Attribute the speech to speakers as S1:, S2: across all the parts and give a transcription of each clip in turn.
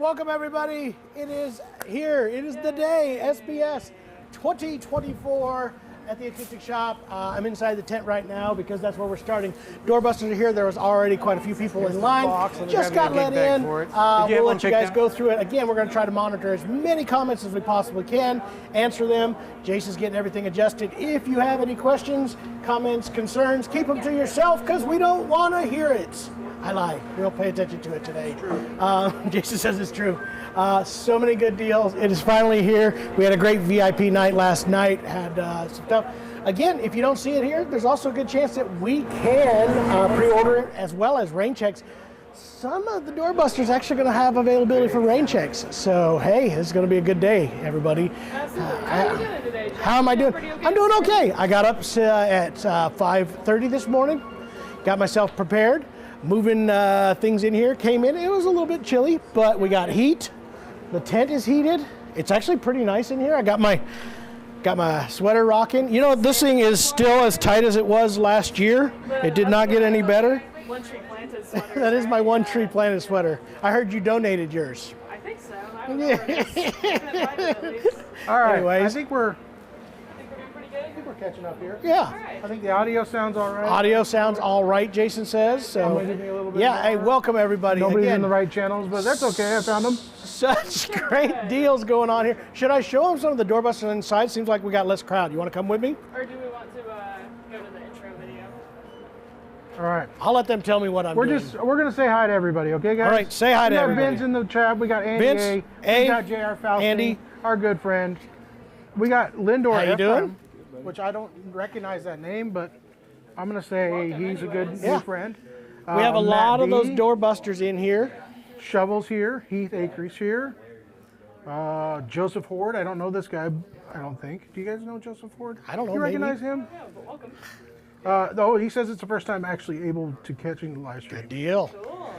S1: welcome everybody. It is here. It is the day, SBS 2024 at the Acoustic Shop. I'm inside the tent right now because that's where we're starting. Doorbusters are here. There was already quite a few people in line. Just got let in. We'll let you guys go through it. Again, we're going to try to monitor as many comments as we possibly can, answer them. Jason's getting everything adjusted. If you have any questions, comments, concerns, keep them to yourself because we don't want to hear it. I lied. We'll pay attention to it today. Jason says it's true. So many good deals. It is finally here. We had a great VIP night last night. Had some stuff. Again, if you don't see it here, there's also a good chance that we can pre-order it as well as rain checks. Some of the Doorbusters actually going to have availability for rain checks. So, hey, it's going to be a good day, everybody.
S2: How are you doing today, Jeff?
S1: How am I doing?
S2: Okay?
S1: I'm doing okay. I got up at 5:30 this morning. Got myself prepared. Moving things in here, came in. It was a little bit chilly, but we got heat. The tent is heated. It's actually pretty nice in here. I got my sweater rocking. You know, this thing is still as tight as it was last year. It did not get any better.
S2: One tree planted sweater.
S1: That is my one tree planted sweater. I heard you donated yours.
S2: I think so. I don't know where it is. I couldn't find it, at least.
S3: All right.
S1: Anyways.
S3: I think we're
S2: Doing pretty good.
S3: we're catching up here.
S1: Yeah.
S3: I think the audio sounds all right.
S1: Audio sounds all right, Jason says. So,
S3: Maybe a little bit
S1: yeah. Hey,
S3: more.
S1: welcome everybody.
S3: Nobody's
S1: Again,
S3: in the right channels, but that's okay. I found them.
S1: such great deals going on here. Should I show them some of the Doorbusters inside? Seems like we got less crowd. You want to come with me?
S2: Or do we want to go to the intro video?
S3: All right.
S1: I'll let them tell me what I'm doing.
S3: We're gonna say hi to everybody, okay, guys?
S1: All right, say hi to
S3: We
S1: everybody.
S3: got Vince in the chat. We got Andy
S1: Vince,
S3: A. We got J.R. Faustin,
S1: Andy.
S3: our good friend. We got Lindor.
S1: How you
S3: Ephraim,
S1: doing?
S3: Which I don't recognize that name, but I'm gonna say he's a good
S1: Yeah.
S3: new friend.
S1: We have a lot of
S3: Matt
S1: those
S3: B.
S1: Doorbusters in here.
S3: Shovel's here. Heath Acres here. Joseph Horde. I don't know this guy. I don't think. Do you guys know Joseph Horde?
S1: I don't know,
S3: You
S1: maybe.
S3: recognize him?
S2: Yeah, but welcome.
S3: Though he says it's the first time actually able to catching the live stream.
S1: Deal.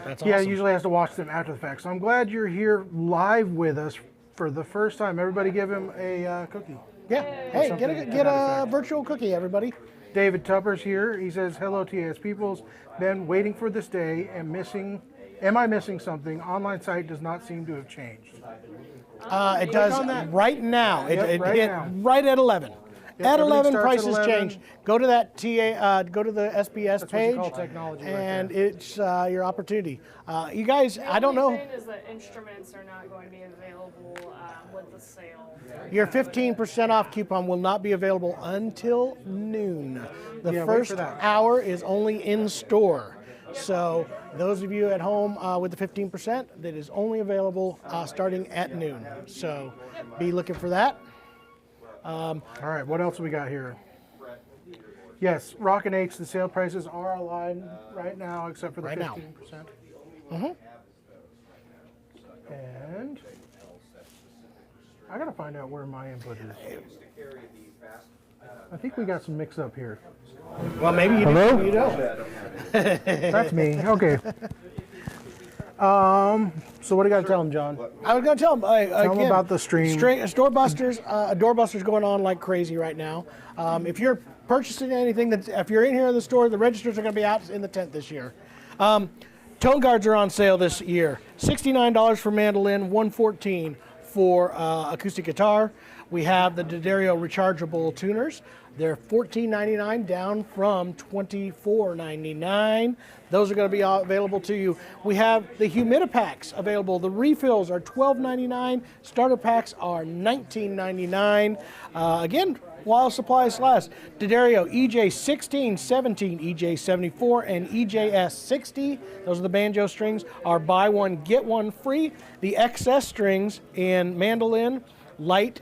S1: That's
S3: Yeah,
S1: awesome.
S3: he usually has to watch them after the fact. So I'm glad you're here live with us for the first time. Everybody give him a cookie.
S1: Yeah. Hey,
S3: something
S1: get
S3: to
S1: a
S3: that effect.
S1: virtual cookie, everybody.
S3: David Tupper's here. He says, hello TAS peoples. Been waiting for this day and am I missing something? Online site does not seem to have changed.
S1: It does
S3: on that.
S1: right now.
S3: Yep,
S1: It
S3: right
S1: hit
S3: now.
S1: right at 11. At
S3: everything
S1: 11,
S3: starts at
S1: prices
S3: 11.
S1: change. Go to that go to the SBS
S3: That's what you
S1: page,
S3: call technology right
S1: and
S3: there.
S1: it's your opportunity. You guys, I don't
S2: The
S1: know.
S2: only thing is that instruments are not going to be available with the sale.
S1: Your 15% off coupon will not be available until noon. The
S3: Yeah, wait
S1: first
S3: for that.
S1: hour is only in store. So those of you at home with the 15%, that is only available starting at noon. So be looking for that.
S3: All right, what else we got here? Yes, Rockin' H, the sale prices are aligned right now except for the
S1: Right now.
S3: 15%.
S1: Mhm.
S3: And I gotta find out where my input is. I think we got some mix up here.
S1: Well, maybe you
S3: Hello?
S1: do, maybe you don't.
S3: That's me. Okay. So what do you got to tell them, John?
S1: I was going to tell them,
S3: Tell them about the stream.
S1: Doorbusters going on like crazy right now. If you're purchasing anything, if you're in here in the store, the registers are going to be out in the tent this year. Tone guards are on sale this year. $69 for mandolin, $114 for acoustic guitar. We have the D'Addario rechargeable tuners. They're $14.99 down from $24.99. Those are going to be available to you. We have the Humidipacks available. The refills are $12.99. Starter packs are $19.99. Again, while supplies last. D'Addario EJ16, 17, EJ74, and EJS60. Those are the banjo strings. Are buy one, get one free. The XS strings in mandolin, light,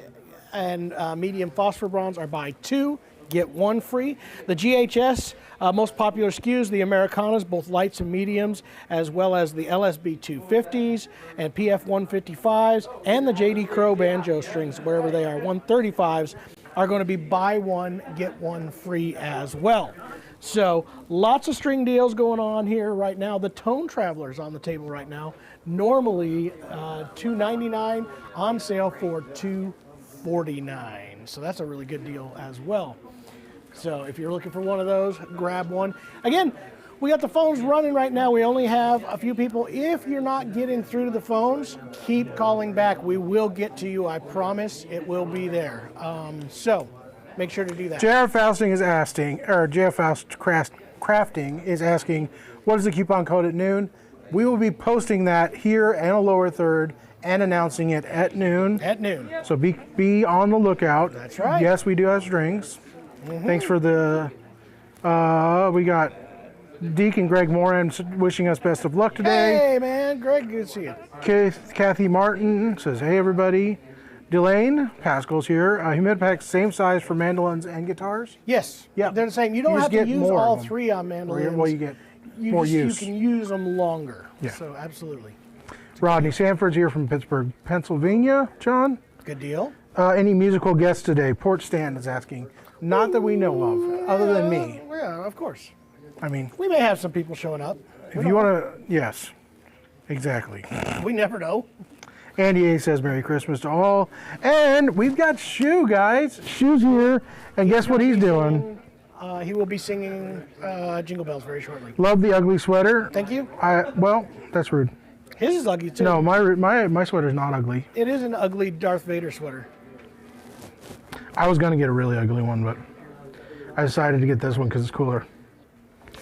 S1: and medium phosphor bronze are buy two, get one free. The GHS, most popular SKUs, the Americanas, both lights and mediums, as well as the LSB 250s and PF 155s, and the JD Crow banjo strings, wherever they are, 135s, are going to be buy one, get one free as well. So lots of string deals going on here right now. The Tone Traveler's on the table right now. Normally $299, on sale for $249. So that's a really good deal as well. So if you're looking for one of those, grab one. Again, We got the phones running right now. We only have a few people. If you're not getting through to the phones, keep calling back. We will get to you. I promise it will be there. So make sure to do that.
S3: JR Fausting is asking, or JR Faust Crafting is asking, what is the coupon code at noon? We will be posting that here and a lower third and announcing it at noon.
S1: At noon.
S3: So be on the lookout.
S1: That's right.
S3: Yes, we do have strings. Thanks for the, we got Deacon Greg Moran wishing us best of luck today.
S1: Hey, man. Greg, good to see you.
S3: Kathy Martin says, hey, everybody. Delane Pascal's here. Humidipacks, same size for mandolins and guitars?
S1: Yes.
S3: Yeah.
S1: They're the same. You don't
S3: You
S1: have
S3: just
S1: to
S3: get
S1: use
S3: more of
S1: all
S3: them.
S1: 3 on mandolins.
S3: Well, you get more
S1: You
S3: use.
S1: can use them longer.
S3: Yeah.
S1: So, absolutely.
S3: Rodney Sanford's here from Pittsburgh, Pennsylvania. John?
S1: Good deal.
S3: Any musical guests today? Port Stan is asking. Not that we know of, other than me.
S1: Yeah, of course.
S3: I mean,
S1: We may have some people showing up.
S3: if you want to, yes, exactly.
S1: We never know.
S3: Andy A says Merry Christmas to all. And we've got Shoe, guys. Shoe's here. And guess what he's doing?
S1: He will be singing Jingle Bells very shortly.
S3: Love the ugly sweater.
S1: Thank you.
S3: Well, that's rude.
S1: His is ugly too.
S3: No, my sweater's not ugly.
S1: It is an ugly Darth Vader sweater.
S3: I was going to get a really ugly one, but I decided to get this one because it's cooler.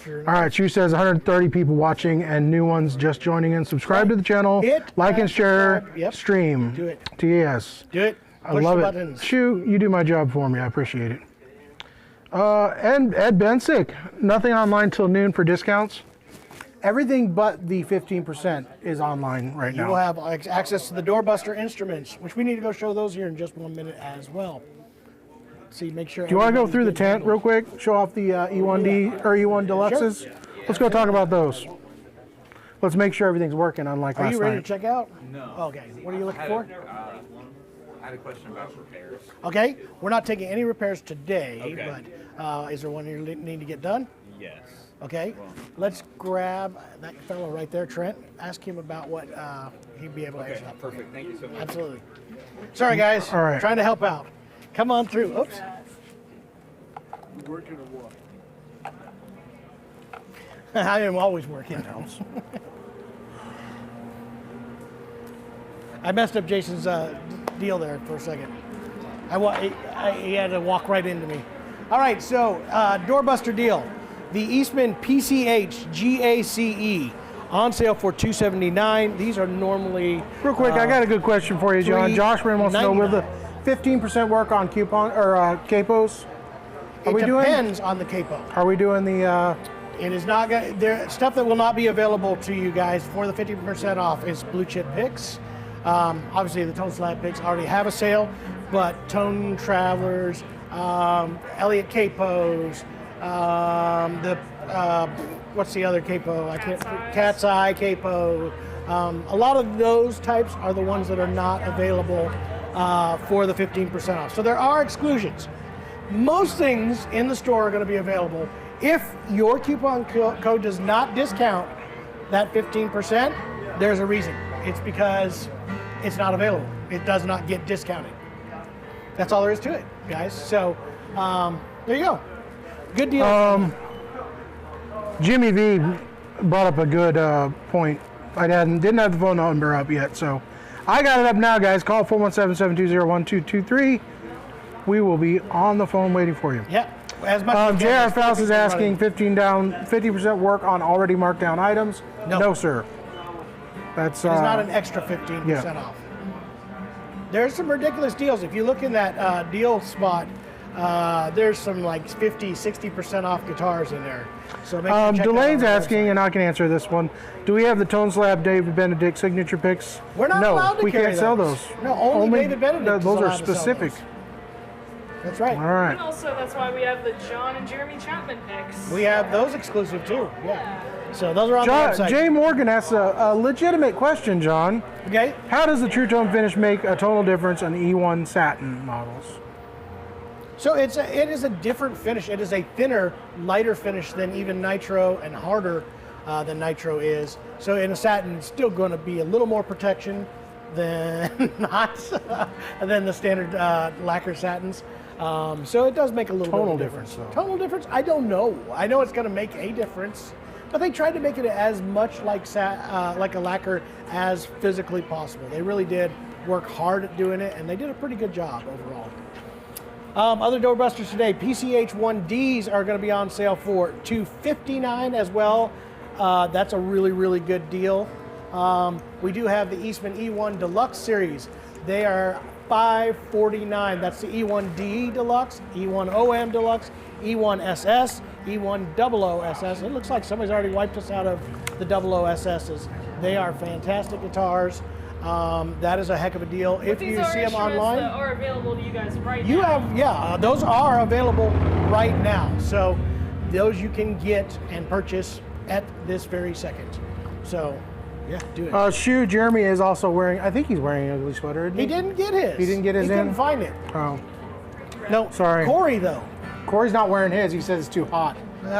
S1: Sure.
S3: All right, Shoe says 130 people watching and new ones just joining in. Subscribe to the channel,
S1: Hit
S3: like
S1: that
S3: and share,
S1: subscribe. Yep.
S3: stream.
S1: Do it.
S3: TAS.
S1: Do it.
S3: I
S1: Push
S3: love
S1: the
S3: it.
S1: buttons.
S3: Shoe, you do my job for me. I appreciate it. And Ed Bensick, nothing online till noon for discounts. Everything but the 15% is online right
S1: You
S3: now.
S1: will have access to the Doorbuster instruments, which we need to go show those here in just 1 minute as well. See, make sure.
S3: Do you want to go through the tent real quick? Show off the E1D or E1 Deluxes?
S1: Sure.
S3: Let's go talk about those. Let's make sure everything's working, unlike
S1: Are
S3: last
S1: you ready
S3: night.
S1: to check out?
S4: No.
S1: Okay. What are you looking for?
S4: I had a question about repairs.
S1: Okay. We're not taking any repairs today,
S4: Okay.
S1: but is there one you need to get done?
S4: Yes.
S1: Okay. Let's grab that fellow right there, Trent. Ask him about what he'd be able to answer that.
S4: Perfect. Thank you so much.
S1: Absolutely. Sorry, guys.
S3: All right.
S1: Trying to help out. Come on through. Oops. I am always working. I messed up Jason's deal there for a second. He had to walk right into me. All right, so Doorbuster deal. The Eastman PCH GACE on sale for $279. These are normally
S3: Real quick, I got a good question for you, John. Josh Ram wants to know, will the
S1: $399.
S3: 15% work on coupon or capos?
S1: It depends on the capo.
S3: Are we doing the?
S1: It is not going. There stuff that will not be available to you guys for the 50% off is blue chip picks. Obviously, the Tone Slab picks already have a sale, but Tone Travelers, Elliott capos, what's the other capo? I can't. Cat's Eye capo. A lot of those types are the ones that are not available for the 15% off. So there are exclusions. Most things in the store are going to be available. If your coupon code does not discount that 15%, there's a reason. It's because it's not available. It does not get discounted. That's all there is to it, guys. So there you go. Good deal.
S3: Jimmy V brought up a good point. Didn't have the phone number up yet, so I got it up now, guys. Call 417-720-1223. We will be on the phone waiting for you.
S1: Yeah. As much as
S3: JR Faust is asking 50% work on already marked down items. No, sir. That's
S1: It's not an extra 15% off. There's some ridiculous deals. If you look in that deal spot, there's some like 50, 60% off guitars in there. So make sure you check that out
S3: Delane's
S1: on the
S3: asking,
S1: website.
S3: and I can answer this one. Do we have the Tone Slab David Benedict signature picks?
S1: We're not allowed to
S3: we
S1: carry
S3: can't sell
S1: those.
S3: those.
S1: No, only David Benedict is
S3: Those are
S1: allowed to sell
S3: specific.
S1: those. That's right.
S3: All right.
S2: And also, that's why we have the John and Jeremy Chapman picks.
S1: We have those exclusive too. Yeah. So those are on the website.
S3: Jay Morgan asks a legitimate question, John.
S1: Okay.
S3: How does the True Tone finish make a tonal difference on E1 satin models?
S1: So it is a different finish. It is a thinner, lighter finish than even nitro and harder than nitro is. So in a satin, it's still going to be a little more protection than than the standard lacquer satins. So it does make a little
S3: Tonal
S1: bit of a
S3: difference,
S1: difference.
S3: though.
S1: Tonal difference? I don't know. I know it's going to make a difference, but they tried to make it as much like a lacquer as physically possible. They really did work hard at doing it, and they did a pretty good job overall. Other doorbusters today, PCH 1Ds are going to be on sale for $259 as well. That's a really, really good deal. We do have the Eastman E1 Deluxe series. They are $549. That's the E1D Deluxe, E1 OM Deluxe, E1 SS, E1 00SS. It looks like somebody's already wiped us out of the 00SSs. They are fantastic guitars. That is a heck of a deal. If you see them online,
S2: that are available to you guys right now.
S1: those are available right now. So those you can get and purchase at this very second. So yeah, do it.
S3: Shoe, Jeremy is also wearing, I think he's wearing an ugly sweater, isn't he?
S1: He didn't get his.
S3: He didn't get his
S1: He couldn't find it.
S3: Oh,
S1: No,
S3: sorry.
S1: Corey though.
S3: Corey's not wearing his. He says it's too hot.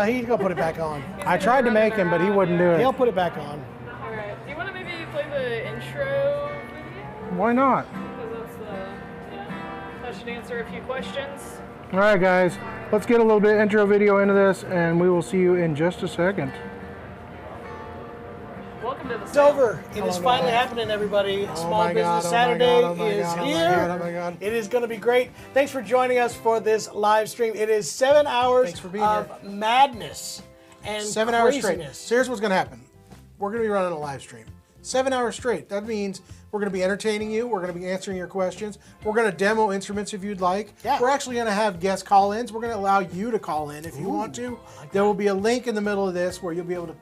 S1: He's gonna put it back on.
S3: I tried to make him, but he wouldn't do
S1: He'll
S3: it.
S1: put it back on.
S2: All right. Do you want to maybe play the intro video?
S3: Why not?
S2: Because that should answer a few questions.
S3: All right, guys. Let's get a little bit intro video into this, and we will see you in just a second.
S2: Welcome to the
S1: It's
S2: sale.
S1: over. It is finally happening, everybody. Small Business Saturday is here.
S3: Oh my God.
S1: It is going to be great. Thanks for joining us for this live stream. It is 7 hours
S3: Thanks for being
S1: of madness and
S3: 7 hours straight.
S1: craziness.
S3: So here's what's going to happen. We're going to be running a live stream. 7 hours straight. That means we're going to be entertaining you. We're going to be answering your questions. We're going to demo instruments if you'd like.
S1: Yeah.
S3: We're actually going to have guest call-ins. We're going to allow you to call in if you want to. There will be a link in the middle of this where you'll be able to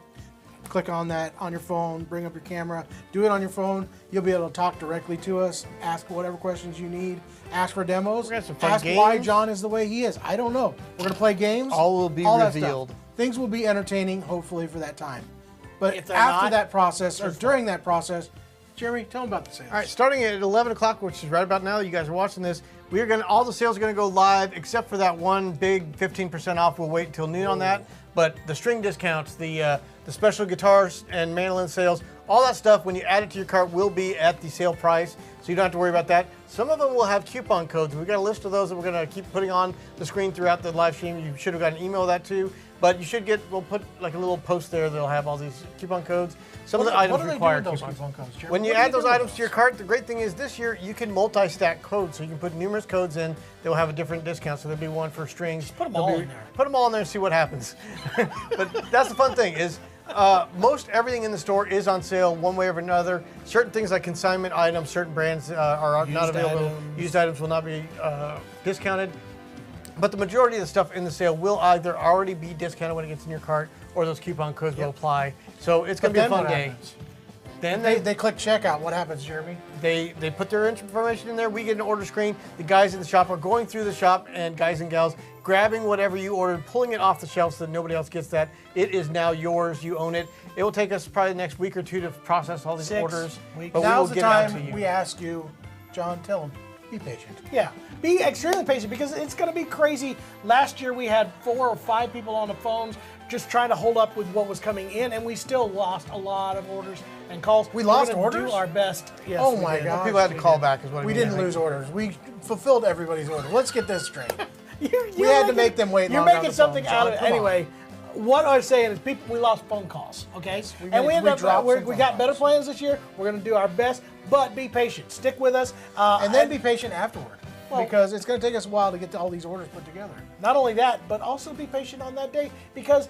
S3: click on that on your phone, bring up your camera, do it on your phone. You'll be able to talk directly to us, ask whatever questions you need, ask for demos,
S5: We're gonna have some fun
S3: ask why
S5: games.
S3: John is the way he is. I don't know. We're going to play games.
S5: All will be
S3: that stuff.
S5: revealed.
S3: Things will be entertaining, hopefully, for that time. But
S1: If they're
S3: after
S1: not,
S3: that process, or during that process, Jeremy, tell them about the sales.
S5: All right, starting at 11 o'clock, which is right about now, you guys are watching this, all the sales are gonna go live except for that one big 15% off. We'll wait until noon on that. But the string discounts, the special guitars and mandolin sales, all that stuff, when you add it to your cart, will be at the sale price. So you don't have to worry about that. Some of them will have coupon codes. We've got a list of those that we're gonna keep putting on the screen throughout the live stream. You should have got an email of that too. But you should we'll put like a little post there that'll have all these coupon codes. Some of the items require coupon codes. When you add those items to your cart, the great thing is this year you can multi-stack codes. So you can put numerous codes in. They'll have a different discount. So there'll be one for strings.
S1: put them all in there.
S5: Put them all in there and see what happens. But that's the fun thing is most everything in the store is on sale one way or another. Certain things like consignment items, certain brands are not available.
S1: items.
S5: Used items will not be discounted. But the majority of the stuff in the sale will either already be discounted when it gets in your cart, or those coupon codes will apply. So it's going to be a fun day. Then
S3: They click checkout. What happens, Jeremy?
S5: they put their information in there. We get an order screen. The guys in the shop are going through the shop, and guys and gals grabbing whatever you ordered, pulling it off the shelf so that nobody else gets that. It is now yours. You own it. It will take us probably the next week or two to process all these
S1: 6
S5: orders.
S1: weeks.
S5: But we will
S3: Now's the
S5: get it out to
S3: time
S5: you.
S3: we ask you, John, tell them, be patient.
S1: Yeah, be extremely patient because it's going to be crazy. Last year we had 4 or 5 people on the phones just trying to hold up with what was coming in, and we still lost a lot of orders and calls.
S3: We lost
S1: We're gonna
S3: orders?
S1: Do our best. Yes,
S3: Oh
S1: we
S3: my
S1: did.
S3: God.
S5: People had to call back is what it
S3: We
S5: means.
S3: didn't lose orders. We fulfilled everybody's order. Let's get this straight.
S1: You're
S3: We had to make them wait
S1: You're
S3: longer on
S1: making
S3: the
S1: something
S3: phone,
S1: out
S3: John.
S1: of it.
S3: Come on.
S1: Anyway, what I was saying is we lost phone calls, okay?
S3: we
S1: and we
S3: did.
S1: ended
S3: We
S1: up,
S3: dropped some
S1: we
S3: phone
S1: got better
S3: calls.
S1: plans this year. We're going to do our best, but be patient. Stick with us.
S3: And then be patient afterward.
S1: Well-
S3: because it's going to take us a while to get to all these orders put together.
S1: Not only that, but also be patient on that day because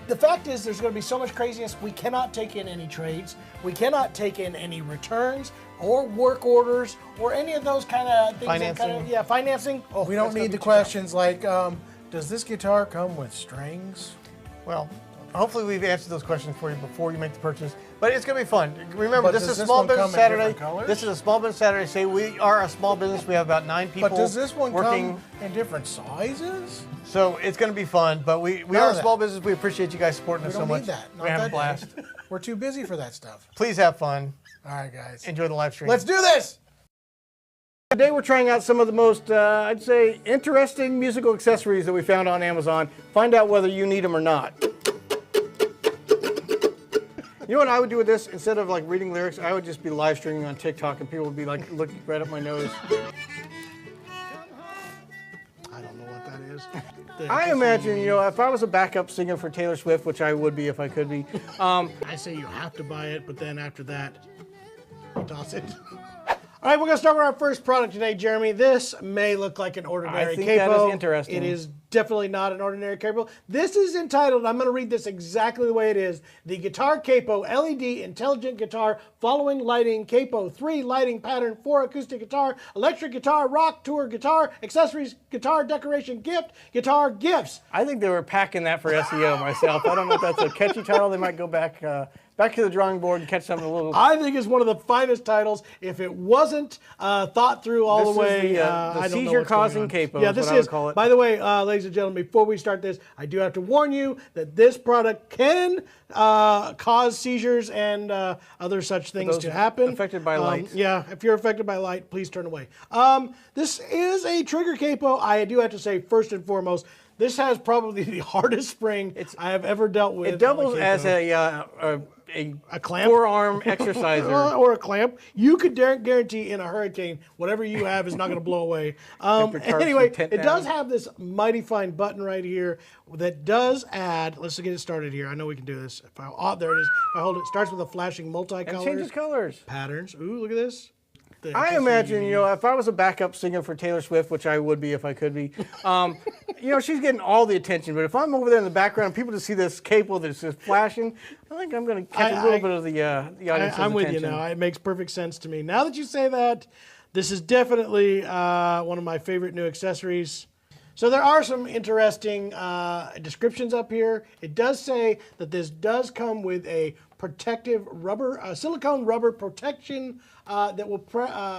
S1: the fact is there's going to be so much craziness. We cannot take in any trades. We cannot take in any returns or work orders or any of those kind of things.
S5: Financing.
S1: Financing. Oh,
S3: We don't
S1: that's gonna
S3: need
S1: be
S3: the
S1: too
S3: questions like, does this guitar come with strings?
S5: Well, hopefully we've answered those questions for you before you make the purchase. But it's going to be fun. Remember,
S3: But
S5: this
S3: does
S5: is
S3: this
S5: Small
S3: one
S5: Business
S3: come in
S5: Saturday.
S3: different colors?
S5: This is a Small Business Saturday. Say we are a small business. We have about 9 people
S3: But does this one
S5: working.
S3: come in different sizes?
S5: So it's going to be fun. But we
S3: None
S5: are
S3: of
S5: a
S3: that.
S5: small business. We appreciate you guys supporting
S3: We
S5: us so
S3: don't
S5: much.
S3: need that. Not
S5: We have a
S3: that
S5: blast.
S3: day. We're too busy for that stuff.
S5: Please have fun.
S3: All right, guys.
S5: Enjoy the live stream.
S3: Let's do this!
S5: Today we're trying out some of the most, I'd say, interesting musical accessories that we found on Amazon. Find out whether you need them or not. You know what I would do with this? Instead of like reading lyrics, I would just be live streaming on TikTok and people would be like looking right up my nose.
S1: I don't know what that is.
S5: I imagine, you know, if I was a backup singer for Taylor Swift, which I would be if I could be,
S1: I say you have to buy it, but then after that, you toss it. All right, we're going to start with our first product today, Jeremy. This may look like an ordinary
S5: I think
S1: capo.
S5: that is interesting.
S1: It is definitely not an ordinary capo. This is entitled, I'm going to read this exactly the way it is, the Guitar Capo LED Intelligent Guitar Following Lighting Capo 3 Lighting Pattern 4 Acoustic Guitar, Electric Guitar, Rock Tour Guitar, Accessories, Guitar Decoration Gift, Guitar Gifts.
S5: I think they were packing that for SEO myself. I don't know if that's a catchy title. They might go back to the drawing board and catch something a little.
S1: I think it's one of the finest titles. If it wasn't thought through all the way,
S5: the
S1: I don't know
S5: seizure-causing
S1: what's going on.
S5: capo
S1: Yeah,
S5: is
S1: this
S5: what I would
S1: is.
S5: call it.
S1: By the way, ladies and gentlemen, before we start this, I do have to warn you that this product can cause seizures and other such things to happen.
S5: affected by light.
S1: Yeah, if you're affected by light, please turn away. This is a trigger capo. I do have to say, first and foremost, this has probably the hardest spring I have ever dealt with.
S5: It doubles
S1: on a
S5: as
S1: capo.
S5: a
S1: clamp?
S5: forearm exerciser.
S1: Or a clamp. You could guarantee in a hurricane, whatever you have is not going to blow away. Anyway, it does have this mighty fine button right here that does add, let's get it started here. I know we can do this. There it is. If I hold it, starts with a flashing
S5: And
S1: multicolor
S5: changes colors.
S1: patterns. Ooh, look at this.
S5: I imagine, you know, if I was a backup singer for Taylor Swift, which I would be if I could be, you know, she's getting all the attention. But if I'm over there in the background, and people just see this capo that's just flashing, I think I'm going to catch a little bit of the audience's
S1: I'm with
S5: attention.
S1: you now. It makes perfect sense to me. Now that you say that, this is definitely one of my favorite new accessories. So there are some interesting descriptions up here. It does say that this does come with a protective rubber, silicone rubber protection that will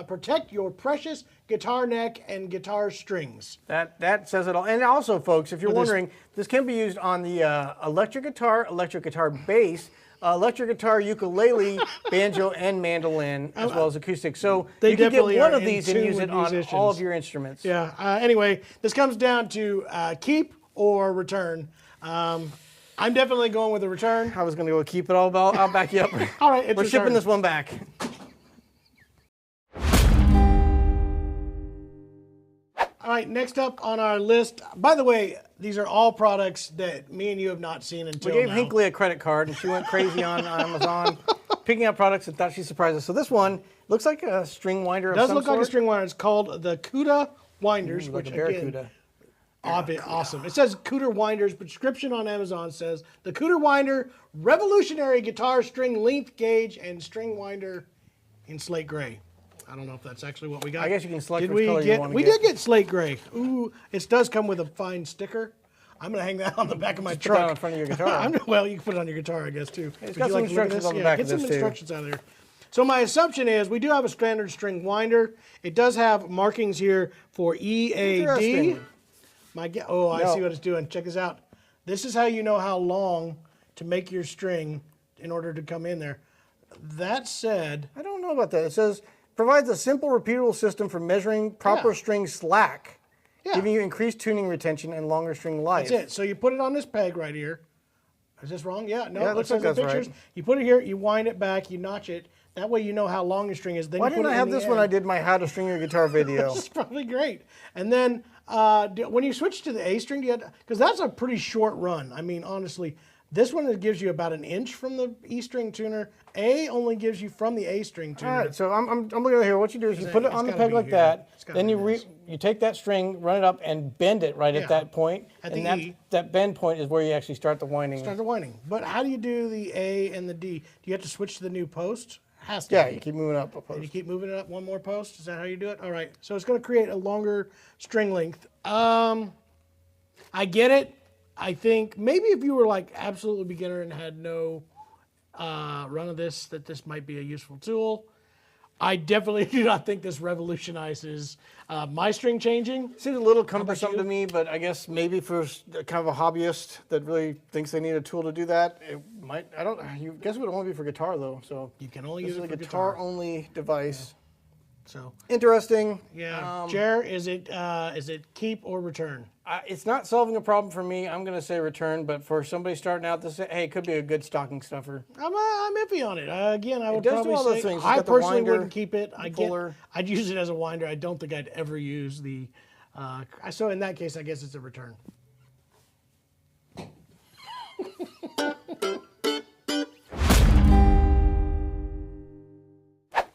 S1: protect your precious guitar neck and guitar strings.
S5: That says it all. And also, folks, if you're wondering, this can be used on the electric guitar bass, electric guitar, ukulele, banjo, and mandolin, as well as acoustic. So you can get one of these and use it on all of your instruments.
S1: Yeah. Anyway, this comes down to keep or return. I'm definitely going with a return.
S5: I was going to go keep it all. I'll back you up.
S1: All right,
S5: we're shipping this one back.
S1: All right, next up on our list. By the way, these are all products that me and you have not seen until
S5: We gave
S1: now.
S5: Hinckley a credit card, and she went crazy on Amazon, picking out products and thought she surprised us. So this one looks like a string winder of some sort.
S1: Does look like a string winder. It's called the Cuda Winders,
S5: Like
S1: which
S5: a
S1: again,
S5: Barracuda.
S1: awesome. It says Cooter Winders, but description on Amazon says the Cooter Winder, revolutionary guitar string length gauge and string winder in slate gray. I don't know if that's actually what we got.
S5: I guess you can select
S1: Did
S5: which
S1: we
S5: color you want to
S1: We
S5: get.
S1: did get slate gray. Ooh, it does come with a fine sticker. I'm gonna hang that on the back of my
S5: Put
S1: truck.
S5: that on front of your guitar.
S1: Well, you can put it on your guitar, I guess, too.
S5: It's
S1: Would
S5: got
S1: you
S5: some
S1: like to look at
S5: instructions
S1: this?
S5: on the back
S1: Get
S5: of
S1: some
S5: this, too.
S1: instructions out of there. So my assumption is we do have a standard string winder. It does have markings here for EAD.
S5: Interesting.
S1: I
S5: No.
S1: see what it's doing. Check this out. This is how you know how long to make your string in order to come in there. That said,
S5: I don't know about that. It says, provides a simple, repeatable system for measuring proper
S1: Yeah.
S5: string slack,
S1: Yeah.
S5: giving you increased tuning retention and longer string life.
S1: that's it. So you put it on this peg right here. Is this wrong? Yeah, no,
S5: Yeah, it
S1: it
S5: looks
S1: says
S5: like
S1: in
S5: that's
S1: pictures.
S5: right.
S1: You put it here, you wind it back, you notch it. That way you know how long your string is. Then
S5: Why
S1: you put
S5: didn't I
S1: it
S5: have
S1: in the
S5: this when
S1: end.
S5: I did my How to String Your Guitar video?
S1: This is probably great. And then when you switch to the A string, because that's a pretty short run. I mean, honestly, this one gives you about an inch from the E string tuner. A only gives you from the A string tuner.
S5: All right, so I'm looking at here. What you do is you put it
S1: It's
S5: on the
S1: gotta
S5: peg
S1: be
S5: like
S1: here.
S5: that.
S1: It's gotta
S5: Then
S1: be
S5: you take that string, run it up, and bend it right
S1: Yeah.
S5: at that point.
S1: At
S5: and
S1: the
S5: that,
S1: E.
S5: that bend point is where you actually start the winding.
S1: Start the winding. But how do you do the A and the D? Do you have to switch to the new post? Has to.
S5: Yeah,
S1: be.
S5: you keep moving up a
S1: And
S5: post.
S1: you keep moving it up one more post. Is that how you do it? All right. So it's going to create a longer string length. I get it. I think maybe if you were like absolutely beginner and had no run of this, that this might be a useful tool. I definitely do not think this revolutionizes my string changing.
S5: Seems a little cumbersome
S1: you?
S5: to me, but I guess maybe for kind of a hobbyist that really thinks they need a tool to do that, it might. I don't. You guess it would only be for guitar though. So
S1: You can only
S5: this
S1: use
S5: is
S1: it
S5: a
S1: for
S5: guitar-only device.
S1: So
S5: Interesting.
S1: yeah, Jer, is it keep or return?
S5: It's not solving a problem for me. I'm going to say return, but for somebody starting out, hey, it could be a good stocking stuffer.
S1: I'm iffy on it. Again, I would
S5: does do
S1: probably
S5: all
S1: say
S5: those things. It's
S1: I
S5: got the
S1: personally
S5: winder,
S1: wouldn't keep it.
S5: puller.
S1: I'd use it as a winder. I don't think I'd ever use the So in that case, I guess it's a return.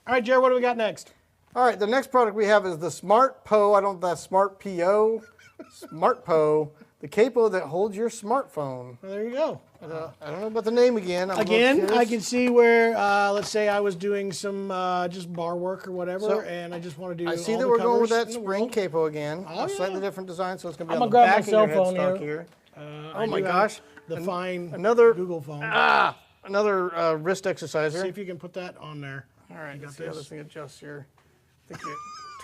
S1: All right, Jared, what do we got next?
S5: All right, the next product we have is the Smart Po. I don't know if that's Smart PO. Smart Po, the capo that holds your smartphone.
S1: Well, there you go.
S5: I don't know about the name again.
S1: Again, I can see where, let's say I was doing some just bar work or whatever,
S5: So,
S1: and I just want to do
S5: I see
S1: all
S5: that
S1: the
S5: we're going with
S1: covers
S5: that
S1: in the
S5: spring
S1: world.
S5: capo again.
S1: Oh,
S5: A slightly
S1: yeah.
S5: different design, so it's going to be
S1: I'm
S5: on the
S1: gonna grab
S5: back
S1: my
S5: of your
S1: cell phone
S5: headstock
S1: here.
S5: here.
S1: I
S5: Oh my
S1: do have
S5: gosh.
S1: The fine
S5: Another
S1: Google phone.
S5: Another wrist exerciser.
S1: See if you can put that on there.
S5: All right,
S1: You got
S5: let's see how
S1: this?
S5: this thing adjusts here. I think you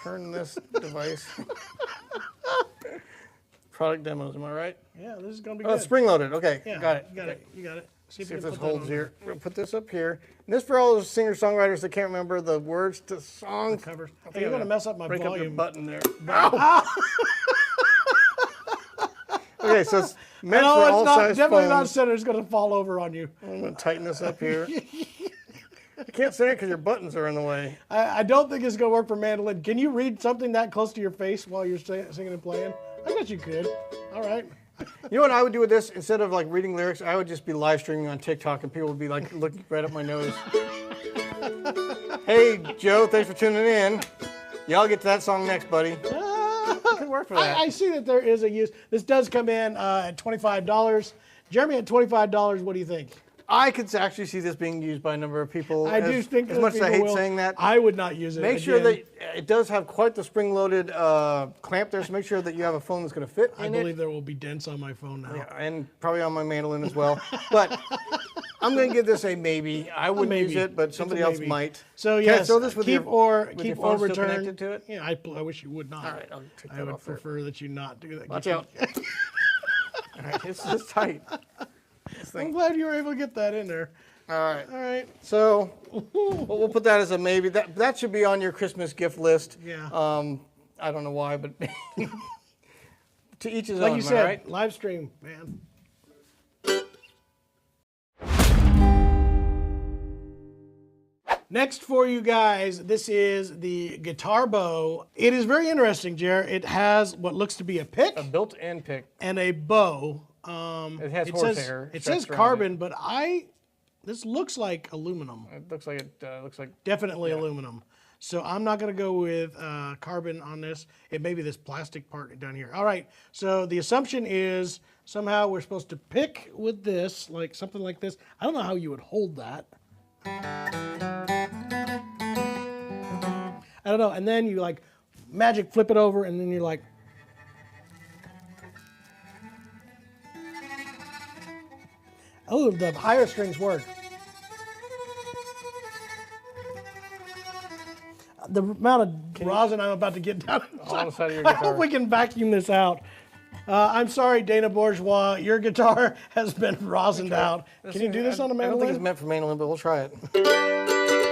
S5: turn this device. Product demos, am I right?
S1: Yeah, this is going to be
S5: Oh,
S1: good.
S5: it's spring loaded. Okay,
S1: Yeah,
S5: got it.
S1: You got it. You got it. See
S5: See
S1: you
S5: if
S1: can
S5: this
S1: put that
S5: holds
S1: on
S5: here. We'll put this up here. And this for all those singer-songwriters that can't remember the words to songs.
S1: the covers.
S5: I think
S1: Hey, you're
S5: I'm
S1: going to mess up my
S5: break up your
S1: volume.
S5: button there. Okay, so it's meant
S1: No,
S5: for
S1: it's
S5: all
S1: not.
S5: size
S1: Definitely not
S5: phones.
S1: centered. It's going to fall over on you.
S5: I'm going to tighten this up here. You can't say it because your buttons are in the way.
S1: I don't think it's going to work for mandolin. Can you read something that close to your face while you're singing and playing? I guess you could. All right.
S5: You know what I would do with this? Instead of like reading lyrics, I would just be live streaming on TikTok and people would be like looking right up my nose. Hey, Joe, thanks for tuning in. Y'all get to that song next, buddy. It could work for that.
S1: I see that there is a use. This does come in at $25. Jeremy, at $25, what do you think?
S5: I could actually see this being used by a number of people.
S1: I do think
S5: as
S1: that
S5: much as I
S1: people
S5: hate
S1: will.
S5: saying that.
S1: I would not use it.
S5: Make sure
S1: again.
S5: that it does have quite the spring-loaded clamp there, so make sure that you have a phone that's going to fit
S1: I
S5: in
S1: believe
S5: it.
S1: there will be dents on my phone now.
S5: Yeah, and probably on my mandolin as well. But I'm going to give this a maybe. I wouldn't
S1: maybe.
S5: use it, but
S1: It's a
S5: somebody else
S1: maybe.
S5: might.
S1: So
S5: Can I
S1: yes,
S5: throw this with
S1: keep
S5: your,
S1: or
S5: with
S1: keep
S5: your
S1: or
S5: phone still
S1: return.
S5: connected to it?
S1: Yeah, I wish you would not.
S5: All right, I'll take
S1: I
S5: that
S1: would
S5: off there.
S1: prefer that you not do that.
S5: Watch out. All right, it's just tight. This
S1: I'm
S5: thing.
S1: glad you were able to get that in there.
S5: All right.
S1: All right.
S5: So we'll put that as a maybe. That should be on your Christmas gift list.
S1: Yeah.
S5: I don't know why, but to each his
S1: Like
S5: own.
S1: you
S5: am I
S1: said,
S5: right?
S1: live stream, man. Next for you guys, this is the guitar bow. It is very interesting, Jer. It has what looks to be a pick
S5: A built-in pick.
S1: and a bow.
S5: It has
S1: says,
S5: horsehair.
S1: It
S5: stretched
S1: says
S5: around
S1: carbon, but this looks like aluminum.
S5: It looks like
S1: Definitely aluminum. So I'm not going to go with carbon on this. It may be this plastic part down here. All right. So the assumption is somehow we're supposed to pick with this, like something like this. I don't know how you would hold that. I don't know. And then you like magic flip it over, and then you're like. Oh, the higher strings work. The amount of rosin I'm about to get down.
S5: on the side of your
S1: I
S5: guitar.
S1: hope we can vacuum this out. I'm sorry, Dana Bourgeois. Your guitar has been rosined out. Can you do this on a
S5: I don't think it's
S1: mandolin?
S5: meant for mandolin, but we'll try it.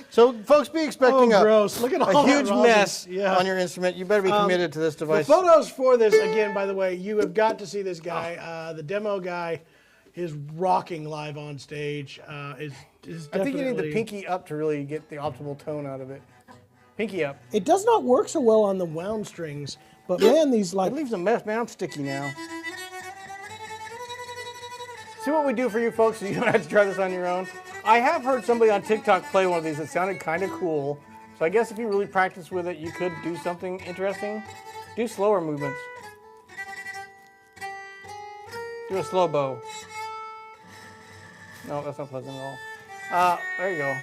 S5: So, folks, be expecting
S1: Oh, gross. Look at all
S5: a
S1: that
S5: huge
S1: rosin.
S5: mess
S1: Yeah.
S5: on your instrument. You better be committed to this
S1: The
S5: device.
S1: photos for this, again, by the way, you have got to see this guy. The demo guy is rocking live on stage. Is
S5: I think you need the
S1: definitely-
S5: pinky up to really get the optimal tone out of it. Pinky up.
S1: It does not work so well on the wound strings, but man, these like
S5: It leaves a mess, man. I'm sticky now. See what we do for you folks so you don't have to try this on your own? I have heard somebody on TikTok play one of these that sounded kind of cool. So I guess if you really practice with it, you could do something interesting. Do slower movements. Do a slow bow. No, that's not pleasant at all. There you go.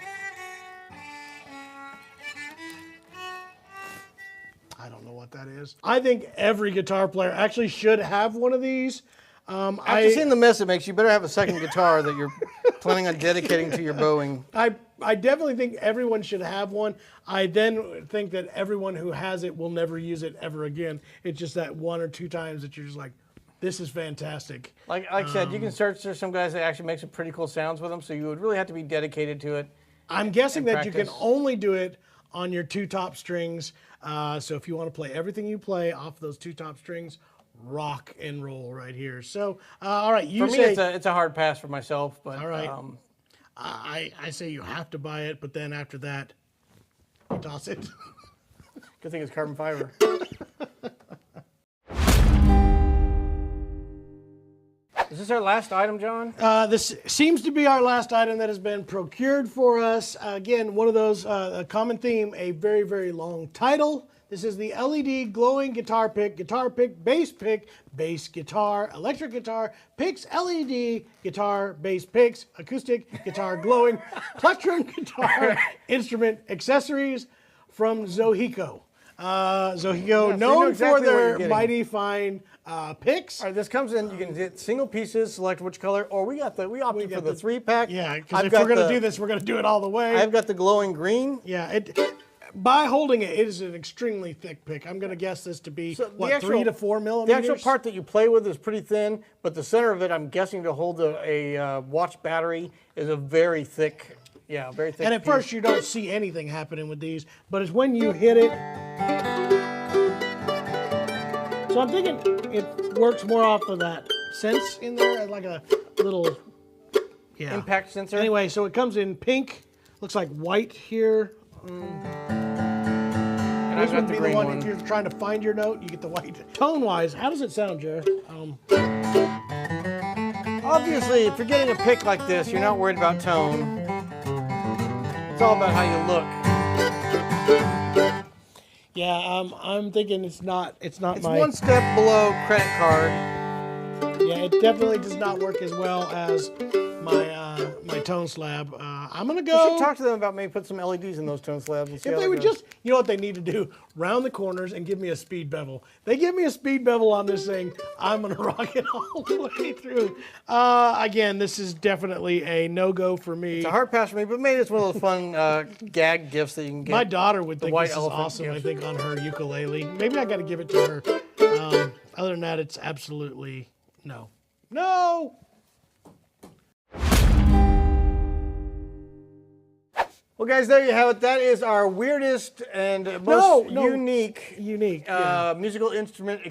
S1: I don't know what that is. I think every guitar player actually should have one of these.
S5: After seeing the mess it makes, you better have a second guitar that you're planning on dedicating to your bowing.
S1: I definitely think everyone should have one. I then think that everyone who has it will never use it ever again. It's just that one or two times that you're just like, this is fantastic.
S5: Like I said, you can search. There's some guys that actually make some pretty cool sounds with them, so you would really have to be dedicated to it.
S1: I'm guessing that you can
S5: practice.
S1: only do it on your two top strings. So if you want to play everything you play off those two top strings, rock and roll right here. So, all right, you
S5: For me,
S1: say
S5: it's a hard pass for myself. But
S1: all right. I say you have to buy it, but then after that, you toss it.
S5: good thing it's carbon fiber. Is this our last item, John?
S1: This seems to be our last item that has been procured for us. Again, one of those, a common theme, a very, very long title. This is the LED glowing guitar pick, bass guitar, electric guitar, picks, LED, guitar, bass picks, acoustic, guitar, glowing, plectrum guitar, instrument, accessories from Zohiko. Zohiko, known
S5: exactly
S1: for
S5: what you're
S1: their
S5: getting.
S1: mighty fine picks.
S5: All right, this comes in. You can get single pieces, select which color, or we opted for the 3-pack.
S1: Yeah, because if we're going to do this, we're going to do it all the way.
S5: I've got the glowing green.
S1: Yeah, by holding it, it is an extremely thick pick. I'm going to guess this to be,
S5: So
S1: 3 to 4
S5: The
S1: millimeters?
S5: actual part that you play with is pretty thin, but the center of it, I'm guessing to hold a watch battery, is a very thick, very thick
S1: And at
S5: piece.
S1: first, you don't see anything happening with these, but it's when you hit it. So I'm thinking it works more off of that sense in there, like a little,
S5: impact sensor.
S1: Anyway, so it comes in pink, looks like white here.
S5: and
S1: This
S5: I've got
S1: would
S5: the
S1: be the
S5: green
S1: one,
S5: one.
S1: if you're trying to find your note, you get the white. Tone-wise, how does it sound, Jared?
S5: Obviously, if you're getting a pick like this, you're not worried about tone. It's all about how you look.
S1: Yeah, I'm thinking it's not
S5: It's
S1: my.
S5: one step below credit card.
S1: Yeah, it definitely does not work as well as my tone slab. I'm gonna
S5: You
S1: go.
S5: should talk to them about maybe put some LEDs in those tone slabs and see
S1: If
S5: how
S1: they
S5: that
S1: would
S5: goes.
S1: just, you know what they need to do? Round the corners and give me a speed bevel. They give me a speed bevel on this thing, I'm gonna rock it all the way through. Again, this is definitely a no-go for me.
S5: It's a hard pass for me, but maybe it's one of those fun gag gifts that you can get.
S1: My daughter would think
S5: white
S1: this is
S5: elephant
S1: awesome,
S5: gift.
S1: I think, on her ukulele. Maybe I gotta give it to her. Other than that, it's absolutely no. No!
S5: Well, guys, there you have it. That is our weirdest and most unique musical instrument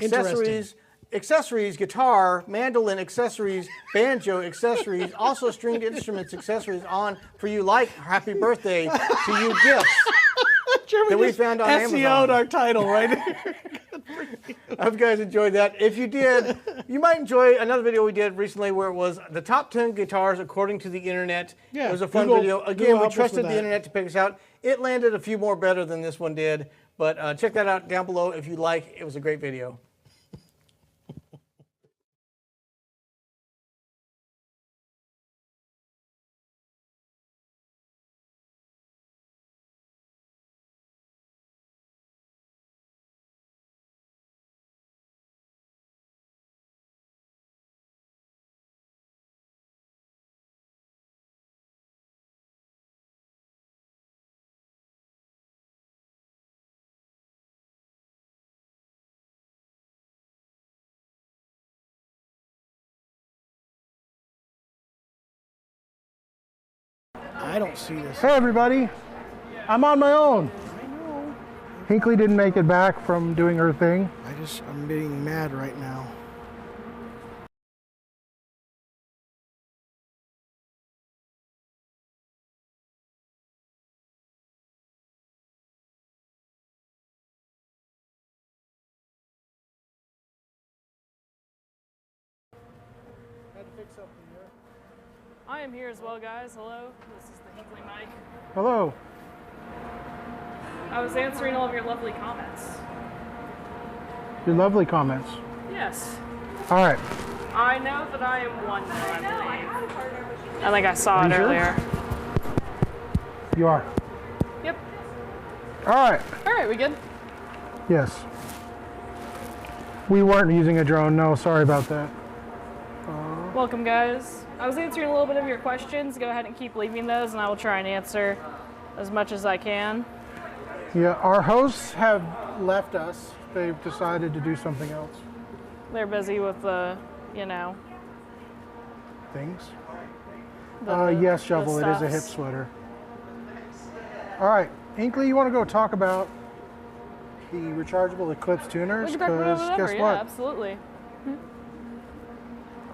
S5: accessories, guitar, mandolin accessories, banjo accessories, also stringed instruments accessories on for you, like Happy Birthday to You gifts that we found on
S1: SEO'd
S5: Amazon.
S1: our title right here.
S5: I hope you guys enjoyed that. If you did, you might enjoy another video we did recently where it was the top 10 guitars according to the internet.
S1: Yeah,
S5: It was a fun
S1: Google-
S5: video.
S1: Google
S5: Again, we
S1: helped us
S5: trusted
S1: with
S5: the
S1: that.
S5: internet to pick us out. It landed a few more better than this one did, but check that out down below if you like. It was a great video.
S1: I don't see this.
S3: Hey everybody, I'm on my own. Hinkley didn't make it back from doing her thing.
S1: I'm being mad right now.
S2: I am here as well, guys. Hello. This is the Hinkley mic.
S3: Hello.
S2: I was answering all of your lovely comments.
S3: Your lovely comments.
S2: Yes.
S3: All right.
S2: I know that I am one, though, I believe. I think I saw
S3: Are
S2: it
S3: you sure?
S2: earlier.
S3: You are.
S2: Yep.
S3: All right.
S2: All right, we good?
S3: Yes. We weren't using a drone. No, sorry about that.
S2: Welcome, guys. I was answering a little bit of your questions. Go ahead and keep leaving those, and I will try and answer as much as I can.
S3: Yeah, our hosts have left us. They've decided to do something else.
S2: They're busy with the,
S3: Things.
S2: the
S3: Yes, Shovel, it is a hip
S2: stuffs.
S3: sweater. All right, Hinkley, you want to go talk about the rechargeable Eclipse tuners?
S2: We can talk about
S3: Because
S2: whatever.
S3: guess
S2: Yeah,
S3: what?
S2: absolutely.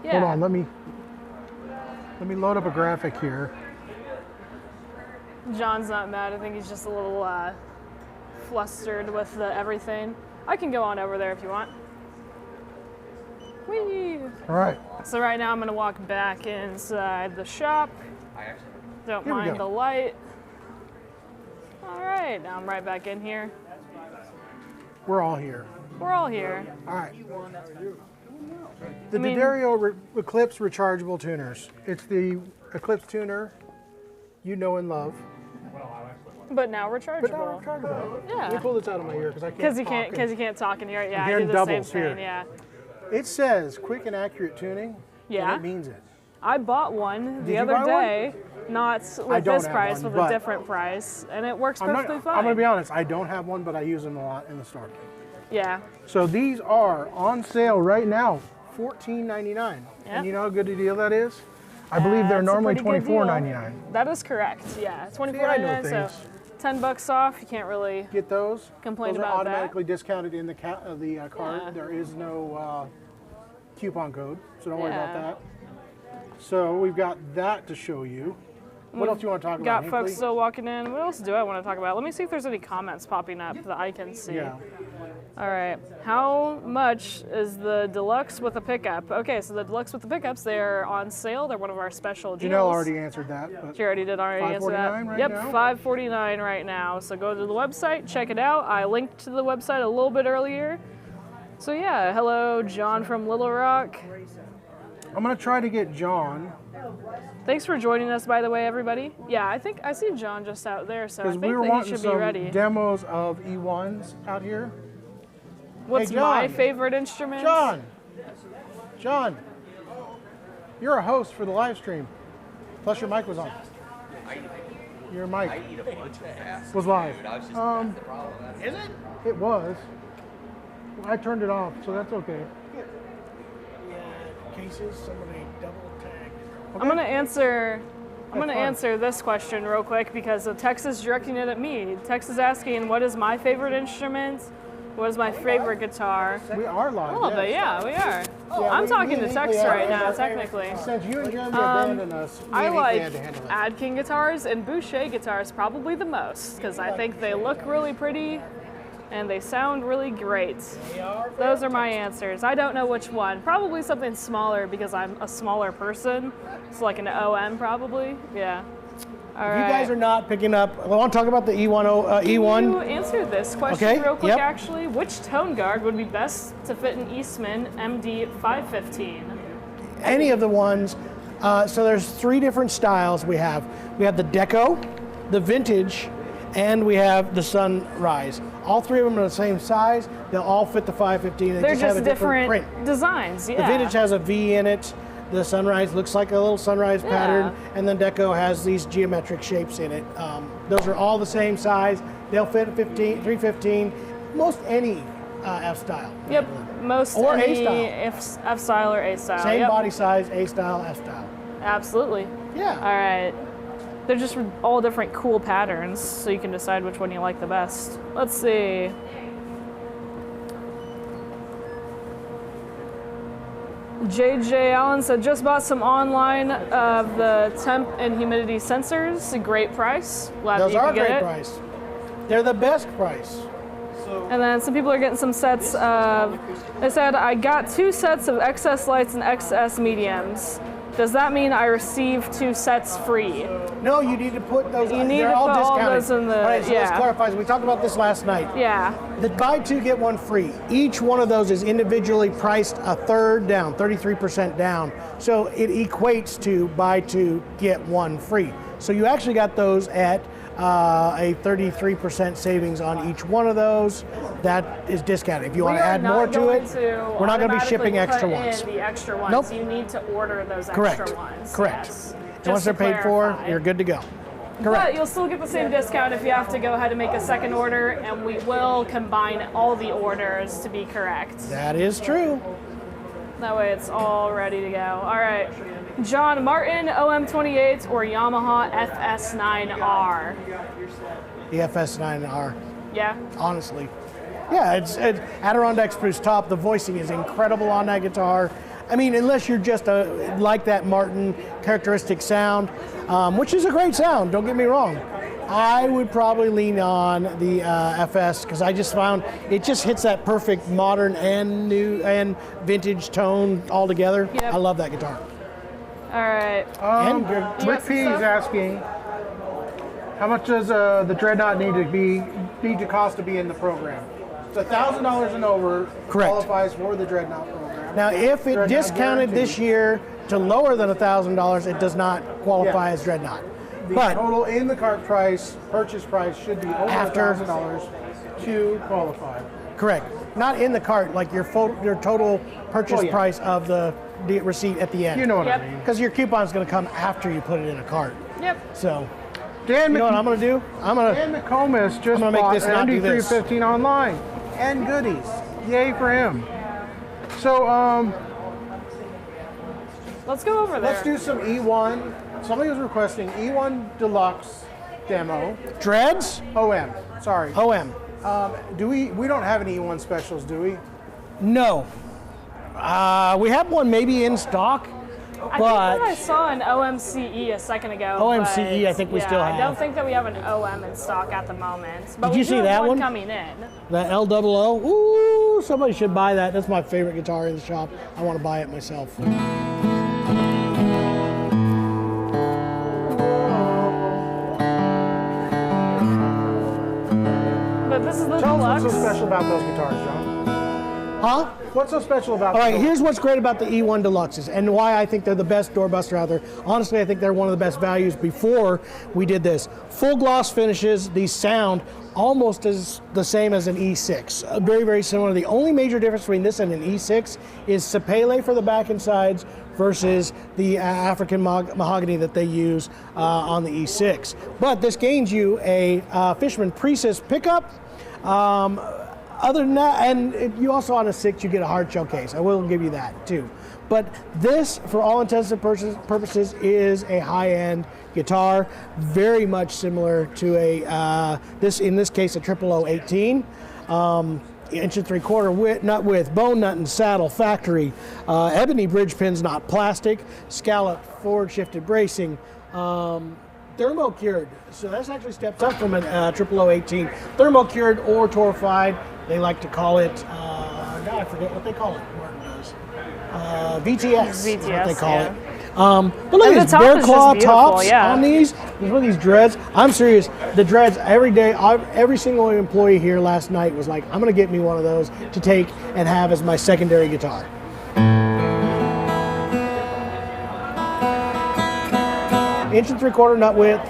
S2: Yeah.
S3: Hold on, let me load up a graphic here.
S2: John's not mad. I think he's just a little flustered with everything. I can go on over there if you want. Whee!
S3: All right.
S2: So right now I'm gonna walk back inside the shop. Don't
S3: Here we
S2: mind
S3: go.
S2: the light. All right, now I'm right back in here.
S3: We're all here.
S2: We're all here.
S3: All right. The
S2: I mean-
S3: D'Addario Eclipse rechargeable tuners. It's the Eclipse tuner you know and love.
S2: But now
S3: But now
S2: rechargeable.
S3: rechargeable.
S2: Yeah.
S3: Let me pull this out of my ear because I can't.
S2: Because you
S3: talk
S2: can't,
S3: and-
S2: because you can't talk in here. Yeah, I
S3: hearing
S2: do the same
S3: doubles
S2: thing.
S3: here.
S2: Yeah.
S3: It says quick and accurate tuning.
S2: Yeah.
S3: And it means it.
S2: I bought one
S3: Did
S2: the
S3: you
S2: other
S3: buy one?
S2: day, not with
S3: don't
S2: this
S3: have
S2: price,
S3: one,
S2: with a
S3: but-
S2: different price, and it works
S3: I'm
S2: perfectly fine.
S3: going to be honest. I don't have one, but I use them a lot in the store.
S2: Yeah.
S3: So these are on sale right now, $14.99.
S2: Yeah.
S3: And you know how good a deal that is? I believe they're
S2: That's a
S3: normally
S2: pretty good deal.
S3: $24.99.
S2: That is correct. Yeah,
S3: See, I know
S2: $24.99. So
S3: things.
S2: $10 off. You can't really.
S3: Get those.
S2: Complain
S3: those
S2: about
S3: are
S2: that?
S3: automatically discounted in the cart.
S2: Yeah.
S3: There is no coupon code, so don't worry about
S2: Yeah.
S3: that. So we've got that to show you. What else do you want to talk
S2: Got
S3: about?
S2: folks
S3: Hinkley?
S2: still walking in. What else do I want to talk about? Let me see if there's any comments popping up that I can see.
S3: Yeah.
S2: All right. How much is the deluxe with a pickup? Okay, so the deluxe with the pickups, they're on sale. They're one of our special deals.
S3: Janelle already answered that. But
S2: She already did answer that.
S3: $549 right
S2: Yep,
S3: now?
S2: $549 right now. So go to the website, check it out. I linked to the website a little bit earlier. So yeah, hello, John from Little Rock.
S3: I'm going to try to get John,
S2: Thanks for joining us, by the way, everybody. Yeah, I think I see John just out there, so I
S3: because
S2: think
S3: we were
S2: that he
S3: wanting
S2: should be
S3: some
S2: ready.
S3: demos of E1s out here.
S2: What's
S3: Hey,
S2: my
S3: John.
S2: favorite instrument?
S3: John, you're a host for the live stream. Plus your mic was on. Your mic was live.
S1: Is it?
S3: It was. I turned it off, so that's okay.
S1: Yeah. Cases. Somebody double tagged.
S2: I'm gonna answer. I'm
S3: That's
S2: gonna
S3: fine.
S2: answer this question real quick because the text is directing it at me. Text is asking, "What is my favorite instrument? What is my favorite guitar?"
S3: We are live.
S2: A little bit,
S3: yes.
S2: yeah, we are.
S3: Yeah,
S2: I'm
S3: we-
S2: talking
S3: me
S2: to
S3: and
S2: text
S3: Hinkley
S2: right
S3: are-
S2: now,
S3: are-
S2: technically.
S3: Since you and Jeremy abandoned us, me
S2: I
S3: and Hinkley
S2: like
S3: had to handle it.
S2: Ad King guitars and Boucher guitars probably the most because I think they look really pretty and they sound really great. Those are my answers. I don't know which one. Probably something smaller because I'm a smaller person. So like an OM probably. Yeah. All
S1: If you
S2: right.
S1: guys are not picking up, I want to talk about the E1.
S2: Can you
S1: E1.
S2: answer this question
S1: Okay,
S2: real quick,
S1: yep.
S2: actually? Which tone guard would be best to fit an Eastman MD 515?
S1: Any of the ones. So there's 3 different styles we have. We have the Deco, the Vintage, and we have the Sunrise. All 3 of them are the same size. They'll all fit the 515. They
S2: They're
S1: just have a
S2: just
S1: different print.
S2: designs, yeah.
S1: The Vintage has a V in it. The Sunrise looks like a little sunrise pattern, and then Deco has these geometric shapes in it. Those are all the same size. They'll fit a 315, most any F style.
S2: Yep, most
S1: Or
S2: any
S1: A-style.
S2: F style or A style.
S1: Same
S2: yep.
S1: body size, A style, F style.
S2: Absolutely.
S1: Yeah.
S2: All right. They're just all different cool patterns, so you can decide which one you like the best. Let's see. JJ Allen said, just bought some online of the temp and humidity sensors. A great price. Glad
S1: Those
S2: that you
S1: are
S2: could get
S1: great
S2: it.
S1: price. They're the best price.
S2: And then some people are getting some sets of, they said, I got 2 sets of XS lights and XS mediums. Does that mean I receive 2 sets free?
S1: No, you need to put those.
S2: You need
S1: they're
S2: to
S1: all
S2: put all
S1: discounted.
S2: those in the-
S1: All right, so let's
S2: yeah.
S1: clarify. We talked about this last night.
S2: Yeah.
S1: The buy 2 get 1 free. Each one of those is individually priced a third down, 33% down. So it equates to buy 2 get 1 free. So you actually got those at a 33% savings on each one of those. That is discounted. If you want to add more to it, we're not going to be shipping extra ones.
S2: The extra ones.
S1: Nope.
S2: You need to order those
S1: Correct.
S2: extra ones.
S1: Correct.
S2: Yes.
S1: And
S2: Just
S1: once they're
S2: to
S1: paid for,
S2: clarify.
S1: you're good to go.
S2: But
S1: Correct.
S2: you'll still get the same discount if you have to go ahead and make a second order, and we will combine all the orders to be correct.
S1: That is true.
S2: That way it's all ready to go. All right. John Martin, OM28 or Yamaha FS9R?
S1: The FS9R,
S2: Yeah.
S1: honestly. Yeah, it's Adirondack Spruce top. The voicing is incredible on that guitar. I mean, unless you're just like that Martin characteristic sound, which is a great sound, don't get me wrong. I would probably lean on the FS because I just found it just hits that perfect modern and new and vintage tone all together.
S2: Yep.
S1: I love that guitar.
S2: All right.
S1: And
S2: You
S3: Rick
S2: got some
S3: P is
S2: stuff?
S3: asking, how much does the Dreadnought need to cost to be in the program? It's $1,000 and over.
S1: Correct.
S3: Qualifies for the Dreadnought program.
S1: Now, if it
S3: Dreadnought
S1: discounted
S3: guaranteed.
S1: this year to lower than $1,000, it does not qualify
S3: Yeah.
S1: as Dreadnought.
S3: The
S1: But
S3: total in the cart price, purchase price, should be over
S1: After-
S3: $1,000 to qualify.
S1: correct, not in the cart, like your total purchase
S3: Oh, yeah.
S1: price of the receipt at the end.
S3: You know what
S2: Yep.
S3: I mean.
S1: Because your coupon's going to come after you put it in a cart.
S2: Yep.
S1: So,
S3: Dan,
S1: you know what I'm going to do?
S3: Dan McComas just
S1: gonna make
S3: bought
S1: this
S3: an
S1: not do this.
S3: ND315 online and goodies. Yay for him. So
S2: Let's go over there.
S3: let's do some E1. Somebody was requesting E1 Deluxe demo.
S1: Dreads?
S3: OM. Sorry.
S1: OM.
S3: Do we don't have any E1 specials, do we?
S1: No. We have one maybe in stock,
S2: I
S1: but
S2: think that I saw an OMCE a second ago.
S1: OMCE,
S2: but,
S1: I think we
S2: yeah,
S1: still
S2: I
S1: have.
S2: don't think that we have an OM in stock at the moment. But
S1: Did
S2: we
S1: you
S2: do
S1: see
S2: have
S1: that
S2: one
S1: one?
S2: coming in.
S1: the LOO, ooh, somebody should buy that. That's my favorite guitar in the shop. I want to buy it myself.
S2: But this is the
S3: Tell us
S2: deluxe.
S3: what's so special about those guitars, John.
S1: Huh?
S3: What's so special about
S1: All right,
S3: those?
S1: here's what's great about the E1 Deluxes and why I think they're the best Doorbuster out there. Honestly, I think they're one of the best values before we did this. Full gloss finishes, these sound almost as the same as an E6. Very, very similar. The only major difference between this and an E6 is sapele for the back and sides versus the African mahogany that they use on the E6. But this gains you a Fishman Princess pickup. Other than that, and you also on a 6, you get a hard shell case. I will give you that too. But this, for all intents and purposes, is a high-end guitar, very much similar to a in this case a 00018. Inch and 3/4 width, nut width, bone nut and saddle, factory, ebony bridge pins, not plastic, scallop forward shifted bracing. Thermo cured, so that's actually steps up from an 00018. Thermo cured or torrefied, they like to call it. Now I forget what they call it. Martin does. VTS is what they call
S2: yeah.
S1: it. But look
S2: And
S1: at
S2: the
S1: these
S2: top
S1: bear
S2: is
S1: claw
S2: just beautiful,
S1: tops
S2: yeah.
S1: on these. These are these dreads. I'm serious. The dreads every day. Every single employee here last night was like, "I'm going to get me one of those to take and have as my secondary guitar." Inch and 3/4 nut width.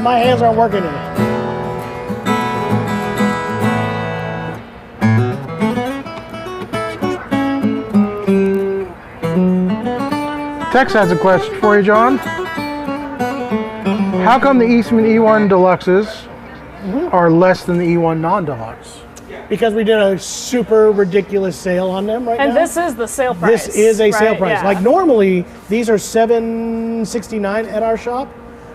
S1: My hands aren't working here.
S3: Tex has a question for you, John. How come the Eastman E1 Deluxes are less than the E1 non-deluxe?
S1: Because we did a super ridiculous sale on them right
S2: And
S1: now.
S2: this is the sale price.
S1: This is a sale
S2: right?
S1: price.
S2: Yeah.
S1: Like normally, these are $769 at our shop.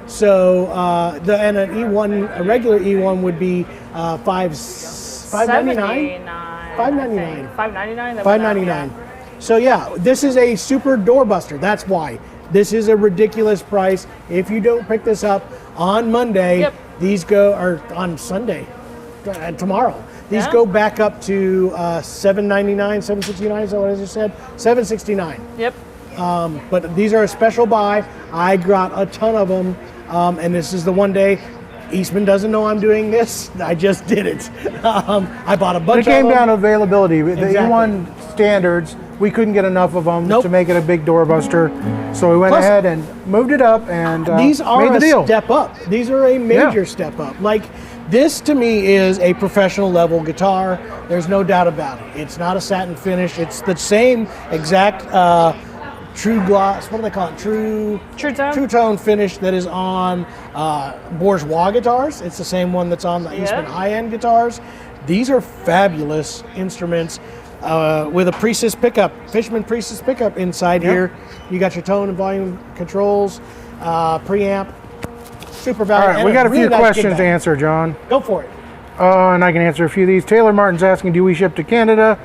S1: So and an E1, a regular E1 would be $599. $599.
S2: $599.
S1: $599. So yeah, this is a super doorbuster. That's why. This is a ridiculous price. If you don't pick this up on Monday,
S2: Yep.
S1: these go, or on Sunday, tomorrow. These
S2: Yeah.
S1: go back up to $799, $769. Is that what I just said? $769.
S2: Yep.
S1: But these are a special buy. I got a ton of them, and this is the one day. Eastman doesn't know I'm doing this. I just did it. I bought a bunch
S3: It came
S1: of them.
S3: down to availability. The
S1: Exactly.
S3: E1 standards, we couldn't get enough of them
S1: Nope.
S3: to make it a big doorbuster. So we went
S1: Plus-
S3: ahead and moved it up and
S1: These are
S3: made the
S1: a
S3: deal.
S1: step up. These are a major
S3: Yeah.
S1: step up. Like this to me is a professional level guitar. There's no doubt about it. It's not a satin finish. It's the same exact true gloss. What do they call it? True
S2: Tone?
S1: True tone finish that is on bourgeois guitars. It's the same one that's on the Eastman high-end guitars. These are fabulous instruments. With a Princess pickup, Fishman Princess pickup inside here. You got your tone and volume controls. preamp, super
S3: All
S1: value.
S3: right,
S1: and
S3: we got a
S1: really
S3: few
S1: nice
S3: questions
S1: kickback.
S3: to answer, John.
S1: Go for it.
S3: And I can answer a few of these. Taylor Martin's asking, do we ship to Canada?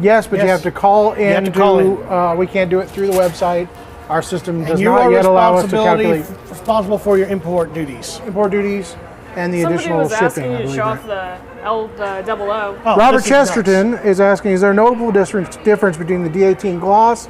S3: Yes, but you
S1: Yes.
S3: have to call in.
S1: have to call in.
S3: We can't do it through the website. Our system does
S1: And you
S3: not
S1: are
S3: yet allow us to calculate
S1: responsible for your import duties.
S3: import duties and the
S2: Somebody
S3: additional
S2: was
S3: shipping.
S2: asking
S3: I
S2: you to
S3: believe,
S2: show
S3: right?
S2: off the L00.
S1: Oh,
S3: Robert
S1: this is nuts.
S3: Chesterton is asking, is there a notable difference between the D18 gloss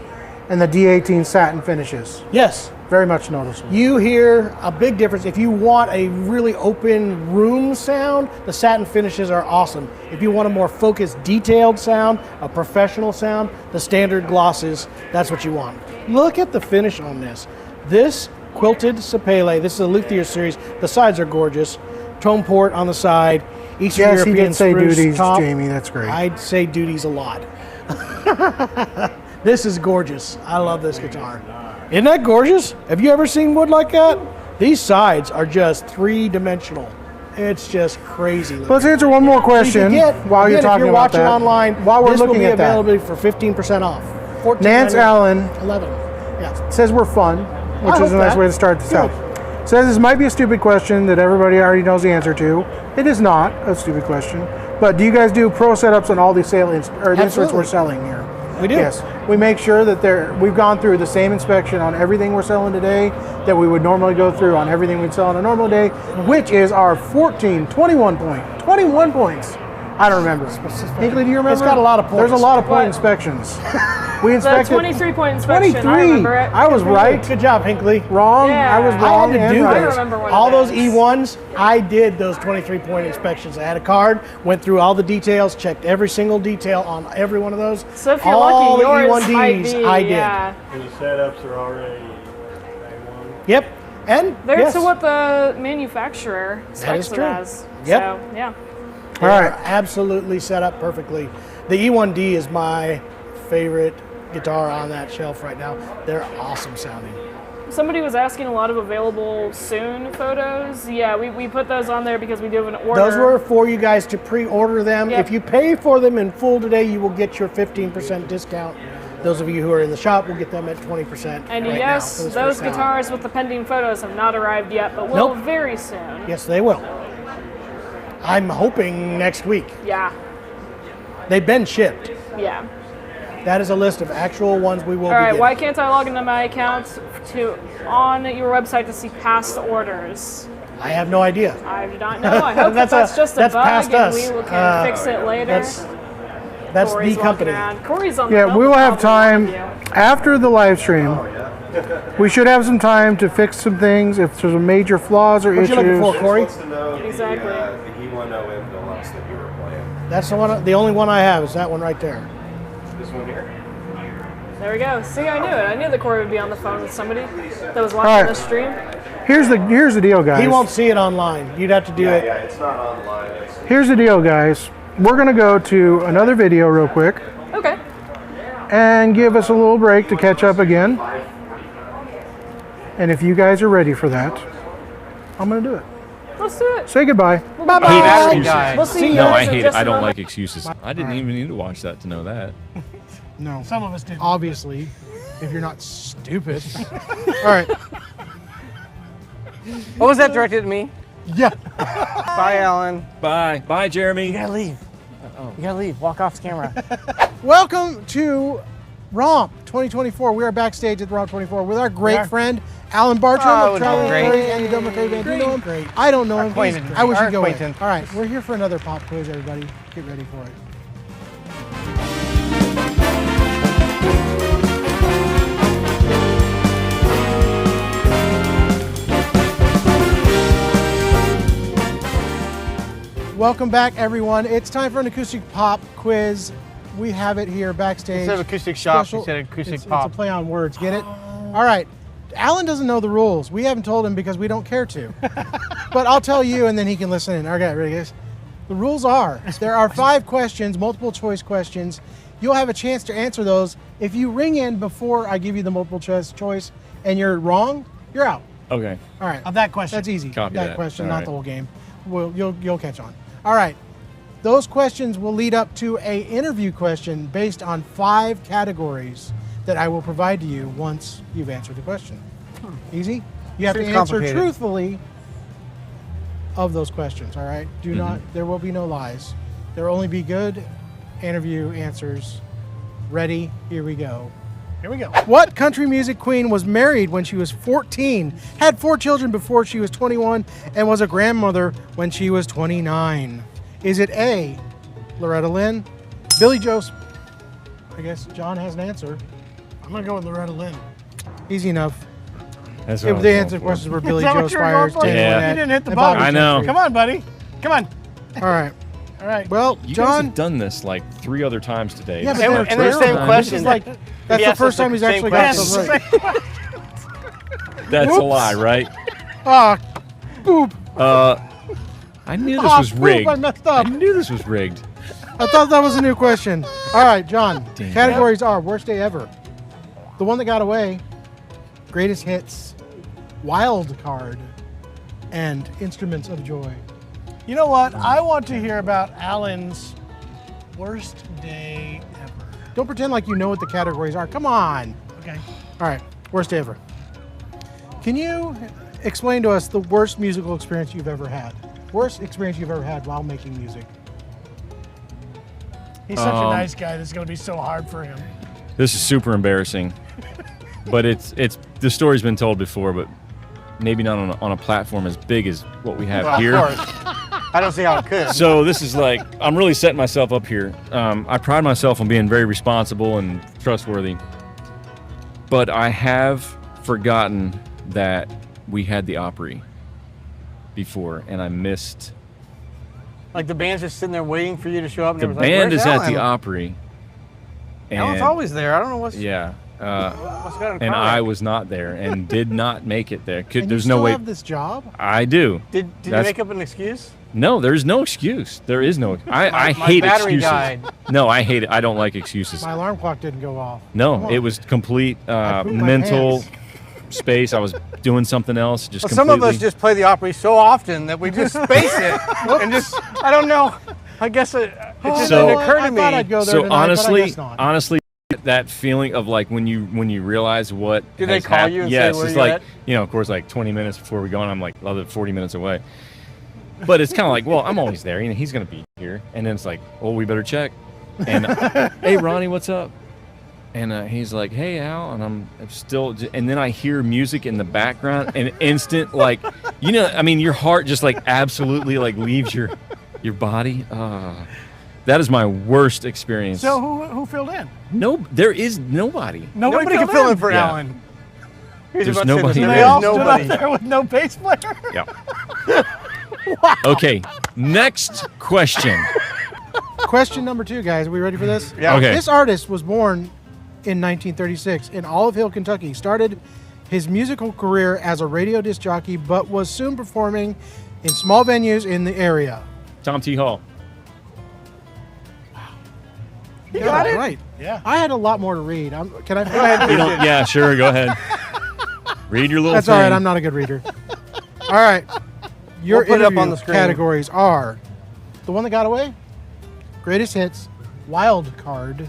S3: and the D18 satin finishes?
S1: Yes.
S3: Very much noticeable.
S1: You hear a big difference. If you want a really open room sound, the satin finishes are awesome. If you want a more focused, detailed sound, a professional sound, the standard glosses, that's what you want. Look at the finish on this. This quilted sapele, this is a luthier series. The sides are gorgeous. Tone port on the side. Eastern
S3: Yes, he
S1: European
S3: did say
S1: spruce
S3: duties,
S1: top.
S3: Jamie. That's great.
S1: I'd say duties a lot. This is gorgeous. I love this guitar. Isn't that gorgeous? Have you ever seen wood like that? These sides are just three-dimensional. It's just crazy.
S3: Let's answer one more question while you're talking
S1: if you're
S3: about
S1: watching
S3: that.
S1: online,
S3: while we're
S1: this
S3: looking
S1: will be
S3: at that,
S1: available for 15% off.
S3: Nance Allen
S1: 11. Yeah.
S3: says we're fun, which
S1: I
S3: is a
S1: hope
S3: nice
S1: that.
S3: way to start this
S1: Good.
S3: out. Says this might be a stupid question that everybody already knows the answer to. It is not a stupid question. But do you guys do pro setups on all the the instruments
S1: Absolutely.
S3: we're selling here?
S1: We do.
S3: Yes. We make sure that we've gone through the same inspection on everything we're selling today that we would normally go through on everything we'd sell on a normal day, which is our 21 points. I don't remember. Hinckley, do you remember?
S1: It's got a lot of points.
S3: There's a lot of point
S2: What?
S3: inspections. We
S2: The
S3: inspected
S2: 23-point inspection,
S3: 23.
S2: I remember it.
S3: I was right.
S1: Good job, Hinckley.
S3: Wrong.
S2: Yeah.
S3: I was
S2: I
S3: wrong.
S1: I had to
S3: and
S1: do
S3: right.
S2: I
S1: this.
S2: remember one
S1: All
S2: of
S1: those
S2: those.
S1: E1s, I did those 23-point inspections. I had a card, went through all the details, checked every single detail on every one of those.
S2: So if you're
S1: all
S2: lucky,
S1: the
S2: yours might
S1: E1Ds,
S2: be,
S1: I did.
S2: yeah.
S6: And the setups are already A1.
S1: Yep. And
S2: They're
S1: yes,
S2: to what the manufacturer
S1: That
S2: specs
S1: is
S2: it
S1: true.
S2: as.
S1: Yep.
S2: So, yeah.
S3: All right.
S1: absolutely set up perfectly. The E1D is my favorite guitar on that shelf right now. They're awesome sounding.
S2: Somebody was asking a lot of available soon photos. Yeah, we put those on there because we do have an order.
S1: Those were for you guys to pre-order them.
S2: Yep.
S1: If you pay for them in full today, you will get your 15% discount. Those of you who are in the shop will get them at 20%.
S2: And
S1: right
S2: yes,
S1: now for this
S2: those
S1: first hour.
S2: guitars with the pending photos have not arrived yet, but will
S1: Nope.
S2: very soon.
S1: Yes, they will. I'm hoping next week.
S2: Yeah,
S1: They've been shipped.
S2: yeah.
S1: That is a list of actual ones we will
S2: All
S1: be
S2: right,
S1: getting.
S2: why can't I log into my account on your website to see past orders?
S1: I have no idea.
S2: I do not know. I hope
S1: That's
S2: that's
S1: a-
S2: just a
S1: that's
S2: bug
S1: past
S2: and
S1: us.
S2: we can fix it later.
S1: That's
S2: Corey's
S1: the
S2: walking
S1: company.
S2: around. Corey's on
S3: Yeah,
S2: the
S3: we will have
S2: phone with
S3: time
S2: you.
S3: after the live stream. We should have some time to fix some things if there's major flaws or
S1: What
S3: issues.
S1: you looking for, Corey?
S6: Wants to know
S2: Exactly.
S6: the E1OM Deluxe that you were playing.
S1: That's the one. The only one I have is that one right there.
S6: This one here?
S2: There we go. See, I knew it. I knew that Corey would be on the phone with somebody that was watching
S3: All right.
S2: the stream.
S3: Here's the deal, guys.
S1: He won't see it online. You'd have to do it.
S6: Yeah, it's not online.
S3: Here's the deal, guys. We're gonna go to another video real quick
S2: Okay.
S3: and give us a little break to catch up again. And if you guys are ready for that, I'm gonna do it.
S2: Let's do it.
S3: Say goodbye.
S1: Bye bye.
S2: We'll see you
S7: No,
S2: guys
S7: I
S2: in
S7: hate it.
S2: just
S7: I
S2: a
S7: don't
S2: moment.
S7: like excuses. I didn't even need to watch that to know that.
S3: No,
S1: Some of us did.
S3: obviously, if you're not stupid. All right.
S8: What was that directed at me?
S3: Yeah.
S8: Bye, Alan.
S7: Bye. Bye, Jeremy.
S8: You gotta leave. You gotta leave. Walk off camera.
S3: Welcome to Romp 2024. We are backstage at the Romp 24 with our great friend Alan Bartram
S8: Oh,
S3: of Traveling
S8: great.
S3: Curry and the Dumb McCray Band. Do you know him?
S1: Great.
S3: I don't know him.
S8: Acquaintance.
S3: I wish
S8: Our
S3: you'd go in.
S8: acquaintance.
S3: All right, we're here for another pop quiz, everybody. Get ready for it. Welcome back, everyone. It's time for an acoustic pop quiz. We have it here backstage.
S5: Instead of acoustic shop,
S3: Special-
S5: he said acoustic
S3: it's
S5: pop.
S3: a play on words. Get it? All right. Alan doesn't know the rules. We haven't told him because we don't care to. But I'll tell you, and then he can listen in. Okay, ready, guys? The rules are: there are 5 questions, multiple choice questions. You'll have a chance to answer those. If you ring in before I give you the multiple choice and you're wrong, you're out.
S7: Okay.
S3: All right.
S1: Of that question.
S3: That's easy.
S7: Copy
S3: that
S7: that.
S3: question,
S7: All
S3: not
S7: right.
S3: the whole game. You'll catch on. All right. Those questions will lead up to a interview question based on 5 categories that I will provide to you once you've answered the question. Easy? You have to
S5: Seems
S3: answer
S5: complicated.
S3: truthfully of those questions, all right? Do not, there will be no lies. There will only be good interview answers. Ready? Here we go.
S1: Here we go.
S3: What country music queen was married when she was 14, had 4 children before she was 21, and was a grandmother when she was 29? Is it A, Loretta Lynn, Billy Joe? I guess John has an answer.
S1: I'm gonna go with Loretta Lynn.
S3: Easy enough.
S7: That's
S3: If the answer questions were Billy
S1: that
S3: Joe
S1: what you were going
S3: Spires,
S1: for?
S7: Yeah.
S3: Taylor
S1: You didn't hit the
S3: and
S1: button.
S3: Bobby
S7: I know.
S3: Gentry.
S1: Come on, buddy. Come on.
S3: All right.
S1: All right.
S3: Well,
S7: You guys
S3: John.
S7: have done this like 3 other times today.
S3: Yeah, but
S5: And,
S3: they're
S5: and they're the same
S3: terrible.
S5: question.
S3: This is like that's the first time he's actually got
S1: Yes.
S3: some right.
S7: That's a
S3: Whoops.
S7: lie, right?
S3: Ah, boop.
S7: I knew this
S3: Ah,
S7: was
S3: poop,
S7: rigged.
S3: I messed up.
S7: I knew this was rigged.
S3: I thought that was a new question. All right, John.
S7: Damn.
S3: Categories are worst day ever, the one that got away, greatest hits, wild card, and instruments of joy.
S1: You know what? I want to hear about Alan's worst day ever.
S3: Don't pretend like you know what the categories are. Come on.
S1: Okay.
S3: All right, worst day ever. Can you explain to us the worst musical experience you've ever had? Worst experience you've ever had while making music?
S1: He's such a nice guy. This is gonna be so hard for him.
S7: This is super embarrassing, but it's the story's been told before, but maybe not on a platform as big as what we have
S5: Well,
S7: here.
S5: of course. I don't see how it could.
S7: So this is like, I'm really setting myself up here. I pride myself on being very responsible and trustworthy, but I have forgotten that we had the Opry before, and I missed.
S5: Like the band's just sitting there waiting for you to show up. And
S7: The
S5: it was like,
S7: band
S5: "Where's
S7: is at
S5: Alan?"
S7: the Opry.
S5: Alan's
S7: and-
S5: always there. I don't know what's.
S7: Yeah.
S5: what's got in
S7: And
S5: front of
S7: I
S5: it.
S7: was not there and did not make it there.
S3: And
S7: There's
S3: you
S7: no
S3: still
S7: way.
S3: have this job?
S7: I do.
S5: Did you
S7: That's-
S5: make up an excuse?
S7: No, there's no excuse. There is no. I
S5: My
S7: hate
S5: battery
S7: excuses.
S5: died.
S7: No, I hate it. I don't like excuses.
S3: My alarm clock didn't go off. Come
S7: No,
S3: on.
S7: it was complete
S3: I pooped my
S7: mental
S3: pants.
S7: space. I was doing something else. Just
S5: Well, some of us
S7: completely-
S5: just play the Opry so often that we just space it and just. I don't know. I guess it just
S7: So-
S5: didn't occur to
S3: I
S5: me.
S3: thought I'd go there
S7: So
S3: tonight, but I
S7: honestly,
S3: guess not.
S7: that feeling of like when you realize what.
S5: Did they
S7: has
S5: call
S7: hap-
S5: you and say,
S7: yes,
S5: "Where
S7: it's
S5: you
S7: like
S5: at?"
S7: of course, like 20 minutes before we go on, I'm like, other 40 minutes away. But it's kind of like, well, I'm always there. You know, he's gonna be here, and then it's like, oh, we better check. And hey, Ronnie, what's up? And he's like, hey, Al, and I'm still, and then I hear music in the background, and instant, like, you know, I mean, your heart just like absolutely like leaves your body. That is my worst experience.
S1: So who filled in?
S7: No, there is nobody.
S5: Nobody can fill in for
S7: Yeah.
S5: Alan. He's
S7: There's
S5: about to say
S7: nobody
S5: this.
S7: there.
S1: They all
S5: There's
S1: stood
S5: nobody.
S1: up there with no bass player.
S7: Yeah. Okay, next question.
S3: Question number 2, guys. Are we ready for this?
S5: Yeah.
S7: Okay.
S3: This artist was born in 1936 in Olive Hill, Kentucky. Started his musical career as a radio disc jockey, but was soon performing in small venues in the area.
S7: Tom T. Hall.
S3: You got it right.
S1: Yeah.
S3: I had a lot more to read. Can I? Go ahead.
S7: You don't, yeah, sure, go ahead. Read your little
S3: That's
S7: thing.
S3: all right. I'm not a good reader. All right. Your
S5: We'll put it up
S3: interview
S5: on the screen.
S3: categories are the one that got away, greatest hits, wild card,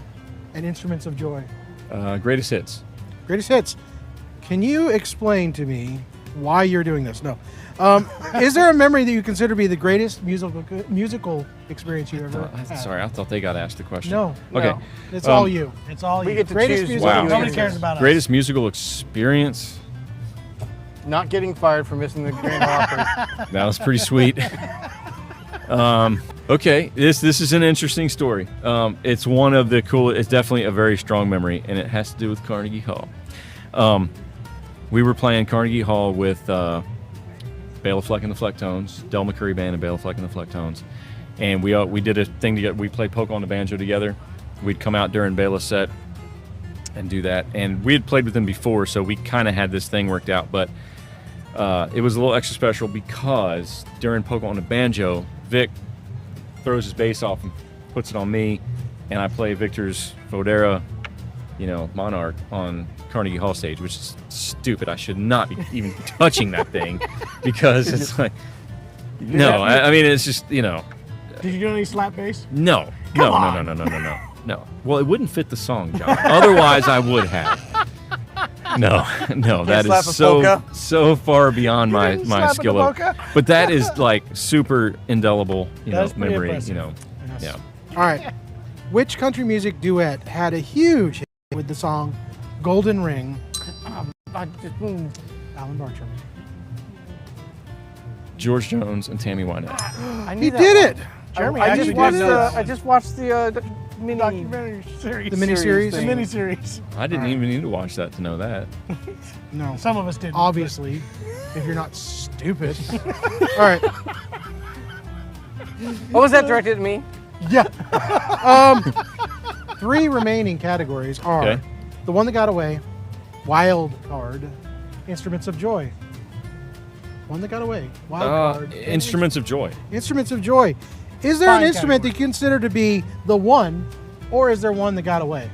S3: and instruments of joy.
S7: Greatest hits.
S3: Greatest hits. Can you explain to me why you're doing this? No. Is there a memory that you consider to be the greatest musical experience you ever had?
S7: Sorry, I thought they got asked the question.
S3: No.
S7: Okay.
S3: No. It's all you.
S1: It's all
S5: We
S1: you.
S5: get to
S3: Greatest
S5: choose.
S3: music-
S5: what
S7: Wow.
S5: we
S1: Nobody
S5: want.
S1: cares about us.
S7: Greatest musical experience.
S5: Not getting fired for missing the Grand Opry.
S7: That was pretty sweet. Okay, this is an interesting story. It's one of the cool. It's definitely a very strong memory, and it has to do with Carnegie Hall. We were playing Carnegie Hall with Bela Fleck and the Flecktones, Del McCurry Band and Bela Fleck and the Flecktones, and we did a thing together. We played polka on the banjo together. We'd come out during Bela's set and do that, and we had played with him before, so we kind of had this thing worked out. But it was a little extra special because during polka on the banjo, Vic throws his bass off and puts it on me, and I play Victor's Vodera, Monarch on Carnegie Hall stage, which is stupid. I should not be even touching that thing because it's like, no, I mean, it's just,
S1: Did you do any slap bass?
S7: no. Well, it wouldn't fit the song, John. Otherwise, I would have. No, that
S8: slap
S7: is
S8: a
S7: so
S8: polka?
S7: far beyond my
S1: didn't slap a
S7: skill.
S1: polka?
S7: But that is like super indelible,
S1: That's pretty
S7: memory.
S1: impressive.
S7: Yeah.
S3: All right. Which country music duet had a huge hit with the song Golden Ring? Alan Bartram.
S7: George Jones and Tammy Wynette.
S8: I
S3: He
S8: knew that
S3: did
S8: one.
S3: it.
S1: Jeremy
S8: I
S1: actually
S8: just watched
S1: did
S8: the.
S1: know
S8: I just watched the mini.
S1: documentary series.
S3: The miniseries?
S8: thing.
S1: The miniseries.
S7: I didn't even need to watch that to know that.
S3: No.
S1: Some of us did.
S3: Obviously, if you're not stupid. All right.
S8: What was that directed at me?
S3: Yeah. 3 remaining categories are
S7: Okay.
S3: the one that got away, wild card, instruments of joy. One that got away, wild card,
S7: Instruments of Joy.
S3: instruments of joy. Is there
S1: Fine
S3: an instrument
S1: category.
S3: that you consider to be the one, or is there one that got away?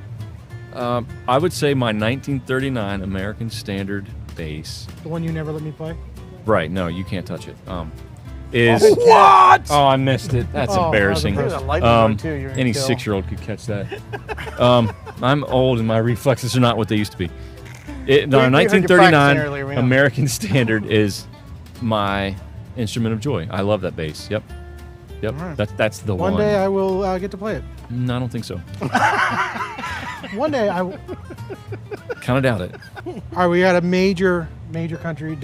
S7: I would say my 1939 American Standard bass.
S3: The one you never let me play?
S7: Right, no, you can't touch it. Is
S3: What?
S7: Oh, I missed it. That's
S3: Oh,
S7: embarrassing.
S3: that was
S8: There's a lightning bug too. You're gonna
S7: Any
S8: kill.
S7: 6-year-old could catch that. I'm old and my reflexes are not what they used to be. No,
S8: We heard you practicing
S7: 1939
S8: earlier, we know.
S7: American Standard is my instrument of joy. I love that bass. Yep.
S3: All right.
S7: That's the one.
S3: One day I will get to play it.
S7: No, I don't think so.
S3: One day I will.
S7: Kind of doubt it.
S3: All right, we got a major country.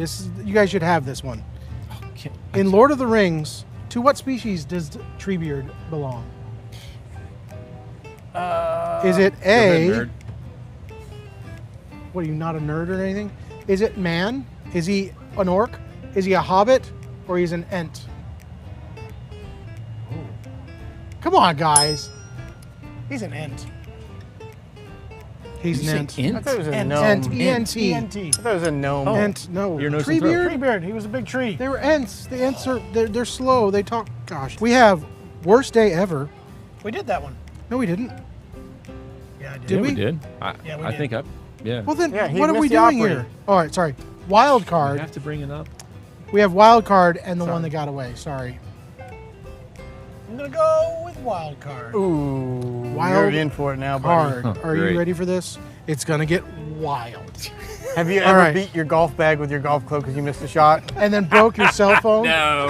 S3: You guys should have this one. In Lord of the Rings, to what species does Treebeard belong? Is it
S7: Go ahead,
S3: A?
S7: nerd.
S3: What are you, not a nerd or anything? Is it man? Is he an orc? Is he a hobbit? Or he's an ent? Come on, guys.
S1: He's an ent.
S3: He's
S7: Did
S3: an
S7: you
S3: ent.
S7: say
S8: I
S7: int?
S8: thought it was a
S1: Ent.
S8: gnome.
S3: Ent. E-N-T.
S1: ENT.
S8: I thought it was a gnome.
S3: Ent. No.
S7: Ear, nose, and
S3: Treebeard?
S1: Treebeard. He was a big tree.
S3: They were ents. The ents are they're slow. They talk. Gosh. We have worst day ever.
S1: We did that one.
S3: No, we didn't.
S1: Yeah, I did.
S3: Did
S7: Yeah,
S3: we?
S7: we did.
S1: Yeah, we
S7: I
S1: did.
S7: think I. Yeah.
S3: Well then,
S8: Yeah, he
S3: what are we
S8: missed the
S3: doing
S8: operator.
S3: here? All right, sorry. Wild
S7: You
S3: card.
S7: have to bring it up.
S3: We have wild card and the one that got away. Sorry.
S1: I'm gonna go with wild card.
S8: Ooh,
S3: Wild
S8: you're in for it now, buddy.
S3: Card.
S7: Huh,
S3: Are you
S7: great.
S3: ready for this? It's gonna get wild.
S8: Have you
S3: All
S8: ever
S3: right.
S8: beat your golf bag with your golf club because you missed a shot?
S3: And then broke your cell phone.
S7: No,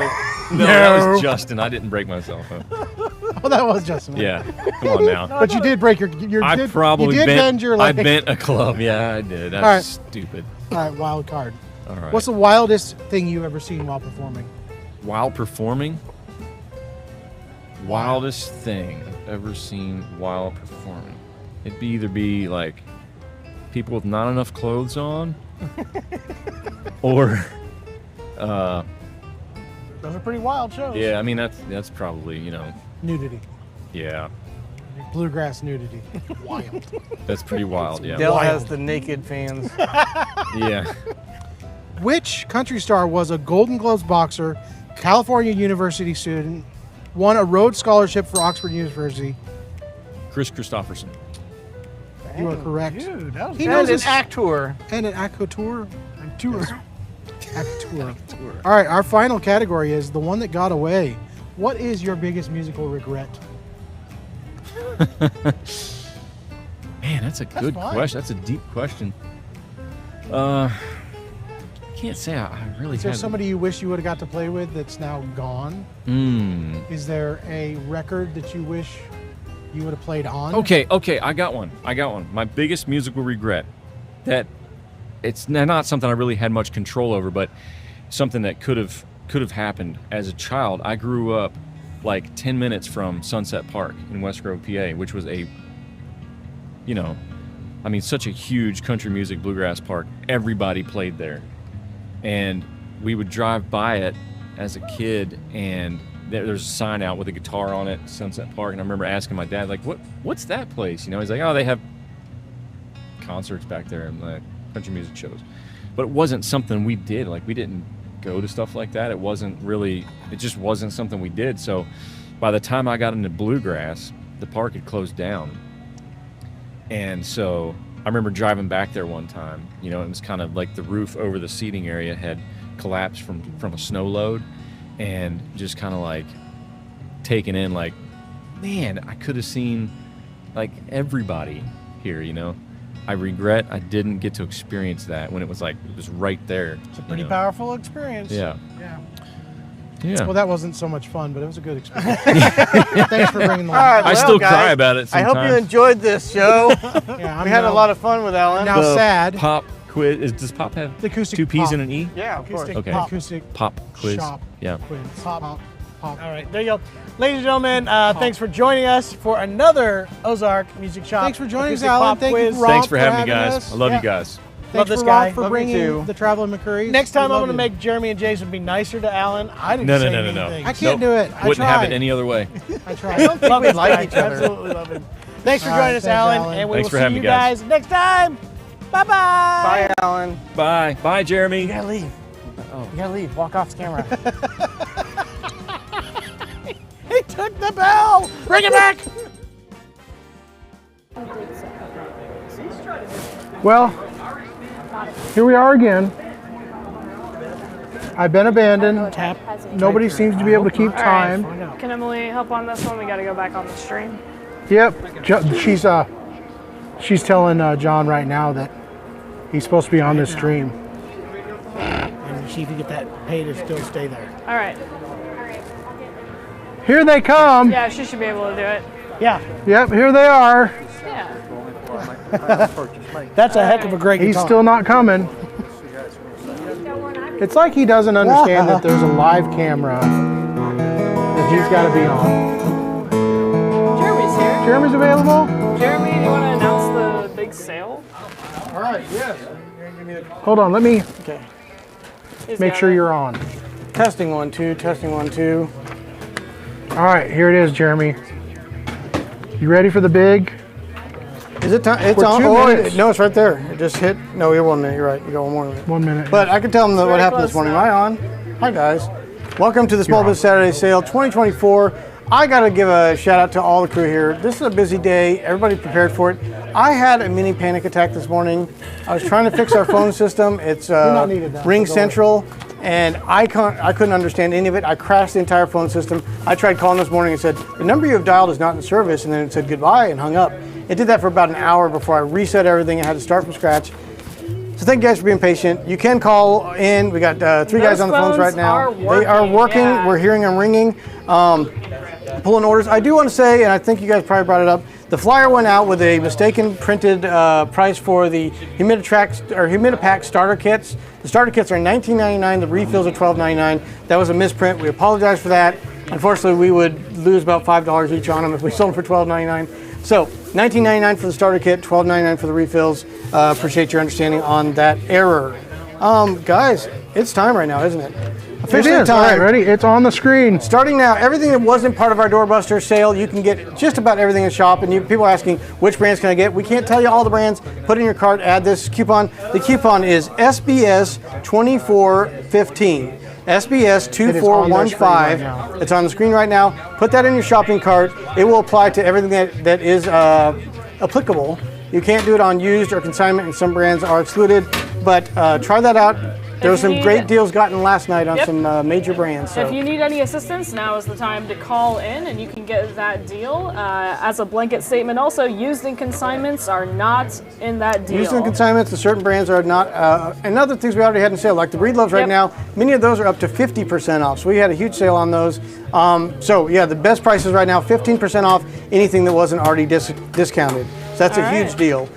S7: that was Justin. I didn't break my cell phone.
S3: Oh, that was Justin.
S7: Yeah, come on now.
S3: But you did break your.
S7: I
S3: did,
S7: probably
S3: you did
S7: bent.
S3: bend your
S7: I
S3: leg.
S7: bent a club. Yeah, I did. That's
S3: All right.
S7: stupid.
S3: All right, wild card.
S7: All right.
S3: What's the wildest thing you've ever seen while performing?
S7: while performing? Wildest thing I've ever seen while performing. It'd be either be like people with not enough clothes on, or
S1: Those are pretty wild shows.
S7: yeah. I mean that's probably
S3: Nudity.
S7: yeah.
S3: Bluegrass nudity. Wild.
S7: That's pretty wild. Yeah.
S8: Dell
S3: Wild.
S8: has the naked fans.
S7: Yeah.
S3: Which country star was a Golden Gloves boxer, California University student, won a Rhodes Scholarship for Oxford University?
S7: Chris Christopherson.
S3: You are correct.
S1: Dude, that was
S3: He
S8: And
S3: knows
S8: an
S3: his
S8: actor.
S3: and an actor. Actor. All right, our final category is the one that got away. What is your biggest musical regret?
S7: Man, that's a good
S1: fine.
S7: question. That's a deep question. Can't say I really
S3: Is there
S7: had.
S3: somebody you wish you would have got to play with that's now gone? Is there a record that you wish you would have played on?
S7: Okay, I got one. My biggest musical regret, that it's not something I really had much control over, but something that could have happened as a child. I grew up like 10 minutes from Sunset Park in West Grove, PA, which was such a huge country music bluegrass park. Everybody played there. And we would drive by it as a kid, and there's a sign out with a guitar on it, Sunset Park. And I remember asking my dad, like, what's that place? He's like, oh, they have concerts back there and like country music shows. But it wasn't something we did. Like, we didn't go to stuff like that. It just wasn't something we did. So by the time I got into bluegrass, the park had closed down. And so I remember driving back there one time, it was kind of like the roof over the seating area had collapsed from a snow load, and just kind of like taking in like, man, I could have seen like everybody here, I regret I didn't get to experience that when it was right there.
S1: It's a pretty powerful experience.
S7: Yeah.
S3: Yeah.
S7: Yeah.
S3: Well, that wasn't so much fun, but it was a good experience. Thanks for bringing the
S5: All right,
S7: I
S5: well,
S7: still
S5: guys,
S7: cry about it
S5: I hope you
S7: sometimes.
S5: enjoyed this show.
S3: Yeah, I'm
S5: We had a
S3: now-
S5: lot of fun with Alan.
S3: now
S7: The
S3: sad.
S7: Pop quiz. Does pop have
S3: The acoustic
S7: 2 P's
S3: pop.
S7: and an E?
S5: Yeah, of course.
S3: Acoustic,
S7: Okay.
S3: pop. Acoustic
S7: Pop quiz.
S3: shop
S7: Yeah.
S3: quiz. Pop.
S1: All right, there you go. Ladies and gentlemen, thanks for joining us for another Ozark Music Shop.
S3: Thanks for joining us,
S1: Acoustic
S3: Alan.
S1: Pop
S3: Thank you,
S1: quiz.
S3: Rob,
S7: Thanks for having me,
S3: having
S7: guys.
S3: us.
S7: I love
S1: Yeah.
S7: you guys.
S3: Thanks
S1: this
S3: for
S1: guy.
S3: Rob for
S5: Love you
S3: bringing
S5: too.
S3: the Traveling McCurries.
S1: Next time,
S3: We
S1: I'm
S3: love
S1: going to
S3: you.
S1: make Jeremy and Jason be nicer to Alan. I didn't
S7: No,
S1: say
S7: no, no, no, no.
S1: anything.
S3: I can't do it. I
S7: Wouldn't have
S3: tried.
S7: it any other way.
S3: I tried.
S1: Love
S5: we
S1: this
S5: like
S1: guy.
S5: each other.
S1: Absolutely love him. Thanks for
S3: All
S1: joining
S3: right,
S1: us,
S3: thanks,
S1: Alan.
S3: Alan.
S1: And we
S7: Thanks
S1: will
S7: for
S1: see
S7: having
S1: you
S7: me, guys.
S1: guys next time. Bye-bye.
S5: Bye, Alan.
S7: Bye. Bye, Jeremy.
S5: You gotta leave. You gotta leave. Walk off the camera.
S1: He took the bell. Bring it back.
S3: Well, here we are again. I've been abandoned.
S1: Tap.
S3: Nobody seems to be able to keep time.
S2: Can Emily help on this one? We got to go back on the stream.
S3: Yep, she's telling John right now that he's supposed to be on this stream.
S1: And see if you get that pay to still stay there.
S2: All right.
S3: Here they come.
S2: Yeah, she should be able to do it.
S1: Yeah,
S3: Yep, here they are.
S2: Yeah.
S1: that's a heck of a great
S3: He's
S1: guitar.
S3: still not coming. It's like he doesn't understand that there's a live camera that he's got to be on.
S2: Jeremy's here.
S3: Jeremy's available?
S2: Jeremy, do you want to announce the big sale?
S5: All right, yes.
S3: Hold on, let me
S2: He's
S3: make
S2: got
S3: sure
S2: it.
S3: you're on.
S5: Testing 1, 2, testing 1, 2.
S3: All right, here it is, Jeremy. You ready for the big?
S5: Is it time? It's
S3: We're
S5: on.
S3: 2
S5: Oh,
S3: minutes.
S5: no, it's right there. It just hit. No, you're 1 minute. You're right. You got 1 more minute.
S3: 1 minute.
S5: But I can tell them what
S2: very
S5: happened this
S2: close
S5: morning.
S2: now.
S5: Am I on? Hi, guys. Welcome to the Small Business Saturday Sale 2024. I got to give a shout out to all the crew here. This is a busy day. Everybody prepared for it. I had a mini panic attack this morning. I was trying to fix our phone system. It's
S3: not needed that,
S5: Ring
S3: so don't
S5: Central, and I couldn't understand any of it. I crashed the entire phone system. I tried calling this morning and said, the number you have dialed is not in service, and then it said goodbye and hung up. It did that for about an hour before I reset everything and had to start from scratch. So thank you guys for being patient. You can call in. We got 3 guys on the phones right now.
S2: Are
S5: They are working.
S2: yeah.
S5: We're hearing them ringing, pulling orders. I do want to say, and I think you guys probably brought it up, the flyer went out with a mistaken printed price for the Humidipack starter kits. The starter kits are $19.99. The refills are $12.99. That was a misprint. We apologize for that. Unfortunately, we would lose about $5 each on them if we sold them for $12.99. So $19.99 for the starter kit, $12.99 for the refills. Appreciate your understanding on that error. Guys, it's time right now, isn't it?
S3: It
S5: Officially
S3: is. All right, ready? It's on the screen.
S5: Starting now, everything that wasn't part of our Doorbuster sale, you can get just about everything in the shop. And people are asking, which brands can I get? We can't tell you all the brands. Put in your cart, add this coupon. The coupon is SBS 2415. SBS
S3: It is on their screen right
S5: 2415.
S3: now.
S5: It's on the screen right now. Put that in your shopping cart. It will apply to everything that is applicable. You can't do it on used or consignment, and some brands are excluded. But try that out. There were
S2: If you
S5: some
S2: need-
S5: great deals gotten last night on
S2: Yep.
S5: some major brands. So.
S2: If you need any assistance, now is the time to call in and you can get that deal. As a blanket statement, also, used and consignments are not in that deal.
S5: Used in consignments, the certain brands are not, and other things we already had in sale, like the Breedloves right
S2: Yep.
S5: now, many of those are up to 50% off. So we had a huge sale on those. So yeah, the best prices right now, 15% off anything that wasn't already discounted. So that's a
S2: All
S5: huge
S2: right.
S5: deal.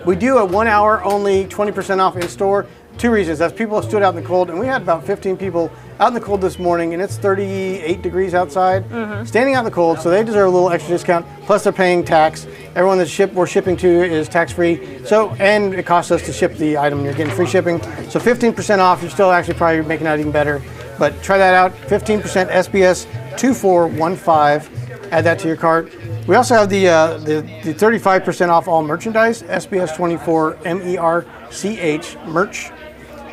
S5: We do a 1 hour only 20% off in store. 2 reasons. That's people stood out in the cold, and we had about 15 people out in the cold this morning, and it's 38 degrees outside, standing out in the cold, so they deserve a little extra discount. Plus, they're paying tax. Everyone that we're shipping to is tax-free. So, and it costs us to ship the item. You're getting free shipping. So 15% off. You're still actually probably making out even better. But try that out. 15% SBS 2415. Add that to your cart. We also have the 35% off all merchandise. SBS 24 MERCH merch.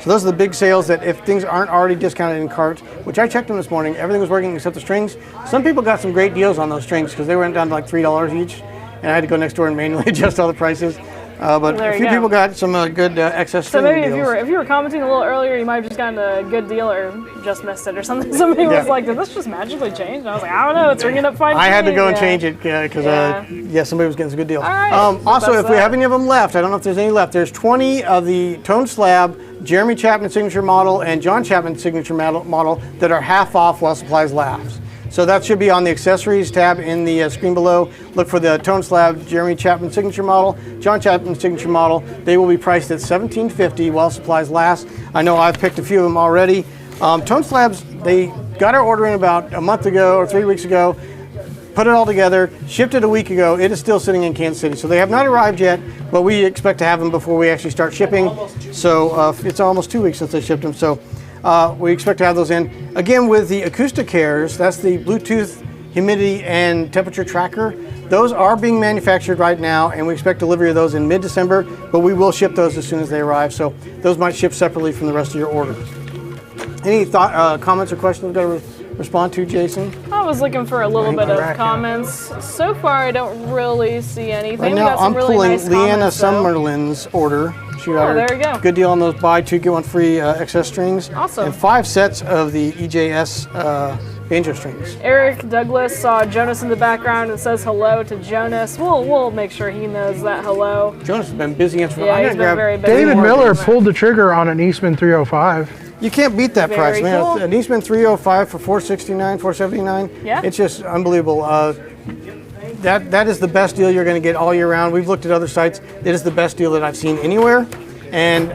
S5: So those are the big sales that if things aren't already discounted in cart, which I checked them this morning, everything was working except the strings. Some people got some great deals on those strings because they went down to like $3 each, and I had to go next door and manually adjust all the prices. But
S2: There
S5: a
S2: you
S5: few
S2: go.
S5: people got some good excess
S2: So
S5: string
S2: maybe
S5: deals.
S2: if you were commenting a little earlier, you might have just gotten a good deal or just missed it or something. Somebody was like, "Did this just magically change?" And I was like, "I don't know. It's ringing up fine."
S5: I had to go and
S2: Yeah.
S5: change it because somebody was getting some good deals.
S2: All right.
S5: Also,
S2: That's
S5: if we
S2: that.
S5: have any of them left, I don't know if there's any left. There's 20 of the Tone Slab Jeremy Chapman signature model and John Chapman signature model that are half off while supplies last. So that should be on the accessories tab in the screen below. Look for the Tone Slab Jeremy Chapman signature model, John Chapman signature model. They will be priced at $17.50 while supplies last. I know I've picked a few of them already. Tone Slabs, they got our order in about a month ago or 3 weeks ago. Put it all together, shipped it a week ago. It is still sitting in Kansas City. So they have not arrived yet, but we expect to have them before we actually start shipping. So it's almost 2 weeks since they shipped them. So we expect to have those in. Again, with the Acoustic Cares, that's the Bluetooth humidity and temperature tracker. Those are being manufactured right now, and we expect delivery of those in mid-December, but we will ship those as soon as they arrive. So those might ship separately from the rest of your order. Any comments or questions we've got to respond to, Jason?
S2: I was looking for a little bit of
S3: rack, yeah.
S2: comments. So far, I don't really see anything.
S5: Right
S2: We
S5: now,
S2: got some
S5: I'm
S2: really
S5: pulling
S2: nice
S5: Leanna
S2: comments, though.
S5: Summerlin's order. She got her
S2: there you go.
S5: good deal on those buy two, get one free excess strings.
S2: Awesome.
S5: And 5 sets of the EJS banjo strings.
S2: Eric Douglas saw Jonas in the background and says hello to Jonas. We'll make sure he knows that hello.
S5: Jonas has been busy answering.
S2: Yeah,
S5: I'm
S2: he's
S5: gonna
S2: been
S5: grab.
S2: very busy.
S3: David
S2: working
S3: Miller
S2: on that.
S3: pulled the trigger on an Eastman 305.
S5: You can't beat that
S2: Very
S5: price, man.
S2: cool.
S5: An Eastman 305 for $469, $479.
S2: Yeah.
S5: It's just unbelievable. That is the best deal you're going to get all year round. We've looked at other sites. It is the best deal that I've seen anywhere. And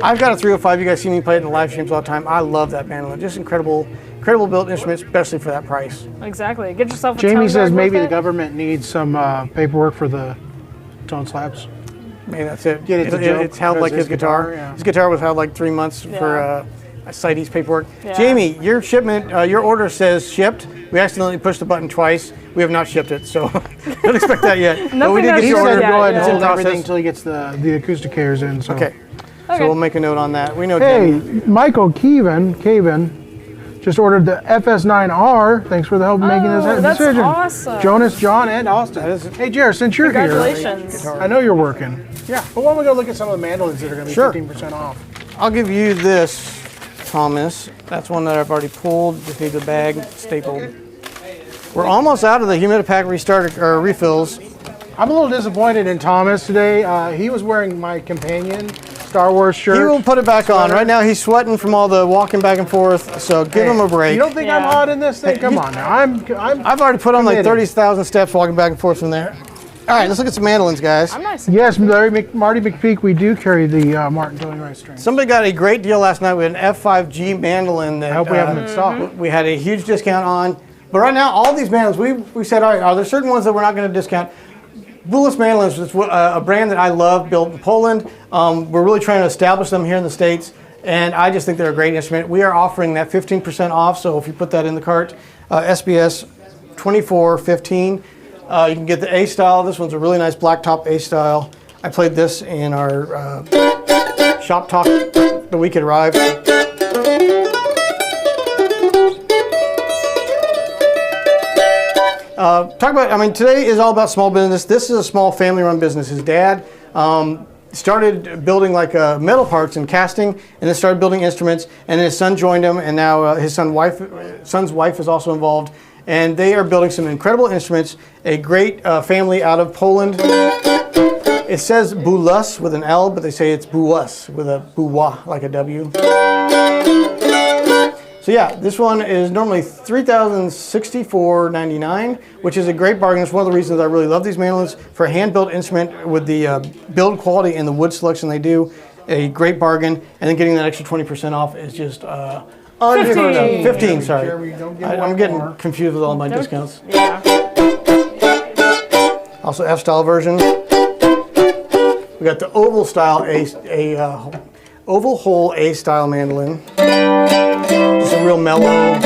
S5: I've got a 305. You guys see me play it in the live streams all the time. I love that mandolin. Just incredible built instrument, especially for that price.
S2: Exactly. Get yourself a
S3: Jamie
S2: tone
S3: says
S2: guard
S3: maybe
S2: with
S3: the
S2: it.
S3: government needs some paperwork for the Tone Slabs.
S5: Maybe that's it.
S3: Yeah, it's a joke
S5: It's held
S3: because
S5: like his
S3: his
S5: guitar.
S3: guitar, yeah.
S5: His guitar was held like 3 months
S2: Yeah.
S5: for CITES paperwork.
S2: Yeah.
S5: Jamie, your shipment, your order says shipped. We accidentally pushed the button twice. We have not shipped it, so don't expect that yet. But we did
S2: Nothing
S5: get
S3: He
S5: your
S2: has
S3: said
S5: order.
S2: shipped
S3: go ahead and
S2: yeah.
S5: It's in
S3: hold everything
S5: process.
S3: until he gets the Acoustic Cares in. So.
S5: Okay.
S2: Okay.
S5: So we'll make a note on that. We know
S3: Hey,
S5: Jamie.
S3: Michael Caven just ordered the FS9R. Thanks for the help in making this
S2: that's
S3: decision.
S2: awesome.
S3: Jonas, John, and Austin. Hey, Jared, since you're here,
S2: Congratulations.
S3: I know you're working. Yeah, but why don't we go look at some of the mandolins that are going to be
S5: Sure.
S3: 15% off?
S5: I'll give you this, Thomas. That's one that I've already pulled. Just need the bag stapled. We're almost out of the Humidipack restarter or refills.
S3: I'm a little disappointed in Thomas today. He was wearing my companion Star Wars shirt.
S5: He will put it back on. Right now he's sweating from all the walking back and forth, so give him a break.
S3: You don't think I'm
S2: Yeah.
S3: hot in this thing? Come on now.
S5: I've already put on like
S3: committed.
S5: 30,000 steps walking back and forth from there. All right, let's look at some mandolins, guys.
S2: I'm nice.
S3: Yes, Marty McPeak, we do carry the Martin Tony Rice string.
S5: Somebody got a great deal last night with an F5G mandolin that
S3: I hope we have them in stock.
S5: we had a huge discount on. But right now, all these mandolins, we said, all right, are there certain ones that we're not going to discount? Bulis mandolins is a brand that I love, built in Poland. We're really trying to establish them here in the States, and I just think they're a great instrument. We are offering that 15% off, so if you put that in the cart, SBS 2415. You can get the A style. This one's a really nice blacktop A style. I played this in our shop talk the week it arrived. Today is all about small business. This is a small family-run business. His dad started building like metal parts and casting, and then started building instruments. And his son joined him, and now his son's wife is also involved. And they are building some incredible instruments. A great family out of Poland. It says Bulus with an L, but they say it's Buus with a Buwa, like a W. So yeah, this one is normally $3,064.99, which is a great bargain. It's one of the reasons I really love these mandolins. For a hand-built instrument with the build quality and the wood selection they do, a great bargain. And then getting that extra 20% off is just unheard of. 15, sorry.
S3: Jeremy, don't get
S5: I'm
S3: one
S5: getting
S3: more.
S5: confused with all my discounts.
S2: Yeah.
S5: Also F-style version. We got the oval style oval hole A style mandolin. Just a real mellow.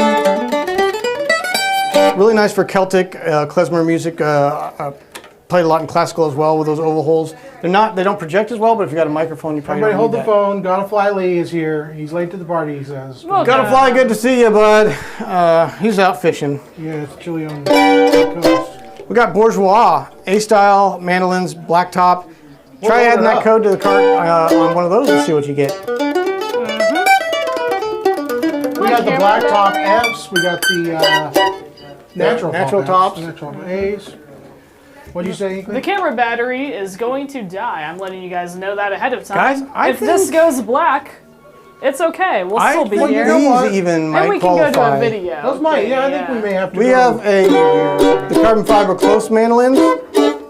S5: Really nice for Celtic klezmer music. Played a lot in classical as well with those oval holes. They don't project as well, but if you got a microphone, you probably
S3: Everybody
S5: don't
S3: hold
S5: need
S3: the
S5: that.
S3: phone. Gotta Fly Lee is here. He's late to the party, he says.
S2: Well,
S5: Gotta fly, good to see you, bud. He's out fishing.
S3: Yeah, it's chilly on the coast.
S5: We got Bourgeois A-style mandolins, blacktop.
S8: Try adding that code to the cart on one of those and see what you get.
S3: We got the black top Fs. We got the natural
S8: tops.
S3: Natural A's. What do you say, Inkling?
S2: The camera battery is going to die. I'm letting you guys know that ahead of time.
S8: Guys,
S2: if this goes black, it's okay. We'll still be here.
S8: These even might
S2: And we can
S8: qualify.
S2: go to a video.
S3: Those might. Yeah, I think we may have to.
S8: We have the carbon fiber close mandolins.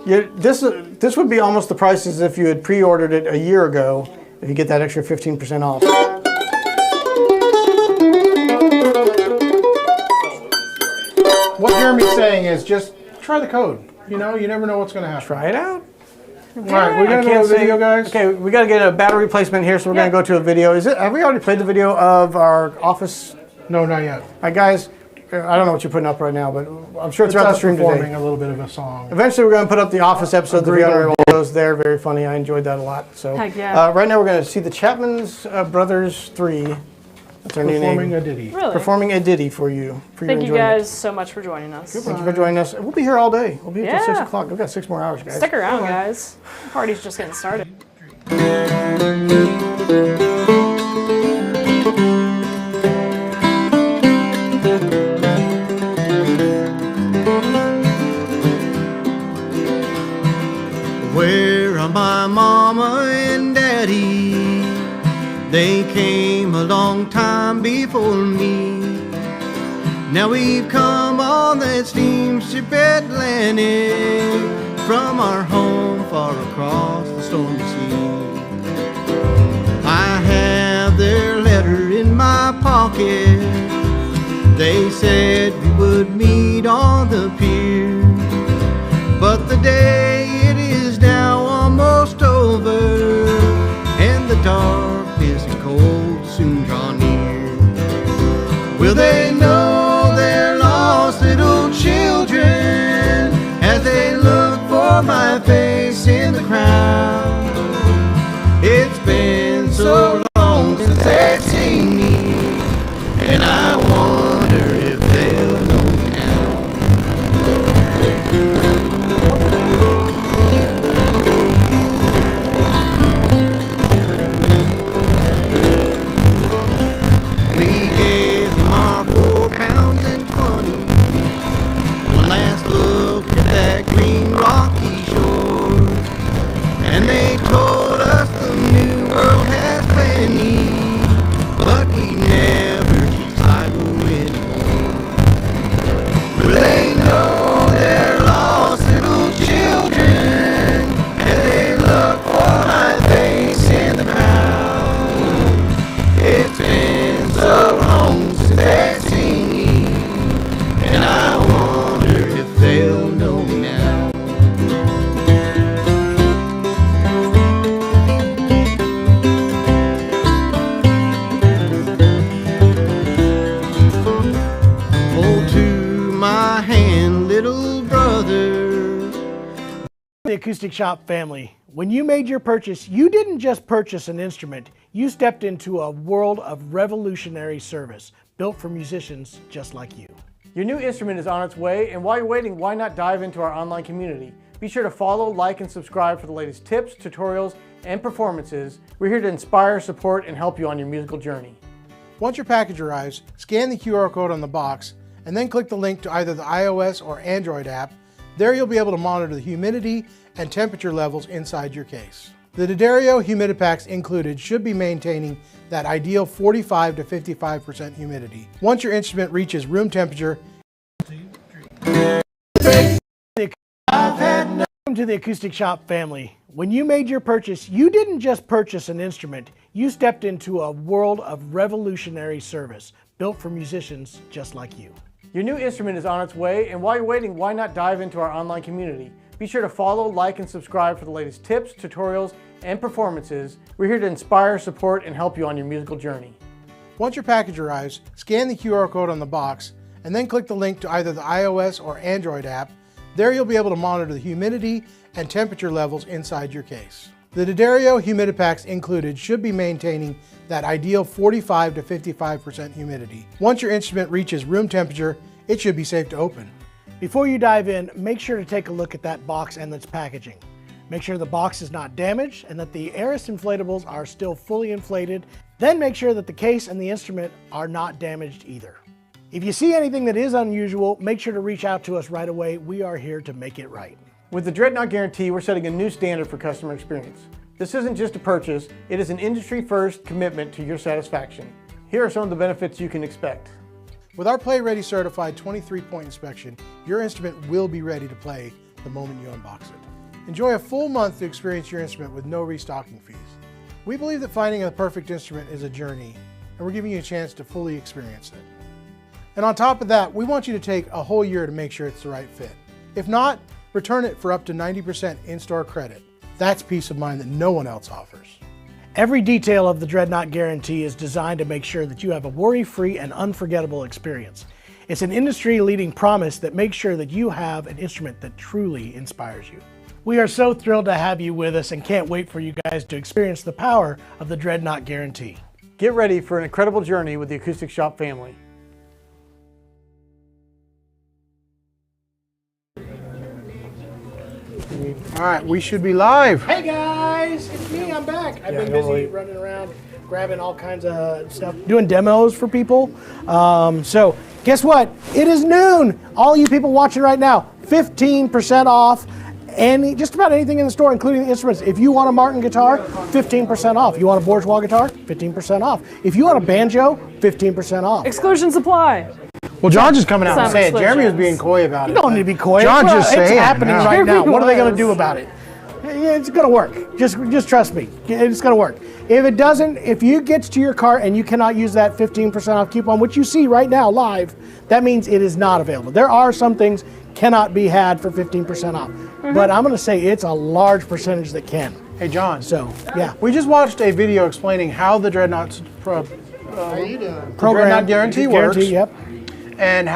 S8: This would be almost the price as if you had pre-ordered it a year ago. If you get that extra 15% off.
S3: What Jeremy's saying is just try the code. You know, you never know what's going to happen.
S8: Try it out.
S3: All right, we're going to go to a video, guys.
S8: Okay, we got to get a battery replacement here, so we're going to go to a video. Have we already played the video of our office?
S3: No, not yet.
S8: All right, guys, I don't know what you're putting up right now, but I'm sure throughout the stream
S3: performing
S8: today.
S3: a little bit of a song.
S8: Eventually, we're going to put up the Office episode. The other those there, very funny. I enjoyed that a lot. So,
S2: Heck yeah.
S8: right now, we're going to see the Chapman's Brothers 3. That's our new
S3: Performing
S8: name.
S3: a ditty.
S2: Really?
S8: Performing a ditty for you. For
S2: Thank
S8: your
S2: you
S8: enjoyment.
S2: guys so much for joining us.
S8: Thank you for joining us. We'll be here all day. We'll be here till 6
S2: Yeah.
S8: o'clock. We've got 6 more hours, guys.
S2: Stick around, guys. The party's just getting started.
S9: Where are my mama and daddy? They came a long time before me. Now we've come on that steamship Atlantic from our home far across the stormy sea. I have their letter in my pocket. They said we would meet on the pier, but the day it is now almost over, and the darkness and cold soon draw near. Will they know their lost little children as they look for my face in the crowd? It's been so long since they've seen me, and I wonder if they'll know me now. We gave them our 4 pounds and 20. One last look at that green rocky shore, and they told us the new world has plenty, but we never keep cycle anymore. Will they know their lost little children as they look for my face in the crowd? It's been so long since they've seen me, and I wonder if they'll know me now. Hold to my hand, little brother.
S1: The Acoustic Shop family, when you made your purchase, you didn't just purchase an instrument, you stepped into a world of revolutionary service built for musicians just like you.
S8: Your new instrument is on its way, and while you're waiting, why not dive into our online community? Be sure to follow, like, and subscribe for the latest tips, tutorials, and performances. We're here to inspire, support, and help you on your musical journey.
S3: Once your package arrives, scan the QR code on the box and then click the link to either the iOS or Android app. There you'll be able to monitor the humidity and temperature levels inside your case. The D'Addario Humidipacks included should be maintaining that ideal 45 to 55% humidity. Once your instrument reaches room temperature,
S1: Welcome to the Acoustic Shop family. When you made your purchase, you didn't just purchase an instrument, you stepped into a world of revolutionary service built for musicians just like you.
S8: Your new instrument is on its way, and while you're waiting, why not dive into our online community? Be sure to follow, like, and subscribe for the latest tips, tutorials, and performances. We're here to inspire, support, and help you on your musical journey.
S3: once your package arrives, scan the QR code on the box and then click the link to either the iOS or Android app. There you'll be able to monitor the humidity and temperature levels inside your case. The D'Addario Humidipacks included should be maintaining that ideal 45 to 55% humidity. Once your instrument reaches room temperature, it should be safe to open.
S1: Before you dive in, make sure to take a look at that box and its packaging. Make sure the box is not damaged and that the Aris inflatables are still fully inflated. Then make sure that the case and the instrument are not damaged either. If you see anything that is unusual, make sure to reach out to us right away. We are here to make it right.
S8: With the Dreadnought Guarantee, we're setting a new standard for customer experience. This isn't just a purchase, it is an industry-first commitment to your satisfaction. Here are some of the benefits you can expect.
S3: With our Play Ready certified 23-point inspection, your instrument will be ready to play the moment you unbox it. Enjoy a full month to experience your instrument with no restocking fees. We believe that finding a perfect instrument is a journey, and we're giving you a chance to fully experience it. And on top of that, we want you to take a whole year to make sure it's the right fit. If not, return it for up to 90% in-store credit. That's peace of mind that no one else offers.
S1: Every detail of the Dreadnought Guarantee is designed to make sure that you have a worry-free and unforgettable experience. It's an industry-leading promise that makes sure that you have an instrument that truly inspires you. We are so thrilled to have you with us and can't wait for you guys to experience the power of the Dreadnought Guarantee.
S8: Get ready for an incredible journey with the Acoustic Shoppe family.
S3: All right, we should be live.
S1: Hey guys, it's me, I'm back. I've been busy running around, grabbing all kinds of stuff, doing demos for people. So guess what? It is noon. All you people watching right now, 15% off just about anything in the store, including the instruments. If you want a Martin guitar, 15% off. You want a bourgeois guitar, 15% off. If you want a banjo, 15% off.
S2: Exclusions apply.
S3: Well, John's just coming out and
S2: Some
S3: saying, Jeremy was
S2: exclusions.
S3: being coy about it.
S1: You don't need to be coy.
S3: John's just saying
S1: it's happening
S3: it.
S1: right now. What are they going to
S2: was.
S1: do about it? Yeah, it's going to work. Just trust me. It's going to work. If it doesn't, if you get to your cart and you cannot use that 15% off coupon, which you see right now live, that means it is not available. There are some things cannot be had for 15% off, but I'm going to say it's a large percentage that can.
S3: Hey, John.
S1: So, yeah.
S3: We just watched a video explaining how the Dreadnought
S1: Program
S3: Guarantee works.
S1: Yep.
S3: And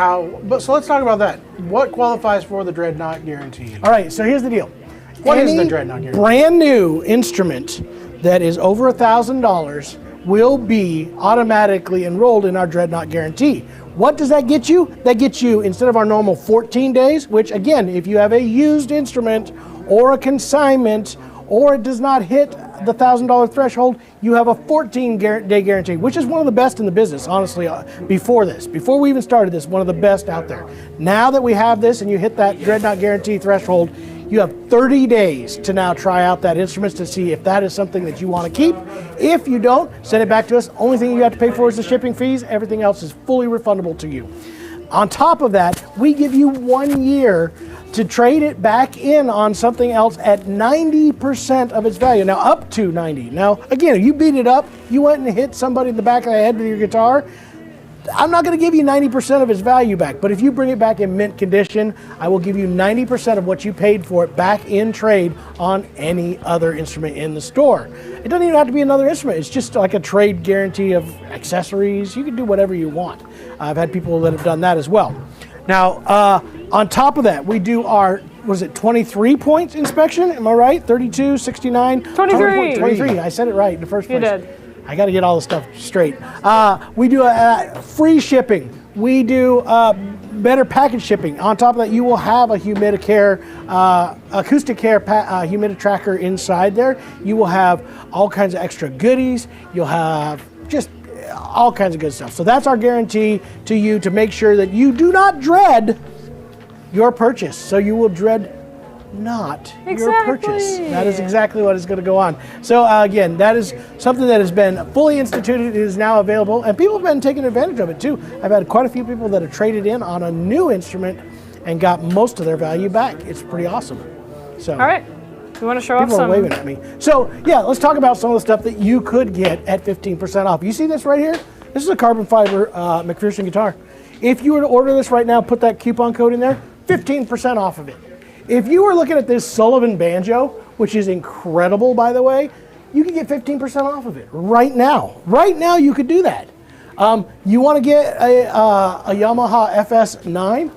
S3: so let's talk about that. What qualifies for the Dreadnought Guarantee?
S1: All right, so here's the deal.
S3: What is
S1: Any
S3: the Dreadnought Guarantee?
S1: brand new instrument that is over $1,000 will be automatically enrolled in our Dreadnought Guarantee. What does that get you? That gets you, instead of our normal 14 days, which again, if you have a used instrument or a consignment, or it does not hit the $1,000 threshold, you have a 14-day guarantee, which is one of the best in the business, honestly, before we even started this, one of the best out there. Now that we have this and you hit that Dreadnought Guarantee threshold, you have 30 days to now try out that instrument to see if that is something that you want to keep. If you don't, send it back to us. Only thing you have to pay for is the shipping fees. Everything else is fully refundable to you. On top of that, we give you 1 year to trade it back in on something else at 90% of its value. Now, up to 90. Now, again, if you beat it up, you went and hit somebody in the back of the head with your guitar, I'm not going to give you 90% of its value back, but if you bring it back in mint condition, I will give you 90% of what you paid for it back in trade on any other instrument in the store. It doesn't even have to be another instrument. It's just like a trade guarantee of accessories. You can do whatever you want. I've had people that have done that as well. Now, on top of that, we do our, 23 points inspection? Am I right? 32, 69?
S2: 23.
S1: 23. I said it right in the first place.
S2: You did.
S1: I got to get all the stuff straight. We do free shipping. We do better package shipping. On top of that, you will have a Humidicare, Acoustic Care Humiditracker inside there. You will have all kinds of extra goodies. You'll have just all kinds of good stuff. So that's our guarantee to you to make sure that you do not dread your purchase. So you will dread not your purchase. That is exactly what is going to go on. So again, that is something that has been fully instituted. It is now available, and people have been taking advantage of it too. I've had quite a few people that have traded in on a new instrument and got most of their value back. It's pretty awesome. So,
S2: all right, you want to show off
S1: people
S2: some?
S1: are waving at me. So yeah, let's talk about some of the stuff that you could get at 15% off. You see this right here? This is a carbon fiber McPherson guitar. If you were to order this right now, put that coupon code in there, 15% off of it. If you were looking at this Sullivan banjo, which is incredible, by the way, you can get 15% off of it right now. Right now, you could do that. You want to get a Yamaha FS9?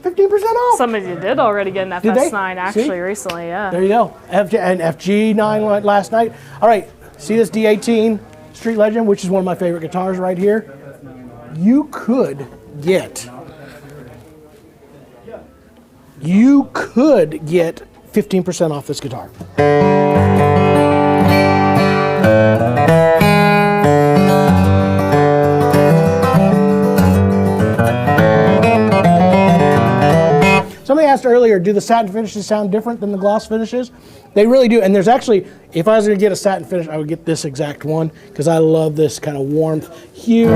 S1: 15% off.
S2: Some of you did already get an
S1: Did they?
S2: FS9 actually
S1: See?
S2: Recently, yeah.
S1: There you go. And FG9 last night. All right, see this D18 Street Legend, which is one of my favorite guitars right here? You could get 15% off this guitar. Somebody asked earlier, do the satin finishes sound different than the gloss finishes? They really do, and there's actually, if I was going to get a satin finish, I would get this exact one, because I love this kind of warmth. Huge.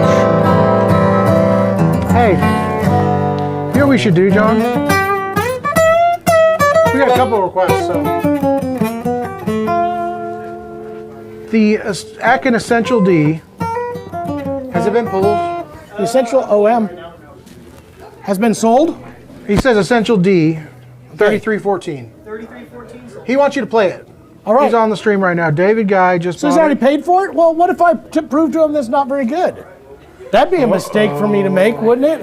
S3: Hey, you know what we should do, John? We got a couple of requests, so. The Akin Essential D, has it been pulled?
S1: The Essential OM has been sold.
S3: He says Essential D, 3314.
S5: 3314.
S3: He wants you to play it.
S1: All right.
S3: He's on the stream right now. David Guy just
S1: So he's
S3: bought
S1: already
S3: it.
S1: paid for it? Well, what if I prove to him that's not very good? That'd be a mistake for me to make, wouldn't it?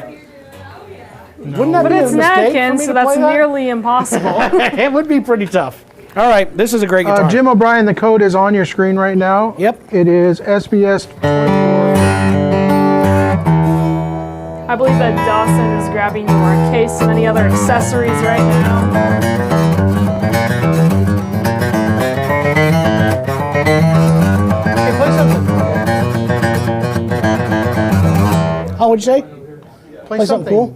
S1: Wouldn't that
S2: But
S1: be
S2: it's
S1: a mistake for
S2: Natkin,
S1: me
S2: so
S1: to
S2: that's
S1: play that?
S2: nearly impossible.
S1: It would be pretty tough. All right, this is a great guitar.
S3: Jim O'Brien, the code is on your screen right now.
S1: Yep.
S3: It is SBS 24.
S2: I believe that Dawson is grabbing your case and any other accessories right now.
S3: Hey, play something.
S1: How would you say?
S3: Play
S1: something cool.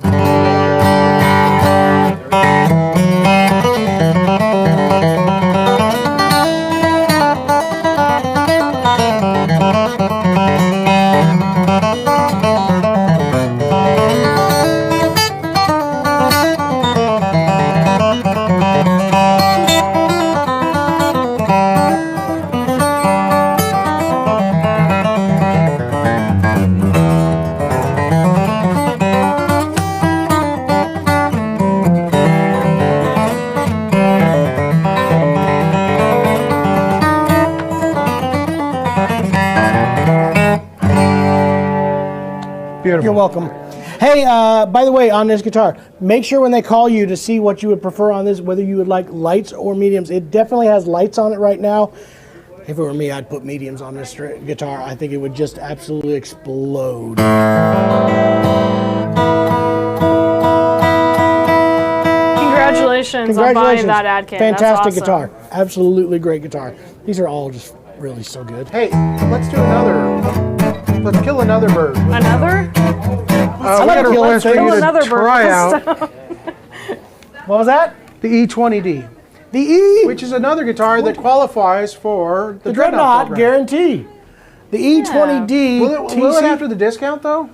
S3: Beautiful.
S1: You're welcome. Hey, by the way, on this guitar, make sure when they call you to see what you would prefer on this, whether you would like lights or mediums. It definitely has lights on it right now. If it were me, I'd put mediums on this guitar. I think it would just absolutely explode.
S2: Congratulations on buying that ad kit.
S1: Fantastic
S2: That's awesome.
S1: guitar. Absolutely great guitar. These are all just really so good.
S3: Hey, let's do another. Let's kill another bird.
S2: Another?
S3: We
S1: like
S3: got a
S1: killing
S3: request for
S1: things.
S3: you
S2: Kill another
S3: to
S2: bird.
S3: try out
S1: What was that?
S3: the E20D,
S1: The E.
S3: which is another guitar that qualifies for the
S1: The Dreadnought
S3: program.
S1: guarantee. The E20D.
S3: Will it
S1: TC
S3: after the discount though?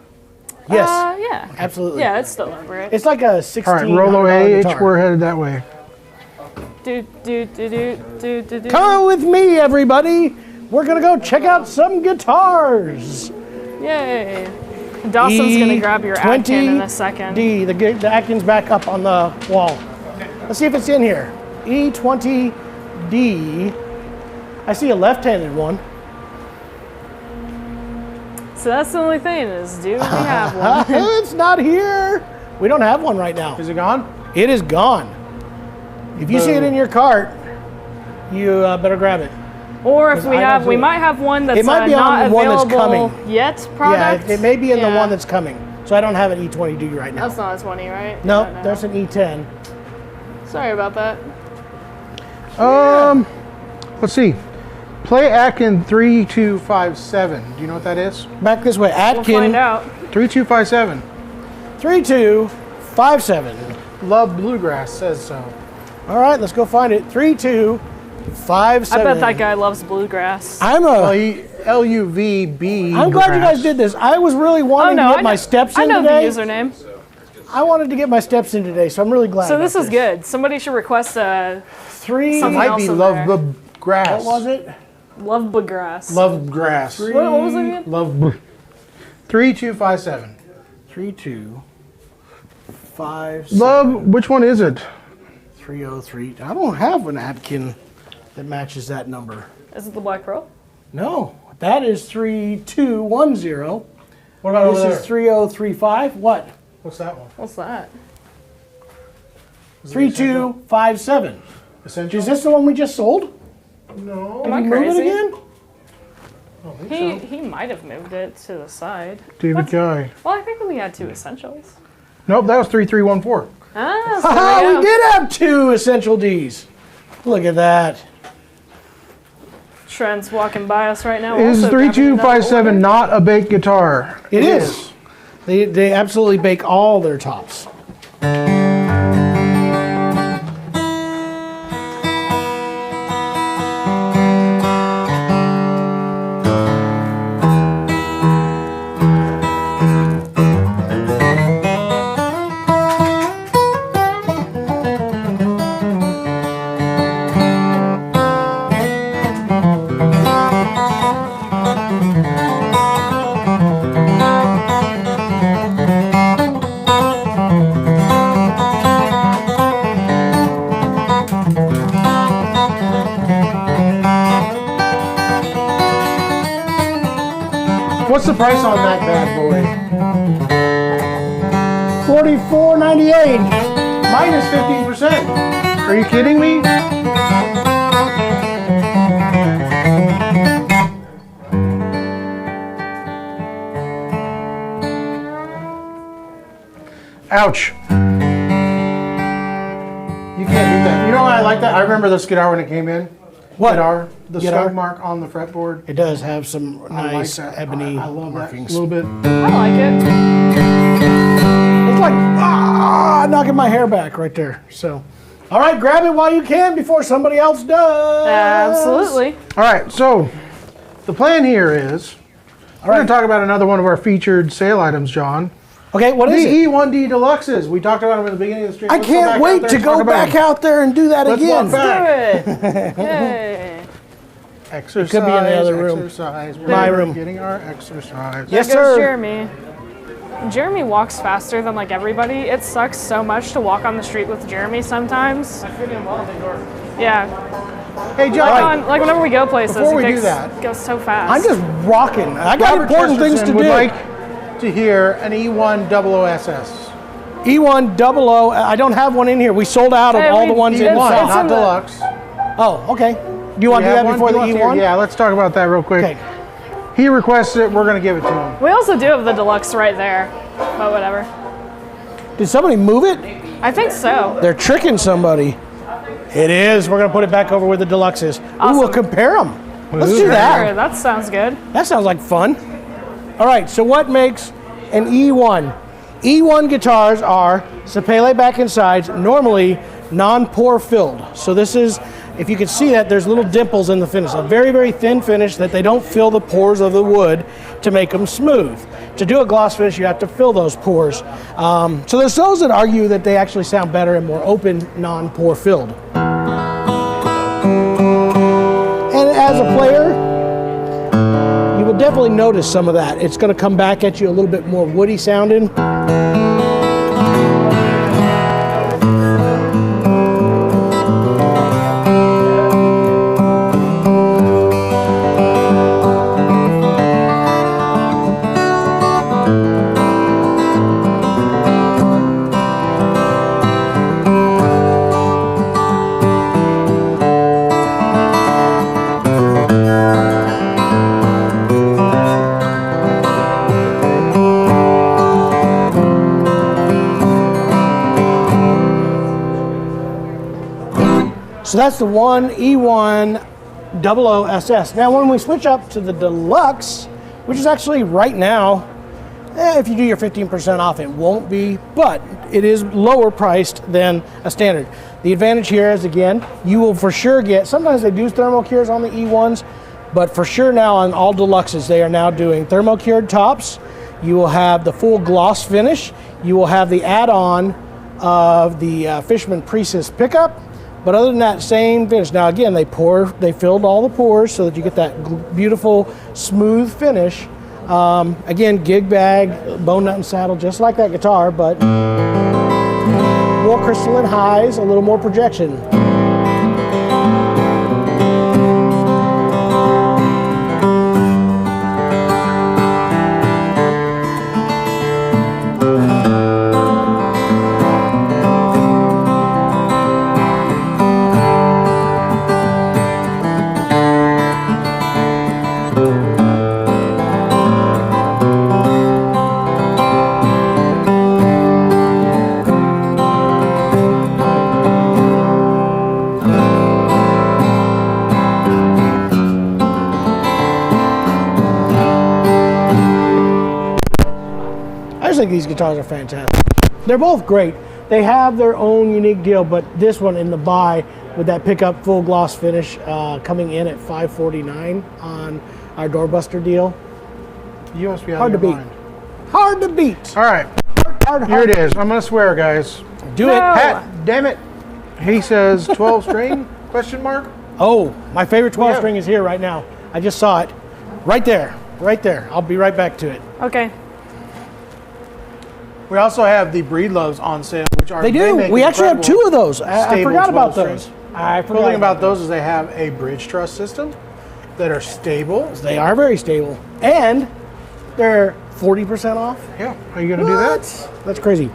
S1: Yes,
S2: Yeah.
S1: absolutely.
S2: Yeah, it's still over it.
S1: It's like a $1,600
S3: All right, Rolo AH,
S1: guitar.
S3: we're headed that way.
S2: Do.
S1: Come with me, everybody. We're gonna go check out some guitars.
S2: Yay. Dawson's going to grab your Atkin in a second.
S1: D. The Atkin's back up on the wall. Let's see if it's in here. E20D. I see a left-handed one.
S2: So that's the only thing is, do we have one?
S1: It's not here. We don't have one right now.
S3: Is it gone?
S1: It is gone. If you see it in your cart, you better grab it.
S2: Or if we
S1: I don't
S2: have,
S1: see
S2: we
S1: it.
S2: might have one that's
S1: It might be on
S2: not
S1: the one that's
S2: available
S1: coming.
S2: yet product.
S1: Yeah, it may be in the
S2: Yeah.
S1: one that's coming. So I don't have an E20D right now.
S2: That's not a 20, right?
S1: No,
S2: No.
S1: there's an E10.
S2: Sorry about that.
S3: Let's see. Play Atkin 3257. Do you know what that is?
S1: Back this way.
S2: We'll
S1: Atkin
S2: find out.
S3: 3257.
S1: 3257.
S3: Love Bluegrass says so.
S1: All right, let's go find it. 3257.
S2: I bet that guy loves bluegrass.
S1: I'm
S3: LUVB.
S1: glad you guys did this. I was really wanting to get my steps
S2: I
S1: in
S2: know
S1: today.
S2: the username.
S1: I wanted to get my steps in today, so I'm really glad.
S2: So
S1: about
S2: this is good. Somebody should request a
S1: Three.
S2: Something
S3: Might
S2: else
S3: be
S2: in
S3: Love
S2: there.
S3: Grass.
S1: What was it?
S2: love bluegrass.
S3: Love Grass.
S2: What was it again?
S3: Love 3257.
S1: 3257.
S3: Love, which one is it?
S1: 303. I don't have an Atkin that matches that number.
S2: Is it the Black Pearl?
S1: No, that is 3210.
S3: What about
S1: This
S3: over
S1: is
S3: there?
S1: 3035. What?
S3: What's that one?
S2: What's that?
S1: 3257.
S3: Essential?
S1: Is this the one we just sold?
S3: No.
S2: Am I
S1: Move it
S2: crazy?
S1: again?
S2: He might have moved it to the side.
S3: David Guy.
S2: Well, I think we had two essentials.
S3: Nope, that was 3314.
S2: Ah,
S1: Haha,
S2: so there
S1: we
S2: we go.
S1: did have two Essential Ds. Look at that.
S2: Trent's walking by us right now.
S3: Is
S2: also grabbing another
S3: 3257
S2: order.
S3: not a baked guitar?
S1: It is. They absolutely bake all their tops. What's the price on that bad boy? $44.98 minus 15%. Are you kidding me? Ouch. You can't do that. You know why I like that? I remember this guitar when it came in. What?
S3: Guitar? The
S1: Guitar?
S3: stud mark on the fretboard.
S1: It does have some
S3: I like
S1: nice
S3: that.
S1: ebony
S3: I love
S1: markings.
S3: that a little bit.
S2: I like it.
S1: It's like knocking my hair back right there. So, all right, grab it while you can before somebody else does.
S2: Absolutely.
S3: All right, so the plan here is we're going to talk about another one of our featured sale items, John.
S1: Okay, what
S3: The
S1: is it?
S3: E1D Deluxes. We talked about them at the beginning of the stream.
S1: I
S3: Let's go
S1: can't
S3: back
S1: wait
S3: out there
S1: to
S3: and
S1: go
S3: talk about
S1: back
S3: them.
S1: out there and do that
S3: Let's
S1: again.
S3: walk back.
S2: Do it. Yay.
S3: Exercise.
S1: could be in the other room.
S3: Exercise.
S1: My room.
S3: Getting our exercise.
S1: Yes,
S2: There goes
S1: sir.
S2: Jeremy. Jeremy walks faster than like everybody. It sucks so much to walk on the street with Jeremy sometimes. Yeah.
S3: Hey,
S2: Like,
S3: John.
S2: like whenever we go places,
S3: Before we
S2: he
S3: do
S2: takes,
S3: that,
S2: goes so fast.
S1: I'm just rocking. I got
S3: Robert
S1: important things to
S3: Chesterton would
S1: do.
S3: like to hear an E1 00SS.
S1: E1 00. I don't have one in here. We sold out of
S2: Hey,
S1: all
S2: we-
S1: the ones in
S2: it's-
S1: one.
S2: it's
S3: Not
S2: in the-
S3: deluxe.
S1: Oh, okay. Do you want to do that before the E1?
S3: Yeah, let's talk about that real quick.
S1: Okay.
S3: He requested it. We're going to give it to him.
S2: We also do have the deluxe right there, but whatever.
S1: Did somebody move it?
S2: I think so.
S1: They're tricking somebody. It is. We're going to put it back over where the deluxe is. Ooh, we'll
S2: Awesome.
S1: compare them. Let's do
S2: Sure,
S1: that.
S2: that sounds good.
S1: That sounds like fun. All right, so what makes an E1? E1 guitars are sapele back and sides, normally non-pore filled. So this is, if you can see that, there's little dimples in the finish. A very, very thin finish that they don't fill the pores of the wood to make them smooth. To do a gloss finish, you have to fill those pores. So there's those that argue that they actually sound better and more open, non-pore filled. And as a player, you will definitely notice some of that. It's going to come back at you a little bit more woody sounding. So that's the one E1 00SS. Now when we switch up to the Deluxe, which is actually right now, if you do your 15% off, it won't be, but it is lower priced than a standard. The advantage here is, again, you will for sure get, sometimes they do thermal cures on the E1s, but for sure now on all Deluxes, they are now doing thermal cured tops. You will have the full gloss finish. You will have the add-on of the Fishman Priestess pickup. But other than that, same finish. Now again, they filled all the pores so that you get that beautiful, smooth finish. Again, gig bag, bone nut and saddle, just like that guitar, but more crystalline highs, a little more projection. think these guitars are fantastic. They're both great. They have their own unique deal, but this one in the buy with that pickup full gloss finish coming in at $549 on our Doorbuster deal.
S3: You must be out
S1: Hard
S3: of
S1: to
S3: your
S1: beat.
S3: mind.
S1: Hard to beat.
S3: All right, here it is. I'm gonna swear, guys.
S1: Do
S2: No.
S1: it.
S3: Pat, damn it. He says 12 string, question mark?
S1: Oh, my favorite 12
S3: Yeah.
S1: string is here right now. I just saw it. Right there. Right there. I'll be right back to it.
S2: Okay.
S3: We also have the Breedloves on sale, which are
S1: They do.
S3: make
S1: We actually have
S3: incredible
S1: 2 of those. I
S3: stable
S1: forgot about
S3: 12
S1: those.
S3: strings.
S1: I
S3: The
S1: forgot
S3: cool thing about those is they have a bridge truss system that are stable.
S1: They are very stable. And they're 40% off.
S3: Yeah, are you gonna do that?
S1: That's crazy.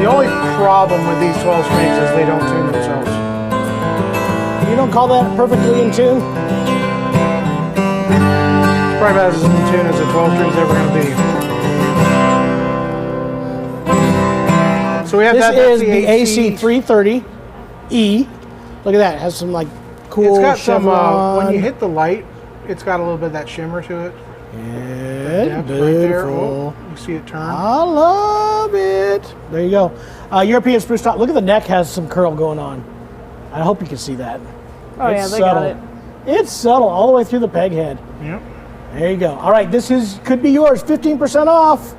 S3: The only problem with these 12 strings is they don't tune themselves.
S1: You don't call that perfectly in tune?
S3: It's probably about as in tune as a 12 string's ever gonna be. So we have
S1: This
S3: that.
S1: is
S3: That's
S1: the AC330E. Look at that. It has some like cool
S3: It's got some, when you
S1: chevron.
S3: hit the light, it's got a little bit of that shimmer to it.
S1: Yeah,
S3: Depth right there.
S1: beautiful.
S3: Oh, you see it turn.
S1: I love it. There you go. European spruce top. Look at the neck has some curl going on. I hope you can see that.
S2: Oh yeah,
S1: It's
S2: they
S1: subtle.
S2: got it.
S1: It's subtle all the way through the peg head.
S3: Yep.
S1: There you go. All right, this could be yours. 15% off.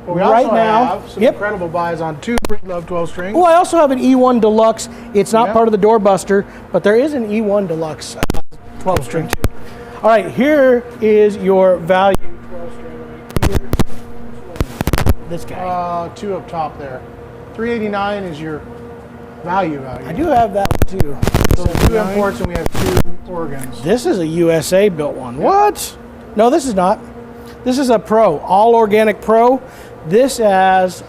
S3: Well, we
S1: right
S3: also
S1: now.
S3: have some
S1: Yep.
S3: incredible buys on 2 Breedlove 12 strings.
S1: Oh, I also have an E1 Deluxe. It's not
S3: Yep.
S1: part of the Doorbuster, but there is an E1 Deluxe 12 string too. All right, here is your value 12 string right here. This guy.
S3: 2 up top there. $389 is your value.
S1: I do have that one too.
S3: So 2 imports and we have 2 organs.
S1: This is a USA built one. What? No, this is not. This is a Pro, all organic Pro. This has,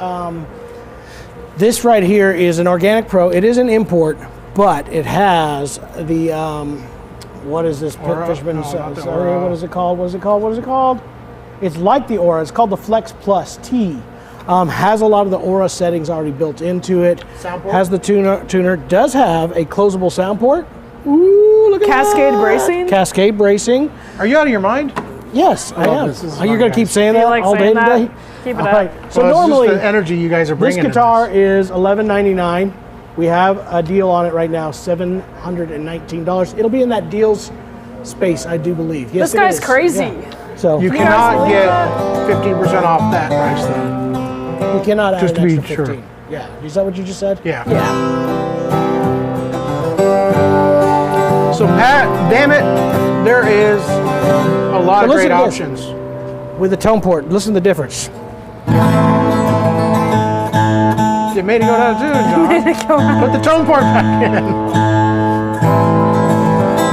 S1: this right here is an organic Pro. It is an import, but it has the, what is this?
S3: Aura?
S1: Fishman's,
S3: No, not the
S1: sorry,
S3: Aura.
S1: what is it called? What is it called? What is it called? It's like the Aura. It's called the Flex Plus T. Has a lot of the Aura settings already built into it.
S3: Sound port?
S1: Has the tuner. Does have a closable sound port. Ooh, look at
S2: Cascade
S1: that.
S2: bracing?
S1: Cascade bracing.
S3: Are you out of your mind?
S1: Yes, I
S3: love
S1: am.
S3: this. This is
S1: Are you
S3: fun,
S1: going to keep
S3: guys.
S1: saying
S2: Do you
S1: that
S2: like
S1: all day
S2: saying that?
S1: today?
S2: Keep it
S1: All
S2: up.
S1: right. So
S3: Well, it's just
S1: normally,
S3: the energy you guys are
S1: this
S3: bringing. in
S1: guitar is $11.99. We have a deal on it right now, $719. It'll be in that deals space, I do believe. Yes,
S2: This
S1: it
S2: guy's
S1: is.
S2: crazy.
S1: Yeah. So
S3: You
S2: guys
S3: cannot
S2: believe
S3: get
S2: that?
S3: 15% off that price though.
S1: you cannot add
S3: just
S1: an
S3: to be
S1: extra
S3: sure.
S1: 15. Yeah. Is that what you just said?
S3: Yeah.
S2: Yeah.
S3: So Pat, damn it, there is a lot of
S1: listen
S3: great
S1: to this.
S3: options.
S1: With the tone port, listen to the difference.
S3: You made it go down to John. Put the tone port back in.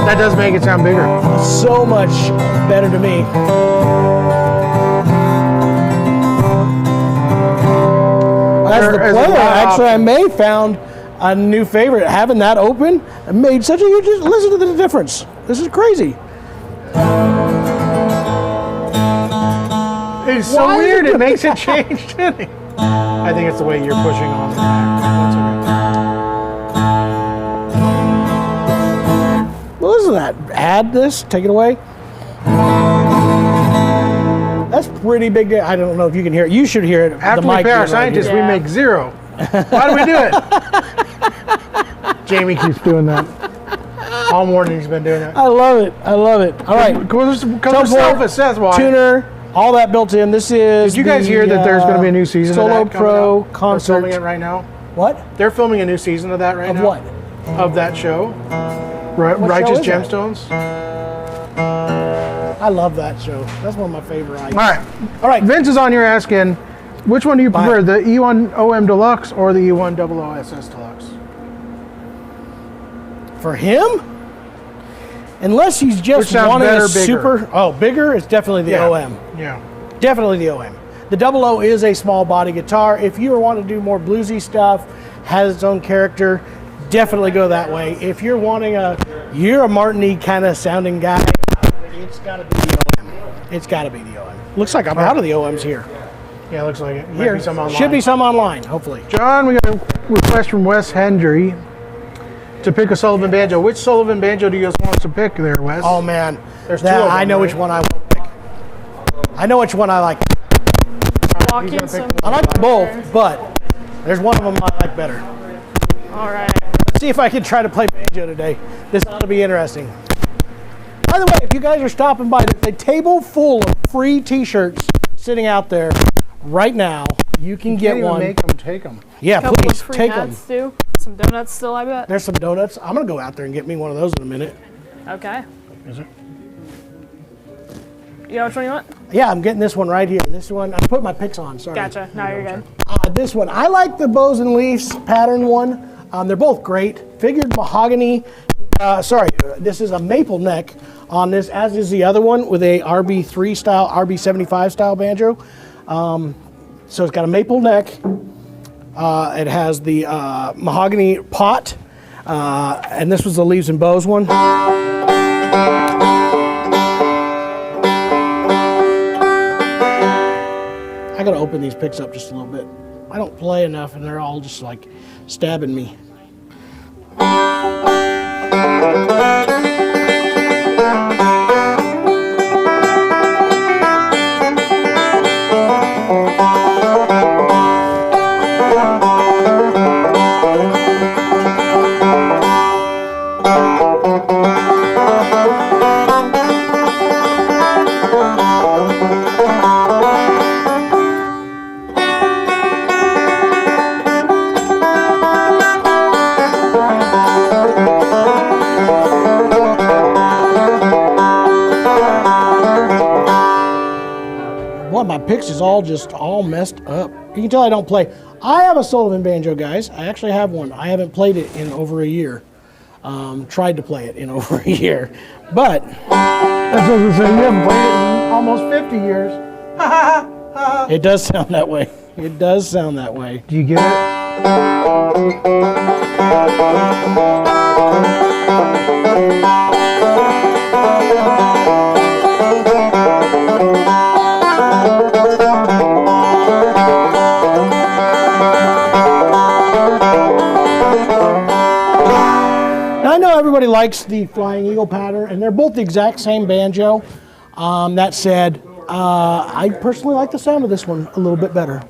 S3: That does make it sound bigger.
S1: So much better to me. As the
S3: There is a
S1: player,
S3: lot of
S1: actually, I
S3: options.
S1: may found a new favorite. Having that open made such a huge. Listen to the difference. This is crazy.
S3: It's so
S1: Why is
S3: weird.
S1: it
S3: It makes it change, didn't it? I think it's the way you're pushing on the rack. That's okay.
S1: Well, listen to that. Add this. Take it away. That's pretty big. I don't know if you can hear it. You should hear it.
S3: After
S1: the
S3: we
S1: mic
S3: pay our
S1: being right here.
S3: scientists, we
S2: Yeah.
S3: make 0. Why do we do it? Jamie keeps doing that. All morning he's been doing that.
S1: I love it. I love it. All right.
S3: Because
S1: Tone
S3: we're
S1: port,
S3: selfish, that's why.
S1: Tuner, all that built in. This is.
S3: Did you guys hear that there's going to be a new season
S1: Solo
S3: of that coming
S1: Pro
S3: out?
S1: concert.
S3: They're filming it right now.
S1: What?
S3: They're filming a new season of that right
S1: Of
S3: now.
S1: what?
S3: Of that show.
S1: What
S3: Righteous
S1: show is that?
S3: Gemstones.
S1: I love that show. That's one of my favorite items.
S3: All right.
S1: All right.
S3: Vince is on here asking, which one do you
S1: Buy
S3: prefer,
S1: it.
S3: the E1 OM Deluxe or the E1 OOSS Deluxe?
S1: For him, unless he's
S3: Which
S1: just
S3: sounds
S1: wanting
S3: better,
S1: a
S3: bigger?
S1: super. Oh, bigger. It's definitely the OM.
S3: Yeah.
S1: Definitely the OM. The 00 is a small body guitar. If you want to do more bluesy stuff, has its own character, definitely go that way. If you're wanting you're a Martini kind of sounding guy, it's got to be the OM. It's got to be the OM. Looks like I'm out of the OMs here.
S3: Yeah, looks like it. Might
S1: Here,
S3: be some online.
S1: should be some online, hopefully.
S3: John, we got a request from Wes Hendry to pick a Sullivan banjo. Which Sullivan banjo do you guys want us to pick there, Wes?
S1: Oh man,
S3: There's two of them,
S1: I know
S3: right?
S1: which one I will pick. I know which one I like.
S2: Walk in some.
S1: I like them both, but there's one of them I like better.
S2: All right.
S1: Let's see if I can try to play banjo today. This ought to be interesting. By the way, if you guys are stopping by, there's a table full of free T-shirts sitting out there right now. You can get one.
S3: Make them, take them.
S1: Yeah,
S2: Couple
S1: please
S2: of free
S1: take them.
S2: nuts too. Some donuts still, I bet.
S1: There's some donuts. I'm gonna go out there and get me one of those in a minute.
S2: Okay.
S1: Is it?
S2: You know which one you want?
S1: Yeah, I'm getting this one right here. This one. I put my picks on. Sorry.
S2: Gotcha. Now you're good.
S1: This one. I like the bows and leaves pattern one. They're both great. Figured mahogany. This is a maple neck on this, as is the other one with a RB3 style, RB75 style banjo. So it's got a maple neck. It has the mahogany pot, and this was the leaves and bows one. I gotta open these picks up just a little bit. I don't play enough, and they're all just like stabbing me. My picks is all messed up. You can tell I don't play. I have a Sullivan banjo, guys. I actually have one. I haven't played it in over a year. Tried to play it in over a year, but
S3: That's what I was saying. You haven't played it in almost 50 years.
S1: it does sound that way. It does sound that way.
S3: Do you get
S1: Everybody likes the Flying Eagle pattern, and they're both the exact same banjo. That said, I personally like the sound of this one a little bit better.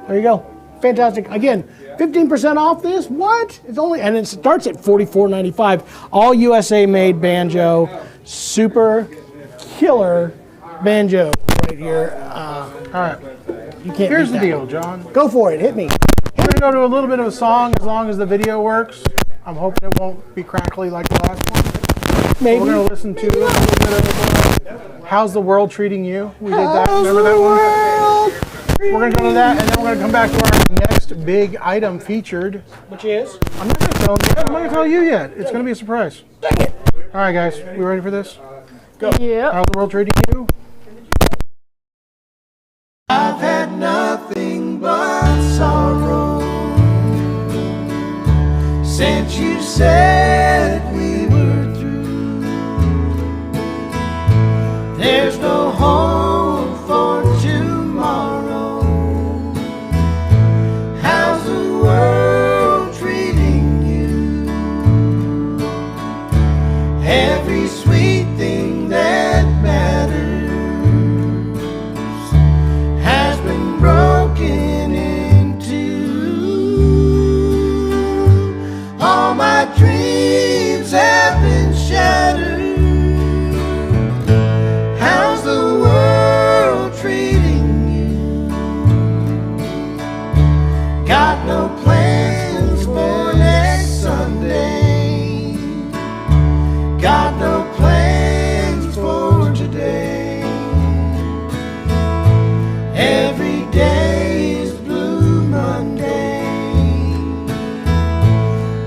S1: There you go. Fantastic. Again, 15% off this. What? It's only, and it starts at $44.95. All USA made banjo. Super killer banjo right here.
S3: All right.
S1: You can't
S3: Here's
S1: beat
S3: the
S1: that.
S3: deal, John.
S1: Go for it. Hit me.
S3: We're going to go to a little bit of a song as long as the video works. I'm hoping it won't be crackly like the last one.
S1: Maybe.
S3: We're going to listen to a little bit of How's the World Treating You? We did that. Remember that one? We're going to go to that, and then we're going to come back to our next big item featured.
S1: Which is?
S3: I'm not going to tell them yet. I'm not going to tell you yet. It's going to be a surprise.
S1: Dang it.
S3: All right, guys. We ready for this?
S1: Go.
S2: Yep.
S3: How's the world treating you?
S9: I've had nothing but sorrow since you said we were through. There's no hope for tomorrow. How's the world treating you? Every sweet thing that matters has been broken into. All my dreams have been shattered. How's the world treating you? Got no plans for next Sunday. Got no plans for today. Every day is Blue Monday.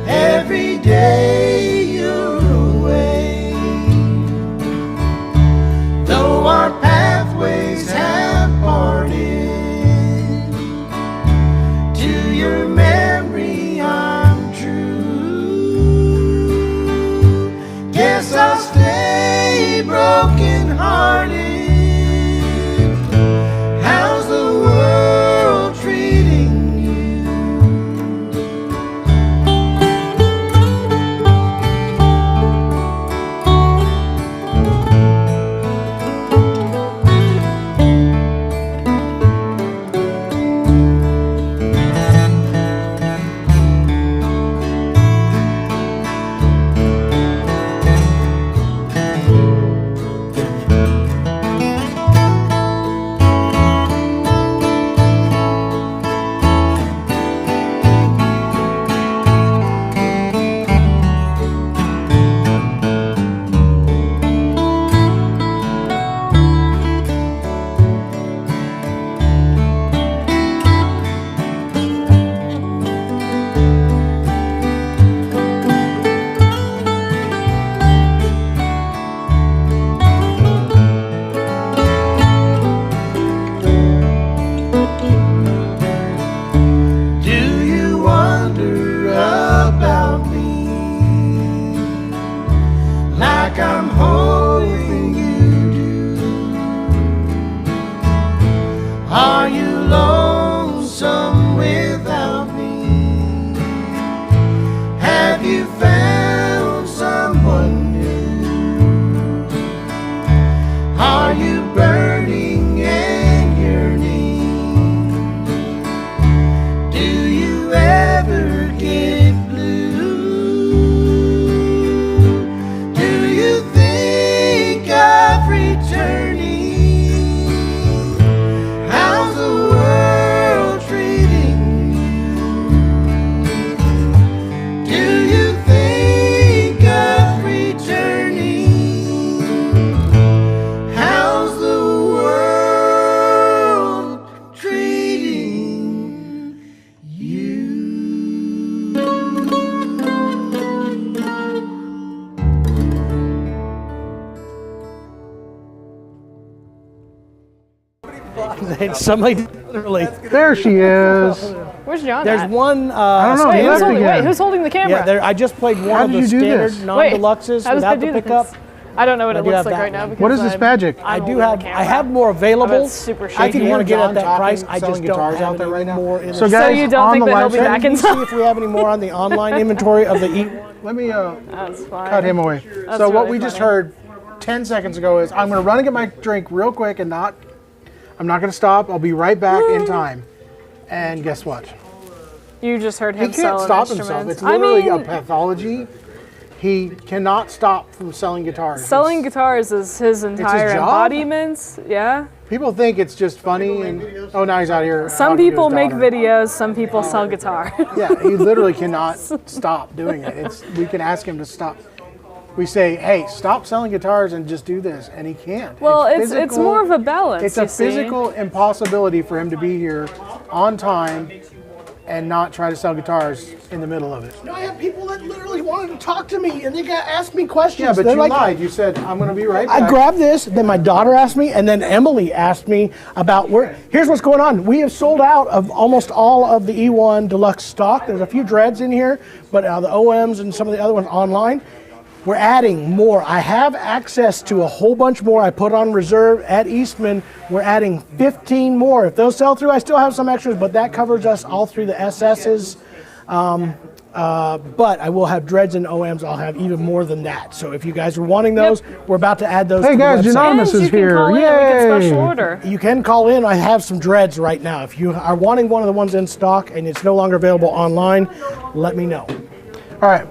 S9: Every day you're away. Though our pathways have parted, to your memory I'm true. Guess I'll stay broken hearted. How's the world I'm hoping you do. Are you lonesome without me? Have you found someone new? Are you burning and yearning? Do you ever get blue? Do you think of returning? How's the world treating you? Do you think of returning? How's the world treating you?
S1: Somebody literally.
S3: There she is.
S2: Where's John
S1: There's
S2: at?
S1: one.
S3: I don't know.
S2: Wait,
S3: he
S2: who's
S3: left
S2: holding,
S3: again.
S2: who's holding the camera?
S1: Yeah, I just played one
S3: How
S1: of
S3: did
S1: the
S3: you do
S1: standard
S3: this?
S1: non-deluxes
S2: How does
S1: without
S2: they
S1: the
S2: do
S1: pickup.
S2: this? I don't know what
S1: I
S2: it
S1: do
S2: looks
S1: have
S2: like
S1: that
S2: right now.
S1: one.
S2: Because
S3: What is this magic?
S1: I
S2: I'm
S1: do
S2: holding
S1: have.
S2: the
S1: I
S2: camera.
S1: have more available.
S2: It's super
S1: I
S2: shaky.
S1: can even get
S3: John
S1: at that
S3: talking,
S1: price. I
S3: selling
S1: just don't
S3: guitars
S1: have
S3: out there
S1: any
S3: right now.
S1: more in
S3: So
S1: the
S3: guys,
S2: you don't
S3: on
S2: think
S3: the
S2: that he'll
S3: live
S2: be
S3: stream,
S2: back
S1: Can
S2: in
S1: you see
S2: time?
S1: if we have any more on the online inventory of the E1?
S3: let me
S2: That's fine.
S3: cut him away.
S2: That's
S3: So what
S2: really
S3: we just
S2: funny.
S3: heard 10 seconds ago is I'm going to run and get my drink real quick and I'm not going to stop. I'll be right back in time. And guess what?
S2: You just heard
S3: He
S2: him
S3: can't
S2: selling
S3: stop
S2: instruments.
S3: himself. It's literally
S2: I
S3: a
S2: mean,
S3: pathology. He cannot stop from selling guitars.
S2: selling guitars is his entire
S3: job.
S2: embodiment. Yeah.
S3: People think it's just funny and oh, now he's out here.
S2: Some
S3: talking to his
S2: people make
S3: daughter.
S2: videos. Some people sell guitar.
S3: Yeah, he literally cannot stop doing it. We can ask him to stop. We say, hey, stop selling guitars and just do this, and he can't.
S2: Well, it's
S3: physical-
S2: more of a balance.
S3: It's
S2: you
S3: a
S2: see.
S3: physical impossibility for him to be here on time and not try to sell guitars in the middle of it.
S1: No, I have people that literally wanted to talk to me and they got asked me questions.
S3: Yeah, but
S1: They're
S3: you
S1: like,
S3: lied. You said, I'm going to be right back.
S1: I grabbed this, then my daughter asked me, and then Emily asked me about here's what's going on. We have sold out of almost all of the E1 Deluxe stock. There's a few dreads in here, but the OMs and some of the other ones online. We're adding more. I have access to a whole bunch more. I put on reserve at Eastman. We're adding 15 more. If those sell through, I still have some extras, but that covers us all through the SSs. But I will have dreads and OMs. I'll have even more than that. So if you guys are wanting those, we're about to add those
S3: Hey
S1: to
S3: guys,
S1: the website.
S3: Anonymous
S2: And
S3: is
S2: you can
S3: here.
S2: call in and we can
S3: Yay!
S2: special order.
S1: You can call in. I have some dreads right now. If you are wanting one of the ones in stock and it's no longer available online, let me know.
S3: All right.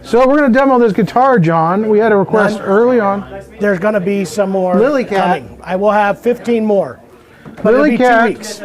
S3: So we're going to demo this guitar, John. We had a request early on.
S1: There's going to be some more
S3: Lily Cat.
S1: coming. I will have 15 more. But
S3: Lily
S1: it'll be 2
S3: Cat
S1: weeks.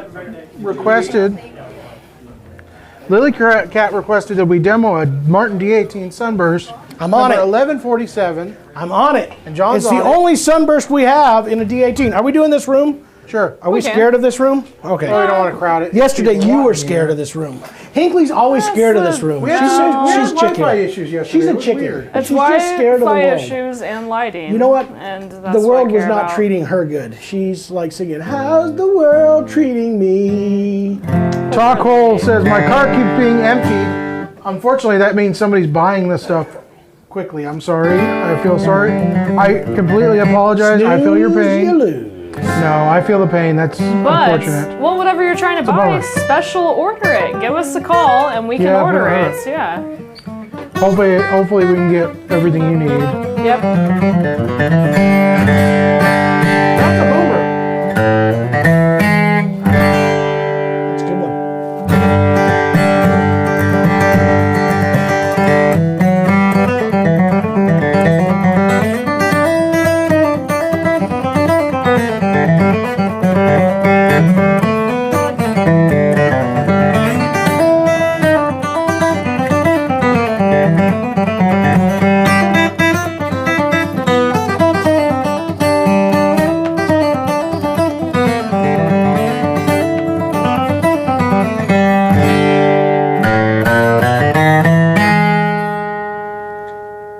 S3: Lily Cat requested that we demo a Martin D18 Sunburst.
S1: I'm on
S3: number
S1: it.
S3: 1147.
S1: I'm on it.
S3: And John's
S1: it's the
S3: on it.
S1: only Sunburst we have in a D18. Are we doing this room?
S3: Sure.
S1: Are we
S2: can.
S1: scared of this room? Okay.
S3: Oh, we don't want to crowd it.
S1: Yesterday
S3: People
S1: you were
S3: walking
S1: scared
S3: here.
S1: of this room. Hinckley's always scared of this room.
S3: We had
S1: She's
S3: Wi-Fi
S1: chicken.
S3: issues yesterday.
S1: She's
S3: It
S1: a
S3: was
S1: chicken.
S3: weird.
S2: That's
S1: She's
S2: why
S1: just scared of the
S2: fire
S1: world.
S2: issues and lighting.
S1: You know what?
S2: And that's
S1: The
S2: what I
S1: world was
S2: care
S1: not
S2: about.
S1: treating her good. She's like singing, "How's the world treating me?"
S3: Talk Hole says, my cart keeps being emptied. Unfortunately, that means somebody's buying this stuff quickly. I'm sorry. I feel sorry. I completely apologize. I feel your
S1: Snooze, you
S3: pain.
S1: lose.
S3: No, I feel the pain. That's
S2: But,
S3: unfortunate.
S2: well, whatever you're trying to buy,
S3: bummer.
S2: special order it. Give us a call and we can
S3: Yeah,
S2: order
S3: for
S2: it.
S3: her.
S2: Yeah.
S3: Hopefully we can get everything you need.
S2: Yep.
S3: That's a boomer.
S1: That's a good one.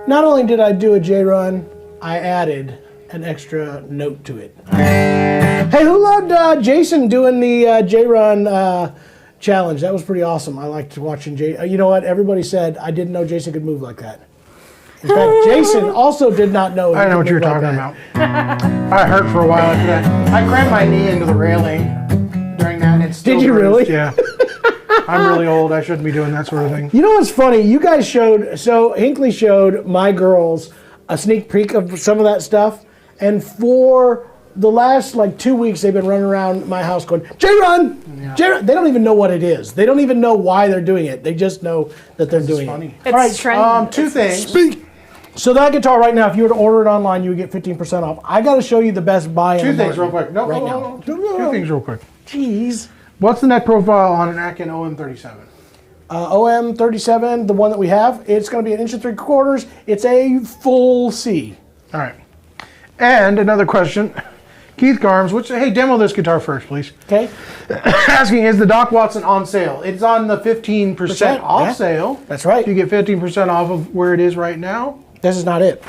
S1: Not only did I do a J run, I added an extra note to it. Hey, who loved Jason doing the J run challenge? That was pretty awesome. I liked watching Jay. You know what? Everybody said I didn't know Jason could move like that. In fact, Jason also did not know.
S3: I know what you're talking about. I hurt for a while after that. I crammed my knee into the railing during that. And it still
S1: Did you
S3: bruised.
S1: really?
S3: Yeah. I'm really old. I shouldn't be doing that sort of thing.
S1: You know what's funny? You guys showed, so Hinckley showed my girls a sneak peek of some of that stuff, and for the last like 2 weeks, they've been running around my house going, J-Run!
S3: Yeah.
S1: J-Run! They don't even know what it is. They don't even know why they're doing it. They just know that they're doing
S3: funny.
S1: it.
S2: It's trendy.
S3: Two things.
S1: Speak. So that guitar right now, if you were to order it online, you would get 15% off. I got to show you the best buy in
S3: Two
S1: the
S3: things real
S1: market
S3: quick. No,
S1: right
S3: no,
S1: now.
S3: no. Two things real quick.
S1: Jeez.
S3: What's the neck profile on an Akin OM37?
S1: OM37, the one that we have, it's going to be 1 3/4 inches. It's a full C.
S3: All right. And another question. Keith Garms, hey, demo this guitar first, please.
S1: Okay.
S3: Asking, is the Doc Watson on sale? It's on the 15% off
S1: yeah.
S3: sale.
S1: That's right.
S3: You get 15% off of where it is right now.
S1: This is not it.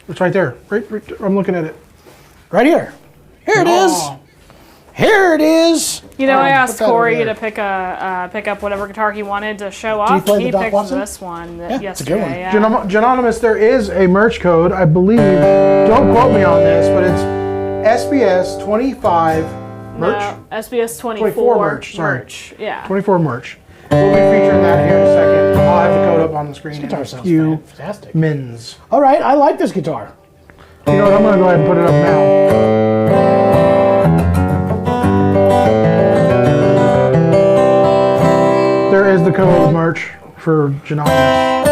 S3: It's right there. Right, I'm looking at it.
S1: Right here. Here it is.
S3: Oh.
S1: Here it is.
S2: You know, I asked
S1: put that over
S2: Corey
S1: there.
S2: to pick up whatever guitar he wanted to show
S1: you
S2: off.
S1: play the
S2: He
S1: Doc
S2: picked
S1: Watson?
S2: this one
S1: Yeah, it's a
S2: yesterday.
S1: good one.
S2: Yeah.
S3: Genonymous, there is a merch code, I believe. Don't quote me on this, but it's SBS 25 merch.
S2: No, SBS
S3: 24 merch, sorry.
S2: Yeah.
S3: 24 merch. We'll be featuring that here in a second. I'll have the code up on the screen.
S1: This guitar
S3: in a
S1: sounds
S3: few
S1: fantastic.
S3: mins.
S1: All right, I like this guitar.
S3: You know what? I'm going to go ahead and put it up now. There is the code merch for Genonymous.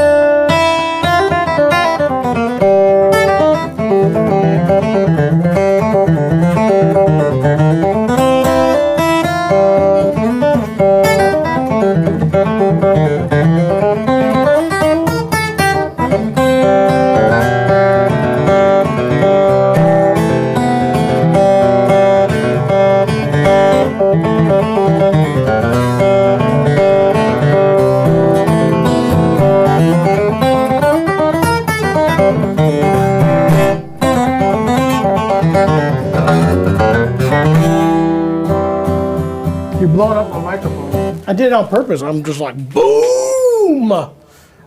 S3: You're blowing up my microphone.
S1: I did it on purpose. I'm just like, boom!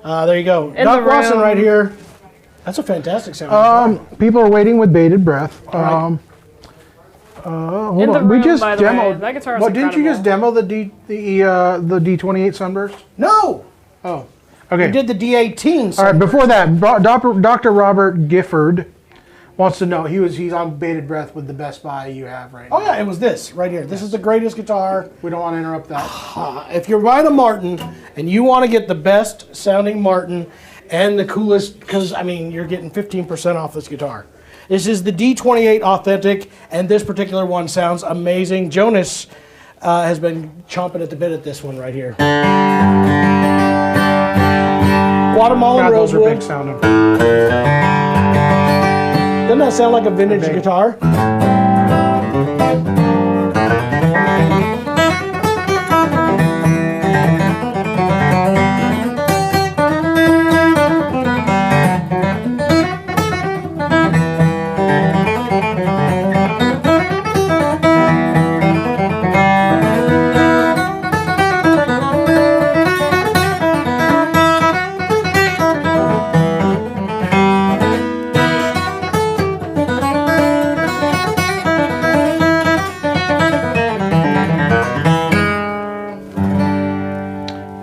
S1: There you go.
S2: In
S1: Doc
S2: the
S1: Watson
S2: room.
S1: right here. That's a fantastic sound.
S3: People are waiting with bated breath.
S1: right.
S3: Hold
S2: In the
S3: on. We
S2: room,
S3: just
S2: by the way.
S3: demoed.
S2: That guitar is
S3: What, didn't you just
S2: incredible.
S3: demo the D28 Sunburst?
S1: No!
S3: Oh, okay.
S1: We did the D18.
S3: All right. Before that, Dr. Robert Gifford wants to know. He's on bated breath with the best buy you have right now.
S1: Oh, yeah, it was this right here. This is the greatest guitar.
S3: We don't want to interrupt that.
S1: If you're buying a Martin and you want to get the best sounding Martin and the coolest, because, I mean, you're getting 15% off this guitar. This is the D28 Authentic, and this particular one sounds amazing. Jonas has been chomping at the bit at this one right here. Guatemalan
S3: God, those are
S1: rosewood.
S3: big sounding.
S1: Doesn't that sound like a vintage
S3: Big.
S1: guitar?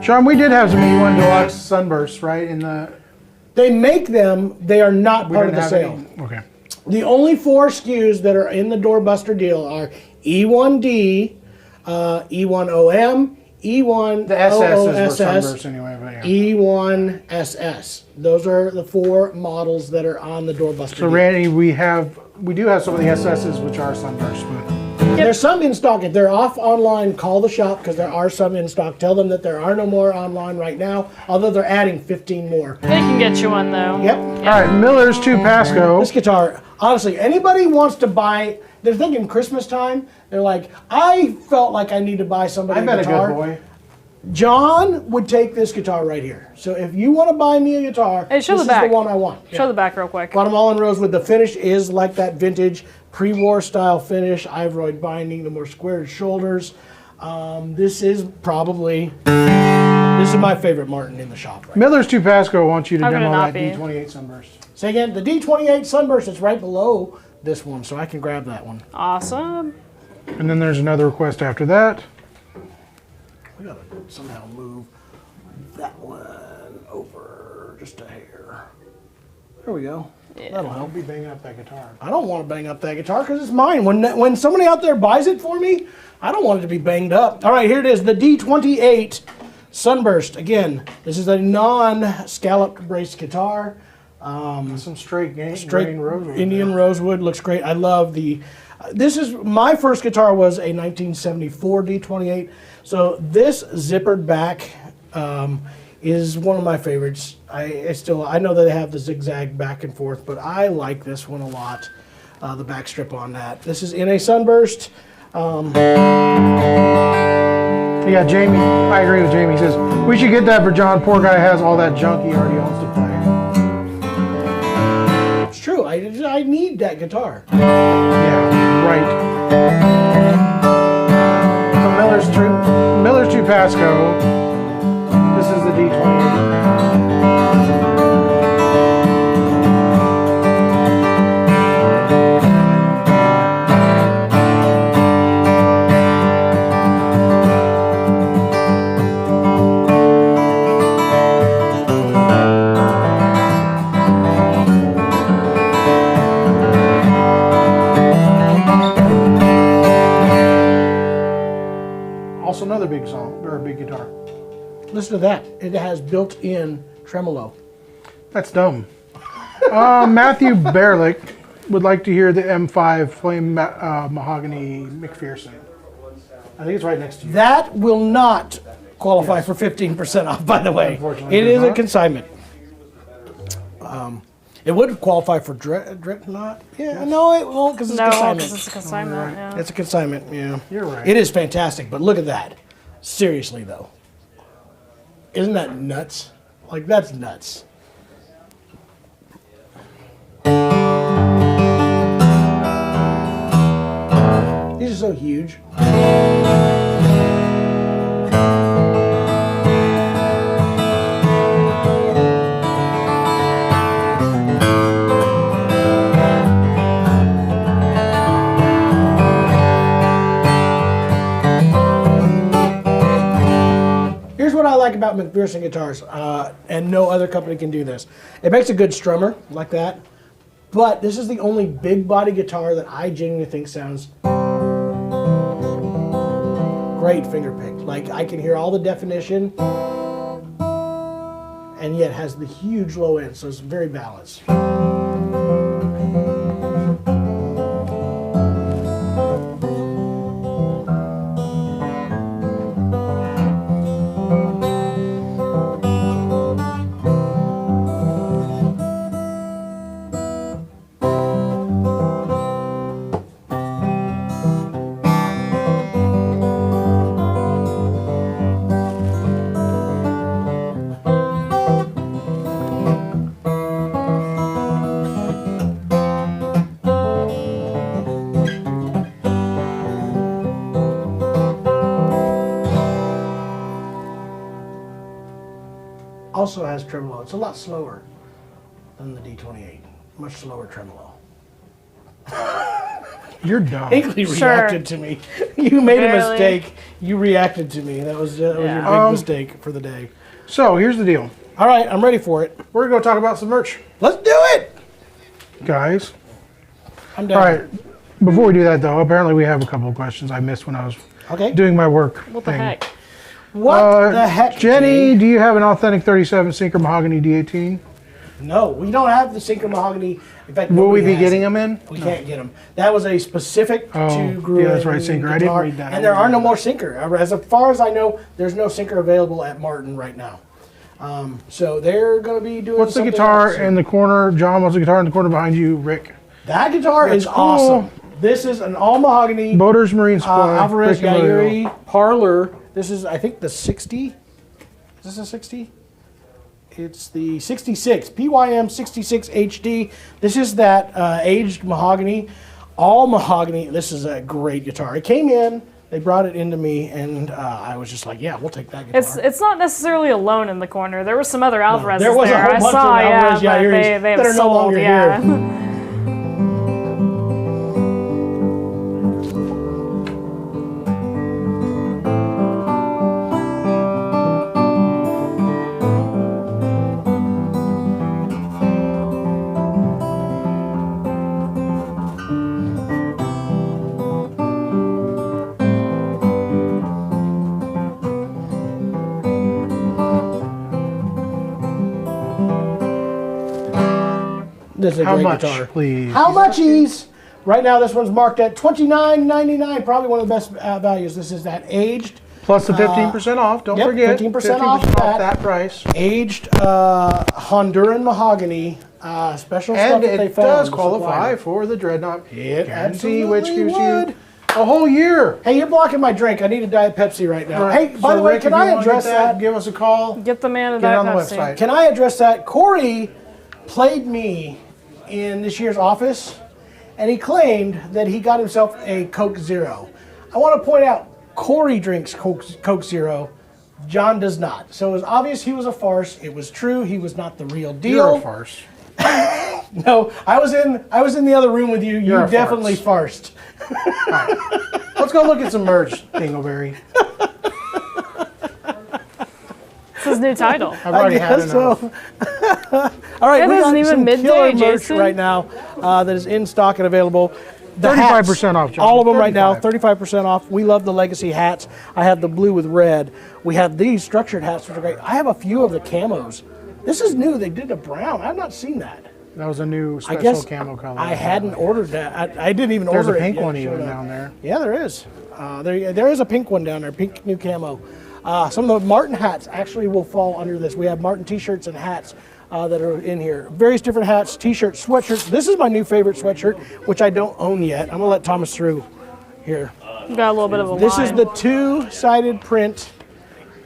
S3: Sean, we did have some E1 Deluxe Sunbursts, right? In the
S1: They make them. They are not part of the sale.
S3: Okay.
S1: The only 4 SKUs that are in the Doorbuster deal are E1D, E1OM, E1
S3: The SSs were
S1: OOSS,
S3: Sunbursts anyway, but yeah.
S1: E1SS. Those are the 4 models that are on the Doorbuster
S3: So
S1: deal.
S3: Randy, we do have some of the SSs which are Sunbursts, but
S1: There's some in stock. If they're off online, call the shop because there are some in stock. Tell them that there are no more online right now, although they're adding 15 more.
S2: They can get you one though.
S1: Yep.
S3: all right, Miller's to Pasco.
S1: This guitar, honestly, anybody wants to buy, they're thinking Christmas time. They're like, I felt like I need to buy somebody
S3: I've been
S1: a
S3: a
S1: guitar.
S3: good boy.
S1: John would take this guitar right here. So if you want to buy me a guitar,
S2: Hey, show
S1: this
S2: the
S1: is
S2: back.
S1: the one I want.
S2: Show the back real quick.
S1: Guatemalan rosewood. The finish is like that vintage pre-war style finish. Ivoroid binding, the more squared shoulders. This is probably This is my favorite Martin in the shop. Right?
S3: Miller's 2 Pasco wants you to
S2: How could it
S3: demo
S2: not
S3: that
S2: be?
S3: D28 Sunburst.
S1: Say again, the D28 Sunburst is right below this one, so I can grab that one.
S2: Awesome.
S3: And then there's another request after that.
S1: We gotta somehow move that one over just a hair. There we go. That'll help.
S3: Don't be banging up that guitar.
S1: I don't want to bang up that guitar because it's mine. When somebody out there buys it for me, I don't want it to be banged up. All right, here it is, the D28 Sunburst. Again, this is a non-scalloped braced guitar.
S3: Some straight
S1: Straight
S3: grain rosewood.
S1: Indian rosewood looks great. I love the. This is my first guitar was a 1974 D28. So this zippered back is one of my favorites. I know that they have the zigzag back and forth, but I like this one a lot. The back strip on that. This is in a Sunburst.
S3: Yeah, Jamie, I agree with Jamie. He says, we should get that for John. Poor guy has all that junk he already owns to play.
S1: It's true. I need that guitar.
S3: Yeah, right. So Miller's 2 Pasco. This is the D28. Also another big song, or a big guitar.
S1: Listen to that. It has built-in tremolo.
S3: That's dumb. Matthew Berlick would like to hear the M5 Flame Mahogany McPherson.
S1: I think it's right next to you. That will not qualify for 15% off, by the way.
S3: Unfortunately,
S1: It
S3: it does
S1: is a
S3: not.
S1: consignment. It would qualify for not. Yeah, no, it won't because it's
S2: No,
S1: consignment.
S2: because it's a consignment. Yeah.
S1: It's a consignment, yeah.
S3: You're right.
S1: It is fantastic, but look at that. Seriously, though. Isn't that nuts? Like, that's nuts. These are so huge. Here's what I like about McPherson guitars, and no other company can do this. It makes a good strummer, like that, but this is the only big body guitar that I genuinely think sounds great finger-picked. Like, I can hear all the definition, and yet has the huge low end, so it's very balanced. Also has tremolo. It's a lot slower than the D28. Much slower tremolo.
S3: You're dumb.
S1: Hinckley
S2: Sure.
S1: reacted to me. You made a
S2: Barely.
S1: mistake. You reacted to me. That was your big mistake for the day.
S3: So here's the deal.
S1: All right, I'm ready for it.
S3: We're going to talk about some merch,
S1: Let's do it.
S3: guys.
S1: I'm done.
S3: All right. Before we do that, though, apparently we have a couple of questions I missed when I was
S1: Okay.
S3: doing my work
S2: What the
S3: thing.
S2: heck?
S1: What the heck,
S3: Jenny, do you have an authentic 37 Synchro Mahogany D18?
S1: No, we don't have the Synchro Mahogany. In fact,
S3: Will we
S1: nobody
S3: be
S1: has
S3: getting
S1: it.
S3: them in?
S1: We can't get them. That was a specific
S3: Oh,
S1: to Gruen
S3: yeah, that's right, Synchro. I didn't
S1: guitar,
S3: read that.
S1: and there are no more Synchro. As far as I know, there's no Synchro available at Martin right now. So they're going to be doing.
S3: What's the
S1: something
S3: guitar
S1: else.
S3: in the corner? John, what's the guitar in the corner behind you? Rick.
S1: That guitar is
S3: That's cool.
S1: awesome. This is an all mahogany
S3: Boaters Marine Supply.
S1: Alvarez
S3: Rick and Leo.
S1: Yairi Parlor. This is, I think, the 60. Is this a 60? It's the 66, PYM 66 HD. This is that aged mahogany, all mahogany. This is a great guitar. It came in They brought it into me, and I was just like, yeah, we'll take that guitar.
S2: It's not necessarily alone in the corner. There were some other Alvarez's
S1: there was a whole
S2: I
S1: bunch
S2: saw,
S1: of Alvarez
S2: yeah, but
S1: Yairis
S2: they
S1: that
S2: have
S1: are no
S2: sold,
S1: longer
S2: yeah.
S1: here. This is a
S3: How
S1: great
S3: much,
S1: guitar.
S3: please?
S1: How much is? Right now, this one's marked at $29.99. Probably one of the best values. This is that aged,
S3: Plus the 15% off. Don't
S1: yep,
S3: forget.
S1: 15% off
S3: that price.
S1: aged Honduran mahogany. Special stuff
S3: And
S1: that they
S3: it
S1: found.
S3: does
S1: the
S3: qualify
S1: supplier.
S3: for the Dreadnought
S1: It
S3: guarantee, which
S1: absolutely
S3: gives
S1: would.
S3: you a whole year.
S1: Hey, you're blocking my drink. I need a Diet Pepsi right now.
S3: Right.
S1: Hey, by
S3: So,
S1: the way,
S3: Rick,
S1: can
S3: if you
S1: I
S3: wanna
S1: address
S3: get
S1: that?
S3: Give us a call.
S2: Get the man a
S3: Get it on
S2: Diet
S3: the
S2: Pepsi.
S3: website.
S1: Can I address that? Corey played me in this year's office, and he claimed that he got himself a Coke Zero. I want to point out, Corey drinks Coke Zero. John does not. So it was obvious he was a farce. It was true. He was not the real deal.
S3: You're a farce.
S1: No, I was in the other room with you.
S3: You're
S1: You
S3: a
S1: definitely farced.
S3: Let's go look at some merch, Dingleberry.
S2: It's his new title.
S3: I've already had
S1: guess
S3: enough.
S1: so. All right,
S2: It
S1: we
S2: isn't
S1: got
S2: even
S1: some
S2: midday,
S1: killer merch
S2: Jason.
S1: right now that is in stock and available. The
S3: 35%
S1: hats,
S3: off, John.
S1: all of them right now,
S3: 35.
S1: 35% off. We love the legacy hats. I have the blue with red. We have these structured hats, which are great. I have a few of the camos. This is new. They did a brown. I've not seen that.
S3: That was a new
S1: I
S3: special
S1: guess
S3: camo color.
S1: I hadn't ordered that. I didn't even
S3: There's
S1: order
S3: a pink
S1: it yet.
S3: one
S1: It
S3: even
S1: showed up.
S3: down there.
S1: Yeah, there is. There is a pink one down there, pink new camo. Some of the Martin hats actually will fall under this. We have Martin t-shirts and hats that are in here. Various different hats, t-shirts, sweatshirts. This is my new favorite sweatshirt, which I don't own yet. I'm gonna let Thomas through here.
S2: Got a little bit of a
S1: This
S2: line.
S1: is the two-sided print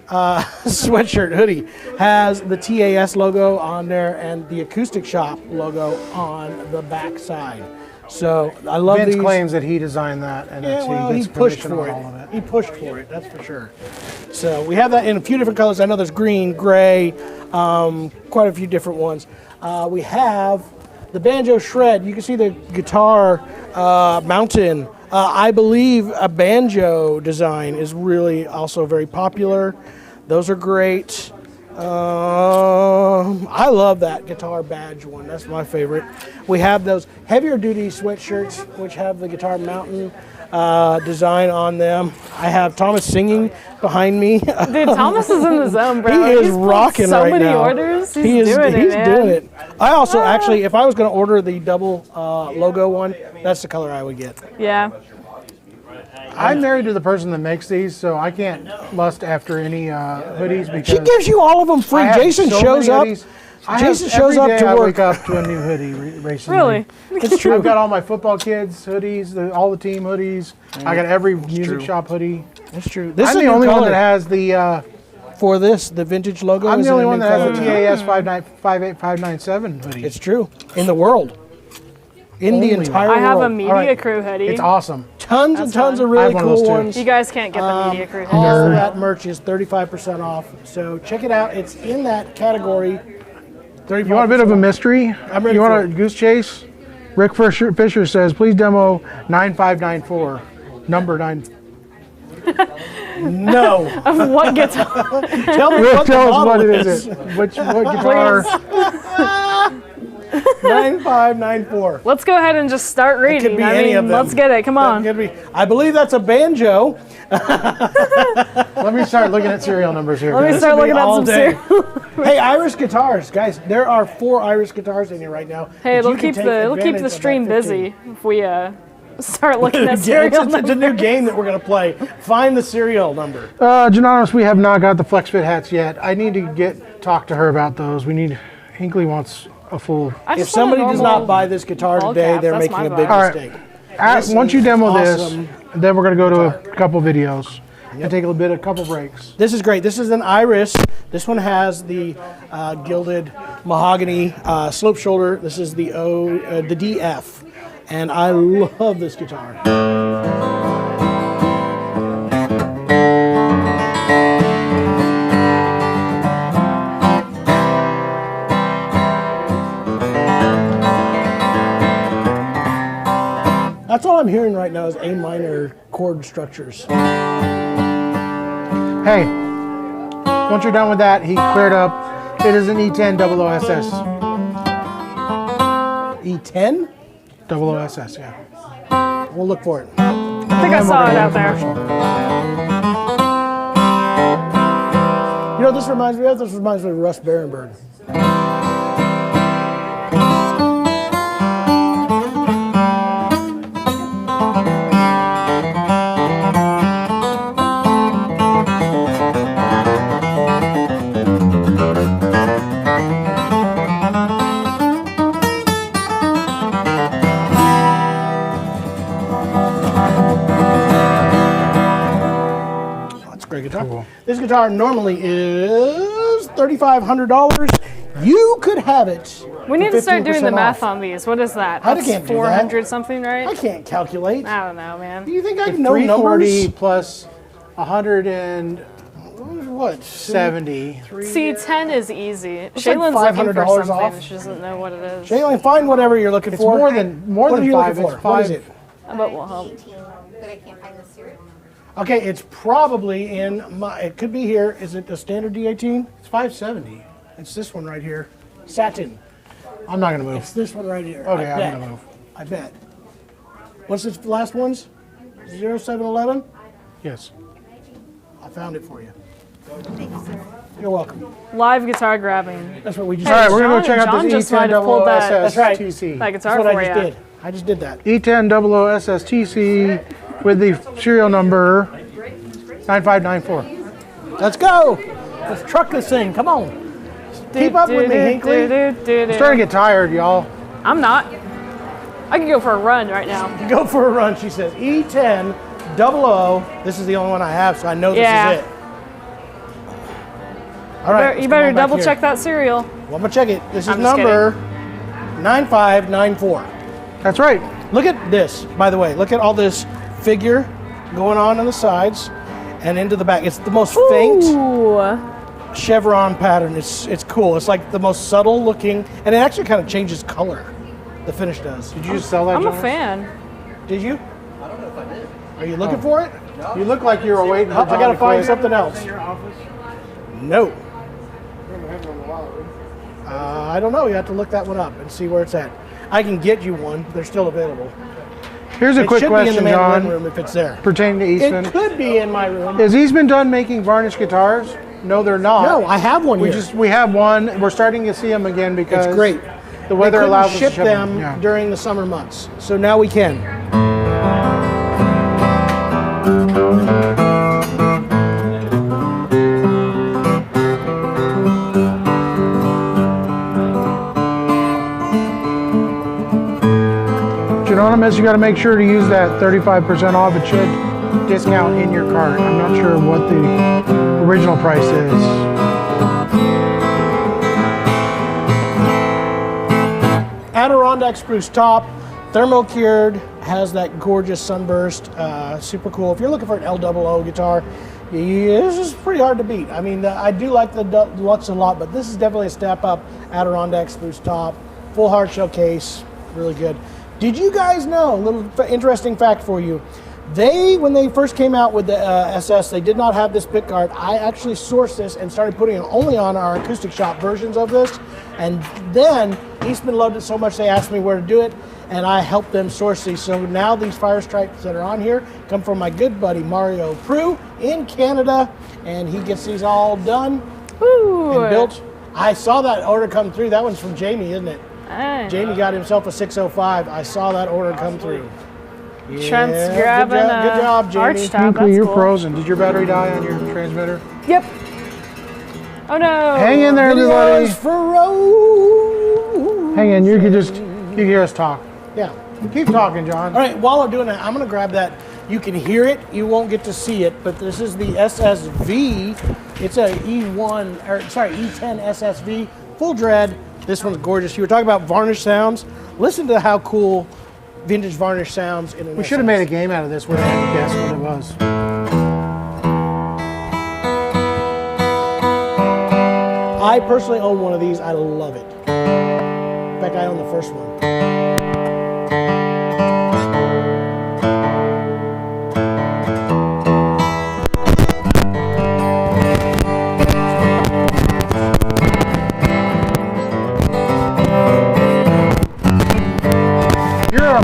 S1: sweatshirt hoodie. Has the TAS logo on there and the Acoustic Shop logo on the back side. So I love
S3: Vince
S1: these.
S3: claims that he designed that, and
S1: Yeah, well,
S3: he
S1: he
S3: gets
S1: pushed
S3: permission
S1: for
S3: on all of
S1: it.
S3: it.
S1: He pushed for it, that's for sure. So we have that in a few different colors. I know there's green, gray, quite a few different ones. We have the banjo shred. You can see the guitar mountain. I believe a banjo design is really also very popular. Those are great. I love that guitar badge one. That's my favorite. We have those heavier duty sweatshirts, which have the guitar mountain design on them. I have Thomas singing behind me.
S2: Dude, Thomas is in the zone, bro.
S1: He is
S2: He's pulled
S1: rocking
S2: so
S1: right
S2: many
S1: now.
S2: orders. He's
S1: He's
S2: doing
S1: doing
S2: it.
S1: it. I also actually, if I was going to order the double logo one, that's the color I would get.
S2: Yeah.
S3: I'm married to the person that makes these, so I can't lust after any hoodies because
S1: She gives you all of them free.
S3: I have
S1: Jason
S3: so
S1: shows
S3: many
S1: up.
S3: hoodies. I
S1: Jason
S3: have,
S1: shows
S3: every
S1: up
S3: day
S1: to
S3: I
S1: work.
S3: wake up to a new hoodie recently.
S2: Really?
S1: It's true.
S3: I've got all my football kids hoodies, all the team hoodies. I got every music
S1: true.
S3: shop hoodie.
S1: That's true. This
S3: I'm
S1: is
S3: the
S1: a new
S3: only one
S1: color
S3: that has the.
S1: for this. The vintage logo.
S3: I'm
S1: is
S3: the
S1: in
S3: only
S1: a
S3: one
S1: new
S3: that has
S1: color.
S3: the TAS 58597 hoodie.
S1: It's true. In the world. In the
S3: Only
S1: entire
S2: I have a
S1: world.
S2: Media
S3: All right.
S2: Crew hoodie.
S3: It's awesome.
S1: Tons and tons
S2: fun.
S1: of
S3: I
S1: really
S3: have one of
S1: cool
S3: those too.
S1: ones.
S2: You guys can't get the Media Crew hoodie.
S1: All of that merch is 35% off. So check it out. It's in that category. 35%.
S3: You want a bit of a mystery?
S1: I'm ready
S3: You
S1: for
S3: want a
S1: it.
S3: goose chase? Rick Fisher says, please demo 9594. Number 9.
S1: No.
S2: Of what guitar?
S1: Tell me
S3: Rick,
S1: what the
S3: tell us what
S1: model
S3: it is. What guitar?
S1: 9594.
S2: Let's go ahead and just start reading.
S1: be
S2: I
S1: any
S2: mean,
S1: of them.
S2: let's get it. Come on.
S1: I believe that's a banjo.
S3: Let me start looking at serial numbers here.
S2: Let me
S3: guys.
S2: start looking at
S1: all
S2: some
S1: day.
S2: serial.
S1: Hey, Irish guitars, guys. There are 4 Irish guitars in here right now.
S2: Hey,
S1: that
S2: it'll
S1: you can
S2: keep
S1: take
S2: the
S1: advantage of
S2: stream
S1: that 15.
S2: busy if we start looking at
S1: Yeah,
S2: serial
S1: it's a new
S2: numbers.
S1: game that we're gonna play. Find the serial number.
S3: Janonymous, we have not got the flex fit hats yet. I need to talk to her about those. Hinkley wants a full.
S2: I
S1: If
S2: just want a
S1: somebody does
S2: normal
S1: not buy this guitar
S2: ball
S1: today,
S2: cap.
S1: they're
S2: That's
S1: making a
S2: my
S1: big
S2: vibe.
S3: All right.
S1: mistake.
S3: Once you demo
S1: awesome.
S3: this, then we're going to go to a couple videos and take a couple breaks.
S1: This is great. This is an Iris. This one has the gilded mahogany slope shoulder. This is the the DF, and I love this guitar. That's all I'm hearing right now is A minor chord structures.
S3: Hey, once you're done with that, he cleared up. It is an E10 OOSS.
S1: E10?
S3: OOSS, yeah.
S1: We'll look for it.
S2: I think I saw it out there.
S1: You know what this reminds me of? This reminds me of Russ Berenberg. Great guitar.
S3: Cool.
S1: This guitar normally is $3,500. You could have it.
S2: We need to start doing the
S1: 15%
S2: math
S1: off.
S2: on these. What is that?
S1: I
S2: That's
S1: can't do that.
S2: 400 something, right?
S1: I can't calculate.
S2: I don't know, man.
S1: Do you think I can know
S3: 340
S1: numbers?
S3: plus 170.
S1: What?
S2: See, 10 is easy.
S1: Looks like
S2: Shaylin's looking for
S1: $500
S2: something.
S1: off.
S2: She doesn't know what it is.
S1: Jalen, find whatever you're looking
S3: It's
S1: for.
S3: more than
S1: What are you
S3: five.
S1: looking
S3: It's
S1: for? What is
S3: five.
S1: it?
S2: But we'll help.
S10: But I can't find the serial number.
S1: Okay, it's probably in my. It could be here. Is it a standard D18?
S3: It's 570.
S1: It's this one right here. Satin.
S3: I'm not gonna move.
S1: It's this one right here.
S3: Okay,
S1: I
S3: I'm
S1: bet.
S3: gonna move.
S1: I bet. What's this last ones? 0711?
S3: Yes.
S1: I found it for you.
S10: Thank you, sir.
S1: You're welcome.
S2: Live guitar grabbing.
S1: That's what we just
S3: All right, we're gonna go
S2: John-
S3: check out
S2: John
S3: this
S2: just might
S3: E10
S2: have pulled that.
S3: OOSS
S1: That's right.
S3: TC.
S2: That guitar
S1: That's what
S2: for
S1: I just
S2: you.
S1: did. I just did that.
S3: E10 OOSS TC with the serial number 9594.
S1: Let's go. Let's truck this thing. Come on. Keep up with me, Hinkley.
S3: I'm starting to get tired, y'all.
S2: I'm not. I could go for a run right now.
S1: Go for a run, she says. E10 00. This is the only one I have, so I know this
S2: Yeah.
S1: is it. All right.
S2: You
S1: let's
S2: better
S1: come on back
S2: double
S1: here.
S2: check that serial.
S1: Well, I'm going to check it. This is
S2: I'm just
S1: number 9594.
S3: That's right.
S1: Look at this, by the way. Look at all this figure going on the sides and into the back. It's the most faint
S2: Ooh.
S1: chevron pattern. It's cool. It's like the most subtle looking, and it actually kind of changes color. The finish does.
S3: Did you just sell that,
S2: I'm a
S3: Jonas?
S2: fan.
S1: Did you? I don't know if I did. Are you looking for it?
S3: You look like you were waiting for
S1: I
S3: John
S1: gotta
S3: to
S1: find
S3: quit.
S1: something else. No. I don't know. You have to look that one up and see where it's at. I can get you one. They're still available.
S3: Here's a
S1: It
S3: quick
S1: should be in the
S3: question,
S1: mandolin
S3: John,
S1: room if it's there.
S3: pertaining to Eastman.
S1: It could be in my room.
S3: Is Eastman done making varnished guitars? No, they're not.
S1: No, I have one
S3: We
S1: here.
S3: we have one. We're starting to see them again because
S1: It's great.
S3: the weather
S1: They couldn't
S3: allows us to
S1: ship
S3: ship
S1: them
S3: Yeah.
S1: during the summer months, so now we can.
S3: Anonymous, you got to make sure to use that 35% off. It should discount in your cart. I'm not sure what the original price is.
S1: Adirondack spruce top, thermo cured, has that gorgeous sunburst, super cool. If you're looking for an LOO guitar, this is pretty hard to beat. I mean, I do like the Deluxe a lot, but this is definitely a step up. Adirondack spruce top, full hard shell case, really good. Did you guys know, a little interesting fact for you, when they first came out with the SS, they did not have this pickguard. I actually sourced this and started putting it only on our Acoustic Shop versions of this. And then Eastman loved it so much they asked me where to do it, and I helped them source these. So now these fire stripes that are on here come from my good buddy Mario Prue in Canada, and he gets these all done
S2: Ooh.
S1: and built. I saw that order come through. That one's from Jamie, isn't it?
S2: Hey.
S1: Jamie got himself a 605. I saw that order come through.
S2: Trent's
S1: Yeah,
S2: grabbing
S1: good job,
S2: a arch
S1: Jamie.
S2: top.
S3: Hinkley,
S2: That's
S3: you're
S2: cool.
S3: frozen. Did your battery die on your transmitter?
S2: Yep. Oh no.
S3: Hang in there, everybody.
S1: Videos for Rose.
S3: Hang in. You can hear us talk.
S1: Yeah.
S3: Keep talking, John.
S1: All right, while I'm doing that, I'm going to grab that. You can hear it. You won't get to see it, but this is the SSV. It's a E10 SSV, full dread. This one's gorgeous. You were talking about varnish sounds. Listen to how cool vintage varnish sounds in an
S3: We should have made a game out of this where I had to guess what it was.
S1: I personally own one of these. I love it. In fact, I own the first one.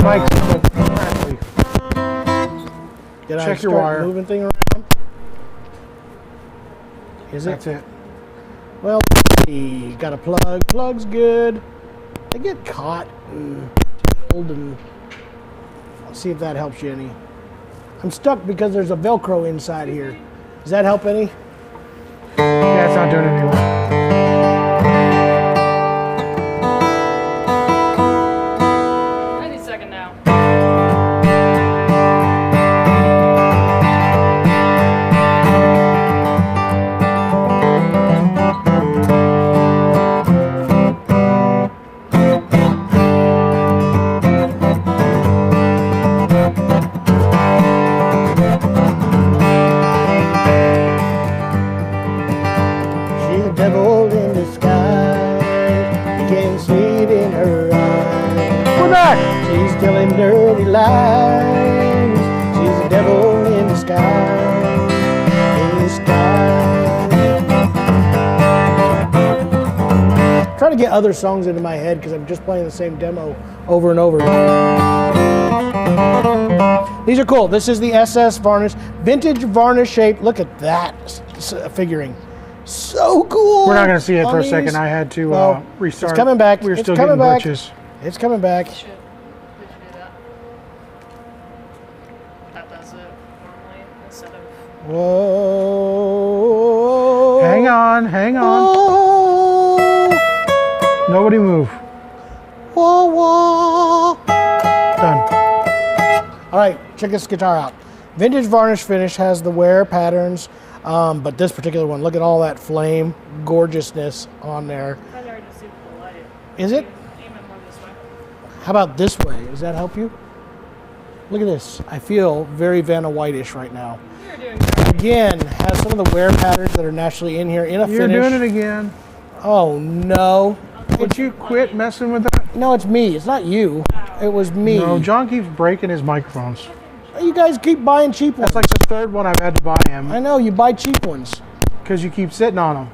S3: mic's actually.
S1: Did I
S3: Check your
S1: start
S3: wire.
S1: moving thing around? Is it?
S3: That's it.
S1: Well, let's see. Got a plug. Plug's good. They get caught and old, and let's see if that helps you any. I'm stuck because there's a Velcro inside here. Does that help any?
S3: Yeah, it's not doing it anymore.
S2: Any second now.
S1: She's a devil in disguise. You can see it in her eyes.
S3: We're back.
S1: She's telling dirty lies. She's a devil in disguise. In disguise. Trying to get other songs into my head because I'm just playing the same demo over and over. These are cool. This is the SS varnish, vintage varnish shape. Look at that figuring. So cool.
S3: We're not going to see it for a
S1: on
S3: second.
S1: these.
S3: I had to
S1: Well,
S3: restart.
S1: It's coming back.
S3: We were
S1: It's
S3: still
S1: coming
S3: getting
S1: back.
S3: glitches.
S1: It's coming back.
S2: We should do that. That does it normally instead of.
S1: Whoa.
S3: Hang on, hang on.
S1: Whoa.
S3: Nobody move.
S1: Whoa, whoa.
S3: Done.
S1: All right, check this guitar out. Vintage varnish finish has the wear patterns, but this particular one, look at all that flame gorgeousness on there.
S2: I'd already see the light.
S1: Is it?
S2: Aim it more this way.
S1: How about this way? Does that help you? Look at this. I feel very Vanna White-ish right now.
S2: You're doing great.
S1: Again, has some of the wear patterns that are naturally in here in a
S3: You're
S1: finish.
S3: doing it again.
S1: Oh no.
S3: Would you quit messing with that?
S1: No, it's me. It's not you. It was me.
S3: No, John keeps breaking his microphones.
S1: You guys keep buying cheap ones.
S3: That's like the third one I've had to buy him
S1: I know, you buy cheap ones.
S3: because you keep sitting on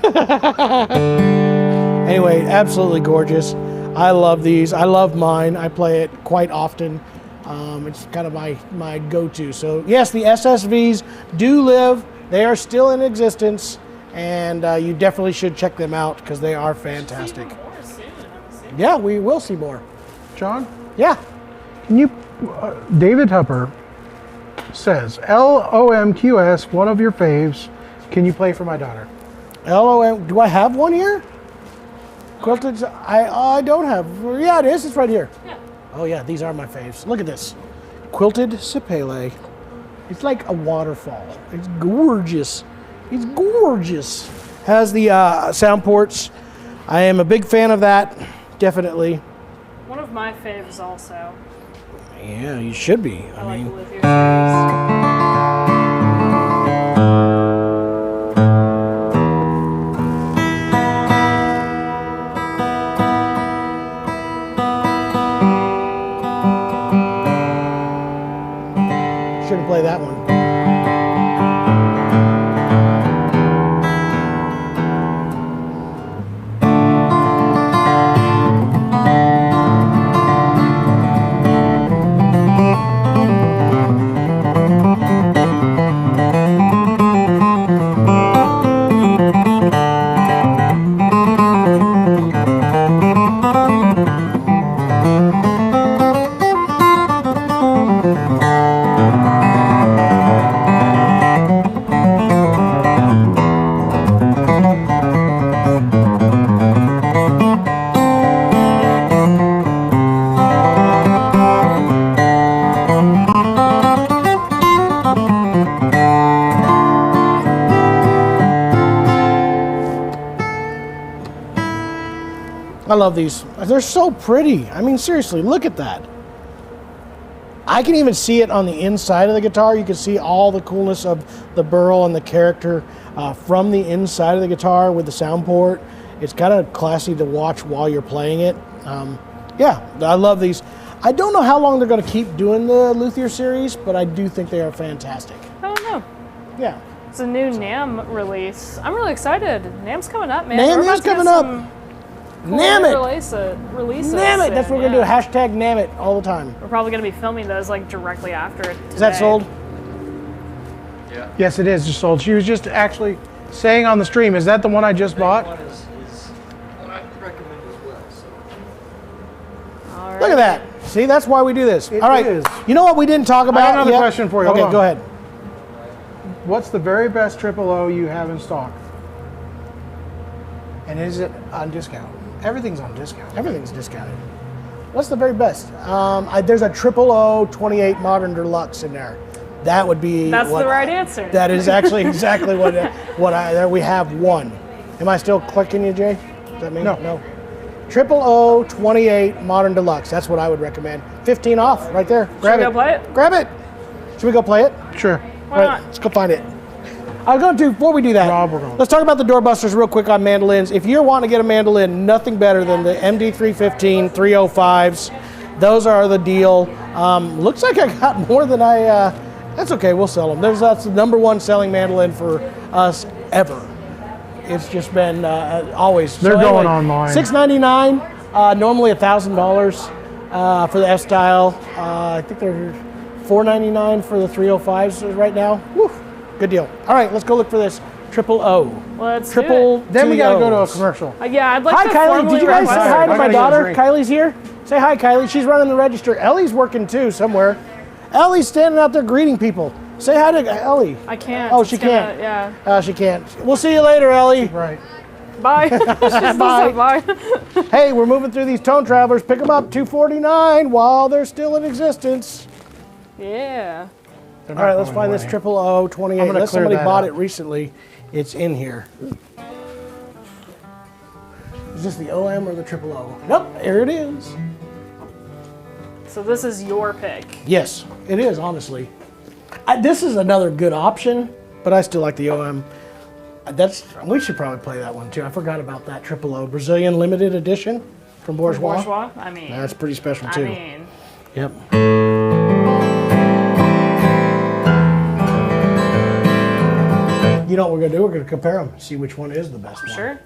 S3: them.
S1: Anyway, absolutely gorgeous. I love these. I love mine. I play it quite often. It's kind of my go-to. So yes, the SSVs do live. They are still in existence, and you definitely should check them out because they are fantastic.
S2: More soon.
S1: Yeah, we will see more.
S3: John,
S1: Yeah.
S3: can you? David Hupper says LOMQS, one of your faves. Can you play for my daughter?
S1: LOM. Do I have one here? Quilted. I don't have. Yeah, it is. It's right here.
S2: Yeah.
S1: Oh yeah, these are my faves. Look at this. Quilted Sipele. It's like a waterfall. It's gorgeous. It's gorgeous. Has the sound ports. I am a big fan of that. Definitely.
S2: One of my faves also.
S1: Yeah, you should be.
S2: I
S1: I
S2: like the
S1: mean,
S2: Luthier series.
S1: shouldn't play that one. I love these. They're so pretty. I mean, seriously, look at that. I can even see it on the inside of the guitar. You can see all the coolness of the burl and the character from the inside of the guitar with the sound port. It's kind of classy to watch while you're playing it. Yeah, I love these. I don't know how long they're going to keep doing the Luthier series, but I do think they are fantastic.
S2: I don't know.
S1: Yeah.
S2: It's a new NAMM release. I'm really excited. NAMM's coming up, man.
S1: NAMM
S2: We're about
S1: is
S2: to get
S1: coming up.
S2: some cool
S1: Nam
S2: to
S1: it.
S2: release it.
S1: Nam it. That's what we're going to do. Hashtag Nam it all the time.
S2: We're probably going to be filming those like directly after it.
S1: Is that
S2: today.
S1: sold?
S3: Yes, it is just sold. She was just actually saying on the stream, is that the one I just bought?
S6: One is one I recommend as well. So.
S2: All right.
S1: Look at that. See, that's why we do this.
S3: It
S1: all right.
S3: is.
S1: You know what we didn't talk about
S3: I got another
S1: yet?
S3: question for you.
S1: Okay,
S3: Hold on.
S1: go ahead.
S3: What's the very best triple O you have in stock? And is it on discount? Everything's on discount.
S1: Everything's discounted. What's the very best? There's a 000 28 Modern Deluxe in there. That would be.
S2: That's the right answer.
S1: That is actually exactly what there we have one. Am I still clicking you, Jay? Does that mean no? 000 28 Modern Deluxe. That's what I would recommend. 15 off right there. Grab
S2: Should we go play it?
S1: Grab it. Should we go play it?
S3: Sure.
S2: Why
S1: Right,
S2: not?
S1: let's go find it. I was going to, before we do that,
S3: Rob, we're going.
S1: let's talk about the Doorbusters real quick on mandolins. If you're wanting to get a mandolin, nothing better than the MD315 305s. Those are the deal. Looks like I got more than that's okay, we'll sell them. That's the #1 selling mandolin for us ever. It's just been always.
S3: They're going online.
S1: $699, normally $1,000 for the F style. I think they're $499 for the 305s right now. Woo, good deal. All right, let's go look for this 000.
S2: Let's
S1: Triple.
S2: do
S3: Then we got to go to a
S1: O's.
S3: commercial.
S2: it. Yeah, I'd like
S1: Hi,
S2: to
S1: Kylie.
S2: formally
S1: Did you guys say
S2: request-
S1: hi
S3: I
S1: to my
S3: gotta get a
S1: daughter?
S3: drink.
S1: Kylie's here. Say hi, Kylie. She's running the register. Ellie's working too somewhere. Ellie's standing out there greeting people. Say hi to Ellie.
S2: I can't.
S1: Oh,
S2: It's
S1: she
S2: gonna-
S1: can't.
S2: Yeah.
S1: She can't. We'll see you later, Ellie.
S3: Right.
S2: Bye. She just said bye.
S1: Hey, we're moving through these Tone Travelers. Pick them up, $249 while they're still in existence.
S2: Yeah.
S3: They're
S1: All
S3: not
S1: right, let's
S3: going
S1: find this
S3: away.
S1: 000 28.
S3: I'm gonna
S1: Unless
S3: clear
S1: somebody
S3: that
S1: bought
S3: out.
S1: it recently, it's in here. Is this the OM or the 000? Nope, here it is.
S2: So this is your pick.
S1: Yes, it is, honestly. This is another good option, but I still like the OM. We should probably play that one too. I forgot about that 000 Brazilian limited edition from Bourgeois.
S2: Bourgeois? I mean.
S1: That's pretty special
S2: I
S1: too.
S2: mean.
S1: Yep. You know what we're gonna do? We're gonna compare them, see which one is the best one.
S2: Sure.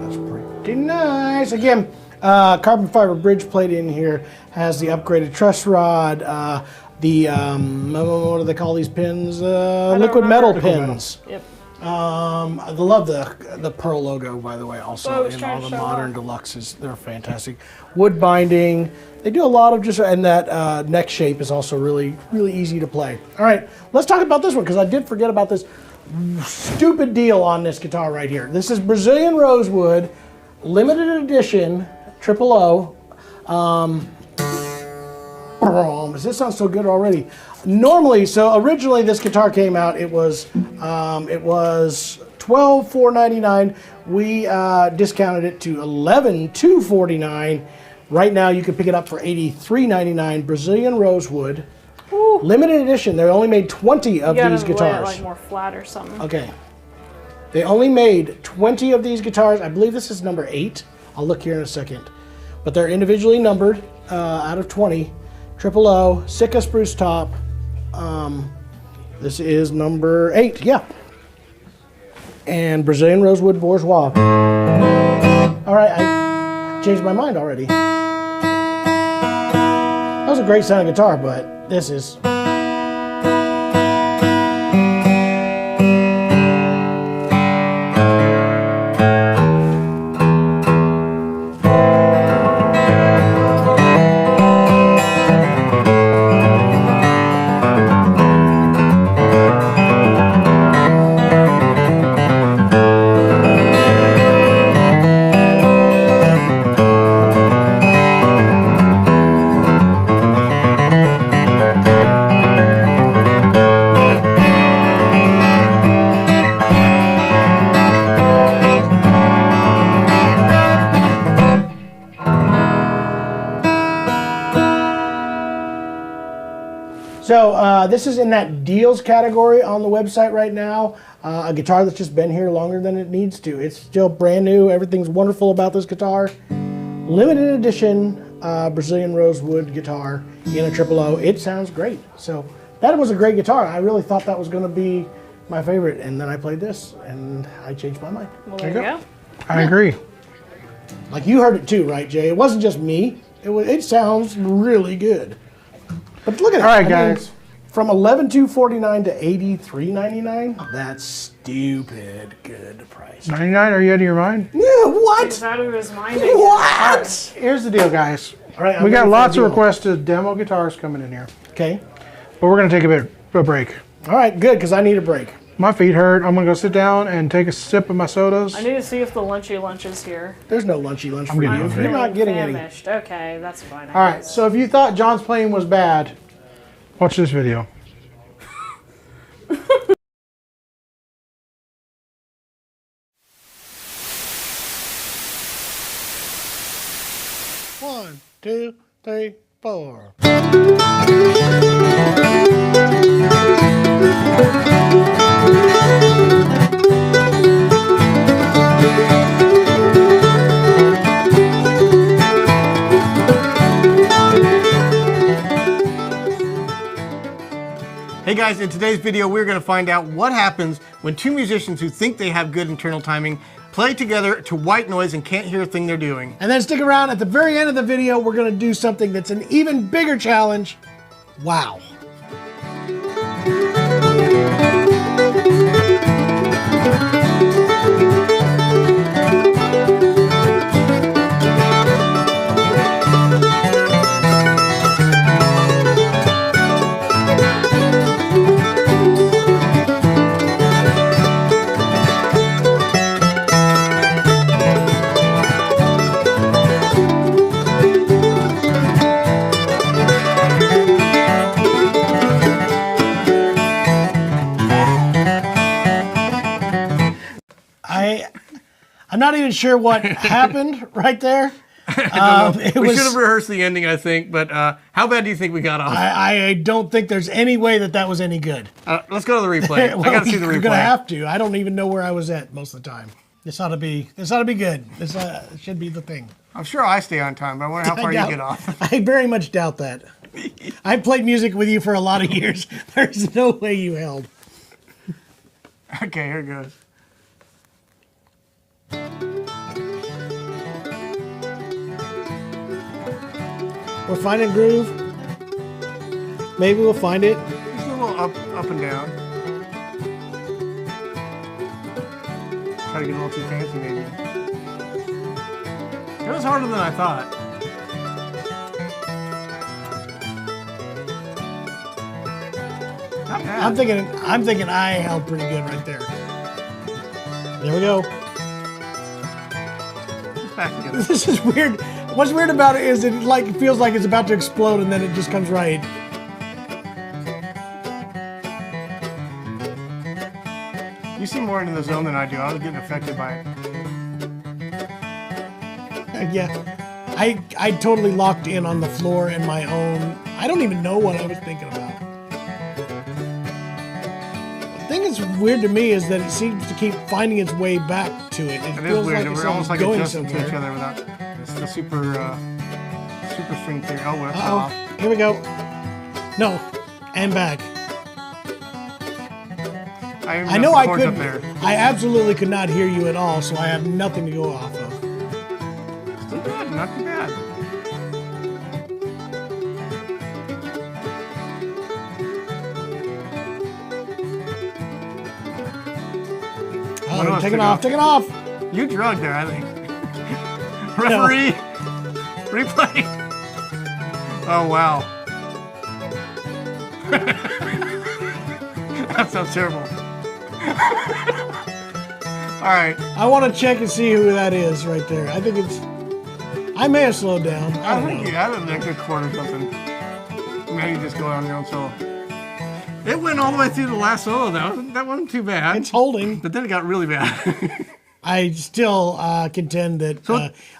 S1: That's pretty nice. Again, carbon fiber bridge plate in here has the upgraded truss rod. What do they call these pins? Liquid metal pins.
S2: Yep.
S1: I love the Pearl logo, by the way, also
S2: Well, I was
S1: in
S2: trying
S1: all
S2: to
S1: the
S2: show
S1: modern
S2: off.
S1: deluxes. They're fantastic. Wood binding. They do a lot of and that neck shape is also really, really easy to play. All right, let's talk about this one because I did forget about this stupid deal on this guitar right here. This is Brazilian Rosewood, limited edition, 000. This sounds so good already. Normally, so originally this guitar came out. It was $12,499. We discounted it to $11,249. Right now, you can pick it up for $83.99. Brazilian Rosewood, limited edition. They only made 20 of
S2: You gotta
S1: these
S2: lay it
S1: guitars.
S2: like more flat or something.
S1: Okay. They only made 20 of these guitars. I believe this is number 8. I'll look here in a second. But they're individually numbered out of 20. 000, Sitka spruce top. This is number 8, yeah. And Brazilian Rosewood Bourgeois. All right, I changed my mind already. That was a great sounding guitar, but this is... So this is in that deals category on the website right now. A guitar that's just been here longer than it needs to. It's still brand new. Everything's wonderful about this guitar. Limited edition Brazilian rosewood guitar in a triple O. It sounds great. So that was a great guitar. I really thought that was going to be my favorite, and then I played this, and I changed my mind.
S2: Well, there you go.
S3: I agree.
S1: Like you heard it too, right, Jay? It wasn't just me. It sounds really good. But look at it.
S3: All right, guys.
S1: From $11,249 to $83.99. That's stupid good price.
S3: 99? Are you out of your mind?
S1: Yeah, what?
S2: He's out of his mind.
S1: What?
S3: Here's the deal, guys.
S1: All right,
S3: We got lots of requested demo guitars coming in here,
S1: Okay.
S3: but we're gonna take a break.
S1: All right, good, because I need a break.
S3: My feet hurt. I'm gonna go sit down and take a sip of my sodas.
S2: I need to see if the lunchy lunch is here.
S1: There's no lunchy lunch for
S3: getting
S1: you.
S3: it.
S1: You're not getting any.
S2: Famished. Okay, that's fine.
S3: All right. So if you thought John's playing was bad, watch this video.
S1: One, two, three, four.
S5: Hey guys, in today's video we're going to find out what happens when two musicians who think they have good internal timing play together to white noise and can't hear a thing they're doing.
S1: And then stick around. At the very end of the video, we're going to do something that's an even bigger challenge. Wow. I'm not even sure what happened right there.
S5: We should have rehearsed the ending, I think, but how bad do you think we got off?
S1: I don't think there's any way that was any good.
S5: Let's go to the replay.
S1: Well,
S5: I got to see the replay.
S1: We're gonna have to. I don't even know where I was at most of the time. This ought to be good. This should be the thing.
S5: I'm sure I stay on time, but I wonder how far you get off.
S1: I very much doubt that. I've played music with you for a lot of years. There's no way you held.
S5: Okay, here it goes.
S1: We're finding groove. Maybe we'll find it.
S5: Just a little up and down. Try to get a little too fancy, maybe. It was harder than I thought. Not bad.
S1: I'm thinking I held pretty good right there. There we go.
S5: It's back together.
S1: This is weird. What's weird about it is it feels like it's about to explode and then it just comes right.
S5: You seem more into the zone than I do. I was getting affected by it.
S1: Yeah. I totally locked in on the floor in my own. I don't even know what I was thinking about. The thing that's weird to me is that it seems to keep finding its way back to it. It
S5: It
S1: feels
S5: is weird.
S1: like it's
S5: We're almost like
S1: going
S5: adjusting
S1: somewhere.
S5: to each other without. It's the super string theory. Oh, well, that's
S1: Uh-oh.
S5: off.
S1: Here we go. No. And back. I know I couldn't. I absolutely could not hear you at all, so I have nothing to go off of.
S5: Still good. Not too bad.
S1: Oh, take it off. Take it off.
S5: You drugged there, I think. Referee. Replay. Oh, wow. That sounds terrible. All right.
S1: I want to check and see who that is right there. I think it's. I may have slowed down.
S5: I think you had a good chord or something. Maybe just go on your own solo. It went all the way through the last solo. That wasn't too bad.
S1: It's holding.
S5: But then it got really bad.
S1: I still contend that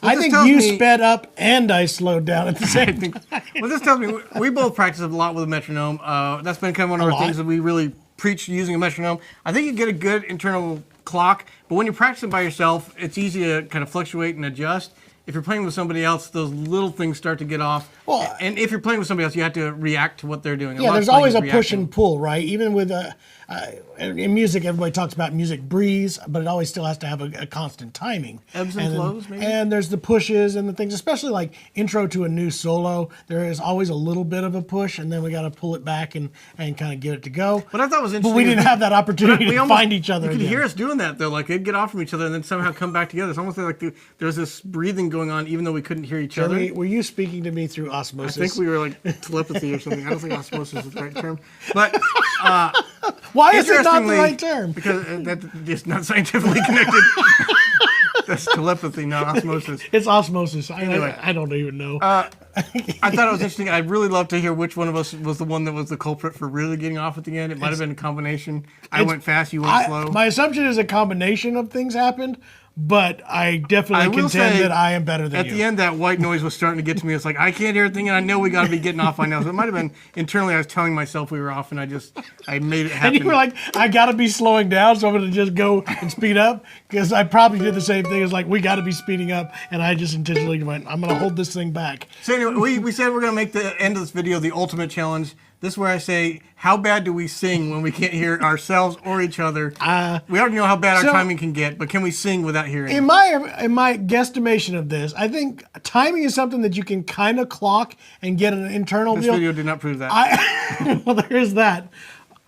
S1: I
S5: this
S1: think
S5: tells
S1: you
S5: me-
S1: sped up and I slowed down at the same time.
S5: Well, this tells me we both practice a lot with a metronome. That's been kind of one of our things that we really preach using a metronome. I think you get a good internal clock, but when you're practicing by yourself, it's easy to kind of fluctuate and adjust. If you're playing with somebody else, those little things start to get off.
S1: Well,
S5: and if you're playing with somebody else, you have to react to what they're doing.
S1: Yeah, there's always a push and pull, right? Even with in music, everybody talks about music breeze, but it always still has to have a constant timing.
S5: Ebbs and flows, maybe?
S1: And there's the pushes and the things, especially like intro to a new solo. There is always a little bit of a push, and then we got to pull it back and kind of get it to go.
S5: But I thought it was interesting.
S1: But we didn't have that opportunity to find each other
S5: You could
S1: again.
S5: hear us doing that, though. Like, they'd get off from each other and then somehow come back together. It's almost like there's this breathing going on, even though we couldn't hear each other.
S1: Jeremy, were you speaking to me through osmosis?
S5: I think we were like telepathy or something. I don't think osmosis is the right term. But
S1: why is it not the
S5: interestingly,
S1: right term?
S5: Because that is not scientifically connected. That's telepathy, not osmosis.
S1: It's osmosis.
S5: Anyway.
S1: I don't even know.
S5: I thought it was interesting. I'd really love to hear which one of us was the one that was the culprit for really getting off at the end. It might have been a combination. I went fast, you went slow.
S1: My assumption is a combination of things happened, but I definitely
S5: will
S1: contend
S5: say,
S1: that I am better than
S5: At
S1: you.
S5: the end, that white noise was starting to get to me. It's like, I can't hear a thing, and I know we got to be getting off by now. So it might have been internally I was telling myself we were off, and I made it happen.
S1: And you were like, I got to be slowing down, so I'm going to just go and speed up. Because I probably did the same thing. It's like, we got to be speeding up. And I just intentionally went, I'm going to hold this thing back.
S5: So anyway, we said we're going to make the end of this video the ultimate challenge. This is where I say, how bad do we sing when we can't hear ourselves or each other? We already know how bad our timing can get, but can we sing without hearing?
S1: In my guesstimation of this, I think timing is something that you can kind of clock and get an internal
S5: This
S1: deal.
S5: video did not prove that.
S1: Well, there is that.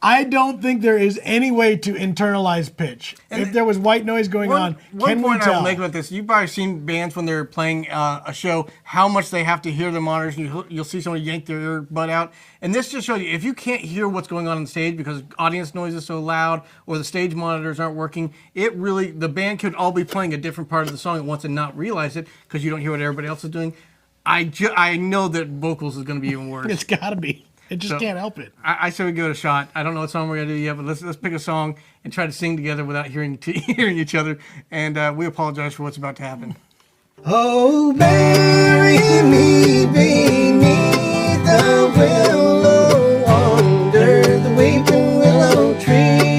S1: I don't think there is any way to internalize pitch. If there was white noise going on,
S5: One
S1: can we
S5: point
S1: tell?
S5: I'll make about this: you've probably seen bands when they're playing a show, how much they have to hear the monitors. You'll see somebody yank their earbud out, and this just shows you if you can't hear what's going on stage because audience noise is so loud or the stage monitors aren't working. The band could all be playing a different part of the song at once and not realize it because you don't hear what everybody else is doing. I know that vocals is going to be even worse.
S1: It's got to be. It just can't help it.
S5: I say we give it a shot. I don't know what song we're gonna do yet, but let's pick a song and try to sing together without hearing each other. And we apologize for what's about to happen.
S9: Oh, bury me beneath the willow, under the weeping willow tree,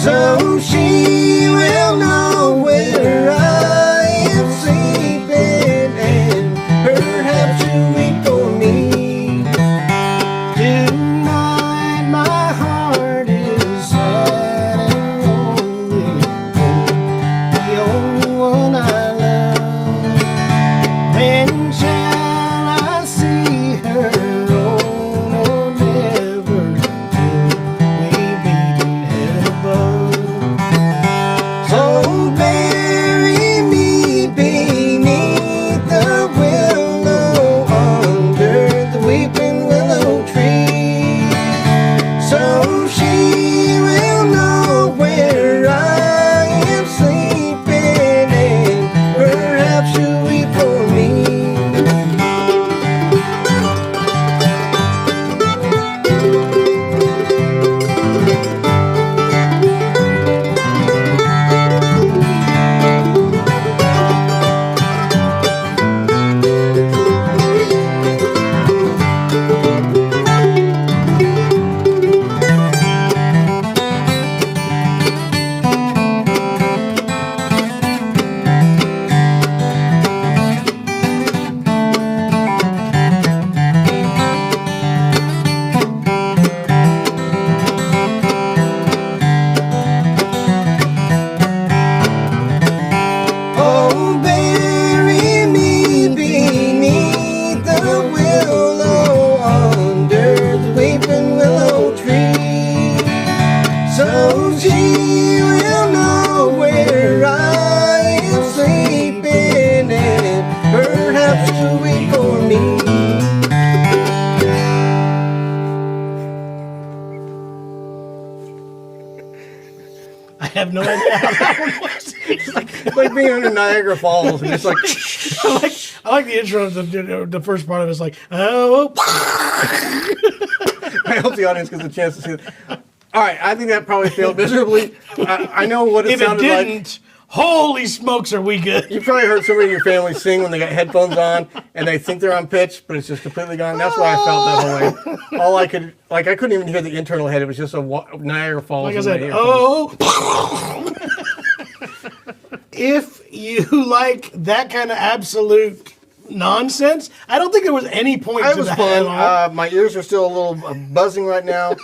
S9: so she will know where I am sleeping, and perhaps she'll weep for me. Tonight my heart is sad and lonely, the only one I love. When shall I see her? Oh, no, never, till we meet in heaven above. So bury me beneath the willow, under the weeping willow tree, so she will know where I am sleeping, and perhaps she'll weep for me. Oh, bury me beneath the willow, under the weeping willow tree, so she will know where I am sleeping, and perhaps she'll weep for me.
S1: I have no idea how that one works.
S5: It's like being under Niagara Falls, and it's like
S1: I like the intro. The first part of it is like, oh.
S5: I hope the audience gets a chance to see it. All right, I think that probably failed miserably. I know what it
S1: If it
S5: sounded
S1: didn't, Holy smokes, are we good?
S5: You probably heard somebody in your family sing when they got headphones on and they think they're on pitch, but it's just completely gone. That's why I felt that whole way. All I could, like, I couldn't even hear the internal head. It was just a Niagara Falls.
S1: Like I
S5: in
S1: said,
S5: my earphones.
S1: If you like that kind of absolute nonsense, I don't think there was any point
S5: It
S1: to
S5: was
S1: that
S5: fun.
S1: at all.
S5: My ears are still a little buzzing right now.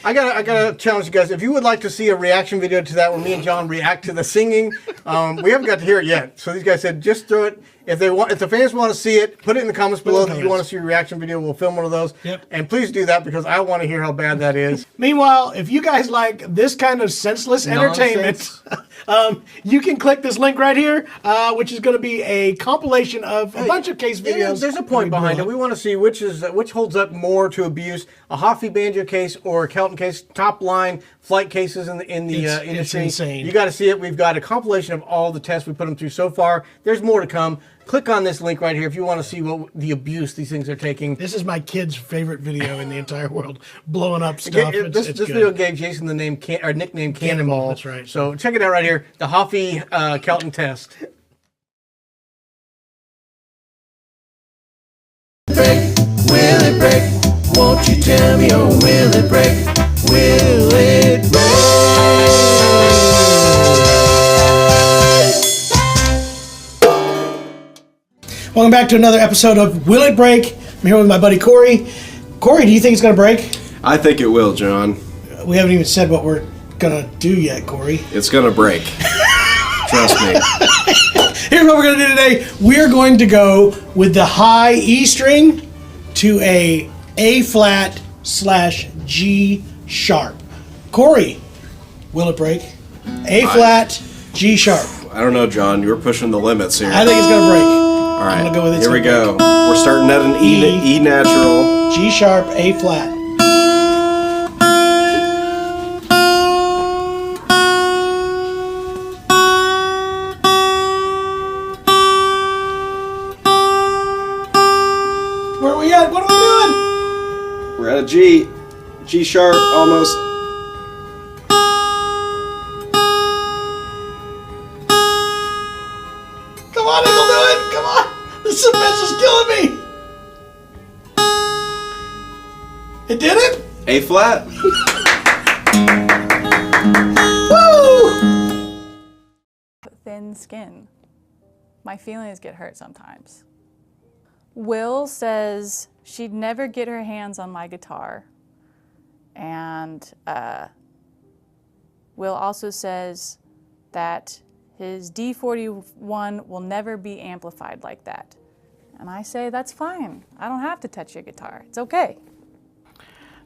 S5: I gotta challenge you guys. If you would like to see a reaction video to that where me and John react to the singing, we haven't got to hear it yet. So these guys said just throw it. If the fans want to see it, put it in the comments below that you want to see a reaction video. We'll film one of those.
S1: Yep.
S5: And please do that because I want to hear how bad that is.
S1: Meanwhile, if you guys like this kind of senseless entertainment, you can click this link right here, which is going to be a compilation of a bunch of case videos.
S5: There's a point behind it. We want to see which holds up more to abuse: a Hoffe banjo case or a Kelton case. Top line flight cases in the industry.
S1: It's insane.
S5: You got to see it. We've got a compilation of all the tests we put them through so far. There's more to come. Click on this link right here if you want to see what the abuse these things are taking.
S1: This is my kid's favorite video in the entire world, blowing up stuff.
S5: This video gave Jason the nickname Cannonball.
S1: That's right.
S5: So check it out right here, the Hoffe Kelton test.
S9: Will it break? Won't you tell me, oh, will it break? Will it break?
S1: Welcome back to another episode of Will It Break? I'm here with my buddy Corey. Corey, do you think it's going to break?
S11: I think it will, John.
S1: We haven't even said what we're going to do yet, Corey.
S11: It's going to break. Trust me.
S1: Here's what we're going to do today. We're going to go with the high E string to a A-flat/G sharp. Corey, will it break? A-flat, G sharp.
S11: I don't know, John. You're pushing the limits here.
S1: I think it's going to break.
S11: All right,
S1: I'm gonna go with it.
S11: Here we go. We're starting at an E natural.
S1: G sharp, A flat. Where are we at? What are we doing?
S11: We're at a G. G sharp, almost.
S1: Come on, it'll do it. Come on. This bitch is killing me. It did it?
S11: A flat.
S1: Woo!
S2: Thin skin. My feelings get hurt sometimes. Will says she'd never get her hands on my guitar. And Will also says that his D41 will never be amplified like that. And I say, that's fine. I don't have to touch your guitar. It's okay.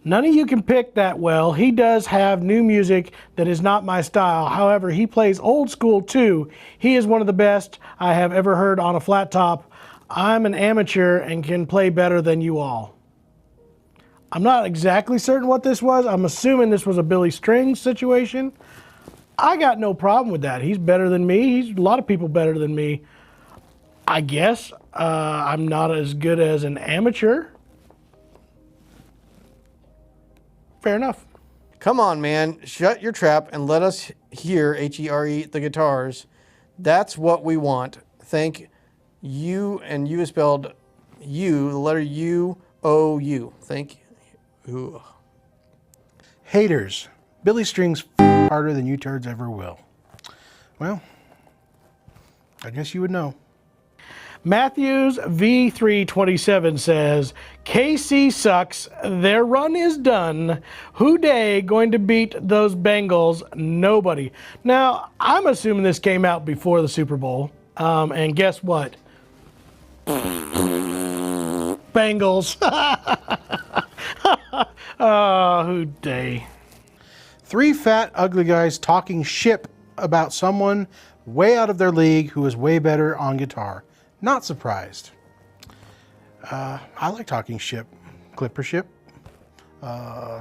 S1: None of you can pick that well. He does have new music that is not my style. However, he plays old school too. He is one of the best I have ever heard on a flat top. I'm an amateur and can play better than you all. I'm not exactly certain what this was. I'm assuming this was a Billy Strings situation. I got no problem with that. He's better than me. He's a lot of people better than me. I guess I'm not as good as an amateur. Fair enough.
S5: Come on, man. Shut your trap and let us hear H-E-R-E, the guitars. That's what we want. Thank you, and you is spelled U, the letter U-O-U. Thank you.
S3: Haters. Billy Strings harder than you turds ever will. Well, I guess you would know.
S1: Matthews V327 says, KC sucks. Their run is done. Who day going to beat those Bengals? Nobody. Now, I'm assuming this came out before the Super Bowl. And guess what? Bengals. Oh, who day.
S3: 3 fat, ugly guys talking ship about someone way out of their league who is way better on guitar. Not surprised. I like talking ship. Clipper ship,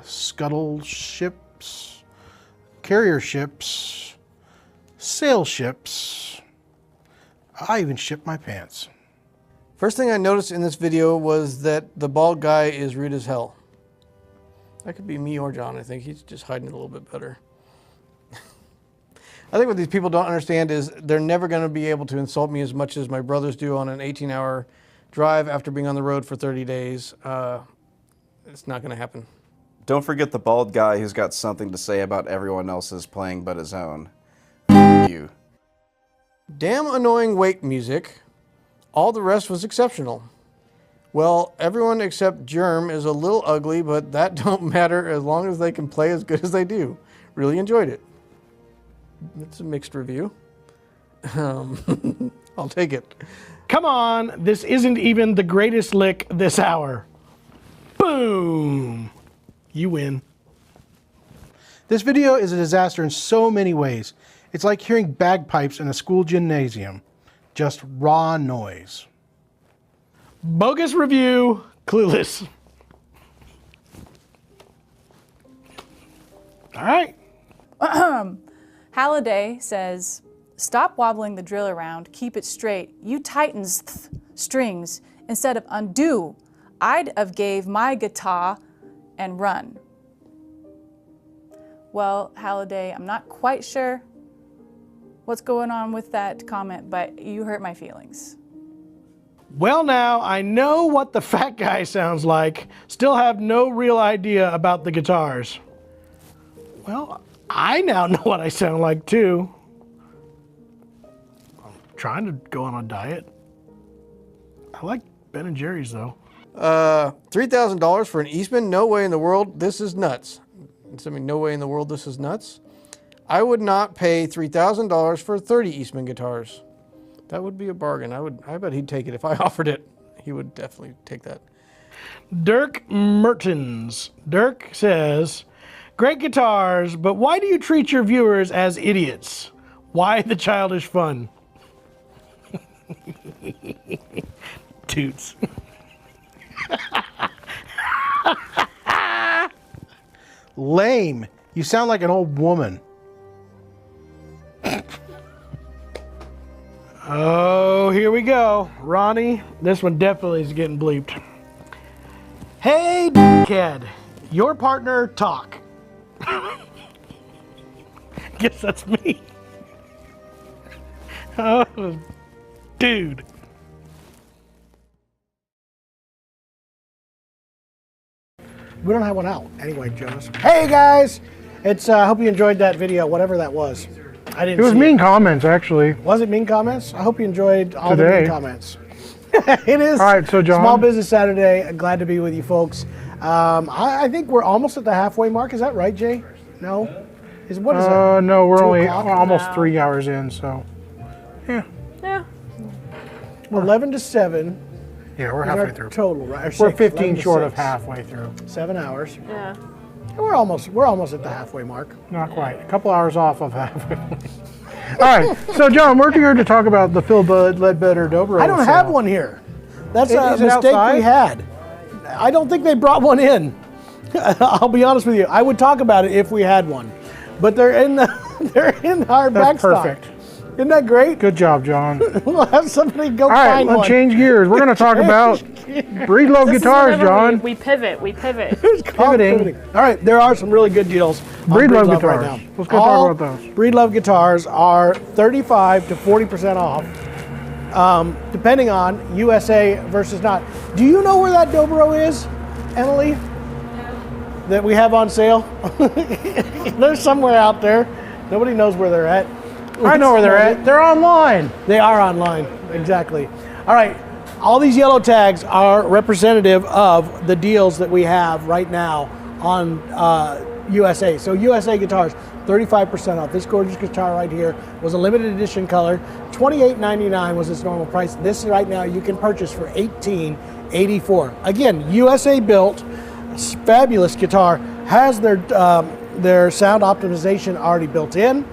S3: scuttle ships, carrier ships, sail ships. I even ship my pants.
S5: First thing I noticed in this video was that the bald guy is rude as hell. That could be me or John, I think. He's just hiding it a little bit better.
S8: I think what these people don't understand is they're never going to be able to insult me as much as my brothers do on an 18-hour drive after being on the road for 30 days. It's not going to happen.
S11: Don't forget the bald guy who's got something to say about everyone else's playing but his own. You.
S8: Damn annoying wake music. All the rest was exceptional. Well, everyone except Germ is a little ugly, but that don't matter as long as they can play as good as they do. Really enjoyed it. It's a mixed review. I'll take it.
S1: Come on, this isn't even the greatest lick this hour. Boom! You win.
S3: This video is a disaster in so many ways. It's like hearing bagpipes in a school gymnasium. Just raw noise.
S1: Bogus review, clueless. All right.
S12: Halliday says, stop wobbling the drill around, keep it straight. You tightens strings instead of undo. I'd have gave my guitar and run. Well, Halliday, I'm not quite sure what's going on with that comment, but you hurt my feelings.
S1: Well, now I know what the fat guy sounds like. Still have no real idea about the guitars. Well, I now know what I sound like too. I'm trying to go on a diet. I like Ben & Jerry's though.
S8: $3,000 for an Eastman? No way in the world. This is nuts. I mean, no way in the world. This is nuts. I would not pay $3,000 for 30 Eastman guitars. That would be a bargain. I bet he'd take it if I offered it. He would definitely take that.
S1: Dirk Mertens. Dirk says, great guitars, but why do you treat your viewers as idiots? Why the childish fun? Toots.
S3: Lame. You sound like an old woman.
S1: Oh, here we go. Ronnie, this one definitely is getting bleeped. Hey, dickhead, your partner talk. Guess that's me. Oh, dude. We don't have one out. Anyway, Jonas. Hey, guys. It's, I hope you enjoyed that video, whatever that was. I didn't
S3: It was
S1: see
S3: mean comments, actually.
S1: Was it mean comments? I hope you enjoyed all the
S3: Today.
S1: mean comments. It is
S3: All right, so John.
S1: Small Business Saturday. Glad to be with you folks. I think we're almost at the halfway mark. Is that right, Jay? No? What is that?
S3: No, we're
S1: 2
S3: only
S1: o'clock?
S3: almost 3 hours in, so. Yeah.
S2: Yeah.
S1: 11 to 7.
S3: Yeah, we're
S1: is
S3: halfway
S1: our
S3: through.
S1: Total, right? Or
S3: We're
S1: 6,
S3: 15
S1: 11 to
S3: short of
S1: 6.
S3: halfway through.
S1: 7 hours.
S2: Yeah.
S1: We're almost at the halfway mark.
S3: Not quite. A couple hours off of halfway. All right. So, John, we're here to talk about the Phil Ledbetter Dobro.
S1: I don't have one here. That's a
S3: Is it
S1: mistake
S3: outside?
S1: we had. I don't think they brought one in. I'll be honest with you. I would talk about it if we had one, but they're in our
S3: That's
S1: backstock.
S3: perfect.
S1: Isn't that great?
S3: Good job, John.
S1: We'll have somebody go
S3: All right,
S1: find
S3: let's
S1: one.
S3: change gears. We're going to talk about Breedlove
S2: This is
S3: guitars,
S2: whenever
S3: John.
S2: We pivot. We pivot.
S1: It's called
S3: Pivoting.
S1: All right, there are some really good deals on
S3: Breedlove
S1: Breedlove
S3: guitars.
S1: right now.
S3: Let's go
S1: All
S3: talk about those.
S1: Breedlove guitars are 35 to 40% off, depending on USA versus not. Do you know where that Dobro is, Emily? That we have on sale? They're somewhere out there. Nobody knows where they're at.
S3: I know where they're at. They're online.
S1: They are online, exactly. All right, all these yellow tags are representative of the deals that we have right now on USA. So USA guitars, 35% off. This gorgeous guitar right here was a limited edition color. $28.99 was its normal price. This right now you can purchase for $18.84. Again, USA built, fabulous guitar. Has their sound optimization already built in.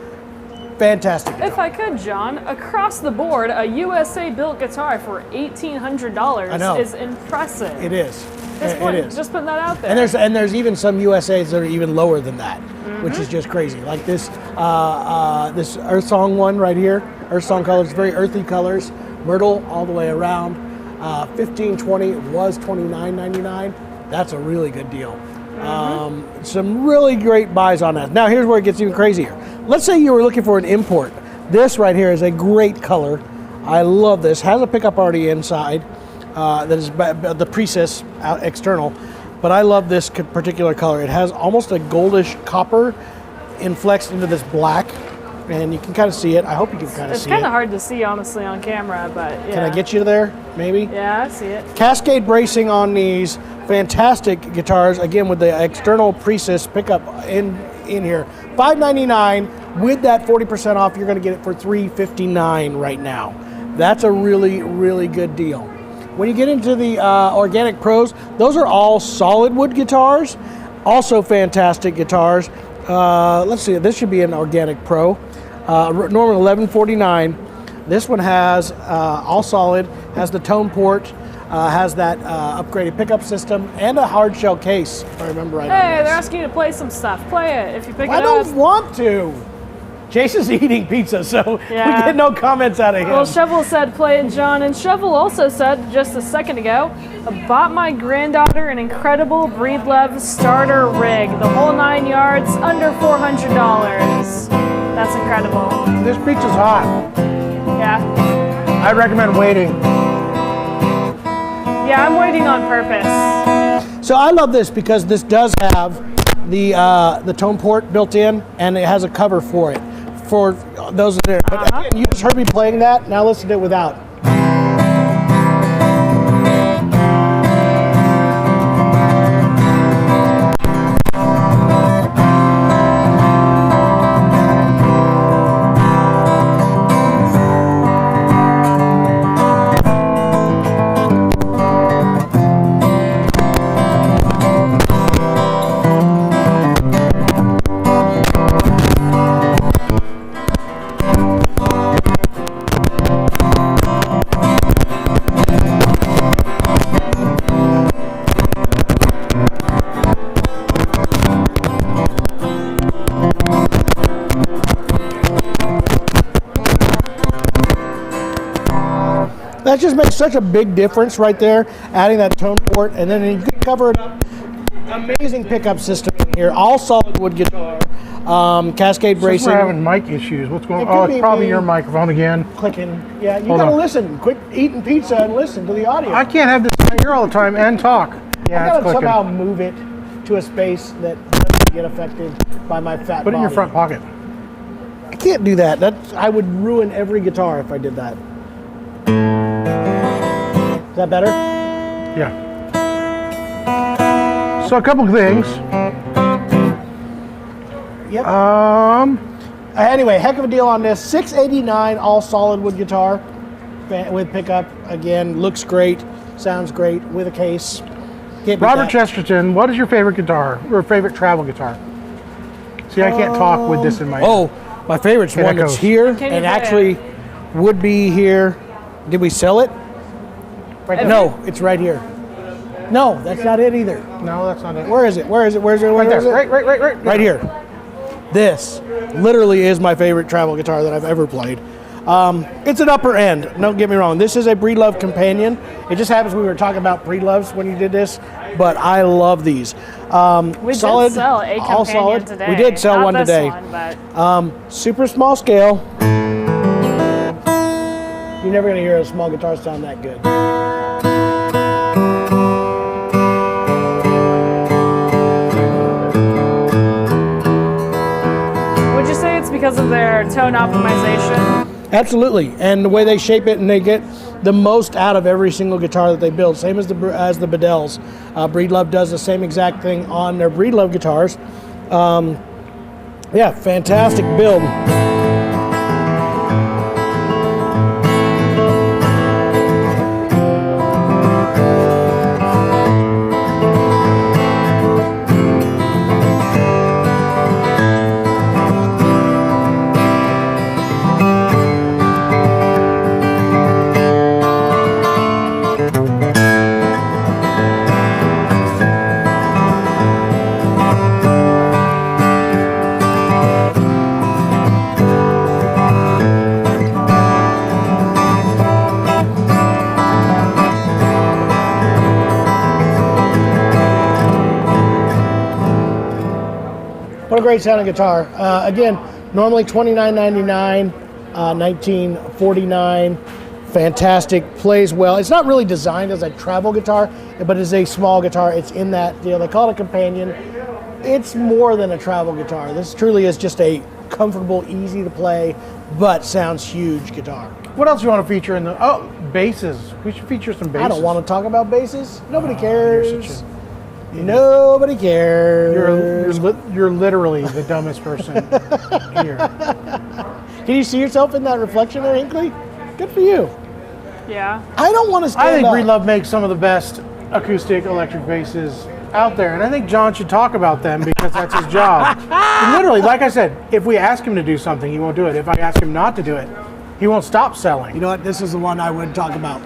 S1: Fantastic guitar.
S2: If I could, John, across the board, a USA built guitar for $1,800 is impressive.
S1: It is.
S2: It is. Just putting that out there.
S1: And there's even some USAs that are even lower than that, which is just crazy. Like this this Earth Song one right here. Earth Song colors, very earthy colors. Myrtle all the way around. $15.20 was $29.99. That's a really good deal. Some really great buys on that. Now here's where it gets even crazier. Let's say you were looking for an import. This right here is a great color. I love this. Has a pickup already inside. That is the Precis out external. But I love this particular color. It has almost a goldish copper inflexed into this black. And you can kind of see it. I hope you can kind of see it.
S2: It's kind of hard to see, honestly, on camera, but yeah.
S1: Can I get you there, maybe?
S2: Yeah, I see it.
S1: Cascade bracing on these. Fantastic guitars, again, with the external Precis pickup in here. $599. With that 40% off, you're going to get it for $359 right now. That's a really, really good deal. When you get into the Organic Pros, those are all solid wood guitars. Also fantastic guitars. Let's see, this should be an Organic Pro. Normal $1149. This one has all solid, has the tone port, has that upgraded pickup system, and a hard shell case, if I remember right.
S2: Hey, they're asking you to play some stuff. Play it if you pick it up.
S1: I don't want to. Jason's eating pizza, so we get no comments out of him.
S2: Well, Shovel said play it, John, and Shovel also said just a second ago, I bought my granddaughter an incredible Breedlove starter rig, the whole 9 yards, under $400. That's incredible.
S3: This pizza's hot.
S2: Yeah.
S3: I'd recommend waiting.
S2: Yeah, I'm waiting on purpose.
S1: So I love this because this does have the tone port built in, and it has a cover for it. For those that are there. But again, you just heard me playing that. Now listen to it without. That just makes such a big difference right there, adding that tone port, and then you can cover it up. Amazing pickup system in here, all solid wood guitar, Cascade bracing.
S3: We're having mic issues. What's going on? Oh, it's probably your microphone again.
S1: Clicking. Yeah, you gotta listen. Quit eating pizza and listen to the audio.
S3: I can't have this in my ear all the time and talk. Yeah,
S1: I
S3: it's
S1: gotta
S3: clicking.
S1: somehow move it to a space that doesn't get affected by my fat
S3: Put it in your
S1: body.
S3: front pocket.
S1: I can't do that. I would ruin every guitar if I did that. Is that better?
S3: Yeah. So a couple of things.
S1: Yep. Anyway, heck of a deal on this. $689 all solid wood guitar with pickup. Again, looks great, sounds great with a case. Can't beat
S3: Robert
S1: that.
S3: Chesterton, what is your favorite guitar or favorite travel guitar? See, I can't talk with this in my ear.
S1: Oh, my favorite's
S3: It
S1: one that's
S3: echoes.
S1: here
S2: Can you
S1: and
S2: play
S1: actually would be here. Did we sell it?
S3: Right there.
S1: No, it's right here. No, that's not it either.
S3: No, that's not it.
S1: Where is it? Where is it? Where is it?
S3: Right
S1: Where is
S3: there.
S1: it?
S3: Right.
S1: Right here. This literally is my favorite travel guitar that I've ever played. It's an upper end, don't get me wrong. This is a Breedlove companion. It just happens we were talking about Breedloves when you did this, but I love these.
S2: We
S1: solid,
S2: did sell a
S1: all
S2: companion
S1: solid.
S2: today.
S1: We did sell
S2: Not
S1: one
S2: this
S1: today.
S2: one, but
S1: Super small scale. You're never gonna hear a small guitar sound that good.
S2: would you say it's because of their tone optimization?
S1: Absolutely, and the way they shape it, and they get the most out of every single guitar that they build. Same as the Bedell's. Breedlove does the same exact thing on their Breedlove guitars. Yeah, fantastic build. great sounding guitar. Again, normally $29.99, $19.49. Fantastic, plays well. It's not really designed as a travel guitar, but it's a small guitar. It's in that deal. They call it a companion. It's more than a travel guitar. This truly is just a comfortable, easy to play, but sounds huge guitar.
S3: What else you want to feature in the? Oh, basses. We should feature some basses.
S1: I don't want to talk about basses. Nobody cares. Nobody cares.
S3: You're literally the dumbest person here.
S1: Can you see yourself in that reflection there, Hinkley? Good for you.
S2: Yeah.
S1: I don't want to stand
S3: I think
S1: up.
S3: Breedlove makes some of the best acoustic electric basses out there, and I think John should talk about them because that's his job. And literally, like I said, if we ask him to do something, he won't do it. If I ask him not to do it, he won't stop selling.
S1: You know what? This is the one I would talk about.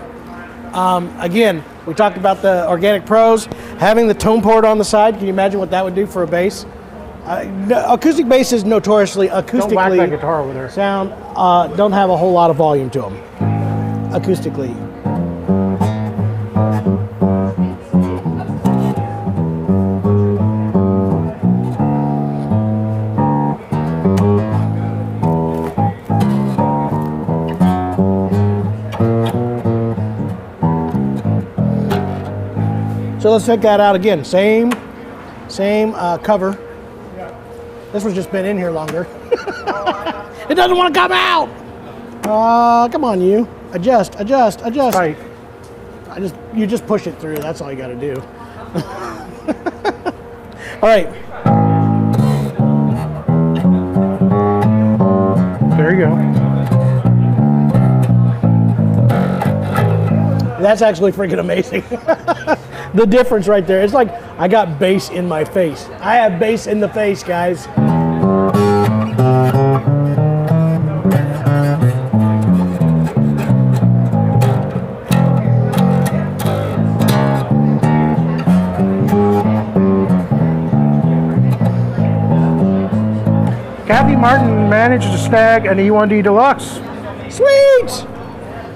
S1: Again, we talked about the Organic Pros, having the tone port on the side. Can you imagine what that would do for a bass? Acoustic basses notoriously acoustically
S3: Don't whack that guitar over there.
S1: sound don't have a whole lot of volume to them acoustically. So let's check that out again. Same cover. This one's just been in here longer. It doesn't want to come out. Come on, you. Adjust.
S3: Right.
S1: You just push it through. That's all you got to do. All right.
S3: There you go.
S1: That's actually freaking amazing. The difference right there. It's like I got bass in my face. I have bass in the face, guys.
S3: Kathy Martin managed to snag an E1D Deluxe
S1: Sweet.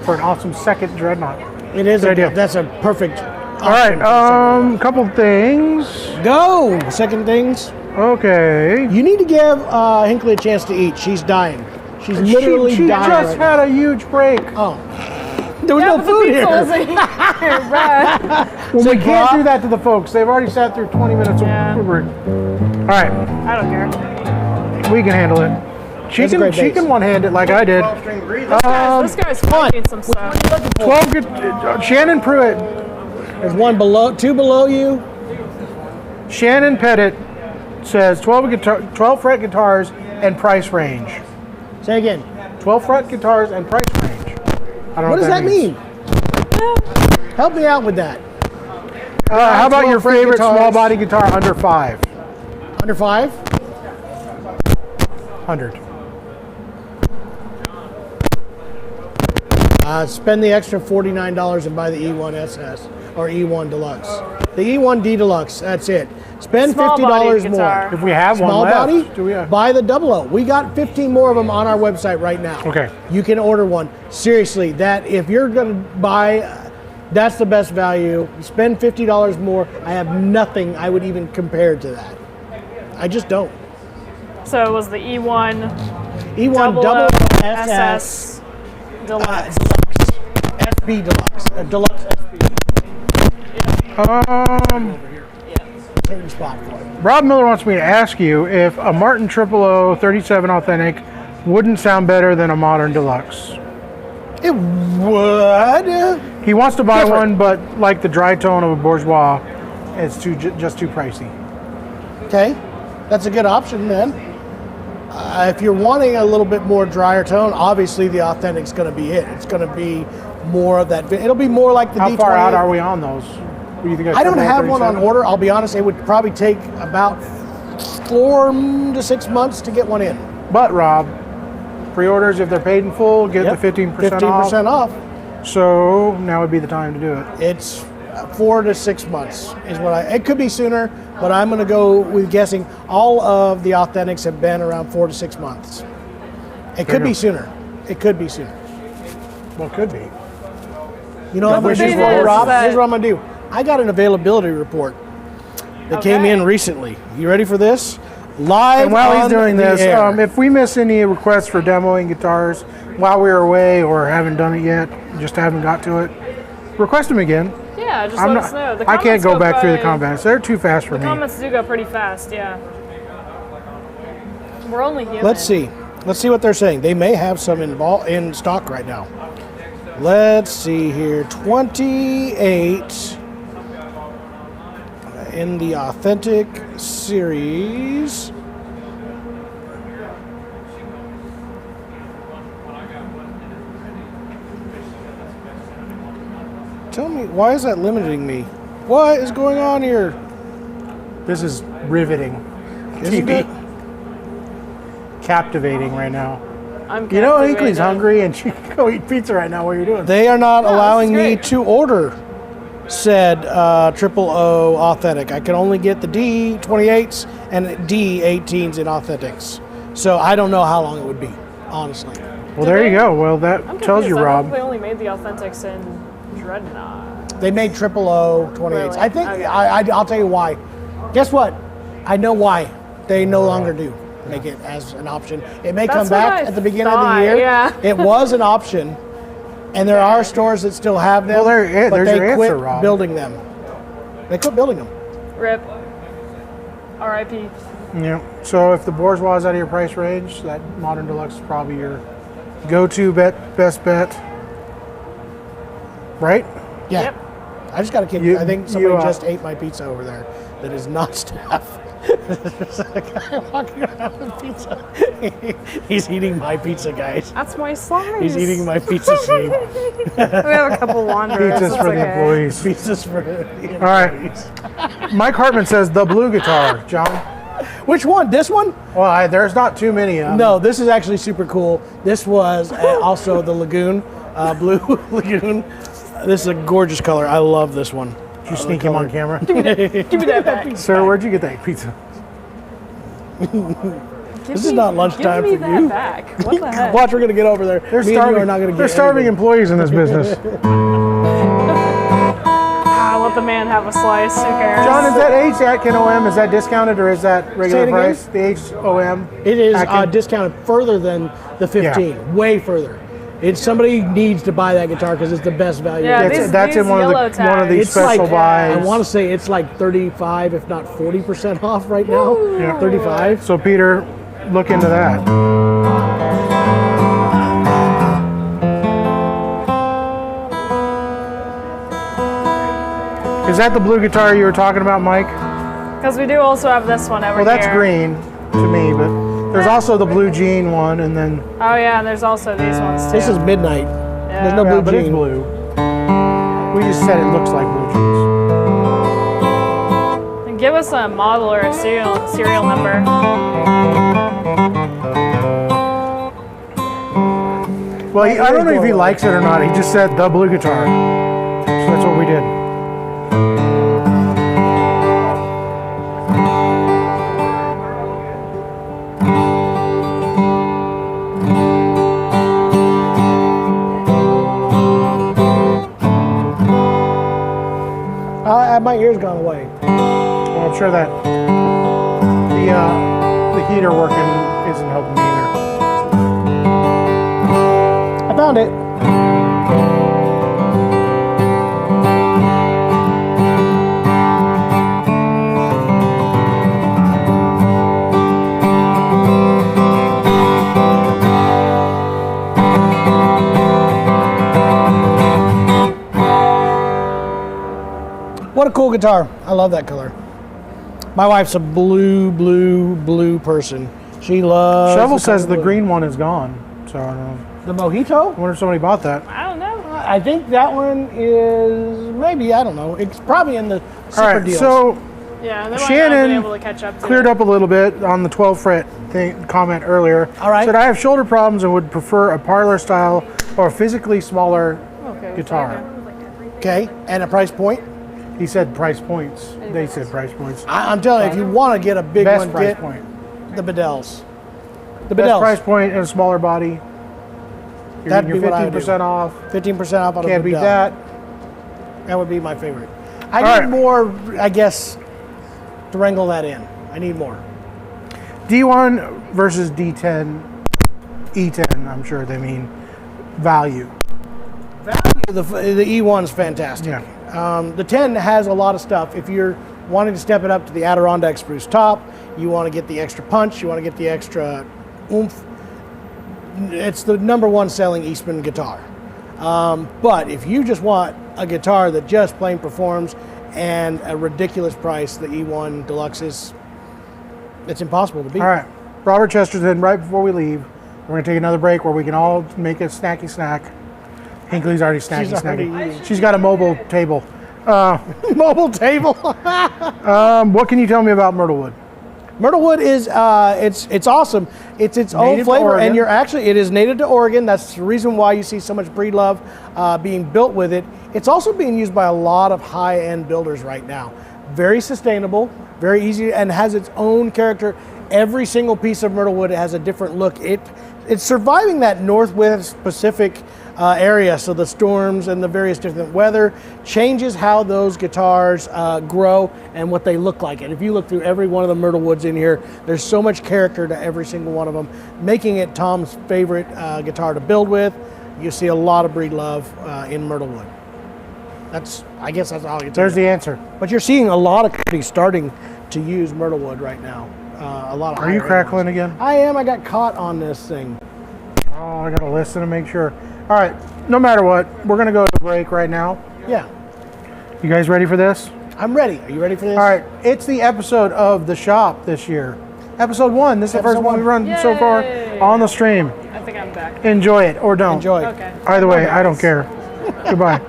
S3: for an awesome second Dreadnought.
S1: It is.
S3: Good idea.
S1: That's a perfect.
S3: All right, couple things.
S1: Go. Second things.
S3: Okay.
S1: You need to give Hinkley a chance to eat. She's dying. She's literally
S3: she
S1: dying.
S3: just
S1: right
S3: had a huge break.
S1: now. Oh. There was no food here.
S3: Well, we can't do that to the folks. They've already sat through 20 minutes of
S2: Yeah.
S3: Uber. All right,
S2: I don't care.
S3: we can handle it. She
S1: That's a great
S3: can
S1: bass.
S3: one-hand it like I did.
S2: This guy's finding some stuff.
S3: 12 Shannon Pruitt,
S1: There's one below, two below you.
S3: Shannon Pettit says 12 fret guitars and price range.
S1: Say again.
S3: 12 fret guitars and price range. I don't know
S1: What does that
S3: means.
S1: mean? Help me out with that.
S3: How about
S1: 12
S3: your
S1: fret
S3: favorite
S1: guitars.
S3: small body guitar under 5?
S1: Under 5?
S3: 100.
S1: Spend the extra $49 and buy the E1 SS or E1 Deluxe. The E1D Deluxe, that's it. Spend
S2: Small
S1: $50
S2: body
S1: more.
S2: guitar.
S3: If we have
S1: Small
S3: one left,
S1: body,
S3: do we have?
S1: buy the 00. We got 15 more of them on our website right now.
S3: Okay.
S1: You can order one. Seriously, that if you're going to buy, that's the best value. Spend $50 more. I have nothing I would even compare to that. I just don't.
S2: So it was the E1
S1: E1
S2: double
S1: SS
S2: SS Deluxe.
S1: SB Deluxe. Deluxe SB. Certain spot for it.
S3: Rob Miller wants me to ask you if a Martin 000 37 Authentic wouldn't sound better than a modern Deluxe.
S1: It would.
S3: He wants to buy
S1: Different.
S3: one, but like the dry tone of a Bourgeois, it's just too pricey.
S1: Okay, that's a good option then. If you're wanting a little bit more drier tone, obviously the Authentic's going to be it. It's going to be more of that. It'll be more like the
S3: How
S1: D28.
S3: far out are we on those? What do you think?
S1: I don't have one on order. I'll be honest. It would probably take about 4 to 6 months to get one in.
S3: But Rob, pre-orders if they're paid in full get the 15% off.
S1: 15% off.
S3: So now would be the time to do it.
S1: It's 4 to 6 months is what it could be sooner, but I'm going to go with guessing all of the Authentics have been around 4 to 6 months. It could be sooner. It could be sooner.
S3: Well, it could be.
S1: You know what I'm going to do,
S2: thing is
S1: Rob?
S2: that-
S1: Here's what I'm going to do. I got an availability report that came in recently. You ready for this? Live
S3: And while he's
S1: on
S3: doing
S1: the
S3: this,
S1: air.
S3: if we miss any requests for demoing guitars while we were away or haven't done it yet, just haven't got to it, request them again.
S2: Yeah, just let us know. The
S3: I can't
S2: comments
S3: go back through the
S2: by-
S3: comments. They're too fast for
S2: The
S3: me.
S2: comments do go pretty fast, yeah. We're only human.
S1: Let's see. Let's see what they're saying. They may have some in stock right now. Let's see here. 28 in the Authentic series. Tell me, why is that limiting me? What is going on here?
S3: This is riveting.
S1: Isn't
S3: TV.
S1: it?
S3: Captivating right now.
S2: I'm
S3: You know,
S2: captivated.
S3: Hinkley's hungry and she can go eat pizza right now while you're doing it.
S1: They are not
S2: Oh,
S1: allowing
S2: this is
S1: me
S2: great.
S1: to order said triple O authentic. I can only get the D28s and D18s in authentics. So I don't know how long it would be, honestly.
S3: Well, there you go. Well, that
S2: I'm
S3: tells
S2: confused.
S3: you,
S2: I thought
S3: Rob.
S2: they only made the Authentics in Dreadnought.
S1: They made triple O 28s.
S2: Really?
S1: I think
S2: Okay.
S1: I'll tell you why. Guess what? I know why they no longer do make it as an option. It may come
S2: That's what
S1: back
S2: I
S1: at the beginning of
S2: thought,
S1: the year.
S2: yeah.
S1: It was an option, and there are stores that still have them.
S3: Well, there-
S1: but
S3: there's
S1: they
S3: your
S1: quit
S3: answer, Rob.
S1: building them. They quit building them.
S2: RIP. RIP.
S3: Yeah. So if the bourgeois is out of your price range, that Modern Deluxe is probably your go-to best bet. Right?
S1: Yeah.
S2: Yep.
S1: I just got to kick.
S3: You-
S1: I think somebody
S3: you,
S1: just ate my pizza over there. That is not staff. There's a guy walking around with pizza. He's eating my pizza, guys.
S2: That's my slice.
S1: He's eating my pizza, Steve.
S2: We have a couple wanderers.
S3: Pizzas
S2: It's
S3: for the
S2: okay.
S3: employees.
S1: Pizza's for the
S3: All right. Mike Hartman says the blue guitar, John.
S1: Which one? This one?
S3: Well, there's not too many of them.
S1: No, this is actually super cool. This was also the Lagoon, blue Lagoon. This is a gorgeous color. I love this one.
S3: Did you sneak him on camera?
S2: Give me that back.
S3: Sir, where'd you get that pizza?
S1: This is not lunchtime
S2: Give me
S1: for
S2: that
S1: you.
S2: back. What the heck?
S1: Watch, we're gonna get over there.
S3: They're
S1: Me and you
S3: starving.
S1: are not gonna get
S3: They're starving
S1: anything.
S3: employees in this business.
S2: Let the man have a slice. Who cares?
S3: John, is that H Atkin OM? Is that discounted or is that
S1: Say
S3: regular
S1: it again?
S3: price? The H OM.
S1: It is
S3: Atkin?
S1: discounted further than the 15, way further. It's somebody needs to buy that guitar because it's the best value.
S2: Yeah,
S3: That's
S2: these
S3: in one of
S2: yellow
S3: these
S1: It's
S3: special
S1: like,
S3: buys.
S1: I want to say it's like 35, if not 40% off right now.
S3: Yeah.
S1: 35.
S3: So Peter, look into that. Is that the blue guitar you were talking about, Mike?
S2: Because we do also have this one over
S3: Well, that's
S2: here.
S3: green to me, but there's also the blue jean one, and then
S2: Oh yeah, and there's also these ones too.
S1: This is midnight.
S2: Yeah.
S1: There's no
S3: yeah,
S1: blue
S3: but it's
S1: jean.
S3: blue. We just said it looks like blue jeans.
S2: And give us a model or a serial number.
S3: Well, I don't know if he likes it or not. He just said the blue guitar, so that's what we did.
S1: My ear's gone away.
S3: Well, I'm sure that the heater working isn't helping me either.
S1: I found it. What a cool guitar. I love that color. My wife's a blue person. She loves
S3: Shovel
S1: the
S3: says
S1: color
S3: the
S1: blue.
S3: green one is gone, so I don't know.
S1: The Mojito?
S3: I wonder if somebody bought that.
S2: I don't know.
S1: I think that one is maybe, I don't know. It's probably in the super
S3: All right,
S1: deals.
S3: so
S2: Yeah, they might not have
S3: Shannon
S2: been able to catch up to
S3: cleared
S2: it.
S3: up a little bit on the 12 fret comment earlier.
S1: All right.
S3: Said I have shoulder problems and would prefer a parlor style or a physically smaller
S2: Okay,
S3: guitar.
S1: Okay, and a price point?
S3: He said price points. They said price points.
S1: I'm telling you, if you want to get a big
S3: Best
S1: one,
S3: price
S1: get
S3: point.
S1: the Bedells. The
S3: Best
S1: Bedells.
S3: price point and a smaller body. You're
S1: That'd
S3: getting
S1: be
S3: your
S1: what I would
S3: 15% off.
S1: 15% off on a
S3: Can't beat
S1: Bedell.
S3: that.
S1: That would be my favorite. I
S3: All
S1: need
S3: right.
S1: more, I guess, to wrangle that in. I need more.
S3: D1 versus D10, E10, I'm sure they mean value.
S1: The E1 is fantastic.
S3: Yeah.
S1: The 10 has a lot of stuff. If you're wanting to step it up to the Adirondack spruce top, you want to get the extra punch, you want to get the extra oomph, it's the #1 selling Eastman guitar. But if you just want a guitar that just plain performs and a ridiculous price, the E1 Deluxe it's impossible to beat.
S3: All right, Robert Chesterton, right before we leave, we're going to take another break where we can all make a snacky snack. Hinckley's already snacky. She's got a mobile table.
S1: Mobile table.
S3: What can you tell me about Myrtlewood?
S1: Myrtlewood is it's awesome. It's its own flavor, and it is native to Oregon. That's the reason why you see so much breed love being built with it. It's also being used by a lot of high-end builders right now. Very sustainable, very easy, and has its own character. Every single piece of Myrtlewood has a different look. It's surviving that Northwest Pacific area, so the storms and the various different weather changes how those guitars grow and what they look like. And if you look through every one of the Myrtlewoods in here, there's so much character to every single one of them, making it Tom's favorite guitar to build with. You see a lot of breed love in Myrtlewood. I guess that's all I can tell you.
S3: There's the answer.
S1: But you're seeing a lot of companies starting to use Myrtlewood right now. A lot of.
S3: Are you crackling again?
S1: I am. I got caught on this thing.
S3: Oh, I gotta listen to make sure. All right, no matter what, we're gonna go to break right now.
S1: Yeah.
S3: You guys ready for this?
S1: I'm ready. Are you ready for this?
S3: All right, it's the episode of the shop this year. Episode 1. This is the first one we've run so far on the stream.
S2: I think I'm back.
S3: Enjoy it or don't.
S1: Enjoy.
S2: Okay.
S3: Either way, I don't care. Goodbye.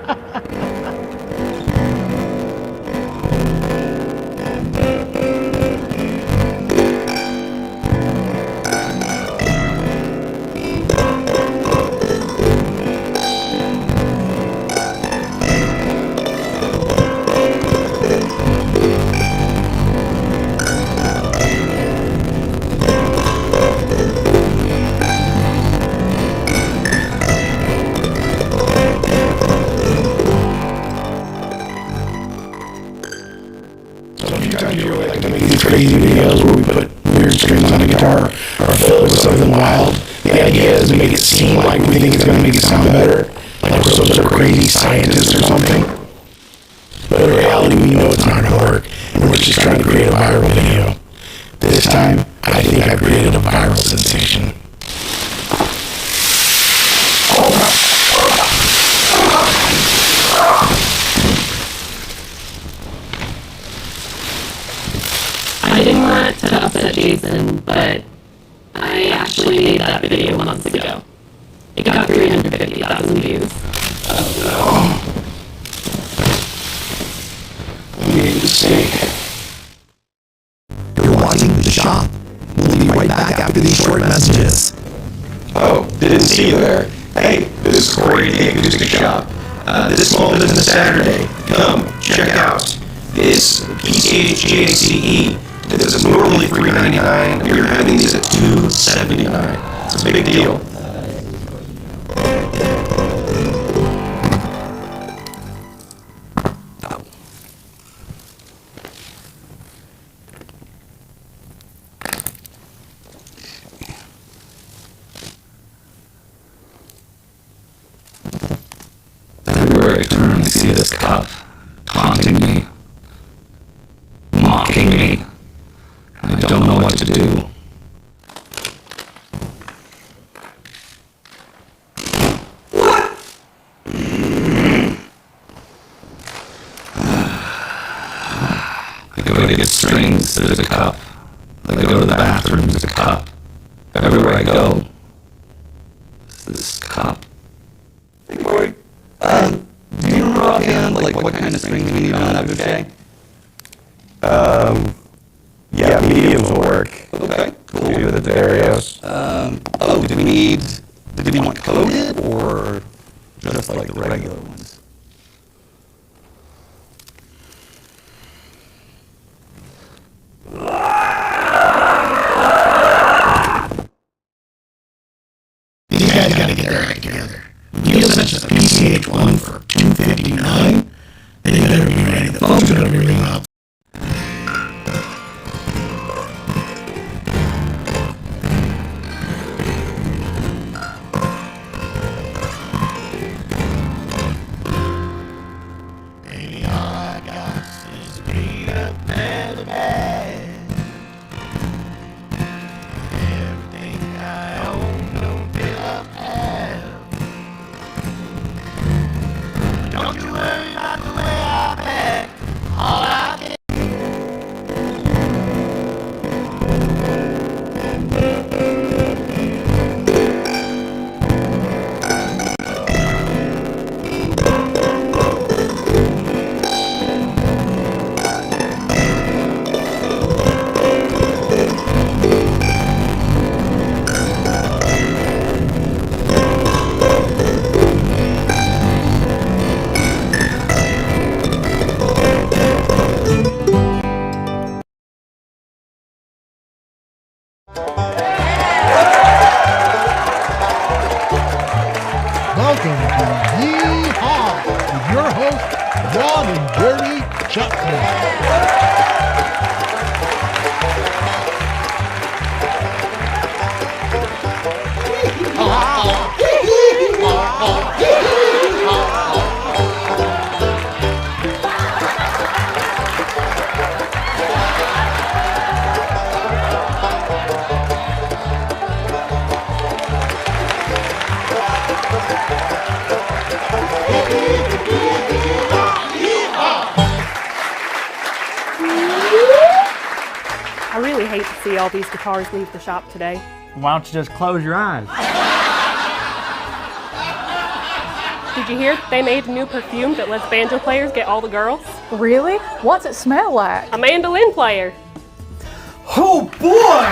S13: Crazy videos where we put weird strings on a guitar or fill it with something wild. The idea is to make it seem like we think it's going to make it sound better, like we're some sort of crazy scientist or something. But in reality, we know it's not going to work, and we're just trying to create a viral video. This time, I think I've created a viral sensation.
S14: I didn't want to upset Jason, but I actually made that video months ago. It got 350,000 views.
S13: Oh no. We made a mistake.
S15: You're watching The Shop. We'll be right back after these short messages.
S13: Oh, didn't see you there. Hey, this is Corey at the Acoustic Shop. This small business Saturday. Come, check out this PCHGACE. This is normally $3.99. We're having these at $2.79. It's a big deal.
S14: Everywhere I turn, I see this cop taunting me, mocking me. I don't know what to do. I go to get strings, there's a cup. I go to the bathroom, there's a cup. Everywhere I go, there's this cup.
S15: Hey, Corey, do you remember offhand, like, what kind of strings we need on that bouquet?
S13: Yeah, mediums will work.
S15: Okay, cool.
S13: Do the Darios.
S15: Do we want coated or just like the regular ones?
S13: These guys gotta get their act together. Deal such as a PCH one for $2.59. They better be ready. The phone's gonna be ringing up.
S16: Welcome to Yee-Haw with your host, Ron and Dirty Shoppe.
S17: I really hate to see all these guitars leave the shop today.
S18: Why don't you just close your eyes?
S17: Did you hear they made a new perfume that lets banjo players get all the girls?
S12: Really? What's it smell like?
S17: A mandolin player.
S5: Oh boy!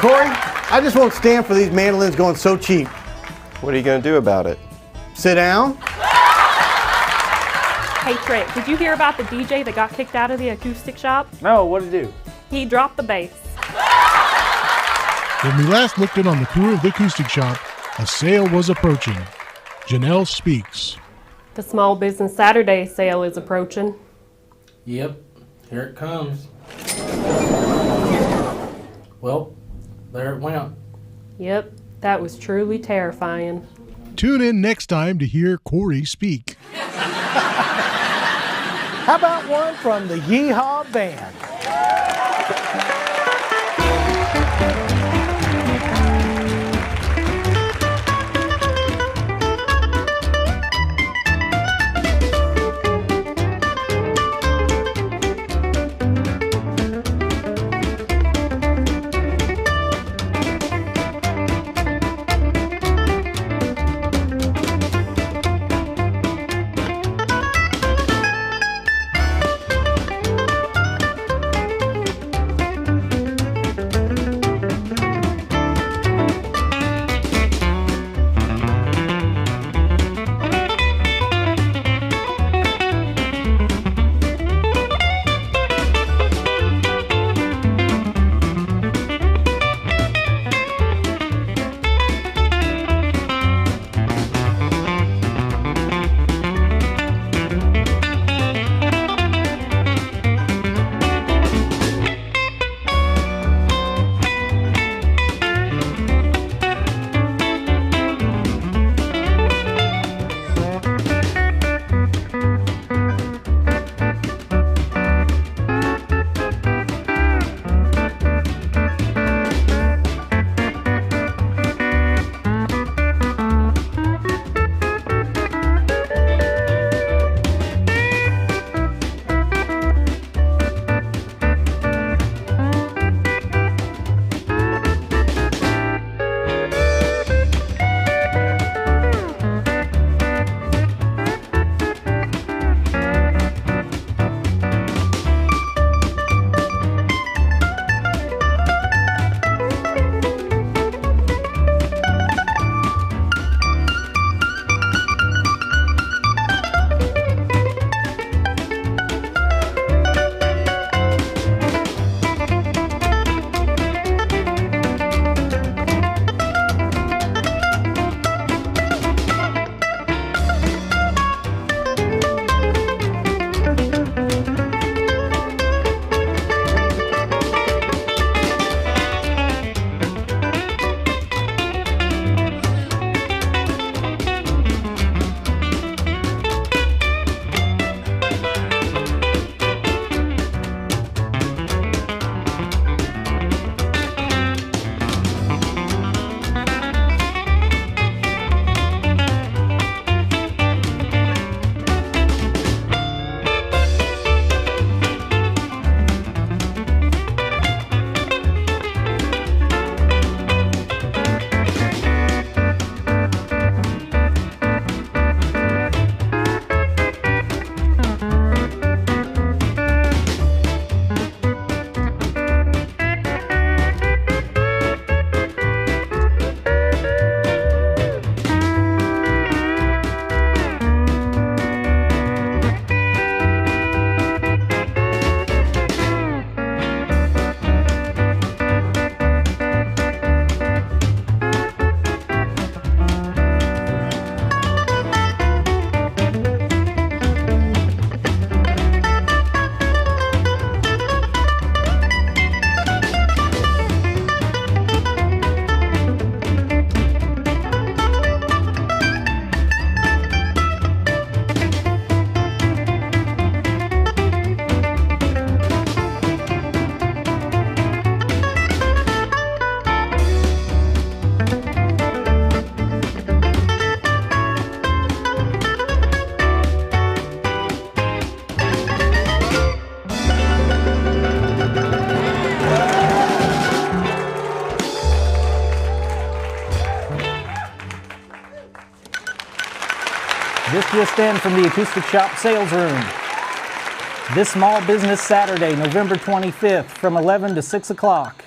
S5: Corey, I just won't stand for these mandolins going so cheap.
S19: What are you going to do about it?
S5: Sit down.
S17: Hey Trent, did you hear about the DJ that got kicked out of the acoustic shop?
S18: No, what'd he do?
S17: He dropped the bass.
S16: When we last looked in on the tour of the Acoustic Shop, a sale was approaching. Janelle speaks.
S17: The Small Business Saturday sale is approaching.
S20: Yep, here it comes. Well, there it went.
S17: Yep, that was truly terrifying.
S16: Tune in next time to hear Corey speak.
S1: How about one from the Yee-Haw Band?
S21: This just in from the Acoustic Shop sales room. This small business Saturday, November 25th, from 11 to 6 o'clock.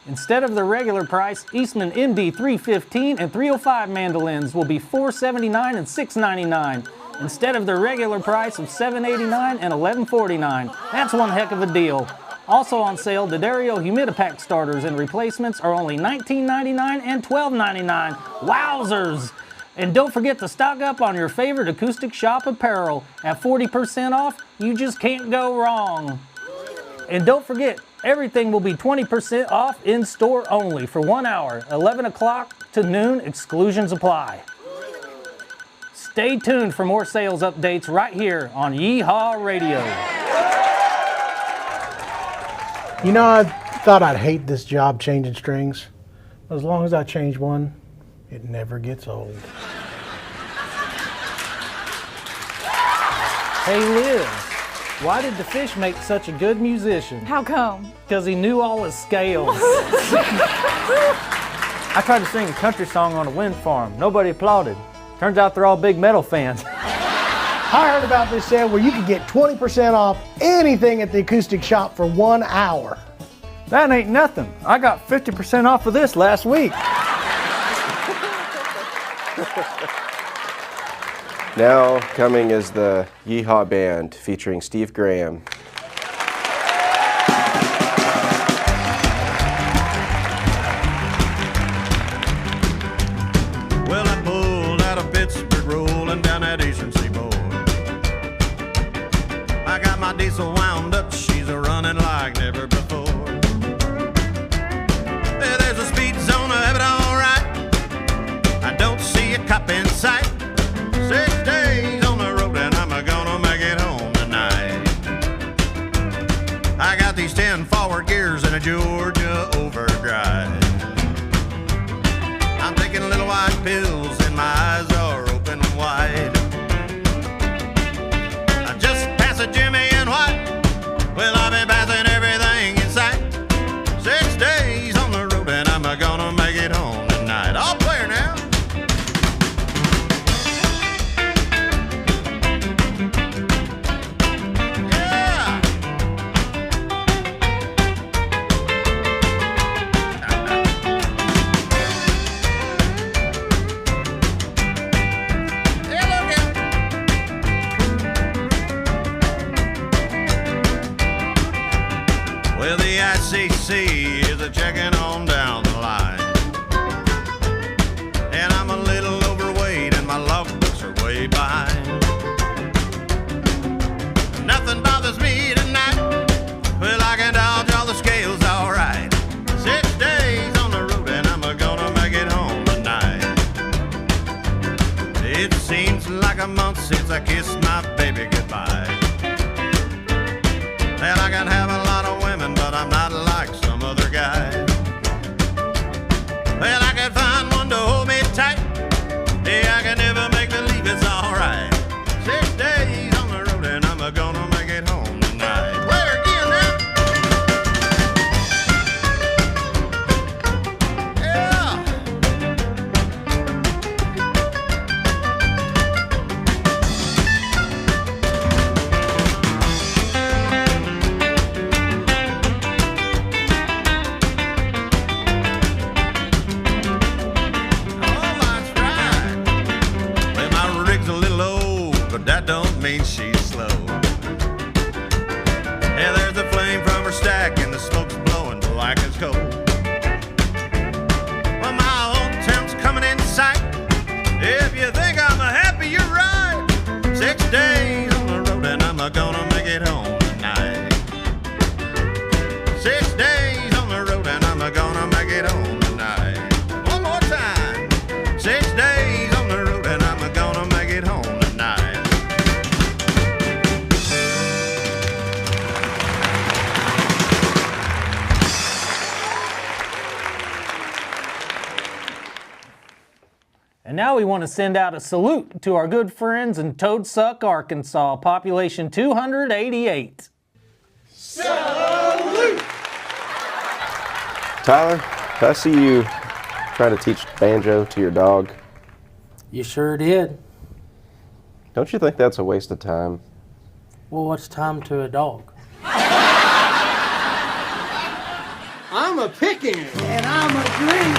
S21: Instead of the regular price, Eastman MD 315 and 305 mandolins will be $479 and $699. Instead of the regular price of $789 and $1149. That's one heck of a deal. Also on sale, the Dario Humidipack starters and replacements are only $19.99 and $12.99. Wowzers! And don't forget to stock up on your favorite Acoustic Shop apparel. At 40% off, you just can't go wrong. And don't forget, everything will be 20% off in store only for 1 hour, 11 o'clock to noon, exclusions apply. Stay tuned for more sales updates right here on Yeehaw Radio.
S3: You know, I thought I'd hate this job changing strings. As long as I change one, it never gets old.
S21: Hey Liz, why did the fish make such a good musician?
S12: How come?
S21: Because he knew all his scales.
S18: I tried to sing a country song on a wind farm. Nobody applauded. Turns out they're all big metal fans.
S1: I heard about this sale where you could get 20% off anything at the Acoustic Shop for 1 hour.
S18: That ain't nothing. I got 50% off of this last week.
S19: Now coming is the Yeehaw Band featuring Steve Graham.
S9: Well, I pulled out of Pittsburgh, rolling down that eastern seaboard. I got my diesel wound up, she's a running like never before. There's a speed zone, I have it all right. I don't see a cop in sight. 6 days on the road and I'm gonna make it home tonight. I got these 10 forward gears in a Georgia overdrive. I'm taking little white pills and my eyes are open wide. I just passed a Jimmy in white. Well, I've been passing everything in sight. 6 days on the road and I'm gonna make it home tonight. All clear now. Well, the ICC is a checking on down the line. And I'm a little overweight and my logbooks are way behind. Nothing bothers me tonight. Well, I can dodge all the scales all right. 6 days on the road and I'm gonna make it home tonight. It seems like a month since I kissed my baby goodbye. And I can have a lot of women, but I'm not like some other guys. Well, I can find one to hold me tight. Yeah, I can never make believe it's alright. 6 days on the road and I'm gonna make it home tonight. Play her again now. Yeah. That don't mean she's slow. Yeah, there's a flame from her stack and the smoke's blowing black as coal. Well, my old town's coming in sight. If you think I'm happy, you're right. 6 days on the road and I'm gonna make it home tonight. 6 days on the road and I'm gonna make it home tonight. One more time. 6 days on the road and I'm gonna make it home tonight.
S21: And now we want to send out a salute to our good friends in Toadsuck, Arkansas, population 288.
S1: Salute!
S19: Tyler, did I see you trying to teach banjo to your dog?
S20: You sure did.
S19: Don't you think that's a waste of time?
S20: Well, what's time to a dog?
S9: I'm a picking.
S1: And I'm a green.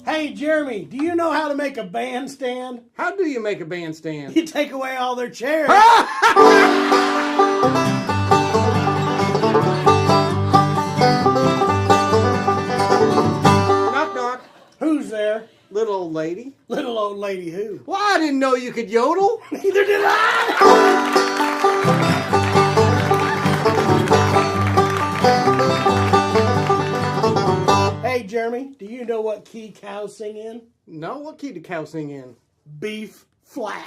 S1: Hey, Jeremy, do you know how to make a bandstand?
S9: How do you make a bandstand?
S1: You take away all their chairs.
S9: Knock, knock.
S1: Who's there?
S9: Little old lady.
S1: Little old lady who?
S9: Well, I didn't know you could yodel.
S1: Neither did I. Hey, Jeremy, do you know what key cows sing in?
S9: No, what key do cows sing in?
S1: Beef flat.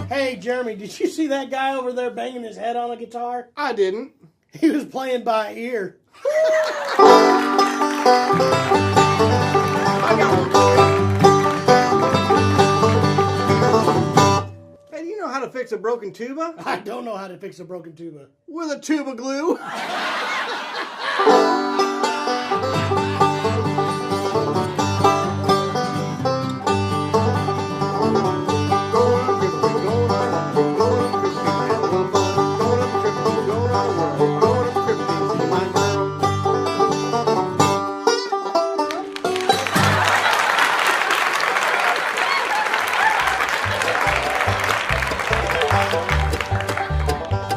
S1: Hey, Jeremy, did you see that guy over there banging his head on a guitar?
S9: I didn't.
S1: He was playing by ear.
S9: Hey, do you know how to fix a broken tuba?
S1: I don't know how to fix a broken tuba.
S9: With a tuba glue.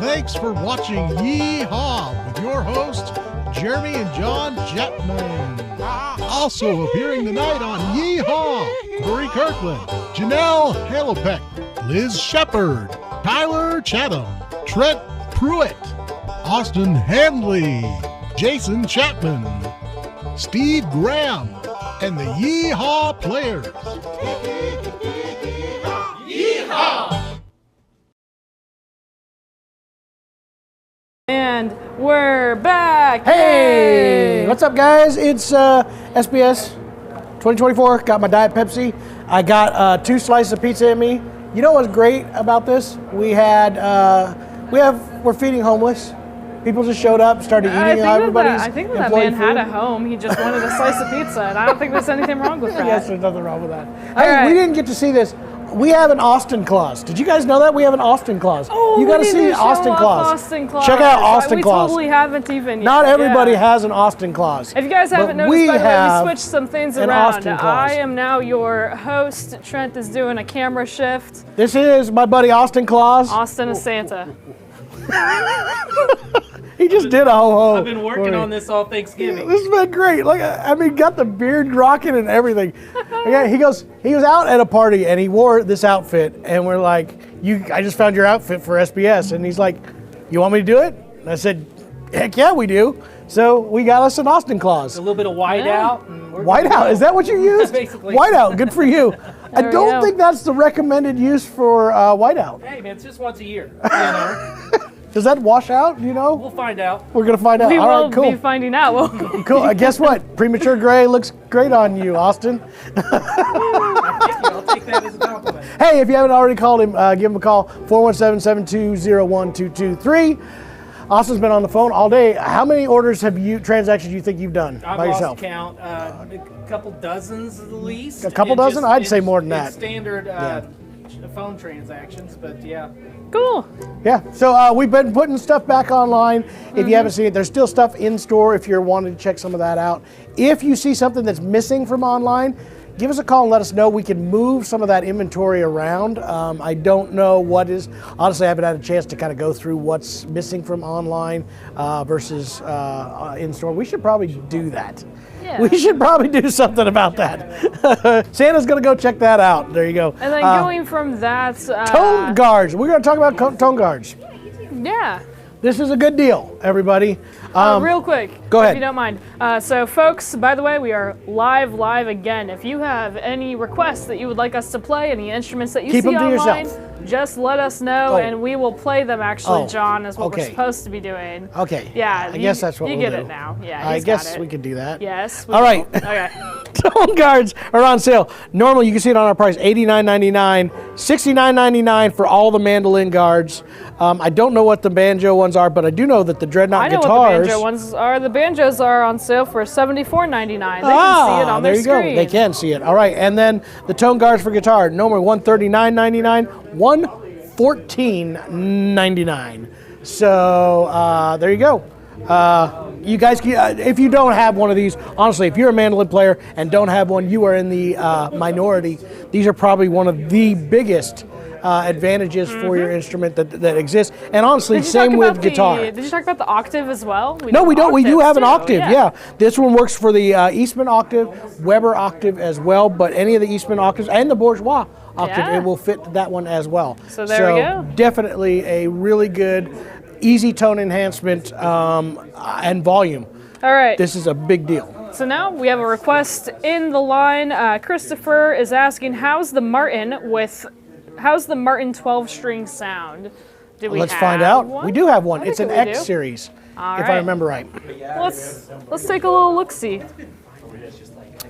S16: Thanks for watching Yee-Haw with your hosts, Jeremy and John Chapman. Also appearing tonight on Yee-Haw, Corey Kirkland, Janelle Halopek, Liz Shepard, Tyler Chatham, Trent Pruitt, Austin Handley, Jason Chapman, Steve Graham, and the Yee-Haw Players.
S2: Yeehaw! And we're back!
S1: Hey! What's up, guys? It's SBS 2024. Got my Diet Pepsi. I got 2 slices of pizza in me. You know what's great about this? We're feeding homeless. People just showed up, started eating everybody's
S2: I think that man had a home. He just wanted a slice of pizza, and I don't think there's anything wrong with that.
S1: Yes, there's nothing wrong with that.
S2: All
S1: Hey,
S2: right.
S1: we didn't get to see this. We have an Austin Claus. Did you guys know that? We have an Austin Claus.
S2: Oh,
S1: you got to
S2: we need
S1: see
S2: show
S1: Austin
S2: off
S1: Claus.
S2: Austin Claus.
S1: Check out Austin Claus.
S2: We totally haven't even yet.
S1: Not everybody
S2: Yeah.
S1: has an Austin Claus.
S2: If you guys haven't
S1: but
S2: noticed,
S1: we
S2: by the way,
S1: have
S2: we switched some things
S1: an
S2: around.
S1: Austin Claus.
S2: I am now your host. Trent is doing a camera shift.
S1: This is my buddy Austin Claus.
S2: Austin is Santa.
S1: He just did a ho-ho.
S20: I've been working on this all Thanksgiving.
S1: This has been great. Like, I mean, got the beard rocking and everything. Yeah, he was out at a party and he wore this outfit, and we're like, I just found your outfit for SBS, and he's like, you want me to do it? And I said, heck yeah, we do. So we got us an Austin Claus.
S20: A little bit of white out.
S1: White out, is that what you used?
S20: Basically.
S1: White out, good for you. I
S2: we
S1: don't
S2: go.
S1: think that's the recommended use for white out.
S20: Hey man, it's just once a year. You know?
S1: Does that wash out, you know?
S20: We'll find out.
S1: We're gonna find out.
S2: We
S1: All
S2: will
S1: right, cool.
S2: be finding out. won't we?
S1: Cool. Guess what? Premature gray looks great on you, Austin.
S20: I'll take that as a compliment.
S1: Hey, if you haven't already called him, give him a call, 417-720-1223. Austin's been on the phone all day. How many transactions do you think you've done
S20: I've
S1: by
S20: lost
S1: yourself?
S20: count. A couple dozens at the least.
S1: A couple
S20: And
S1: dozen? I'd say more than
S20: in
S1: that.
S20: Standard phone transactions, but yeah.
S2: Cool.
S1: Yeah, so we've been putting stuff back online. If you haven't seen it, there's still stuff in store if you're wanting to check some of that out. If you see something that's missing from online, give us a call and let us know. We can move some of that inventory around. I don't know what is. Honestly, I haven't had a chance to kind of go through what's missing from online versus in store. We should probably do that.
S2: Yeah.
S1: We should probably do something about that. Santa's going to go check that out. There you go.
S2: And then going from that.
S1: Tone guards. We're going to talk about tone guards.
S2: Yeah.
S1: This is a good deal, everybody.
S2: Real quick,
S1: Go ahead.
S2: if you don't mind. So, folks, by the way, we are live again. If you have any requests that you would like us to play, any instruments that you
S1: Keep
S2: see
S1: them to
S2: online,
S1: yourself.
S2: just let us know, and we will play them. Actually, John, is what we're
S1: okay.
S2: supposed to be doing.
S1: Okay.
S2: Yeah.
S1: I guess that's what
S2: you
S1: we'll
S2: get
S1: do.
S2: it now. Yeah.
S1: I
S2: he's got
S1: guess
S2: it.
S1: we could do that.
S2: Yes.
S1: All right.
S2: Okay.
S1: Tone guards are on sale. Normally, you can see it on our price, $89.99, $69.99 for all the mandolin guards. I don't know what the banjo ones are, but I do know that the Dreadnought guitars.
S2: I know what the banjo ones are. The banjos are on sale for $74.99. They can see it on their screen.
S1: There you go. They can see it. All right, and then the tone guards for guitar, normally $139.99, $114.99. So there you go. You guys, if you don't have one of these, honestly, if you're a mandolin player and don't have one, you are in the minority. These are probably one of the biggest advantages for your instrument that exists. And honestly, same with guitar.
S2: Did you talk about the octave as well?
S1: No, we don't. We do have an
S2: too.
S1: octave, yeah. This one works for the Eastman octave, Weber octave as well, but any of the Eastman octaves and the Bourgeois octave, it will fit that one as well.
S2: So there we go.
S1: Definitely a really good, easy tone enhancement and volume.
S2: All right.
S1: This is a big deal.
S2: So now we have a request in the line. Christopher is asking, how's the Martin 12-string sound? Do we
S1: Let's
S2: have
S1: find out.
S2: one?
S1: We do have one.
S2: I
S1: It's
S2: think
S1: an
S2: we
S1: X
S2: do.
S1: series,
S2: All
S1: if
S2: right.
S1: I remember right.
S2: Let's take a little look-see.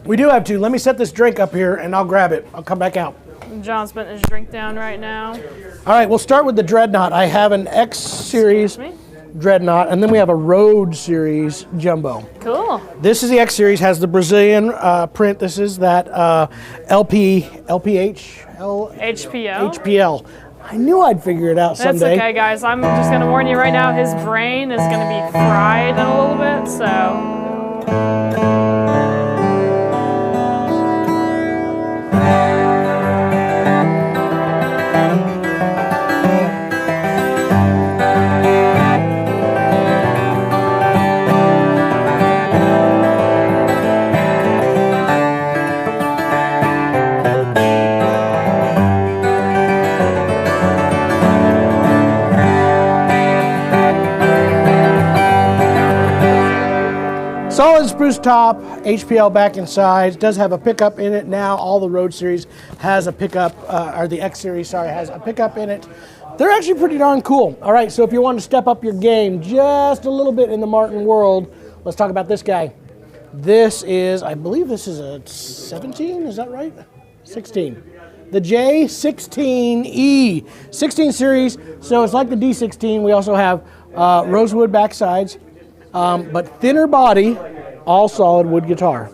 S1: We do have two. Let me set this drink up here and I'll grab it. I'll come back out.
S2: John's putting his drink down right now.
S1: All right, we'll start with the Dreadnought. I have an X series Dreadnought, and then we have a Road series Jumbo.
S2: Cool.
S1: This is the X series, has the Brazilian print. This is that HPL. I knew I'd figure it out
S2: That's
S1: someday.
S2: okay, guys. I'm just going to warn you right now, his brain is going to be fried in a little bit, so...
S1: Solid spruce top, HPL back and sides. Does have a pickup in it now. All the Road series has a pickup, or the X series, sorry, has a pickup in it. They're actually pretty darn cool. All right, so if you want to step up your game just a little bit in the Martin world, let's talk about this guy. This is, I believe this is a 17, is that right? 16. The J16E, 16 series, so it's like the D16. We also have rosewood back sides, but thinner body, all solid wood guitar.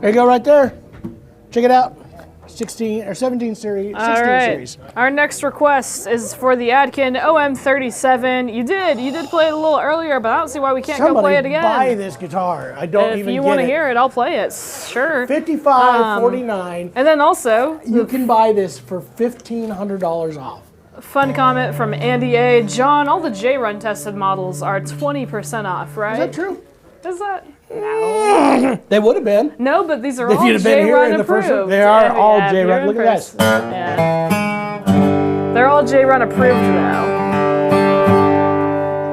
S1: There you go, right there. Check it out. 16 or 17 series. 16
S2: All right.
S1: series.
S2: Our next request is for the Adkin OM37. You did play it a little earlier, but I don't see why we can't go play it again.
S1: Buy this guitar. I don't
S2: if
S1: even
S2: you
S1: get
S2: want to
S1: it.
S2: hear it, I'll play it. Sure.
S1: $55.49.
S2: And then also,
S1: you can buy this for $1,500 off.
S2: fun comment from Andy A. John, all the J-Run tested models are 20% off, right?
S1: Is that true?
S2: Is that? No.
S1: They would have been.
S2: No, but these are
S1: If
S2: all
S1: you'd have been here
S2: J-Run
S1: in the first one,
S2: approved.
S1: they are
S2: Yeah,
S1: all
S2: yeah,
S1: J-Run.
S2: you're
S1: Look at
S2: impressed.
S1: that.
S2: Yeah. They're all J-Run approved though.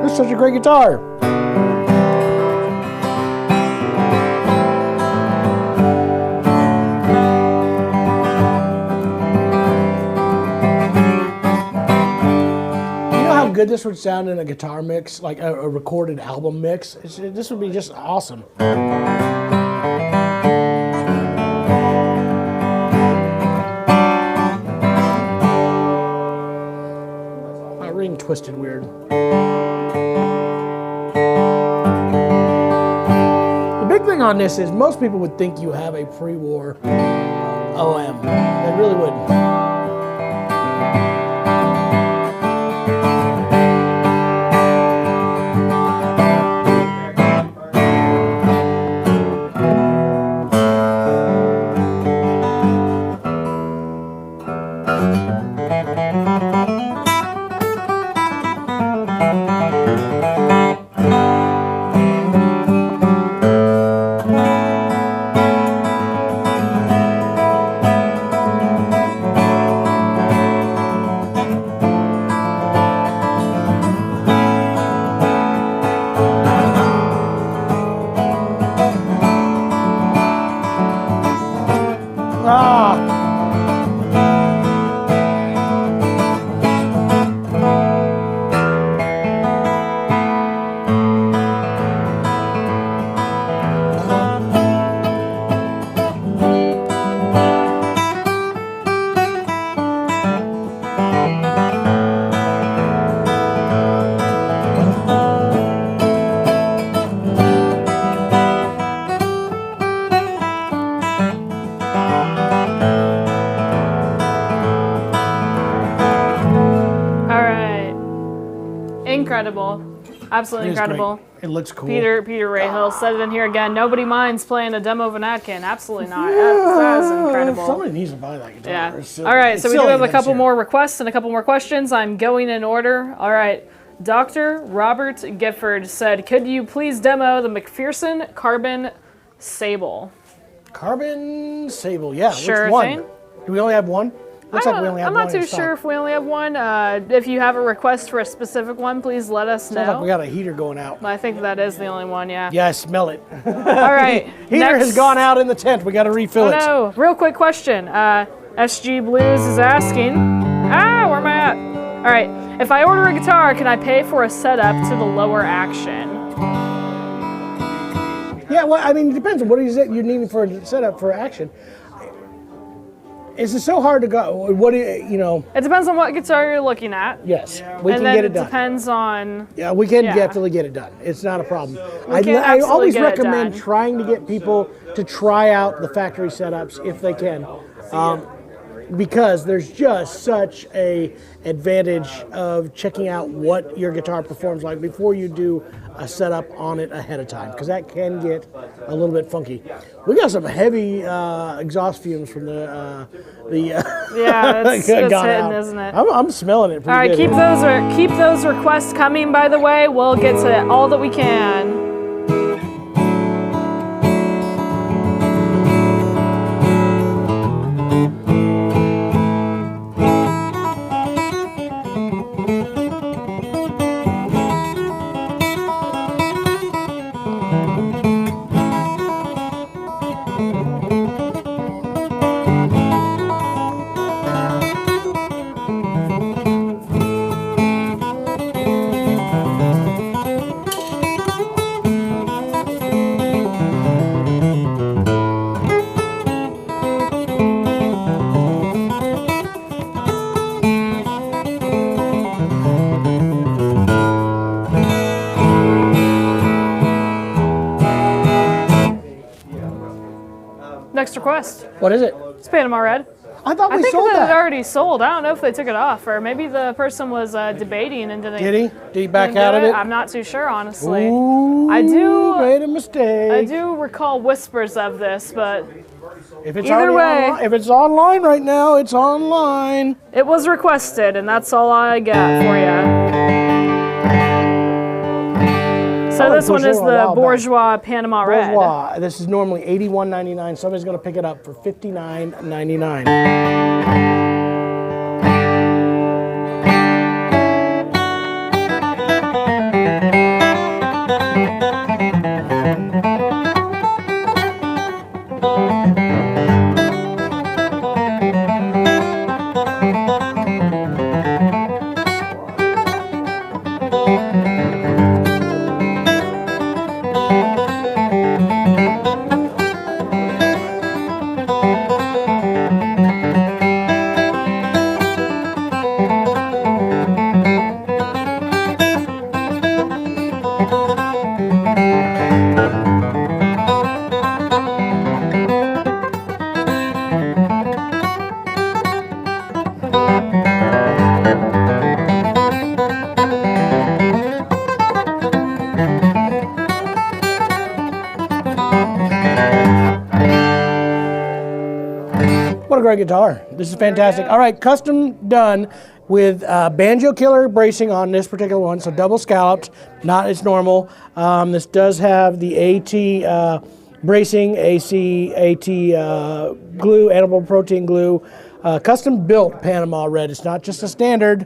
S1: This is such a great guitar. How good this would sound in a guitar mix, like a recorded album mix. This would be just awesome. My ring twisted weird. The big good thing on this is most people would think you have a pre-war OM. They really wouldn't.
S2: Incredible. Absolutely incredible.
S1: Great. It looks cool.
S2: Peter Rahill said it in here again. Nobody minds playing a demo of an Atkin. Absolutely not. That is incredible.
S1: Somebody needs to buy that guitar.
S2: Yeah. All right, so we do have a couple more requests and a couple more questions. I'm going in order. All right. Dr. Robert Gifford said, could you please demo the McPherson Carbon Sable?
S1: Carbon Sable, yeah.
S2: Sure
S1: which one?
S2: thing.
S1: Do we only have one? Looks like we only have
S2: I'm
S1: one.
S2: not too sure if we only have one. If you have a request for a specific one, please let us know.
S1: Sounds like we got a heater going out.
S2: I think that is the only one, yeah.
S1: Yeah, I smell it.
S2: All right.
S1: Heater has gone out in the tent. We got to refill it.
S2: No, real quick question. SG Blues is asking, where am I at? All right, if I order a guitar, can I pay for a setup to the lower action?
S1: Yeah, well, I mean, it depends on what is it you're needing for a setup for action. Is it so hard to go? What do you know?
S2: It depends on what guitar you're looking at.
S1: Yes, we can get it done.
S2: And then it depends on...
S1: Yeah, we can definitely get it done. It's not a problem.
S2: I
S1: always recommend trying to get people to try out the factory setups if they can. Because there's just such a advantage of checking out what your guitar performs like before you do a setup on it ahead of time, because that can get a little bit funky. We got some heavy exhaust fumes from the
S2: yeah, it's hitting, isn't it?
S1: I'm smelling it pretty
S2: all right,
S1: good.
S2: keep those requests coming, by the way. We'll get to all that we can. Next request.
S1: What is it?
S2: It's Panama Red.
S1: I thought we
S2: think
S1: sold
S2: that
S1: that.
S2: it already sold. I don't know if they took it off, or maybe the person was debating and didn't.
S1: Did he? Did he back out of it?
S2: I'm not too sure, honestly.
S1: Ooh, made a mistake.
S2: I do recall whispers of this, but
S1: if it's
S2: either way,
S1: if it's online right now, it's online.
S2: It was requested, and that's all I got for you. So this one is the Bourgeois Panama Red.
S1: Bourgeois. This is normally $81.99. Somebody's going to pick it up for $59.99. What a great guitar. This is fantastic. All right, custom done with banjo killer bracing on this particular one, so double scalloped, not its normal. This does have the AT bracing, AT glue, animal protein glue, custom built Panama red. It's not just a standard,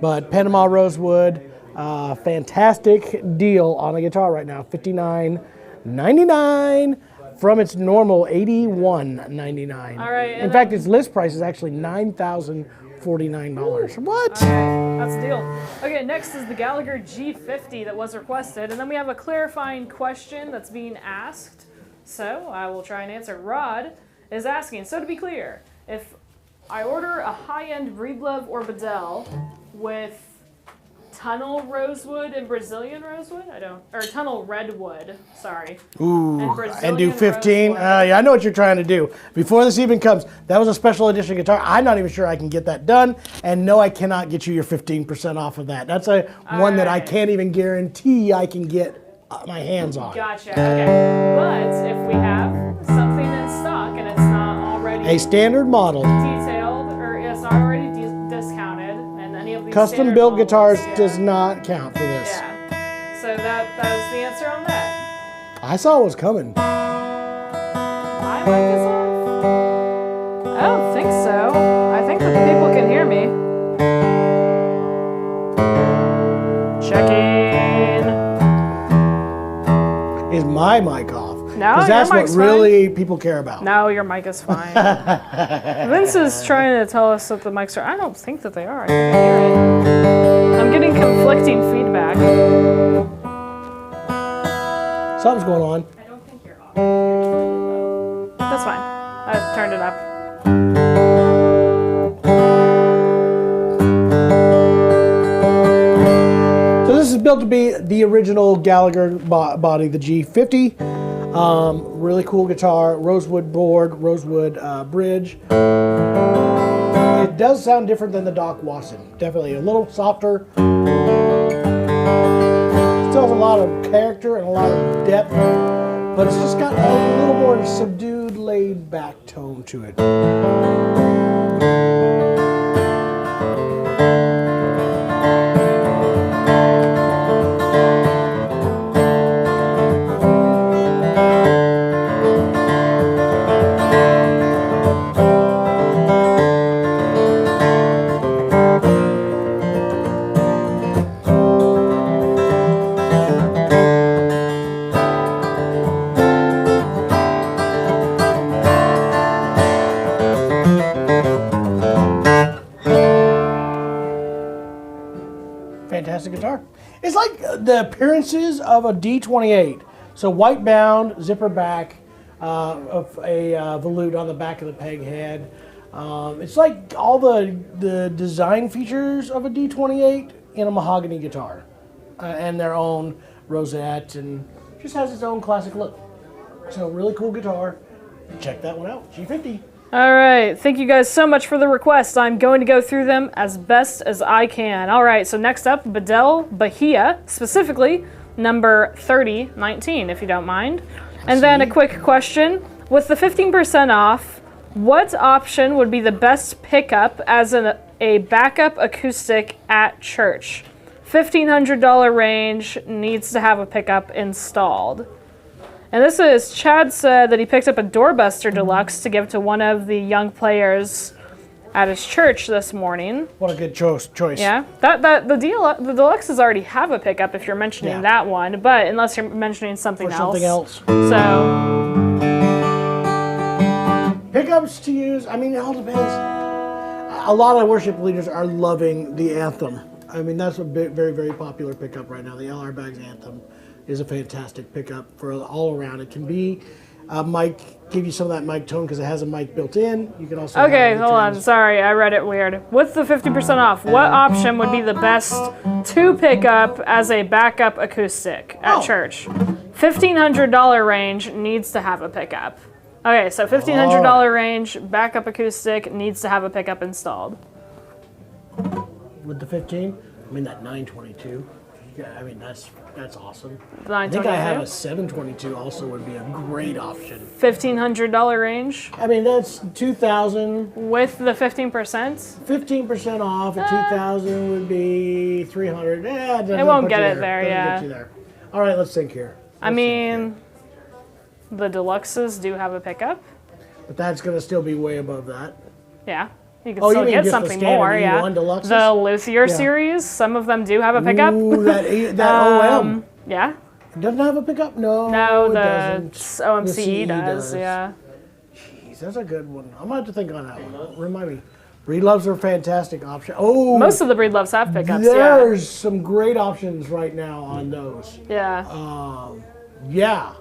S1: but Panama rosewood. Fantastic deal on a guitar right now, $59.99 from its normal $81.99.
S2: All right.
S1: In fact, its list price is actually $9,049. What?
S2: All right, that's the deal. Okay, next is the Gallagher G50 that was requested, and then we have a clarifying question that's being asked. So I will try and answer. Rod is asking, so to be clear, if I order a high-end Breedlove or Bedell with tunnel rosewood and Brazilian rosewood, or tunnel redwood, sorry.
S1: Ooh, and do
S2: Brazilian
S1: 15? Yeah, I know what you're trying to do. Before this even comes, that was a special edition guitar. I'm not even sure I can get that done. And no, I cannot get you your 15% off of that. That's one that I can't even guarantee I can get my hands on.
S2: Gotcha, okay. But if we have something in stock and it's not already
S1: A standard model.
S2: detailed, or it's not already discounted, and any of these
S1: Custom
S2: standard
S1: built
S2: models,
S1: guitars
S2: yeah.
S1: does not count for this.
S2: Yeah. So that is the answer on that.
S1: I saw it was coming.
S2: My mic is off? I don't think so. I think that the people can hear me. Checking.
S1: Is my mic off?
S2: No,
S1: because that's
S2: your
S1: what
S2: mic's
S1: really people care about.
S2: No, your mic is fine. Vince is trying to tell us that the mics are. I don't think that they are. I think I hear it. I'm getting conflicting feedback.
S1: Something's going on.
S2: I don't think you're off. That's fine. I turned it up.
S1: So this is built to be the original Gallagher body, the G50. Really cool guitar, rosewood board, rosewood bridge. It does sound different than the Doc Watson. Definitely a little softer. Still has a lot of character and a lot of depth, but it's just got a little more subdued, laid back tone to it. Fantastic guitar. It's like the appearances of a D28. So white bound, zipper back, of a volute on the back of the peg head. It's like all the design features of a D28 in a mahogany guitar. And their own rosette, and just has its own classic look. So really cool guitar. Check that one out, G50.
S2: All right, thank you guys so much for the requests. I'm going to go through them as best as I can. All right, so next up, Bedell Bahia, specifically number 3019, if you don't mind. And then a quick question. With the 15% off, what option would be the best pickup as a backup acoustic at church? $1,500 range, needs to have a pickup installed. And this is, Chad said that he picked up a Doorbuster Deluxe to give to one of the young players at his church this morning.
S1: What a good choice.
S2: Yeah, the Deluxes already have a pickup if you're mentioning that one, but unless you're mentioning something else. So
S1: pickups to use, I mean, it all depends. A lot of worship leaders are loving the Anthem. I mean, that's a very, very popular pickup right now. The LR Baggs Anthem is a fantastic pickup for all around. It can be a mic, give you some of that mic tone because it has a mic built in. You can also
S2: okay, hold on. Sorry, I read it weird. With the 50% off, what option would be the best to pick up as a backup acoustic at church? $1,500 range, needs to have a pickup. Okay, so $1,500 range, backup acoustic, needs to have a pickup installed.
S1: With the 15, I mean that 922. Yeah, I mean, that's awesome.
S2: The
S1: I think I have
S2: 922.
S1: a 722 also would be a great option.
S2: $1,500 range.
S1: I mean, that's 2,000.
S2: With the 15%?
S1: 15% off at 2,000 would be 300. Yeah,
S2: It won't get it there,
S1: Doesn't
S2: yeah.
S1: get you there. All right, let's think here.
S2: I mean, the deluxes do have a pickup.
S1: But that's going to still be way above that.
S2: Yeah. You can
S1: Oh, you
S2: still
S1: mean
S2: get
S1: just the
S2: something
S1: standard
S2: more, yeah.
S1: E1 deluxes?
S2: The Luthier
S1: Yeah.
S2: series, some of them do have a pickup.
S1: Ooh, that OM.
S2: Yeah.
S1: It doesn't have a pickup? No,
S2: No,
S1: it
S2: the
S1: doesn't.
S2: OMCE
S1: CE
S2: does, yeah.
S1: Jeez, that's a good one. I'm going to have to think on that one. Remind me. Breedloves are a fantastic option. Oh,
S2: Most of the Breedloves have pickups,
S1: there's some great options right now on those.
S2: yeah.
S1: Yeah.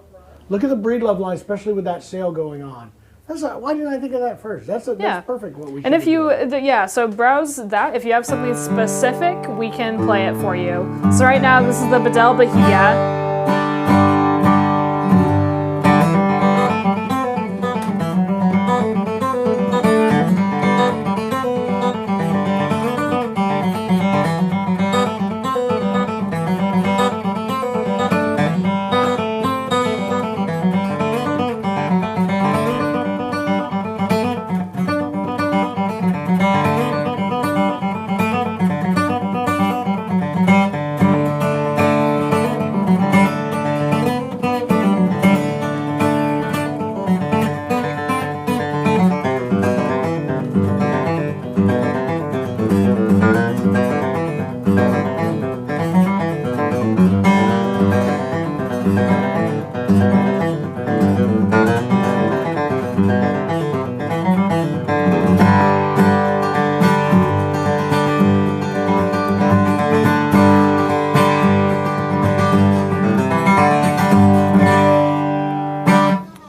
S1: Look at the Breedlove line, especially with that sale going on. Why didn't I think of that first? That's perfect what we should
S2: And if
S1: be
S2: you,
S1: doing.
S2: so browse that. If you have something specific, we can play it for you. So right now, this is the Bedell Bahia.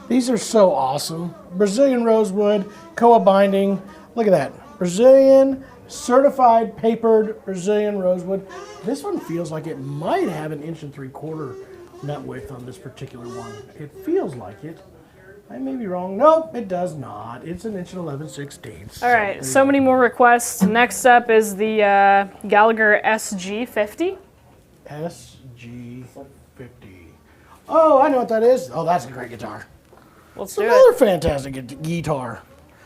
S1: These are so awesome. Brazilian rosewood, Koa binding. Look at that. Brazilian, certified papered Brazilian rosewood. This one feels like it might have an 1 3/4 nut width on this particular one. It feels like it. I may be wrong. Nope, it does not. It's an 1 11/16.
S2: All right, so many more requests. Next up is the Gallagher SG50.
S1: SG50. Oh, I know what that is. Oh, that's a great guitar.
S2: Let's
S1: It's
S2: do
S1: another
S2: it.
S1: fantastic guitar.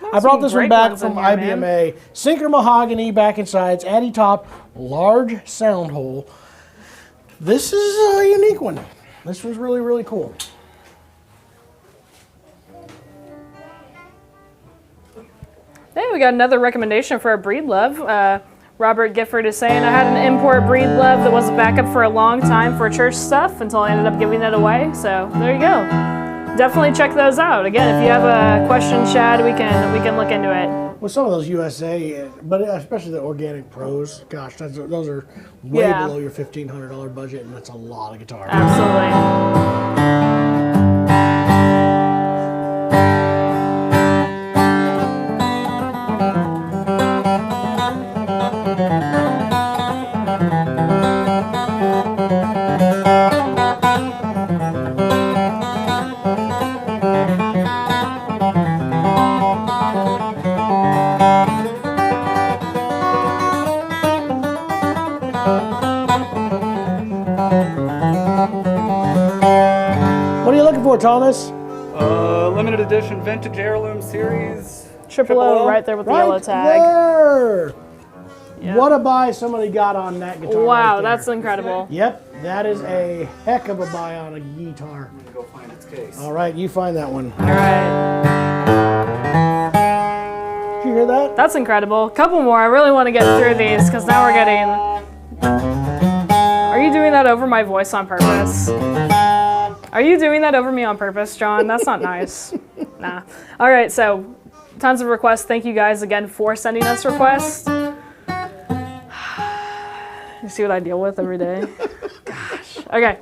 S1: I
S2: some
S1: brought this one
S2: great
S1: back
S2: ones in
S1: from
S2: here,
S1: IBMA. Sinker mahogany, back and sides, Addy top, large sound hole. This is a unique one. This was really, really cool.
S2: Hey, we got another recommendation for a Breedlove. Robert Gifford is saying, I had an import Breedlove that was a backup for a long time for church stuff until I ended up giving it away. So there you go. Definitely check those out. Again, if you have a question, Chad, we can look into it.
S1: With some of those USA, but especially the Organic Pros, gosh, those are way
S2: Yeah.
S1: below your $1,500 budget, and that's a lot of guitar.
S2: Absolutely.
S1: What are you looking for, Thomas?
S6: Limited edition vintage heirloom series.
S2: Triple O right there with the
S1: Right
S2: yellow tag.
S1: there.
S2: Yeah.
S1: What a buy somebody got on that guitar.
S2: Wow,
S1: right there.
S2: that's incredible.
S1: Yep, that is a heck of a buy on a guitar.
S6: I'm gonna go find its case.
S1: All right, you find that one.
S2: All right.
S1: Did you hear that?
S2: That's incredible. A couple more. I really want to get through these because now we're getting... Are you doing that over my voice on purpose? Are you doing that over me on purpose, John? That's not nice. Nah. All right, so tons of requests. Thank you guys again for sending us requests. You see what I deal with every day? Gosh. Okay.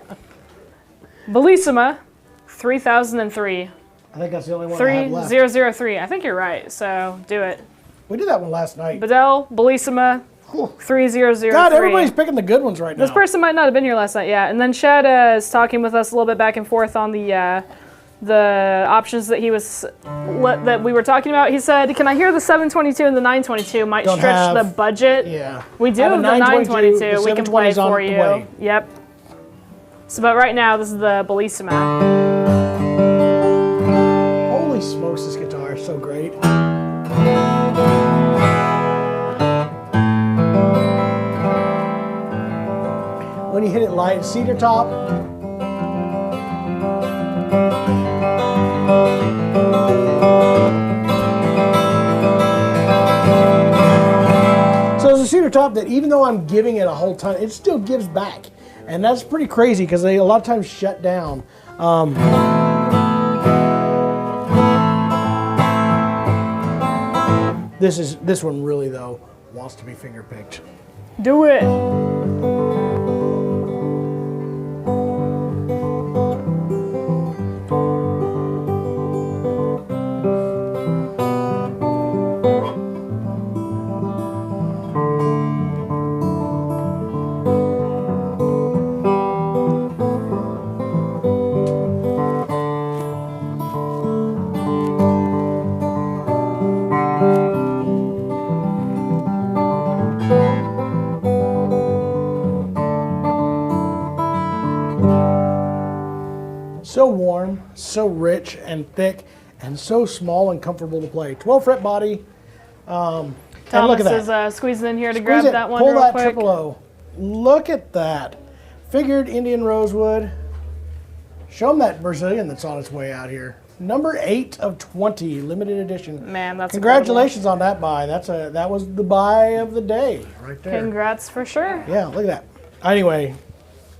S2: Bellissima, 3003.
S1: I think that's the only one I have left.
S2: 3003. I think you're right, so do it.
S1: We did that one last night.
S2: Bedell, Bellissima, 3003.
S1: God, everybody's picking the good ones right now.
S2: This person might not have been here last night, yeah. And then Chad is talking with us a little bit back and forth on the the options that that we were talking about. He said, "Can I hear the 722 and the 922? Might
S1: Don't
S2: stretch
S1: have-
S2: the budget."
S1: Yeah.
S2: We do
S1: Have a
S2: have the 922.
S1: the
S2: We can play
S1: 720's on
S2: for
S1: the
S2: you.
S1: way.
S2: Yep. So, but right now, this is the Bellissima.
S1: Holy smokes, this guitar is so great. When you hit it light, cedar top. So it's a cedar top that even though I'm giving it a whole ton, it still gives back. And that's pretty crazy because they a lot of times shut down. This one really though wants to be finger picked.
S2: Do it.
S1: So warm, so rich and thick, and so small and comfortable to play. 12 fret body. And look
S2: Thomas
S1: at that.
S2: is squeezing in here to
S1: Squeeze
S2: grab
S1: it,
S2: that one
S1: pull
S2: real
S1: that
S2: quick.
S1: triple O. Look at that. Figured Indian rosewood. Show them that Brazilian that's on its way out here. Number 8 of 20, limited edition.
S2: Man, that's
S1: Congratulations on that buy. That was the buy of the day right there.
S2: Congrats for sure.
S1: Yeah, look at that. Anyway,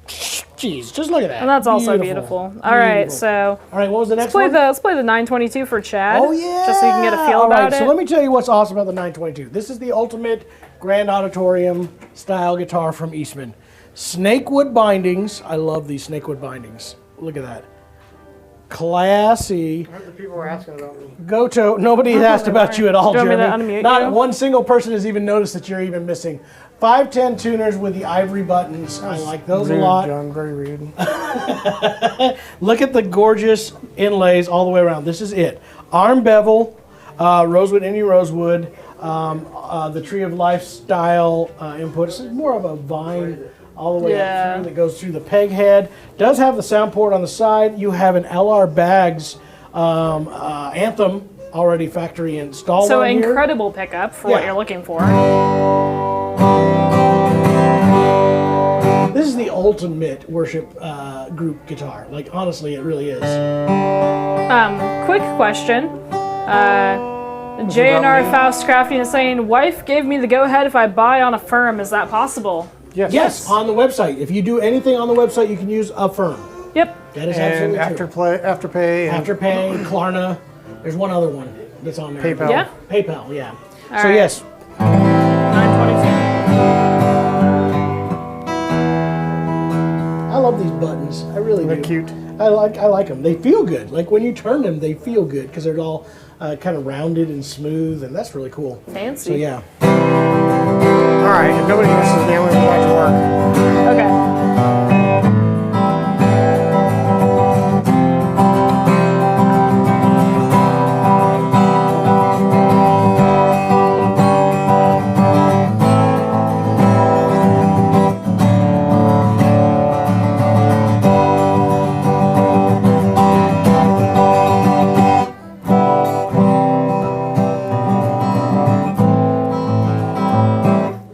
S1: jeez, just look at that.
S2: And that's also beautiful. All right, so.
S1: All right, what was the next
S2: one?
S1: one?
S2: Let's play the 922 for Chad.
S1: Oh yeah.
S2: Just so you can get a feel
S1: All
S2: about
S1: right,
S2: it.
S1: so let me tell you what's awesome about the 922. This is the ultimate grand auditorium style guitar from Eastman. Snakewood bindings. I love these snakewood bindings. Look at that. Classy.
S8: The people were asking about me.
S1: Goto. Nobody asked about you at all,
S2: Do you want me to
S1: Jeremy.
S2: unmute
S1: Not
S2: you?
S1: one single person has even noticed that you're even missing. 510 tuners with the ivory buttons. I like those a
S8: Rude,
S1: lot.
S8: John, very rude.
S1: Look at the gorgeous inlays all the way around. This is it. Arm bevel, rosewood, Indian rosewood, the Tree of Life style input. This is more of a vine all the way up through that goes through the peg head. Does have the sound port on the side. You have an LR Bags Anthem already factory installed
S2: So
S1: on here.
S2: incredible pickup for what you're looking for.
S1: This is the ultimate worship group guitar. Like, honestly, it really is.
S2: Quick question. JNR Faust Crafting is saying, wife gave me the go-ahead if I buy on a firm. Is that possible?
S1: Yes, on the website. If you do anything on the website, you can use Affirm.
S2: Yep.
S1: That is
S8: And
S1: absolutely true.
S8: Afterpay.
S1: Afterpay, Klarna. There's one other one that's on there.
S8: PayPal.
S2: Yeah?
S1: PayPal, yeah.
S2: All
S1: so
S2: right.
S1: yes.
S2: 922.
S1: I love these buttons. I really
S8: They're
S1: do.
S8: cute.
S1: I like them. They feel good. Like when you turn them, they feel good because they're all kind of rounded and smooth, and that's really cool.
S2: Fancy.
S1: So yeah.
S8: All right, if nobody misses me, I'm going to go back to work.
S2: Okay.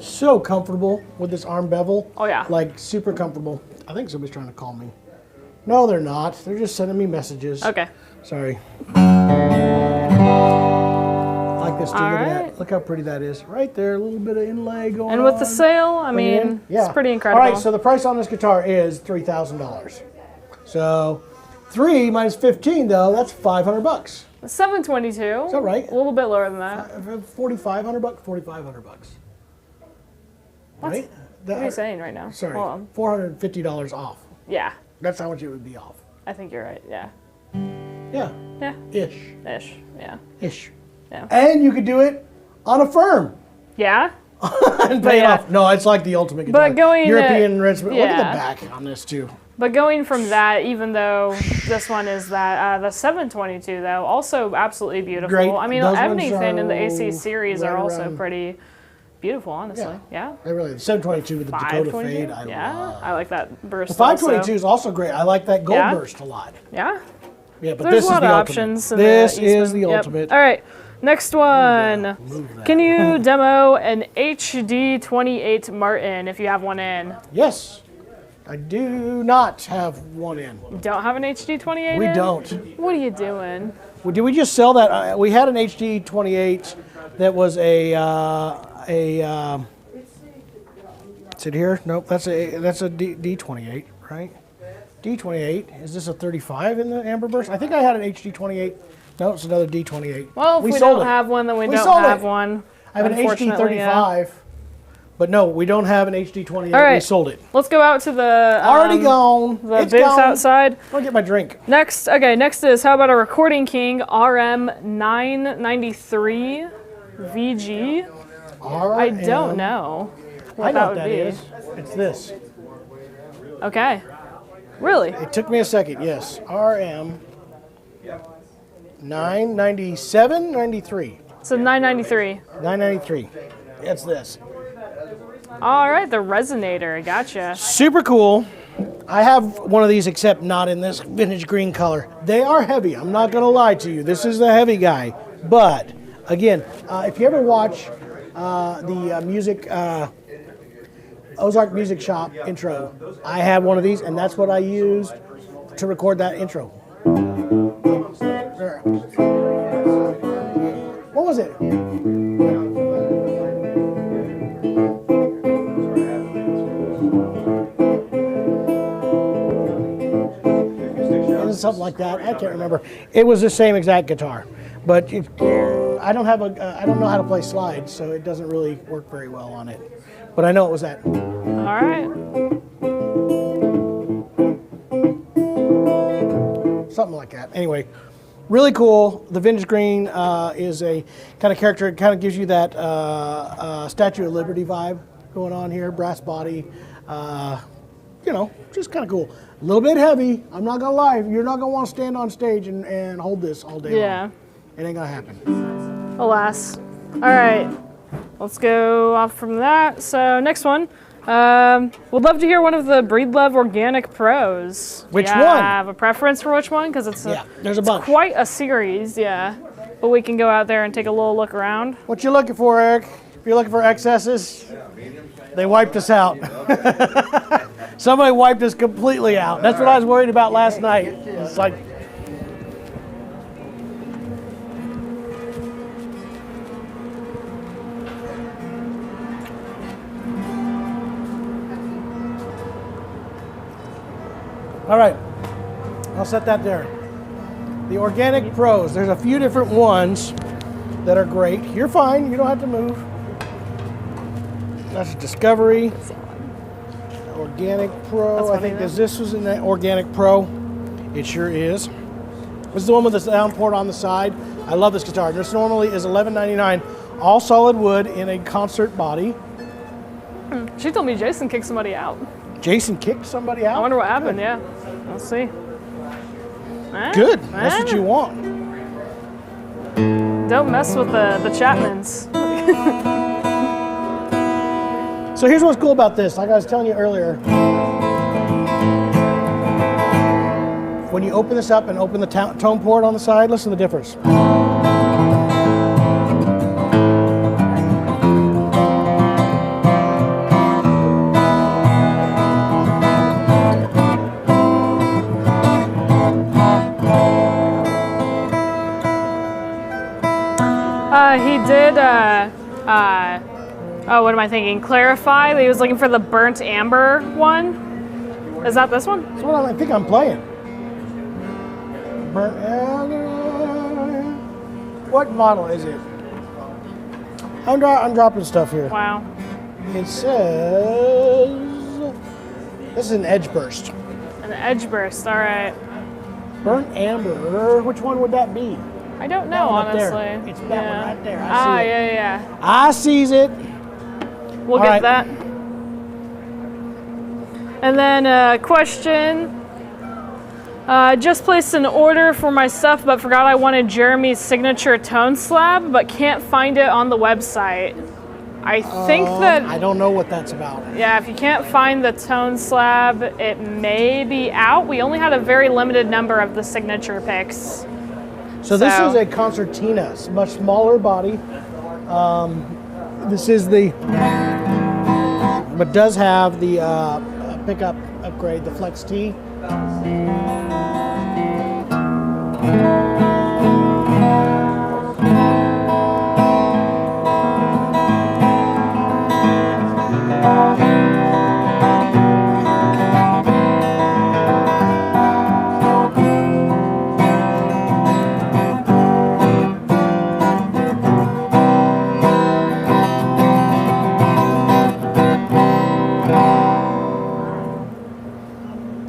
S1: So comfortable with this arm bevel.
S2: Oh yeah.
S1: Like super comfortable. I think somebody's trying to call me. No, they're not. They're just sending me messages.
S2: Okay.
S1: Sorry. I like this too.
S2: All
S1: Look at
S2: right.
S1: that. Look how pretty that is. Right there, a little bit of inlay going on.
S2: And with the sale, I
S1: Bring it in.
S2: mean, it's pretty incredible.
S1: All right, so the price on this guitar is $3,000. So 3 minus 15 though, that's $500.
S2: 722.
S1: Is that right?
S2: A little bit lower than that.
S1: $4,500. $4,500.
S2: What?
S1: Right?
S2: What are you saying right now?
S1: Sorry,
S2: Hold on.
S1: $450 off.
S2: Yeah.
S1: That's how much it would be off.
S2: I think you're right. Yeah.
S1: Yeah.
S2: Yeah.
S1: Ish.
S2: Ish. Yeah.
S1: Ish.
S2: Yeah.
S1: And you could do it on a firm.
S2: Yeah.
S1: and pay it off. No, it's like the ultimate guitar.
S2: But going
S1: European Red. Look at
S2: yeah.
S1: the back on this too.
S2: But going from that, even though this one is that, the 722 though, also absolutely beautiful.
S1: Great.
S2: I mean,
S1: Those
S2: anything in the
S1: ones
S2: AC
S1: are
S2: series
S1: right
S2: are also
S1: around-
S2: pretty beautiful, honestly. Yeah.
S1: They really. The 722 with the Dakota
S2: 522?
S1: Fade. I love.
S2: I like that burst.
S1: The 522
S2: also.
S1: is also great. I like that gold
S2: Yeah.
S1: burst a lot.
S2: Yeah.
S1: Yeah, but
S2: There's
S1: this
S2: a
S1: is
S2: lot
S1: the
S2: of
S1: ultimate.
S2: options. in
S1: This
S2: the
S1: is
S2: Eastman.
S1: the
S2: Yep.
S1: ultimate.
S2: All right, next one. Can you demo an HD28 Martin if you have one in?
S1: Yes. I do not have one in.
S2: You don't have an HD28
S1: We
S2: in?
S1: don't.
S2: What are you doing?
S1: Well, did we just sell that? We had an HD28 that was a is it here? Nope, that's a D28, right? D28. Is this a 35 in the Amber Burst? I think I had an HD28. No, it's another D28.
S2: Well, if we
S1: sold
S2: don't
S1: it.
S2: have one, then we don't
S1: sold
S2: have
S1: it.
S2: one.
S1: I have an
S2: Unfortunately,
S1: HD35, but no, we don't have an HD28.
S2: All right.
S1: We sold it.
S2: Let's go out to the
S1: Already gone.
S2: The
S1: It's
S2: booth
S1: gone.
S2: outside.
S1: I'll get my drink.
S2: Next is how about a Recording King RM993 VG? I don't know what
S1: I know
S2: that
S1: what
S2: would
S1: that
S2: be.
S1: is. It's this.
S2: Okay. Really?
S1: It took me a second. Yes. RM 997, 93.
S2: So 993.
S1: 993. It's this.
S2: All right, the Resonator. Gotcha.
S1: Super cool. I have one of these, except not in this vintage green color. They are heavy. I'm not going to lie to you. This is the heavy guy. But again, if you ever watch the music Ozark Music Shop intro, I have one of these, and that's what I used to record that intro. There. What was it? It was something like that. I can't remember. It was the same exact guitar, but I don't have I don't know how to play slides, so it doesn't really work very well on it. But I know it was that.
S2: All right.
S1: Something like that. Anyway, really cool. The vintage green is a kind of character. It kind of gives you that Statue of Liberty vibe going on here. Brass body. You know, just kind of cool. A little bit heavy. I'm not gonna lie. You're not gonna want to stand on stage and hold this all day long. It ain't gonna happen.
S2: Alas. All right. Let's go off from that. So next one. Would love to hear one of the Breedlove Organic Pros.
S1: Which
S2: one?
S1: one?
S2: Have a preference for which one? Because it's
S1: there's a bunch.
S2: Quite a series, yeah. But we can go out there and take a little look around.
S1: What you looking for, Eric? If you're looking for excesses, they wiped us out. Somebody wiped us completely out. That's what I was worried about last night. It's like. All right, I'll set that there. The Organic Pros, there's a few different ones that are great. You're fine, you don't have to move. That's a Discovery. Organic Pro, I think this was in that Organic Pro. It sure is. This is the one with the sound port on the side. I love this guitar. This normally is $11.99, all solid wood in a concert body.
S2: She told me Jason kicked somebody out.
S1: Jason kicked somebody out?
S2: I wonder what happened, yeah. Let's see.
S1: Good, that's what you want.
S2: Don't mess with the Chapmans.
S1: So here's what's cool about this. Like I was telling you earlier, when you open this up and open the tone port on the side, listen to the difference.
S2: He did, oh, what am I thinking? Clarify that he was looking for the burnt amber one. Is that this one?
S1: That's what I think I'm playing. Burnt amber. What model is it? I'm dropping stuff here.
S2: Wow.
S1: It says, this is an edge burst.
S2: An edge burst, all right.
S1: Burnt amber, which one would that be?
S2: I don't know,
S1: That one up there.
S2: honestly.
S1: It's that one right there. I see it.
S2: Yeah.
S1: I sees it.
S2: We'll
S1: All
S2: get
S1: right.
S2: that. And then a question. Just placed an order for my stuff, but forgot I wanted Jeremy's signature tone slab, but can't find it on the website. I think that...
S1: I don't know what that's about.
S2: Yeah, if you can't find the tone slab, it may be out. We only had a very limited number of the signature picks.
S1: So this is a concertina. It's a much smaller body. This is the... But does have the pickup upgrade, the Flex T.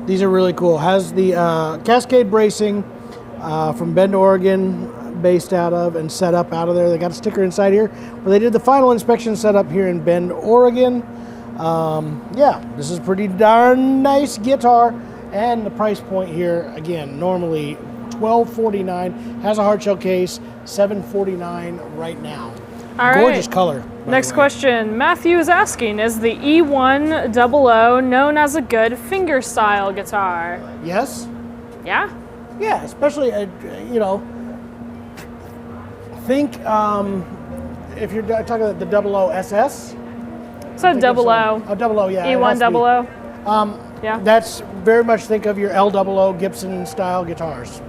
S1: These are really cool. Has the Cascade bracing from Bend, Oregon, based out of and set up out of there. They got a sticker inside here where they did the final inspection set up here in Bend, Oregon. Yeah, this is a pretty darn nice guitar. And the price point here, again, normally $12.49. Has a hard shell case, $7.49 right now.
S2: All right.
S1: Gorgeous color.
S2: Next question. Matthew is asking, is the E100 known as a good fingerstyle guitar?
S1: Yes.
S2: Yeah?
S1: Yeah, especially, you know, think if you're talking about the 00 SS.
S2: It's a 00.
S1: A 00, yeah.
S2: E1 00.
S1: Yeah. That's very much think of your L00 Gibson style guitars.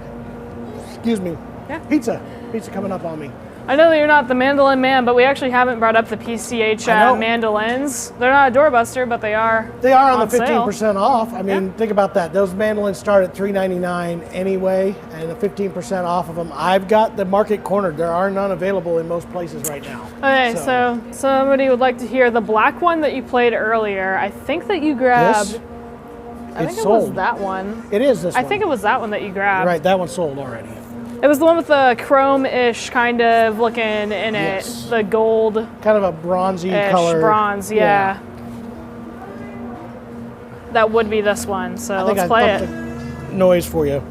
S1: Excuse me.
S2: Yeah.
S1: Pizza coming up on me.
S2: I know that you're not the mandolin man, but we actually haven't brought up the PCH mandolins. They're not a doorbuster, but they are.
S1: They are on the
S2: sale.
S1: 15% off. I mean, think about that. Those mandolins start at $3.99 anyway, and the 15% off of them. I've got the market cornered. There are none available in most places right now.
S2: Okay, so somebody would like to hear the black one that you played earlier. I think that you grabbed.
S1: This?
S2: I think
S1: It's
S2: it was
S1: sold.
S2: that one.
S1: It is this
S2: I
S1: one.
S2: think it was that one that you grabbed.
S1: Right, that one's sold already.
S2: It was the one with the chrome-ish kind of looking in
S1: Yes.
S2: it. The gold.
S1: Kind of a bronzy color.
S2: Bronze, yeah. That would be this one, so
S1: I think
S2: let's
S1: I
S2: play
S1: bumped
S2: it.
S1: the noise for you.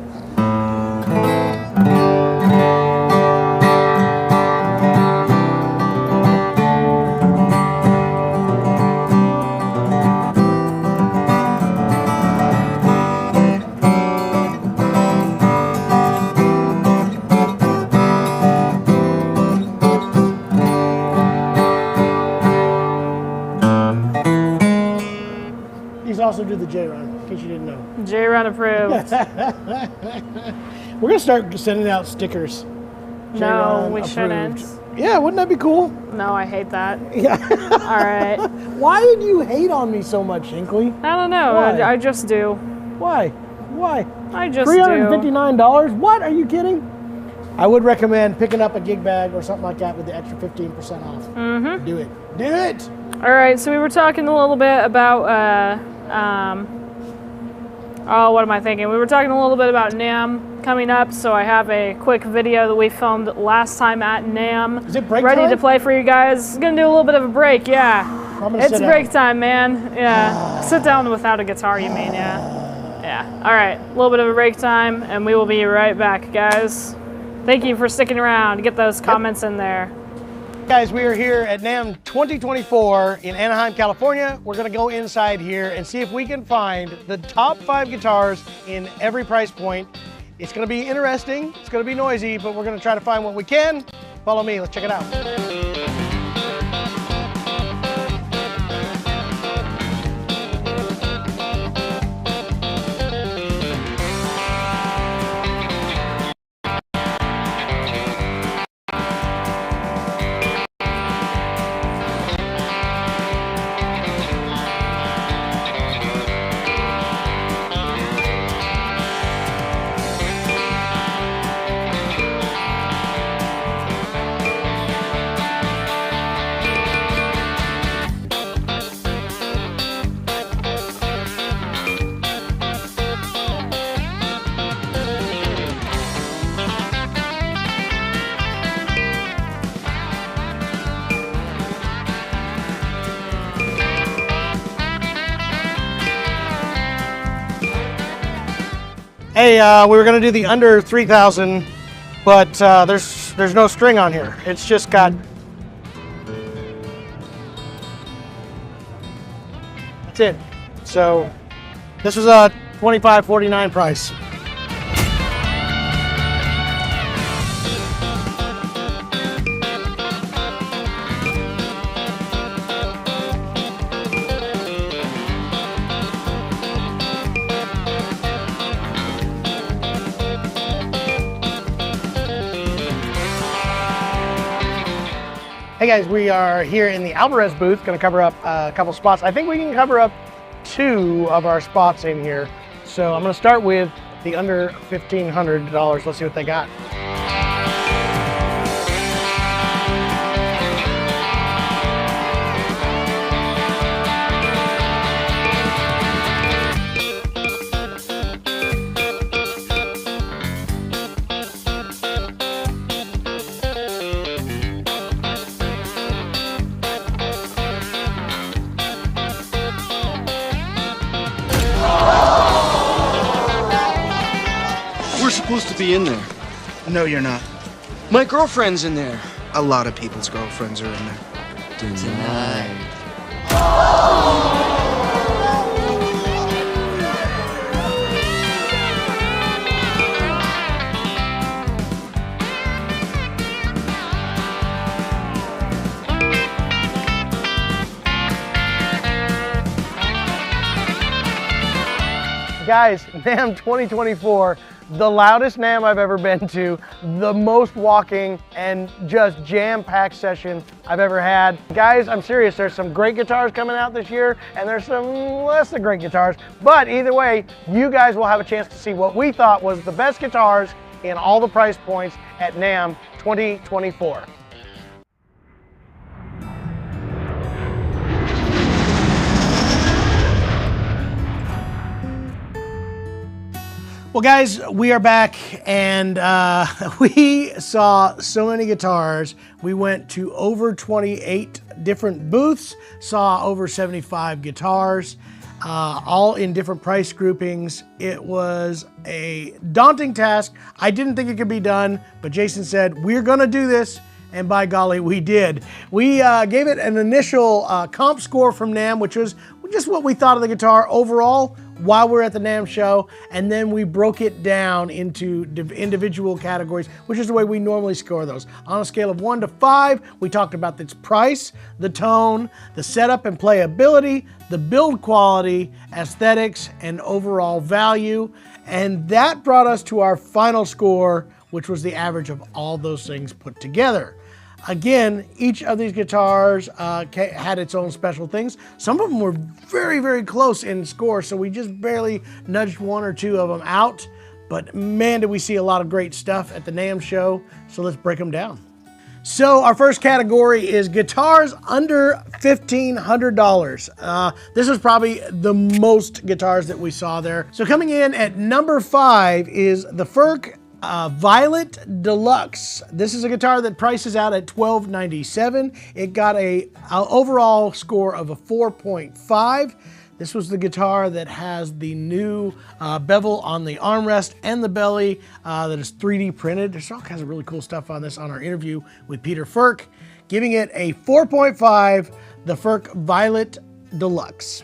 S1: These also do the J-Run, in case you didn't know.
S2: J-Run approved.
S1: We're going to start sending out stickers.
S2: No,
S1: J-Run
S2: we
S1: approved.
S2: shouldn't.
S1: Yeah, wouldn't that be cool?
S2: No, I hate that.
S1: Yeah.
S2: All right.
S1: Why did you hate on me so much, Hinckley?
S2: I don't know.
S1: Why?
S2: I just do.
S1: Why?
S2: I just do.
S1: $359? What? Are you kidding? I would recommend picking up a gig bag or something like that with the extra 15% off.
S2: Mm-hmm.
S1: Do it. Do it!
S2: All right, so we were talking a little bit about, oh, what am I thinking? We were talking a little bit about NAMM coming up, so I have a quick video that we filmed last time at NAMM.
S1: Is it break
S2: ready
S1: time?
S2: to play for you guys. It's gonna do a little bit of a break, yeah.
S1: I'm gonna
S2: It's
S1: sit
S2: break
S1: down.
S2: time, man. Yeah. Sit down without a guitar, you mean, yeah. Yeah. All right, a little bit of a break time, and we will be right back, guys. Thank you for sticking around. Get those comments in there.
S1: Guys, we are here at NAMM 2024 in Anaheim, California. We're gonna go inside here and see if we can find the top 5 guitars in every price point. It's gonna be interesting, it's gonna be noisy, but we're gonna try to find what we can. Follow me, let's check it out. Hey, we were gonna do the under 3,000, but there's no string on here. It's just got. That's it. So this was a $25.49 price. Hey guys, we are here in the Alvarez booth, going to cover up a couple spots. I think we can cover up 2 of our spots in here. So I'm going to start with the under $1,500. Let's see what they got.
S4: We're supposed to be in there. No, you're not. My girlfriend's in there. A lot of people's girlfriends are in there. Tonight.
S1: Guys, NAMM 2024, the loudest NAMM I've ever been to, the most walking and just jam-packed session I've ever had. Guys, I'm serious, there's some great guitars coming out this year and there's some less than great guitars, but either way, you guys will have a chance to see what we thought was the best guitars in all the price points at NAMM 2024. Well guys, we are back and we saw so many guitars. We went to over 28 different booths, saw over 75 guitars, all in different price groupings. It was a daunting task. I didn't think it could be done, but Jason said, we're gonna do this, and by golly, we did. We gave it an initial comp score from NAMM, which was just what we thought of the guitar overall while we're at the NAMM show, and then we broke it down into individual categories, which is the way we normally score those. On a scale of 1 to 5, we talked about its price, the tone, the setup and playability, the build quality, aesthetics, and overall value, and that brought us to our final score, which was the average of all those things put together. Again, each of these guitars had its own special things. Some of them were very, very close in score, so we just barely nudged 1 or 2 of them out. But man, did we see a lot of great stuff at the NAMM show, so let's break them down. So our first category is guitars under $1,500. This is probably the most guitars that we saw there. So coming in at number 5 is the Ferk Violet Deluxe. This is a guitar that prices out at $12.97. It got a overall score of a 4.5. This was the guitar that has the new bevel on the armrest and the belly that is 3D printed. There's all kinds of really cool stuff on this on our interview with Peter Ferk, giving it a 4.5, the Ferk Violet Deluxe.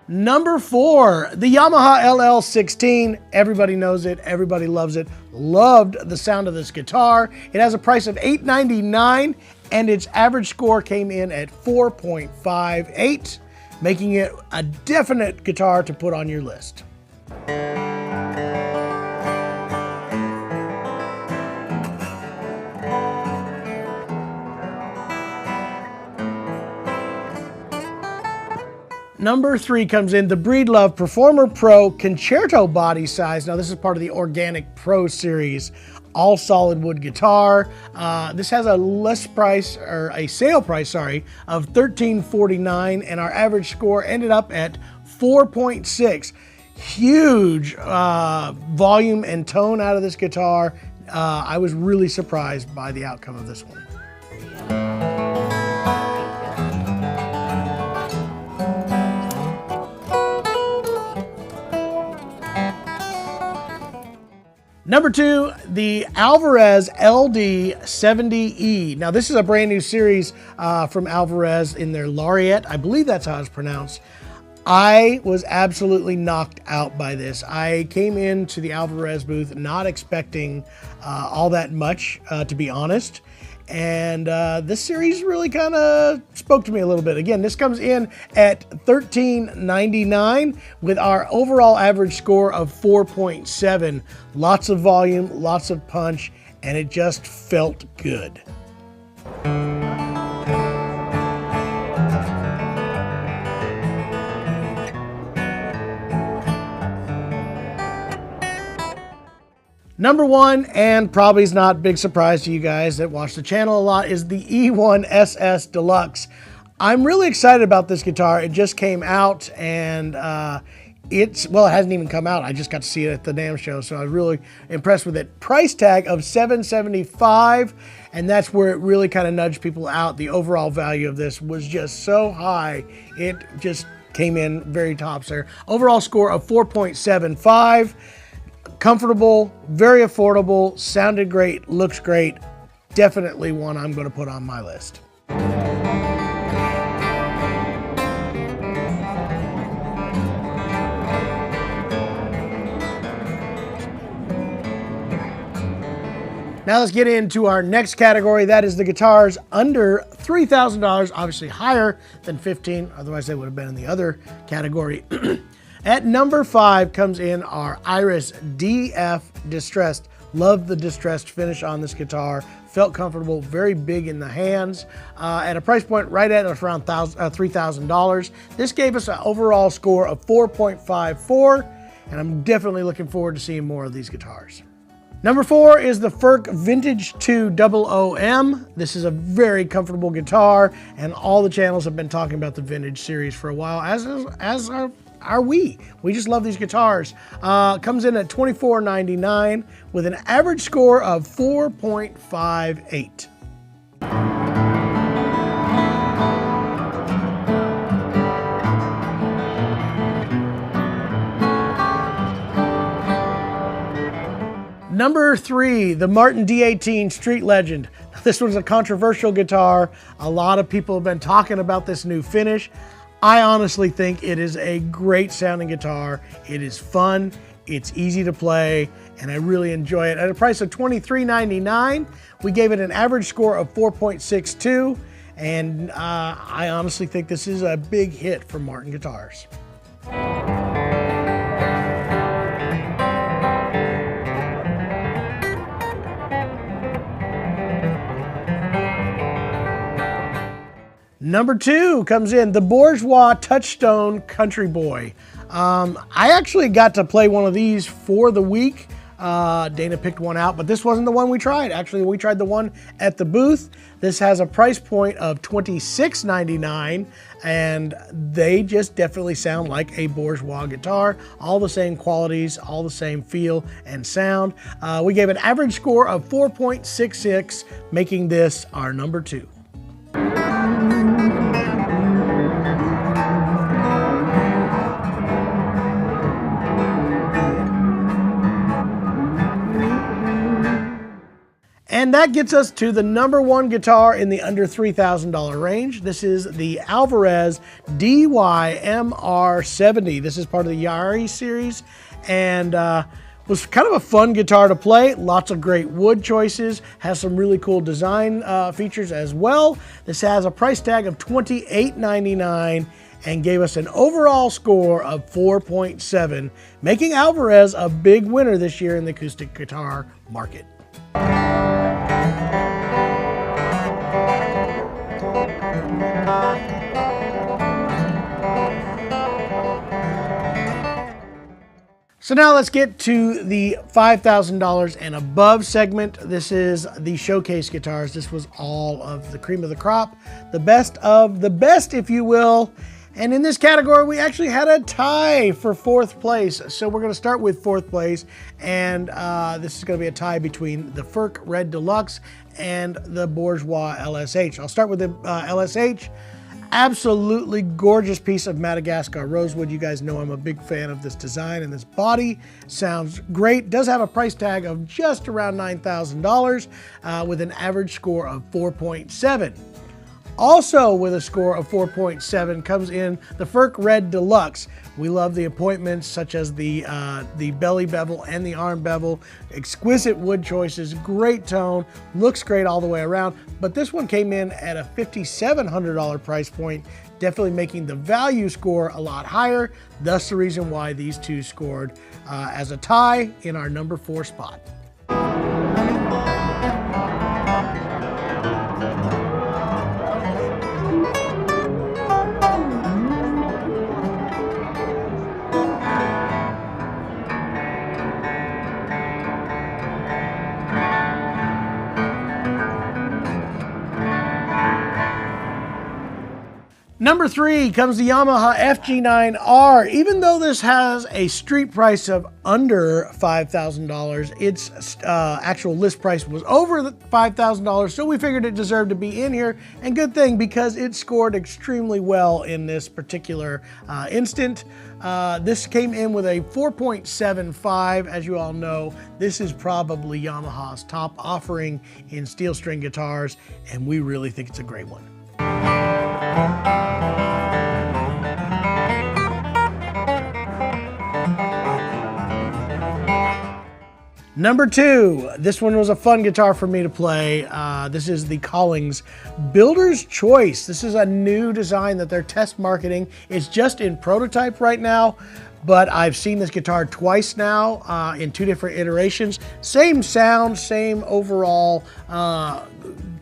S1: Number 4, the Yamaha LL16. Everybody knows it, everybody loves it. Loved the sound of this guitar. It has a price of $899 and its average score came in at 4.58, making it a definite guitar to put on your list. Number 3 comes in the Breedlove Performer Pro Concerto body size. Now this is part of the Organic Pro series, all solid wood guitar. This has a less price, or a sale price, sorry, of $13.49, and our average score ended up at 4.6. Huge volume and tone out of this guitar. I was really surprised by the outcome of this one. Number 2, the Alvarez LD70E. Now this is a brand new series from Alvarez in their Laureate. I believe that's how it's pronounced. I was absolutely knocked out by this. I came into the Alvarez booth not expecting all that much, to be honest. And this series really kind of spoke to me a little bit. Again, this comes in at $13.99 with our overall average score of 4.7. Lots of volume, lots of punch, and it just felt good. Number 1, and probably is not a big surprise to you guys that watch the channel a lot, is the E1 SS Deluxe. I'm really excited about this guitar. It just came out, and it hasn't even come out. I just got to see it at the NAMM show, so I was really impressed with it. Price tag of $775, and that's where it really kind of nudged people out. The overall value of this was just so high. It just came in very tops there. Overall score of 4.75. Comfortable, very affordable, sounded great, looks great. Definitely one I'm going to put on my list. Now let's get into our next category. That is the guitars under $3,000, obviously higher than $15,000, otherwise they would have been in the other category. At number 5 comes in our Iris DF Distressed. Love the distressed finish on this guitar. Felt comfortable, very big in the hands. At a price point right at around $3,000. This gave us an overall score of 4.54, and I'm definitely looking forward to seeing more of these guitars. Number 4 is the Ferk Vintage 2 OOM. This is a very comfortable guitar, and all the channels have been talking about the Vintage series for a while, as are we. We just love these guitars. Comes in at $24.99 with an average score of 4.58. Number 3, the Martin D18 Street Legend. This was a controversial guitar. A lot of people have been talking about this new finish. I honestly think it is a great sounding guitar. It is fun, it's easy to play, and I really enjoy it. At a price of $23.99, we gave it an average score of 4.62, and I honestly think this is a big hit for Martin Guitars. Number 2 comes in the Bourgeois Touchstone Country Boy. I actually got to play one of these for the week. Dana picked one out, but this wasn't the one we tried. Actually, we tried the one at the booth. This has a price point of $26.99, and they just definitely sound like a Bourgeois guitar. All the same qualities, all the same feel and sound. We gave an average score of 4.66, making this our number 2. And that gets us to the number 1 guitar in the under $3,000 range. This is the Alvarez DYMR70. This is part of the Yari series, and was kind of a fun guitar to play. Lots of great wood choices. Has some really cool design features as well. This has a price tag of $28.99 and gave us an overall score of 4.7, making Alvarez a big winner this year in the acoustic guitar market. So now let's get to the $5,000 and above segment. This is the showcase guitars. This was all of the cream of the crop, the best of the best, if you will. And in this category, we actually had a tie for 4th place. So we're going to start with 4th place, and this is going to be a tie between the Ferk Red Deluxe and the Bourgeois LSH. I'll start with the LSH. Absolutely gorgeous piece of Madagascar rosewood. You guys know I'm a big fan of this design and this body. Sounds great. Does have a price tag of just around $9,000 with an average score of 4.7. Also with a score of 4.7 comes in the Ferk Red Deluxe. We love the appointments such as the belly bevel and the arm bevel. Exquisite wood choices, great tone, looks great all the way around. But this one came in at a $5,700 price point, definitely making the value score a lot higher. Thus the reason why these two scored as a tie in our number 4 spot. Number 3 comes the Yamaha FG9R. Even though this has a street price of under $5,000, its actual list price was over $5,000, so we figured it deserved to be in here. And good thing, because it scored extremely well in this particular instant. This came in with a 4.75. As you all know, this is probably Yamaha's top offering in steel string guitars, and we really think it's a great one. Number 2, this one was a fun guitar for me to play. This is the Collings Builder's Choice. This is a new design that they're test marketing. It's just in prototype right now, but I've seen this guitar twice now in 2 different iterations. Same sound, same overall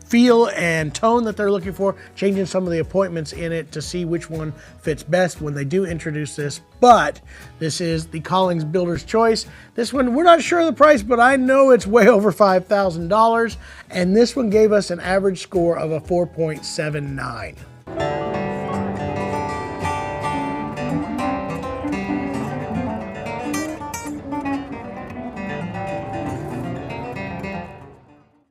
S1: feel and tone that they're looking for, changing some of the appointments in it to see which one fits best when they do introduce this. But this is the Collings Builder's Choice. This one, we're not sure of the price, but I know it's way over $5,000. And this one gave us an average score of a 4.79.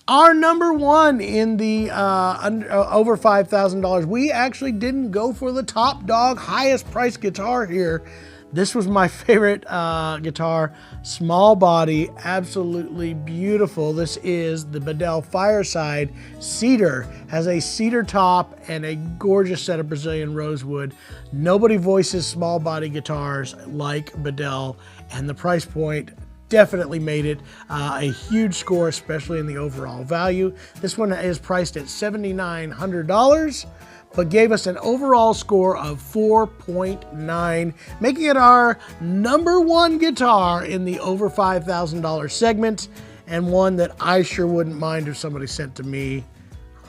S1: Our number 1 in the over $5,000, we actually didn't go for the top dog, highest price guitar here. This was my favorite guitar, small body, absolutely beautiful. This is the Bedell Fireside Cedar. Has a cedar top and a gorgeous set of Brazilian rosewood. Nobody voices small body guitars like Bedell, and the price point definitely made it a huge score, especially in the overall value. This one is priced at $7,900, but gave us an overall score of 4.9, making it our number 1 guitar in the over $5,000 segment, and one that I sure wouldn't mind if somebody sent to me.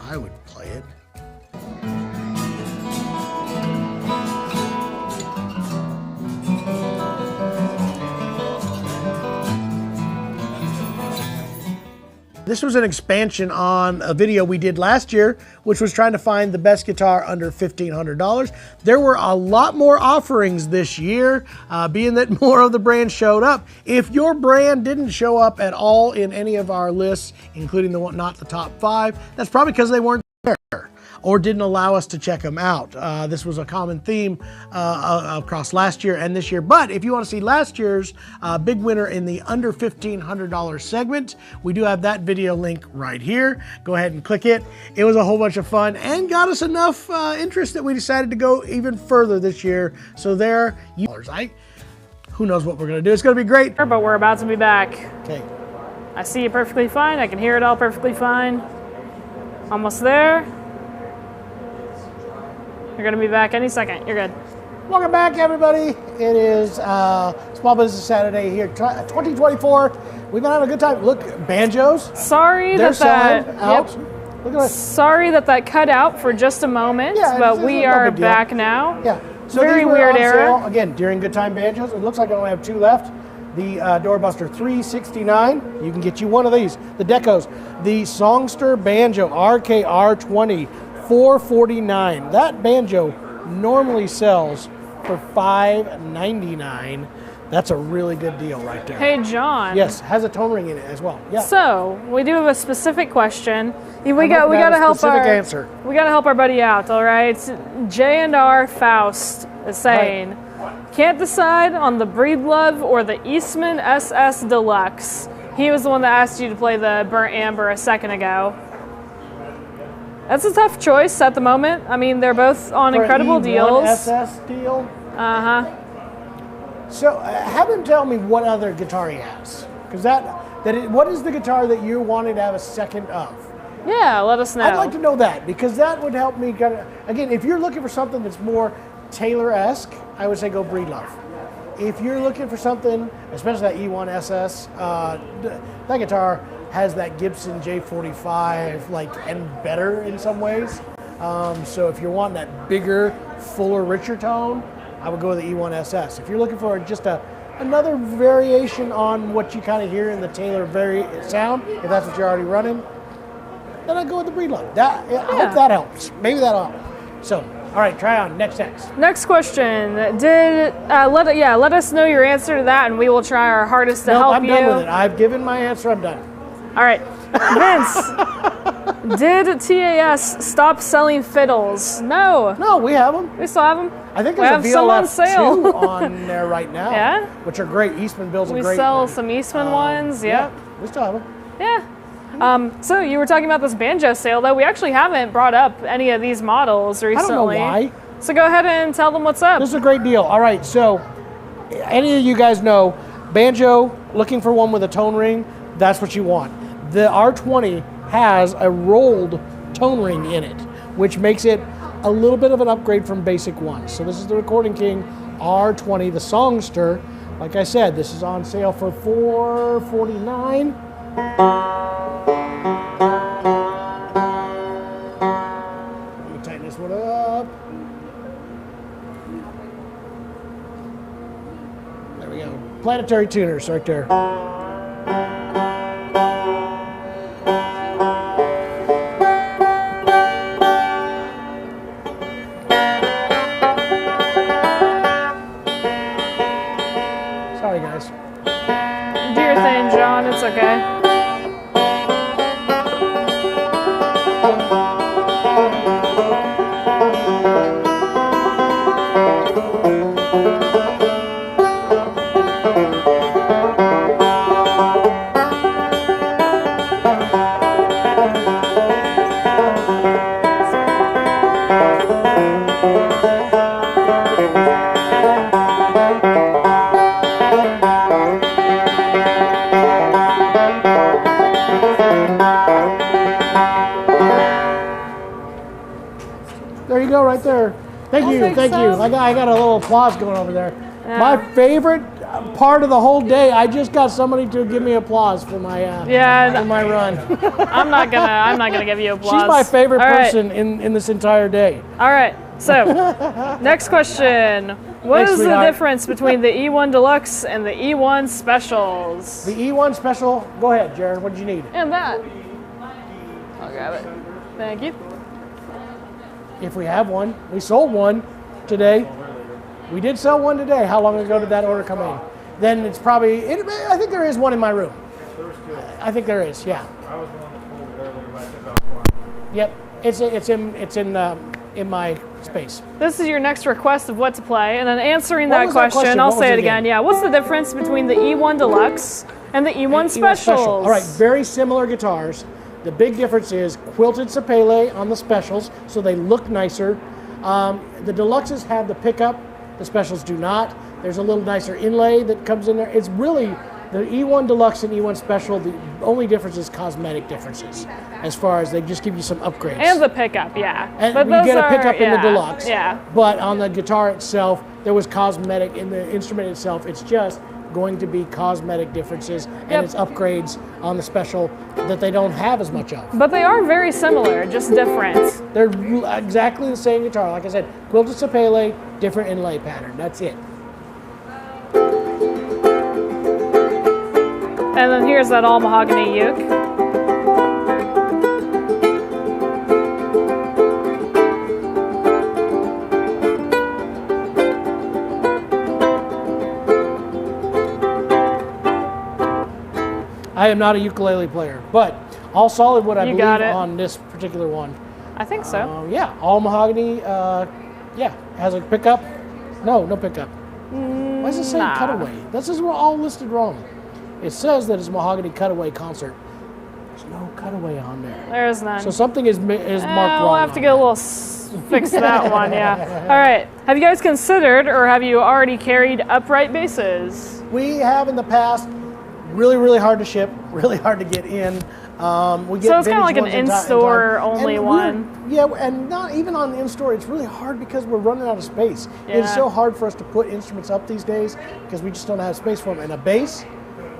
S1: I would play it. This was an expansion on a video we did last year, which was trying to find the best guitar under $1,500. There were a lot more offerings this year, being that more of the brands showed up. If your brand didn't show up at all in any of our lists, including the one, not the top 5, that's probably because they weren't there or didn't allow us to check them out. This was a common theme across last year and this year. But if you want to see last year's big winner in the under $1,500 segment, we do have that video link right here. Go ahead and click it. It was a whole bunch of fun and got us enough interest that we decided to go even further this year. So there, who knows what we're going to do. It's going to be great.
S2: But we're about to be back.
S1: Okay.
S2: I see it perfectly fine. I can hear it all perfectly fine. Almost there. You're gonna be back any second. You're good.
S1: Welcome back, everybody. It is Small Business Saturday here, 2024. We've been having a good time. Look, banjos.
S2: Sorry
S1: They're
S2: that
S1: out.
S2: Yep.
S1: Look at that.
S2: Sorry that cut out for just a moment, but we are back now.
S1: Yeah. So
S2: very
S1: these were
S2: weird
S1: on
S2: era.
S1: sale, again, during Good Time Banjos. It looks like I only have 2 left. The Doorbuster 369, you can get you one of these. The Decos, the Songster Banjo RKR20, $449. That banjo normally sells for $599. That's a really good deal right there.
S2: Hey, John.
S1: Yes, has a tone ring in it as well. Yeah.
S2: So we do have a specific question. We
S1: I'm
S2: got
S1: looking
S2: to
S1: at a
S2: help
S1: specific
S2: our
S1: answer.
S2: we got to help our buddy out. All right. J&R Faust is saying, can't decide on the Breedlove or the Eastman SS Deluxe. He was the one that asked you to play the Burnt Amber a second ago. That's a tough choice at the moment. I mean, they're both on
S1: For
S2: incredible
S1: E1
S2: deals.
S1: SS deal. So have him tell me what other guitar he has, because what is the guitar that you wanted to have a second of?
S2: Yeah, let us know.
S1: I'd like to know that, because that would help me kind of, again, if you're looking for something that's more Taylor-esque, I would say go Breedlove. If you're looking for something, especially that E1 SS, that guitar has that Gibson J45 and better in some ways. So if you're wanting that bigger, fuller, richer tone, I would go with the E1 SS. If you're looking for just another variation on what you kind of hear in the Taylor sound, if that's what you're already running, then I'd go with the Breedlove. I hope that helps. Maybe that'll help. So, all right, try on. Next.
S2: Next question. Let us know your answer to that, and we will try our hardest to help you.
S1: I'm done with it. I've given my answer. I'm done.
S2: All right. Vince, did TAS stop selling fiddles? No.
S1: No, we have them.
S2: We still have them.
S1: I think
S2: we
S1: there's
S2: have
S1: a
S2: some on
S1: VLF2
S2: sale.
S1: on there right now.
S2: Yeah?
S1: Which are great. Eastman builds a
S2: We
S1: great
S2: sell
S1: one.
S2: some Eastman ones. Yep.
S1: Yeah, we still have them.
S2: Yeah. So you were talking about this banjo sale, though. We actually haven't brought up any of these models recently.
S1: I don't know why.
S2: So go ahead and tell them what's up.
S1: This is a great deal. All right, so any of you guys know, banjo, looking for one with a tone ring, that's what you want. The R20 has a rolled tone ring in it, which makes it a little bit of an upgrade from basic ones. So this is the Recording King R20, the Songster. Like I said, this is on sale for $449. Let me tighten this one up. There we go. Planetary tuners right there. Sorry, guys.
S2: Do your thing, John. It's okay.
S1: There you go, right there. Thank you. I got a little applause going over there.
S2: Yeah.
S1: My favorite part of the whole day. I just got somebody to give me applause for my for my run.
S2: I'm not gonna give you applause.
S1: She's my favorite
S2: All right.
S1: person in this entire day.
S2: All right. So, next question. What
S1: Thanks,
S2: is the
S1: sweetheart.
S2: difference between the E1 Deluxe and the E1 Specials?
S1: The E1 Special. Go ahead, Jared. What did you need?
S2: And that. I'll grab it. Thank you.
S1: If we have one, we sold one today. We did sell one today. How long ago did that order come in? Then it's probably. I think there is one in my room. I think there is. Yeah.
S3: I was the one that pulled it earlier, but I took off.
S1: Yep. It's in my space.
S2: This is your next request of what to play, and then answering
S1: What
S2: that
S1: was that
S2: question,
S1: question?
S2: I'll
S1: What was
S2: say
S1: it
S2: it again.
S1: again?
S2: Yeah. What's the difference between the E1 Deluxe and the E1 Specials?
S1: All right, very similar guitars. The big difference is quilted sapele on the Specials, so they look nicer. The Deluxes have the pickup, the Specials do not. There's a little nicer inlay that comes in there. It's really, the E1 Deluxe and E1 Special, the only difference is cosmetic differences, as far as they just give you some upgrades.
S2: And the pickup, yeah.
S1: And
S2: but
S1: you
S2: those
S1: get a
S2: are-
S1: pickup in the
S2: yeah,
S1: Deluxe.
S2: Yeah.
S1: But on the guitar itself, there was cosmetic in the instrument itself. It's just going to be cosmetic differences, and
S2: Yep.
S1: it's upgrades on the Special that they don't have as much of.
S2: But they are very similar, just different.
S1: They're exactly the same guitar. Like I said, quilted sapele, different inlay pattern. That's it.
S2: And then here's that all mahogany uke.
S1: I am not a ukulele player, but all solid wood, I
S2: You
S1: believe,
S2: got it.
S1: on this particular one.
S2: I think so.
S1: Yeah, all mahogany. Yeah, has a pickup. No pickup. Why does it say
S2: Nah.
S1: cutaway? This is all listed wrong. It says that it's mahogany cutaway concert. There's no cutaway on there.
S2: There's none.
S1: So something is marked wrong.
S2: We'll have to get a little fix that one, yeah. All right. Have you guys considered, or have you already carried upright basses?
S1: We have in the past. Really, really hard to ship. Really hard to get in. We get
S2: So it's kind of
S1: vintage
S2: like an
S1: ones in
S2: in-store
S1: time.
S2: only
S1: And
S2: one.
S1: Yeah, and not even on the in-store. It's really hard because we're running out of space.
S2: Yeah.
S1: It's so hard for us to put instruments up these days because we just don't have space for them. And a bass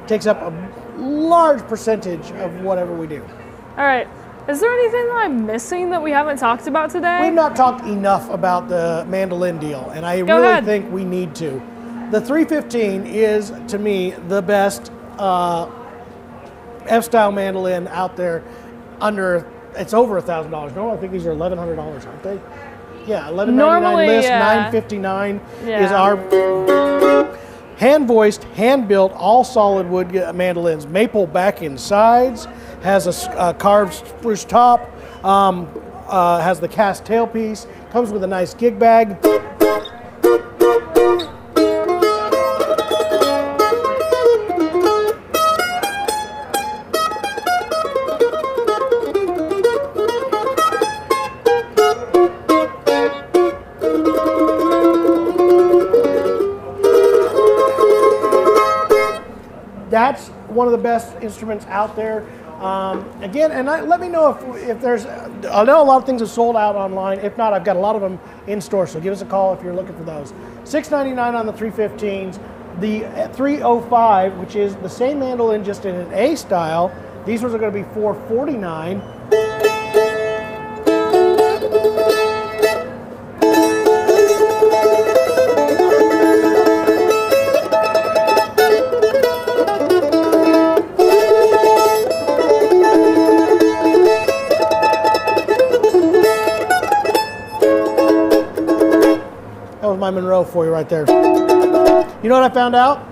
S1: takes up a large percentage of whatever we do.
S2: All right. Is there anything that I'm missing that we haven't talked about today?
S1: We've not talked enough about the mandolin deal, and I
S2: Go
S1: really
S2: ahead.
S1: think we need to. The 315 is, to me, the best F-style mandolin out there. It's over $1,000. No, I think these are $1,100, aren't they? Yeah, $1,199
S2: Normally,
S1: list,
S2: yeah.
S1: $959 is
S2: Yeah.
S1: our hand-voiced, hand-built, all solid wood mandolins. Maple back and sides, has a carved spruce top, has the cast tailpiece, comes with a nice gig bag. That's one of the best instruments out there. Again, and let me know if there's, I know a lot of things are sold out online. If not, I've got a lot of them in store, so give us a call if you're looking for those. $699 on the 315s. The 305, which is the same mandolin just in an A style, these ones are going to be $449. My Monroe for you right there. You know what I found out?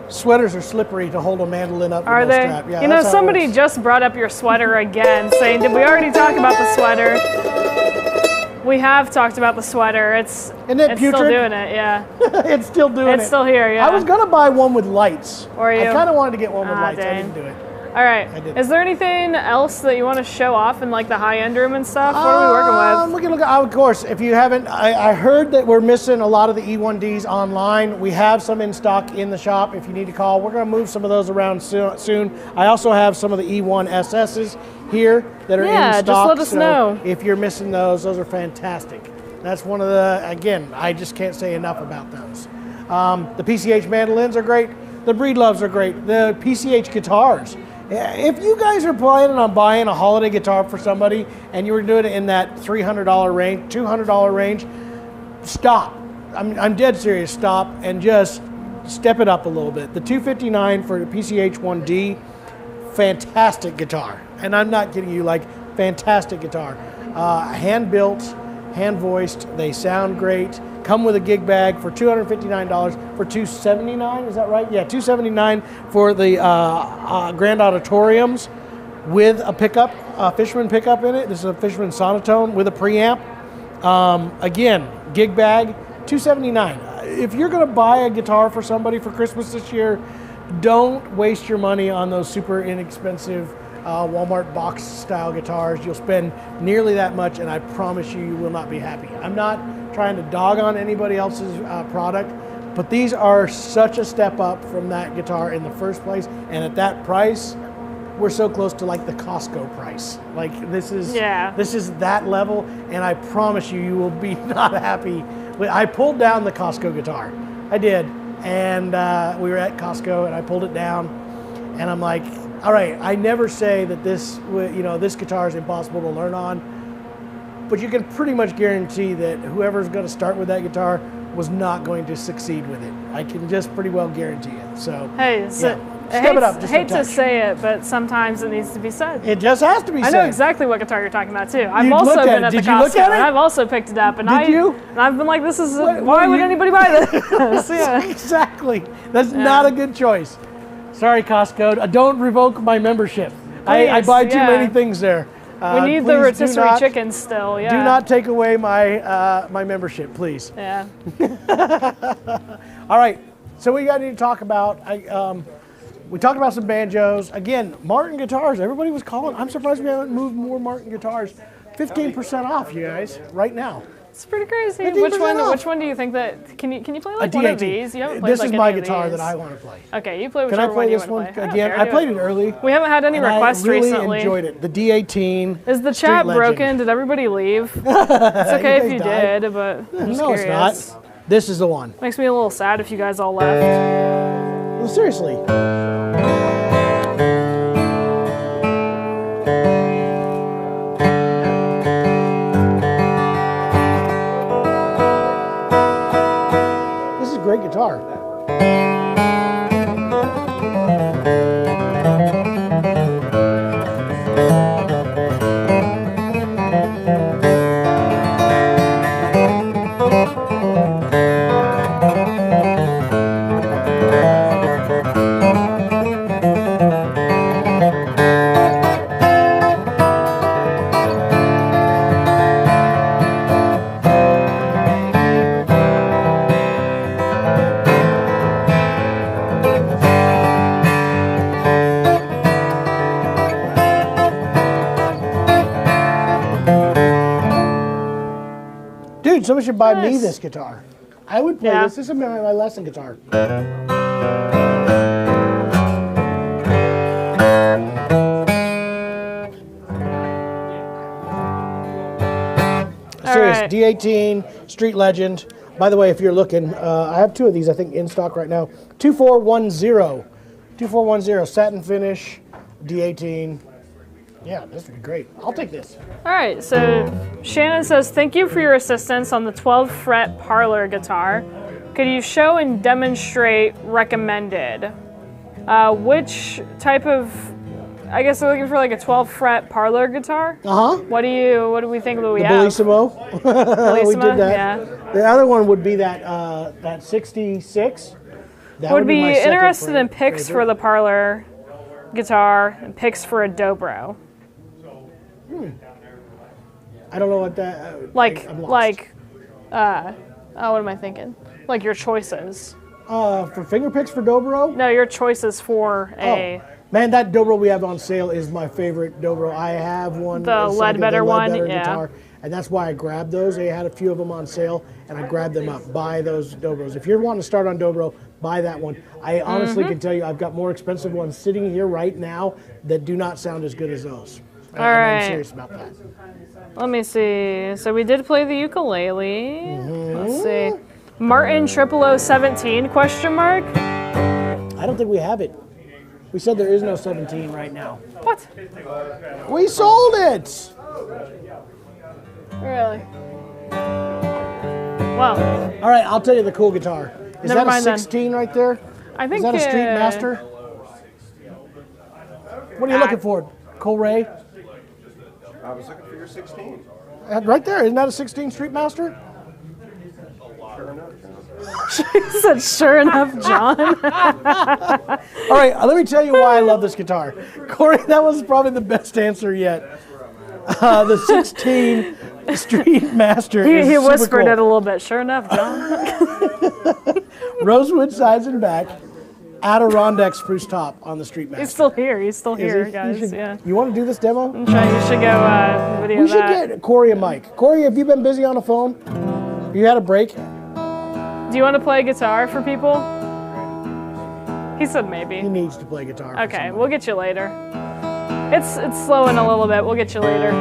S1: Sweaters are slippery to hold a mandolin up.
S2: Are
S1: with no
S2: they?
S1: strap. Yeah,
S2: you know,
S1: that's how it
S2: somebody
S1: works.
S2: just brought up your sweater again, saying, did we already talk about the sweater? We have talked about the sweater. It's
S1: putrid?
S2: still doing it, yeah.
S1: It's still doing it.
S2: It's still here, yeah.
S1: I was gonna buy one with lights.
S2: Or you?
S1: I kind of wanted to get one with
S2: Ah,
S1: lights. I
S2: dang.
S1: didn't do it.
S2: All right.
S1: I did.
S2: Is there anything else that you want to show off in like the high-end room and stuff? What are we working with?
S1: Look, of course, if you haven't, I heard that we're missing a lot of the E1Ds online. We have some in stock in the shop if you need to call. We're going to move some of those around soon. I also have some of the E1 SSs here that are in stock.
S2: just let us
S1: so
S2: know.
S1: If you're missing those are fantastic. That's one of the, again, I just can't say enough about those. The PCH mandolins are great. The Breedloves are great. The PCH guitars. If you guys are planning on buying a holiday guitar for somebody and you were doing it in that $300 range, $200 range, stop. I'm dead serious. Stop and just step it up a little bit. The $259 for the PCH 1D, fantastic guitar. And I'm not kidding you, like fantastic guitar. Hand built, hand voiced. They sound great. Come with a gig bag for $259 for $279. Is that right? Yeah, $279 for the Grand Auditoriums with a pickup, a Fishman pickup in it. This is a Fishman Sonotone with a preamp. Again, gig bag, $279. If you're going to buy a guitar for somebody for Christmas this year, don't waste your money on those super inexpensive Walmart box style guitars. You'll spend nearly that much, and I promise you will not be happy. I'm not trying to dog on anybody else's product, but these are such a step up from that guitar in the first place, and at that price, we're so close to like the Costco price. Like this is that level, and I promise you, you will be not happy. I pulled down the Costco guitar. I did, and we were at Costco, and I pulled it down, and I'm like, all right, I never say that this guitar is impossible to learn on, but you can pretty much guarantee that whoever's going to start with that guitar was not going to succeed with it. I can just pretty well guarantee it. So
S2: Hey,
S1: step it up.
S2: I
S1: Just
S2: hate
S1: a
S2: to
S1: touch.
S2: say it, but sometimes it needs to be said.
S1: It just has to be
S2: I
S1: said.
S2: know exactly what guitar you're talking about too. I've
S1: You
S2: also
S1: looked at
S2: been
S1: it.
S2: at the
S1: Did you look
S2: Costco,
S1: at it?
S2: and I've also picked it up. And
S1: Did you?
S2: And I've been like, this is
S1: What
S2: why
S1: were
S2: would
S1: you-
S2: anybody buy this? Yeah.
S1: Exactly. That's
S2: Yeah.
S1: not a good choice. Sorry, Costco. Don't revoke my membership. I buy too many things there.
S2: We need the rotisserie chicken still. Yeah.
S1: Do not take away my my membership, please.
S2: Yeah.
S1: All right. So we got to talk about. We talked about some banjos. Again, Martin guitars. Everybody was calling. I'm surprised we haven't moved more Martin guitars. 15% off, you guys, right now.
S2: It's pretty crazy.
S1: 15% off.
S2: Which one do you think that can you play like
S1: A
S2: one of
S1: D18.
S2: these? You haven't played
S1: This
S2: like
S1: is
S2: any
S1: my
S2: of
S1: guitar
S2: these.
S1: that I want to play.
S2: Okay, you play
S1: Can I
S2: whichever
S1: play
S2: one you
S1: this
S2: want
S1: one
S2: to play.
S1: again?
S2: care,
S1: I
S2: do
S1: played it early.
S2: We haven't had any
S1: and
S2: requests
S1: I really
S2: recently.
S1: enjoyed it. The D18.
S2: Is the
S1: Street
S2: chat
S1: Legend.
S2: broken? Did everybody leave? It's okay if you
S1: died.
S2: did, but I'm just
S1: No,
S2: curious.
S1: it's not. This is the one.
S2: Makes me a little sad if you guys all left.
S1: Well, seriously. This is a great guitar. Dude, someone should buy me this guitar. I would play this. This is my lesson guitar. Serious,
S2: right.
S1: D18, Street Legend. By the way, if you're looking, I have two of these, I think, in stock right now. 2410. 2410, satin finish, D18. Yeah, this would be great. I'll take this.
S2: All right, so Shannon says, thank you for your assistance on the 12 fret parlor guitar. Could you show and demonstrate recommended? Which type of, I guess we're looking for like a 12 fret parlor guitar?
S1: Uh-huh.
S2: What do we think that we
S1: The
S2: have?
S1: Bellissimo. We did that.
S2: Yeah.
S1: The other one would be that that 66. That
S2: Would be
S1: my second
S2: interested in picks
S1: favorite.
S2: for the parlor guitar and picks for a dobro.
S1: I don't know what that.
S2: Like,
S1: I'm lost.
S2: what am I thinking? Like your choices.
S1: For finger picks for dobro?
S2: No, your choices for a.
S1: Man, that dobro we have on sale is my favorite dobro. I have one.
S2: The
S1: it's like
S2: Ledbetter one,
S1: Ledbetter
S2: yeah.
S1: guitar, and that's why I grabbed those. They had a few of them on sale, and I grabbed them up. Buy those dobros. If you're wanting to start on dobro, buy that one. I honestly can tell you, I've got more expensive ones sitting here right now that do not sound as good as those.
S2: All right.
S1: I'm serious about that.
S2: Let me see. So we did play the ukulele. Let's see. Martin 0017 question mark?
S1: I don't think we have it. We said there is no 17 right now.
S2: What?
S1: We sold it!
S2: Really? Well.
S1: All right, I'll tell you the cool guitar. Is
S2: Never
S1: that a
S2: mind then.
S1: 16 right there?
S2: I think
S1: Is that a Street
S2: uh,
S1: Master? What are you looking for? Cole Ray?
S19: I was looking for your 16.
S1: Right there, isn't that a 16 Street Master?
S2: She said, sure enough, John.
S1: All right, let me tell you why I love this guitar. Corey, that was probably the best answer yet. The 16 Street Master is
S2: He
S1: super
S2: whispered
S1: cool.
S2: it a little bit. Sure enough, John.
S1: Rosewood sides and back, Adirondack spruce top on the Street Master.
S2: He's still here. He's still
S1: Is
S2: here,
S1: he?
S2: guys. Yeah.
S1: You want to do this demo?
S2: I'm trying. You should go video
S1: We should
S2: that.
S1: get Corey and Mike. Corey, have you been busy on the phone? You had a break?
S2: Do you want to play guitar for people? He said maybe.
S1: He needs to play guitar. for
S2: Okay,
S1: somebody.
S2: we'll get you later. It's slowing a little bit. We'll get you later.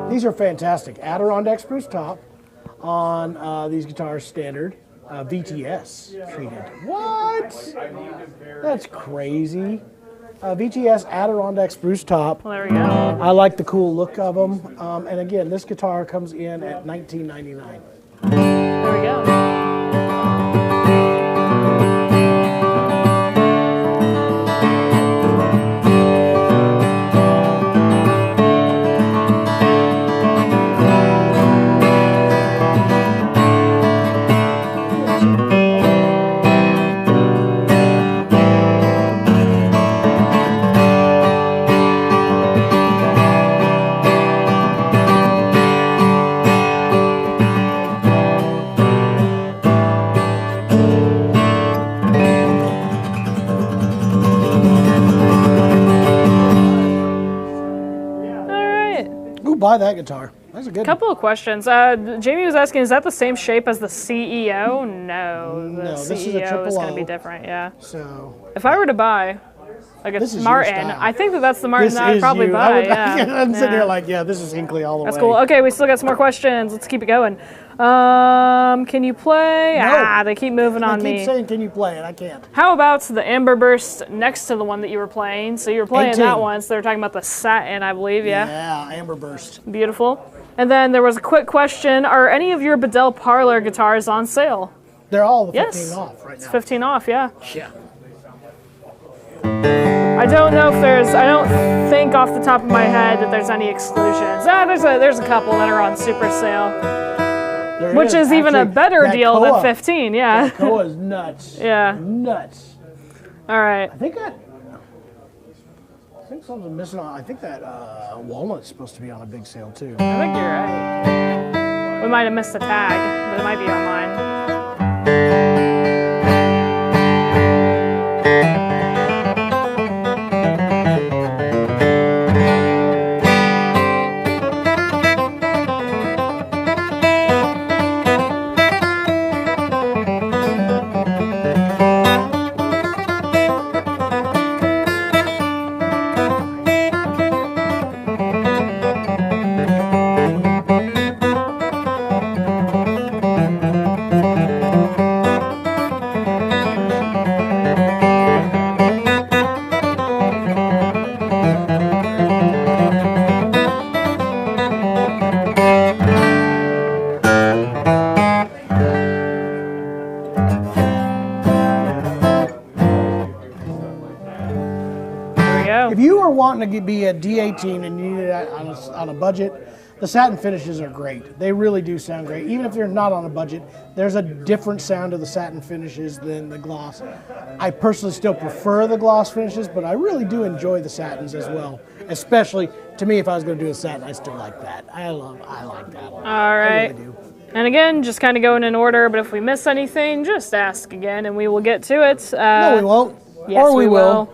S1: These are fantastic. Adirondack spruce top on these guitars standard. VTS treated. What? That's crazy. VTS Adirondack spruce top.
S2: Well, there we go.
S1: I like the cool look of them. And again, this guitar comes in at $19.99.
S2: There we go.
S1: buy that guitar. That's a good
S2: Couple of questions. Jamie was asking, is that the same shape as the CEO? No, the
S1: this is a
S2: CEO is going to
S1: triple
S2: be
S1: O.
S2: different, yeah.
S1: So
S2: if I were to buy like a
S1: This is your
S2: Martin,
S1: style.
S2: I think that's the Martin
S1: this
S2: that I'd
S1: is
S2: probably
S1: you.
S2: buy. Yeah.
S1: I'm sitting
S2: Yeah.
S1: here like, yeah, this is Hinkley all the
S2: That's
S1: way.
S2: cool. Okay, we still got some more questions. Let's keep it going. Can you play?
S1: No.
S2: They keep moving on
S1: I keep
S2: me.
S1: saying, can you play it? I can't.
S2: How about the Amber Burst next to the one that you were playing? So you were playing
S1: 18.
S2: that one. So they were talking about the satin, I believe. Yeah.
S1: Yeah, Amber Burst.
S2: Beautiful. And then there was a quick question: are any of your Bedell Parlor guitars on sale?
S1: They're all the 15
S2: Yes.
S1: off right now.
S2: It's 15 off. Yeah.
S1: Yeah.
S2: I don't know if there's. I don't think off the top of my head that there's any exclusions. There's a couple that are on super sale.
S1: There
S2: Which is even a
S1: Actually,
S2: better
S1: that
S2: deal
S1: Koa-
S2: than 15, yeah.
S1: That Koa is nuts.
S2: Yeah.
S1: Nuts.
S2: All right.
S1: I think something's missing on. I think that walnut's supposed to be on a big sale too.
S2: I think you're right. We might have missed the tag, but it might be online.
S1: If you are wanting to be a D18 and you need it on a budget, the satin finishes are great. They really do sound great. Even if they're not on a budget, there's a different sound to the satin finishes than the gloss. I personally still prefer the gloss finishes, but I really do enjoy the satins as well. Especially, to me, if I was going to do a satin, I still like that. I like that one.
S2: All right.
S1: I really do.
S2: And again, just kind of going in order, but if we miss anything, just ask again and we will get to it.
S1: No, we won't.
S2: Yes,
S1: Or we will.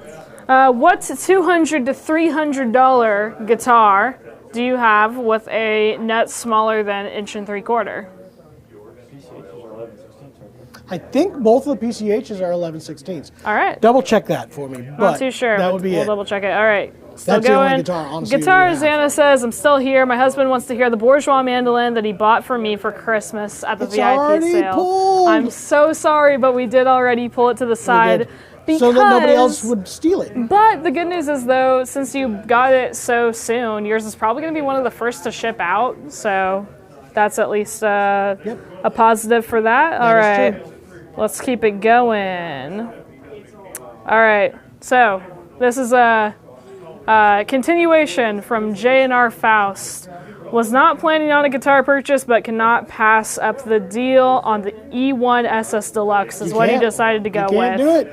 S2: What $200 to $300 guitar do you have with a nut smaller than 1 3/4 inches?
S1: I think both of the PCHs are 11/16.
S2: All right.
S1: Double check that for me.
S2: Not
S1: But
S2: too sure.
S1: That
S2: but
S1: would be
S2: we'll
S1: it.
S2: double check it. All right. Still
S1: That's the
S2: going.
S1: only guitar, honestly,
S2: Guitar
S1: we have.
S2: Xana says, I'm still here. My husband wants to hear the bourgeois mandolin that he bought for me for Christmas at the
S1: It's
S2: VIP
S1: already
S2: sale.
S1: pulled.
S2: I'm so sorry, but we did already pull it to the side.
S1: So that nobody else
S2: because-
S1: would steal it.
S2: But the good news is, though, since you got it so soon, yours is probably going to be one of the first to ship out. So that's at least a positive for that. All
S1: That is
S2: right.
S1: true.
S2: Let's keep it going. All right. So this is a continuation from J&R Faust. Was not planning on a guitar purchase, but cannot pass up the deal on the E1 SS Deluxe is
S1: You
S2: what he
S1: can't.
S2: decided to go
S1: You
S2: with.
S1: can't do it.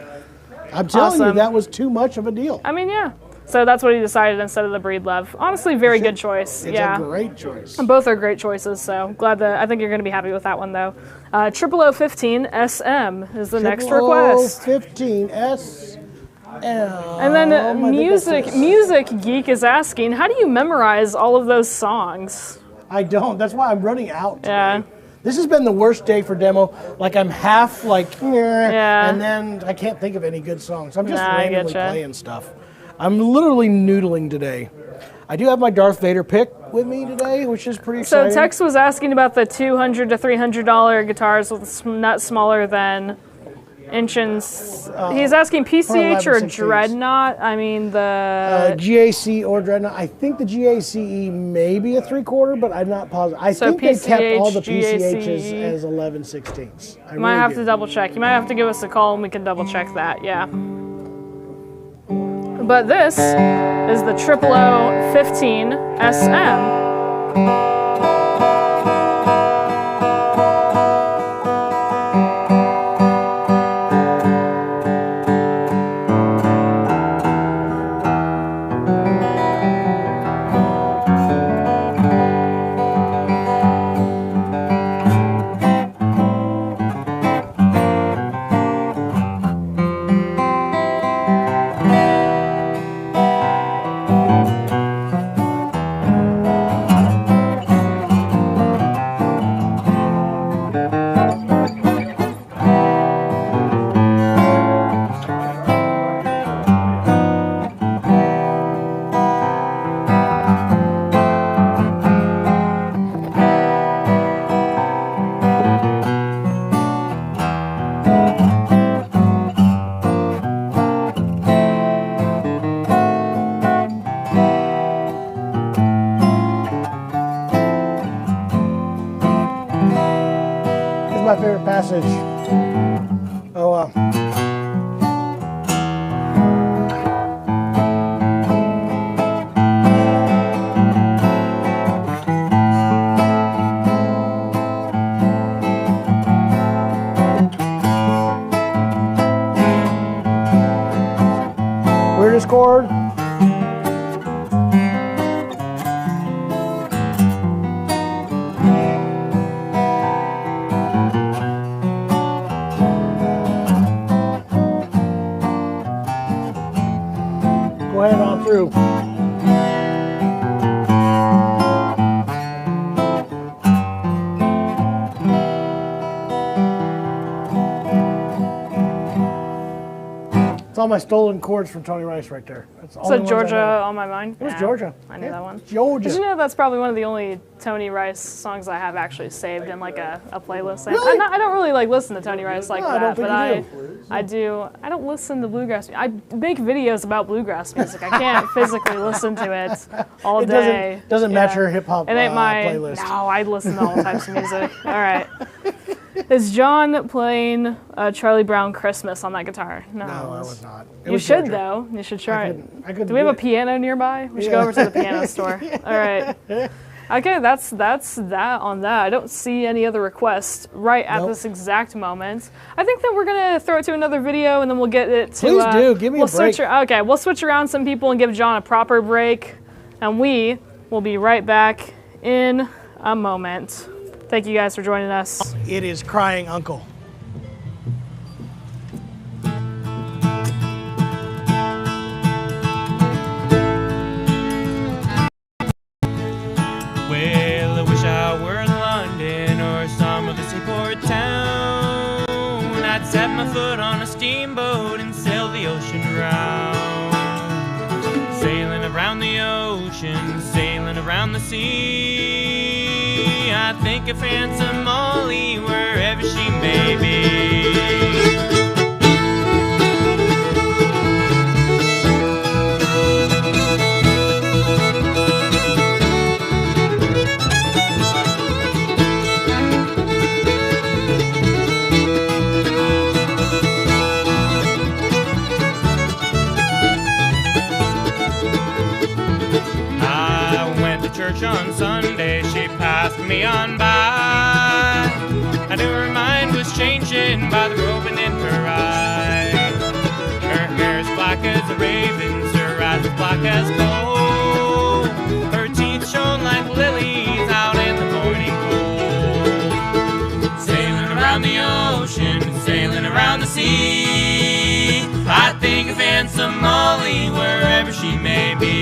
S1: I'm telling you,
S2: Awesome.
S1: that was too much of a deal.
S2: I mean, yeah. So that's what he decided instead of the Breed Love. Honestly, very good choice.
S1: It's
S2: yeah.
S1: a great choice.
S2: Both are great choices, so glad that I think you're going to be happy with that one though. 0015 SM is the next request.
S1: 15 S.
S2: And then Music Geek is asking, how do you memorize all of those songs?
S1: I don't. That's why I'm running out.
S2: Yeah.
S1: This has been the worst day for demo. Like I'm half like,
S2: Yeah.
S1: and then I can't think of any good songs. I'm just
S2: Nah, I
S1: randomly
S2: getcha.
S1: playing stuff. I'm literally noodling today. I do have my Darth Vader pick with me today, which is pretty
S2: So
S1: exciting.
S2: Tex was asking about the $200 to $300 guitars with nut smaller than inches. He's asking PCH or
S1: 11/16.
S2: Dreadnought. I mean the
S1: GAC or Dreadnought. I think the GACE may be a 3/4, but I'm not positive. I
S2: So
S1: think they kept all the
S2: PCH,
S1: PCHs as 11/16s. I
S2: You might
S1: really
S2: have
S1: do.
S2: to double check. You might have to give us a call and we can double check that. Yeah. But this is the 0015 SM.
S1: my favorite passage. Oh, weirdest chord. Go ahead on through. It's all my stolen chords from Tony Rice right there. That's all.
S2: So Georgia on my mind?
S1: It was
S2: Yeah,
S1: Georgia.
S2: I knew that one.
S1: Georgia.
S2: Did you know that's probably one of the only Tony Rice songs I have actually saved in like a playlist?
S1: Really?
S2: I don't really like listen to Tony Rice like
S1: No, I
S2: that,
S1: don't think
S2: but
S1: you
S2: I do. I don't listen to bluegrass. I make videos about bluegrass music. I can't physically listen to it all
S1: It
S2: day.
S1: doesn't match your hip hop
S2: It ain't my
S1: playlist.
S2: No, I listen to all types of music. All right. Is John playing Charlie Brown Christmas on that guitar? No,
S1: No, I was not. It
S2: You
S1: was
S2: should
S1: Georgia.
S2: though. You should try it.
S1: I couldn't
S2: Do we have
S1: do
S2: a piano nearby? We should go
S1: Yeah.
S2: over to the piano store. All right. Okay, that's that on that. I don't see any other requests right at
S1: Nope.
S2: this exact moment. I think that we're gonna throw it to another video and then we'll get it to.
S1: Please do. Give me a
S2: we'll switch.
S1: break.
S2: Okay, we'll switch around some people and give John a proper break, and we will be right back in a moment. Thank you guys for joining us.
S1: It is Crying Uncle.
S7: Well, I wish I were in London or some other seaport town. I'd set my foot on a steamboat and sail the ocean round. Sailing around the ocean, sailing around the sea. I think of handsome Molly wherever she may be. Church on Sunday, she passed me on by. I knew her mind was changing by the roving in her eye. Her hair is black as a raven's, her eyes as black as coal. Her teeth shone like lilies out in the morning cold. Sailing around the ocean, sailing around the sea. I think of handsome Molly wherever she may be.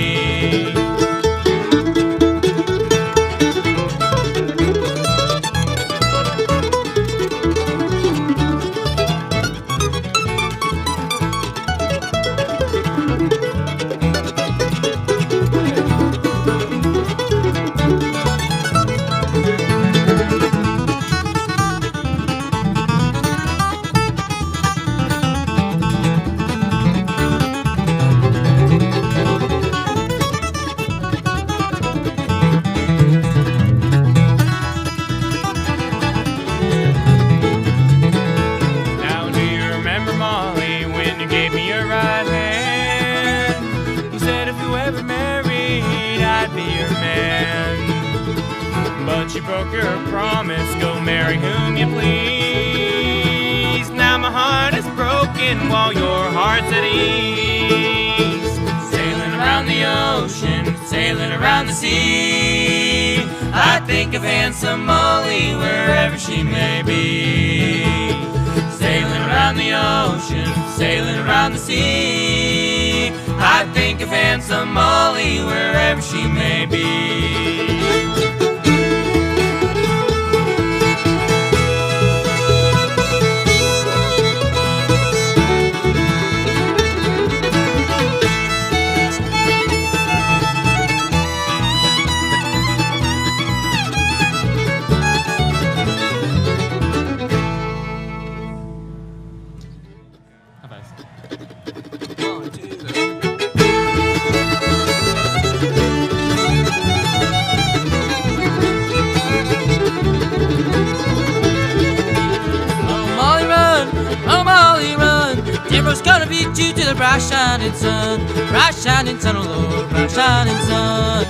S7: You broke your promise, go marry whom you please. Now my heart is broken while your heart's at ease. Sailing around the ocean, sailing around the sea. I think of handsome Molly wherever she may be. Sailing around the ocean, sailing around the sea. I think of handsome Molly wherever she may be.
S10: choo-choo to the bright shining sun. Bright shining sun, oh Lord, bright shining sun.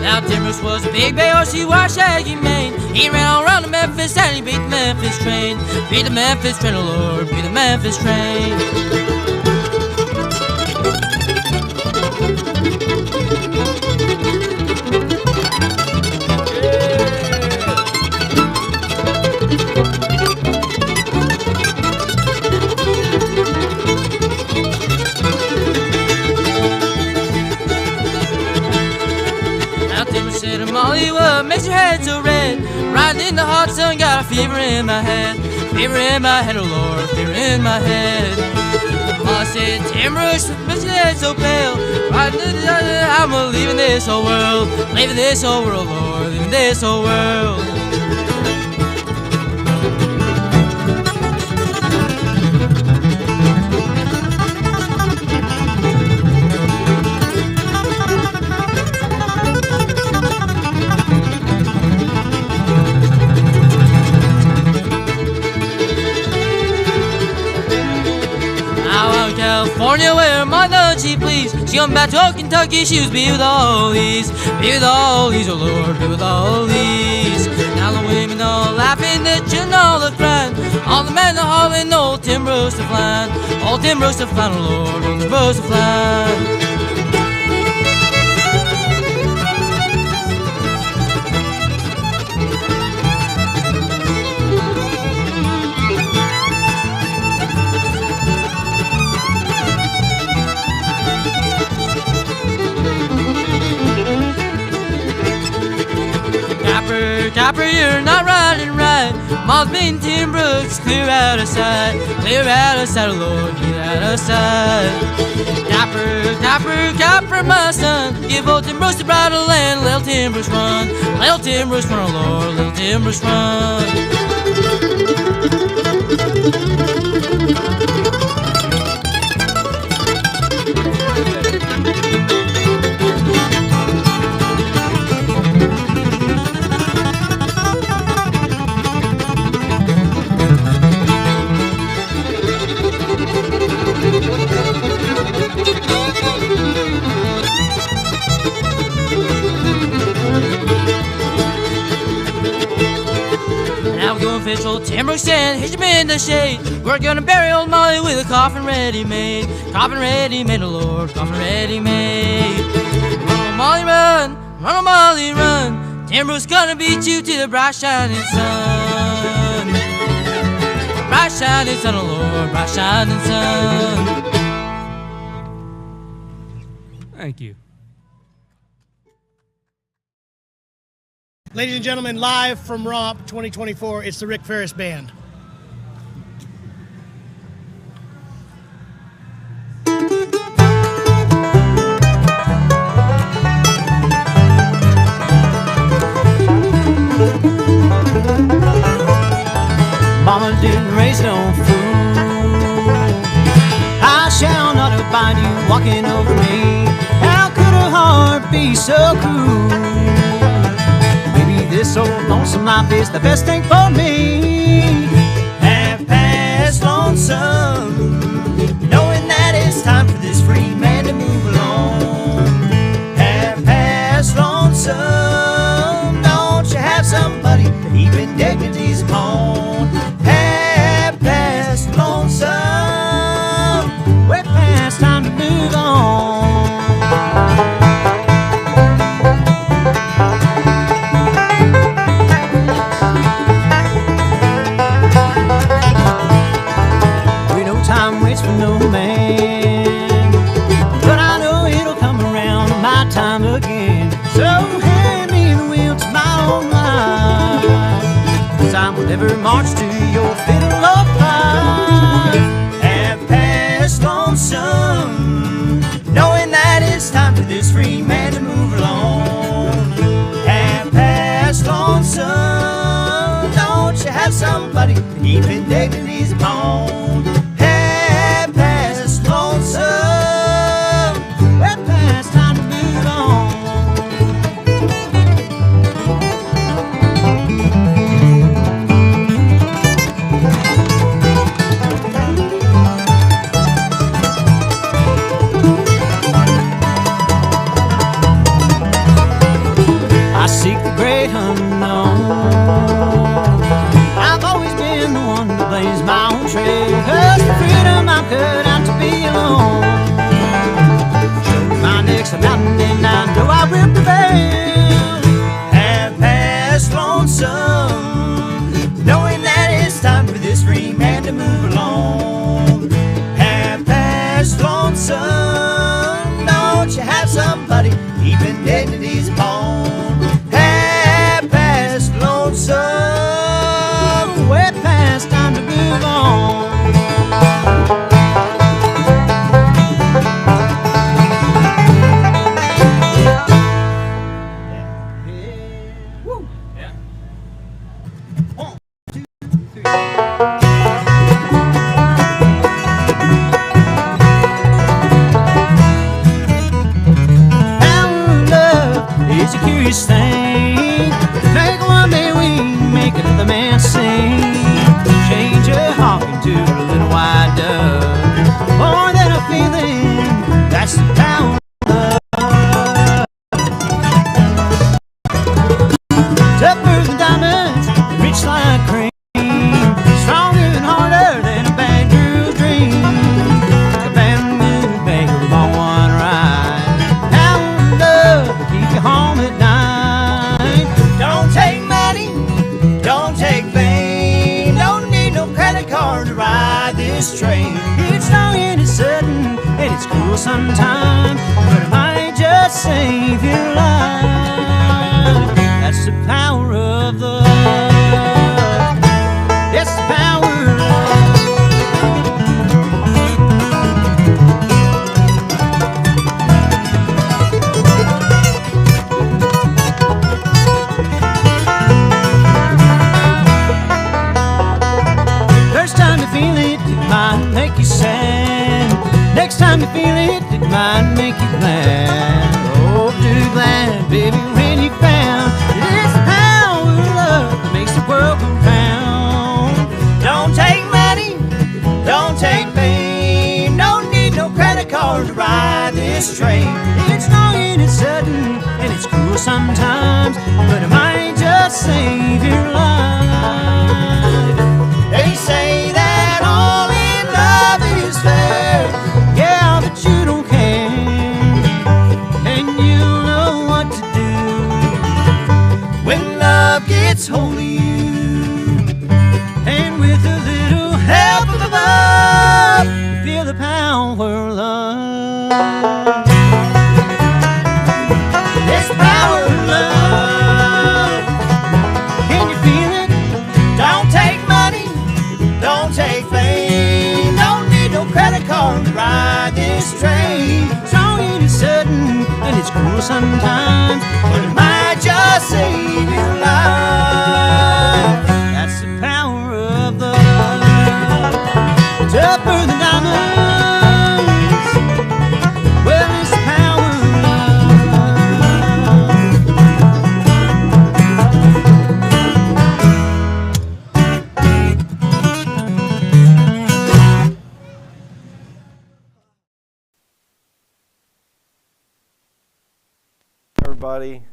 S10: Now Timbrus was a big bay horse, he wore shaggy mane. He ran all around the Memphis and he beat the Memphis train. Beat the Memphis train, oh Lord, beat the Memphis train. Molly, what makes your head so red? Riding in the hot sun, got a fever in my head. Fever in my head, oh Lord, fever in my head. Molly said, Timbrus, what makes your head so pale? Riding in the I'm leaving this whole world. Leaving this whole world, Lord, leaving this whole world. California, where my nuts she please. She come back to Kentucky, she was be with all these. Be with all these, oh Lord, be with all these. Now the women all laughing, the children all the crying. All the men are hauling, old Timbrus to flying. Old Timbrus to flying, oh Lord, old Timbrus to flying. Copper, you're not riding right. Mom's been Timbrus, clear out of sight. Clear out of sight, oh Lord, clear out of sight. Copper, my son. Give old Timbrus the bridle and let Timbrus run. Let Timbrus run, oh Lord, let Timbrus run. Old Timbrus said, hitch him in the shade. We're gonna bury old Molly with a coffin ready made. Coffin ready made, oh Lord, coffin ready made. Run, oh Molly, run. Run, oh Molly, run. Timbrus gonna beat you to the bright shining sun. Bright shining sun, oh Lord, bright shining sun.
S7: Thank you.
S1: Ladies and gentlemen, live from Romp 2024, it's the Rick Ferris Band.
S9: Mama didn't raise no fool. I shall not abide you walking over me. How could her heart be so cruel? This old lonesome life is the best thing for me. Half past lonesome, knowing that it's time for this free man to move along. Half past lonesome, don't you have somebody to heap indignities upon? Half past lonesome, way past time to move on. For no man, but I know it'll come around my time again. So hand me the wheel to my own life, 'cause I will never march to your fiddle of life. Half past lonesome, knowing that it's time for this free man to move along. Half past lonesome, don't you have somebody to keep indignities upon? lonesome, knowing that it's time for this free man to move along. Half past lonesome, don't you have somebody keeping dignity's pawn? Half past lonesome, way past time to move on. It's a curious thing. Make one man weep, make another man sing. Change a honking to a little white dove. More than a feeling, that's the power of love. Tougher than diamonds, rich like cream. Stronger and harder than a bad girl dream. Like a bad mood maker on one ride. Power of love will keep you home at night. Don't take money, don't take fame. Don't need no credit card to ride this train. It's long and it's sudden and it's cruel sometimes, but it might just save your life. That's the power of love. It's the power of love. First time you feel it, it might make you sad. Next time you feel it, it might make you glad. Oh, do glad, baby, when you found it's the power of love that makes the world go round. Don't take money, don't take fame. Don't need no credit card to ride this train. It's long and it's sudden and it's cruel sometimes, but it might just save your life. They say that all in love is fair, yeah, but you don't care, and you'll know what to do when love gets hold of you. And with a little help from above, you feel the power of love. It's the power of love. Can you feel it? Don't take money, don't take fame. Don't need no credit card to ride this train. It's long and it's sudden and it's cruel sometimes, but it might just save your life. That's the power of love. Tougher than diamonds. Well, it's the power of
S19: Everybody.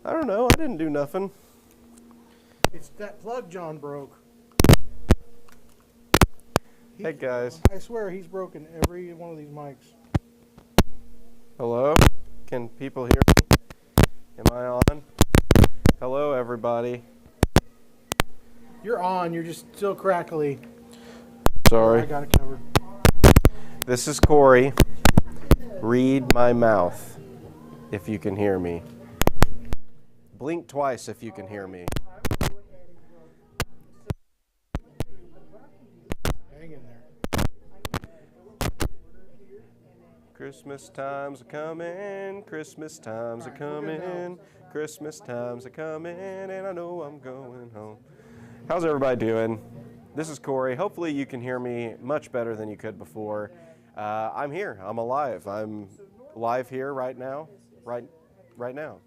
S19: I don't know. I didn't do nothing.
S3: It's that plug John broke.
S19: Hey guys.
S3: I swear he's broken every one of these mics.
S19: Hello? Can people hear me? Am I on? Hello, everybody.
S3: You're on. You're just still crackly.
S19: Sorry.
S3: I got it covered.
S19: This is Corey. Read my mouth if you can hear me. Blink twice if you can hear me.
S3: Hang in there.
S19: Christmas time's a coming, Christmas time's a coming, Christmas time's a coming, and I know I'm going home. How's everybody doing? This is Corey. Hopefully you can hear me much better than you could before. I'm here. I'm alive. I'm live here right now. Right now.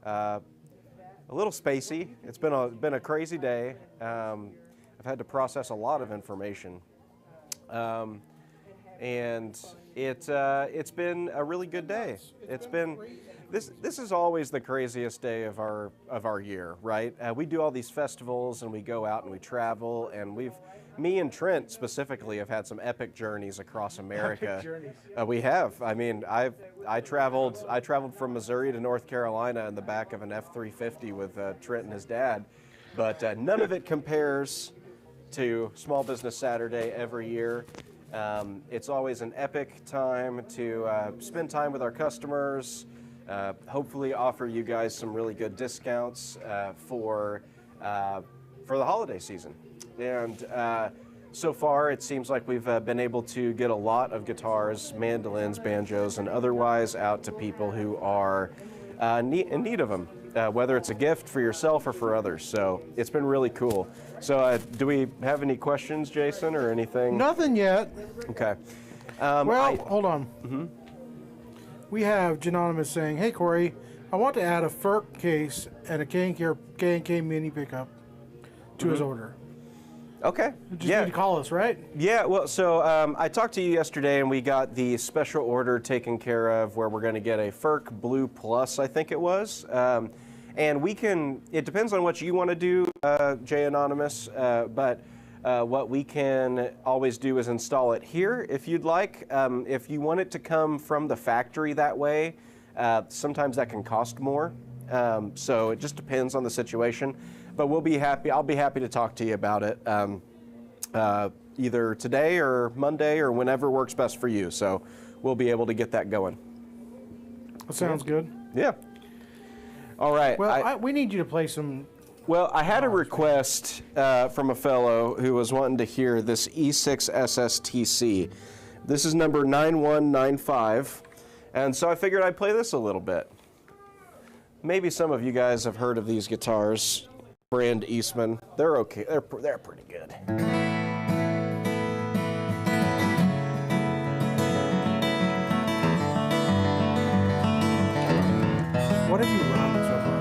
S19: A little spacey. It's been a crazy day. I've had to process a lot of information, and it's been a really good day. It's been this is always the craziest day of our year, right? We do all these festivals and we go out and we travel, and we've me and Trent specifically have had some epic journeys across America.
S1: Epic journeys.
S19: We have. I mean, I traveled from Missouri to North Carolina in the back of an F-350 with Trent and his dad, but none of it compares to Small Business Saturday every year. It's always an epic time to spend time with our customers, hopefully offer you guys some really good discounts for the holiday season. And so far, it seems like we've been able to get a lot of guitars, mandolins, banjos, and otherwise out to people who are in need of them, whether it's a gift for yourself or for others. So it's been really cool. So do we have any questions, Jason, or anything?
S3: Nothing yet.
S19: Okay.
S3: Hold on. We have Janonymous saying, "Hey Corey, I want to add a FERC case and a K&K mini pickup to his order."
S19: Okay.
S3: Just need to call us, right?
S19: Yeah, well, so I talked to you yesterday, and we got the special order taken care of where we're going to get a FERC Blue Plus, I think it was. And we can, it depends on what you want to do, J Anonymous, but what we can always do is install it here if you'd like. If you want it to come from the factory that way, sometimes that can cost more. So it just depends on the situation. But we'll be happy. I'll be happy to talk to you about it either today or Monday or whenever works best for you. So we'll be able to get that going.
S3: That sounds good.
S19: Yeah. All right.
S3: Well, we need you to play some.
S19: Well, I had a request from a fellow who was wanting to hear this E6 SSTC. This is number 9195, and so I figured I'd play this a little bit. Maybe some of you guys have heard of these guitars. Brand Eastman. They're okay. They're pretty good.
S3: What have you run so far?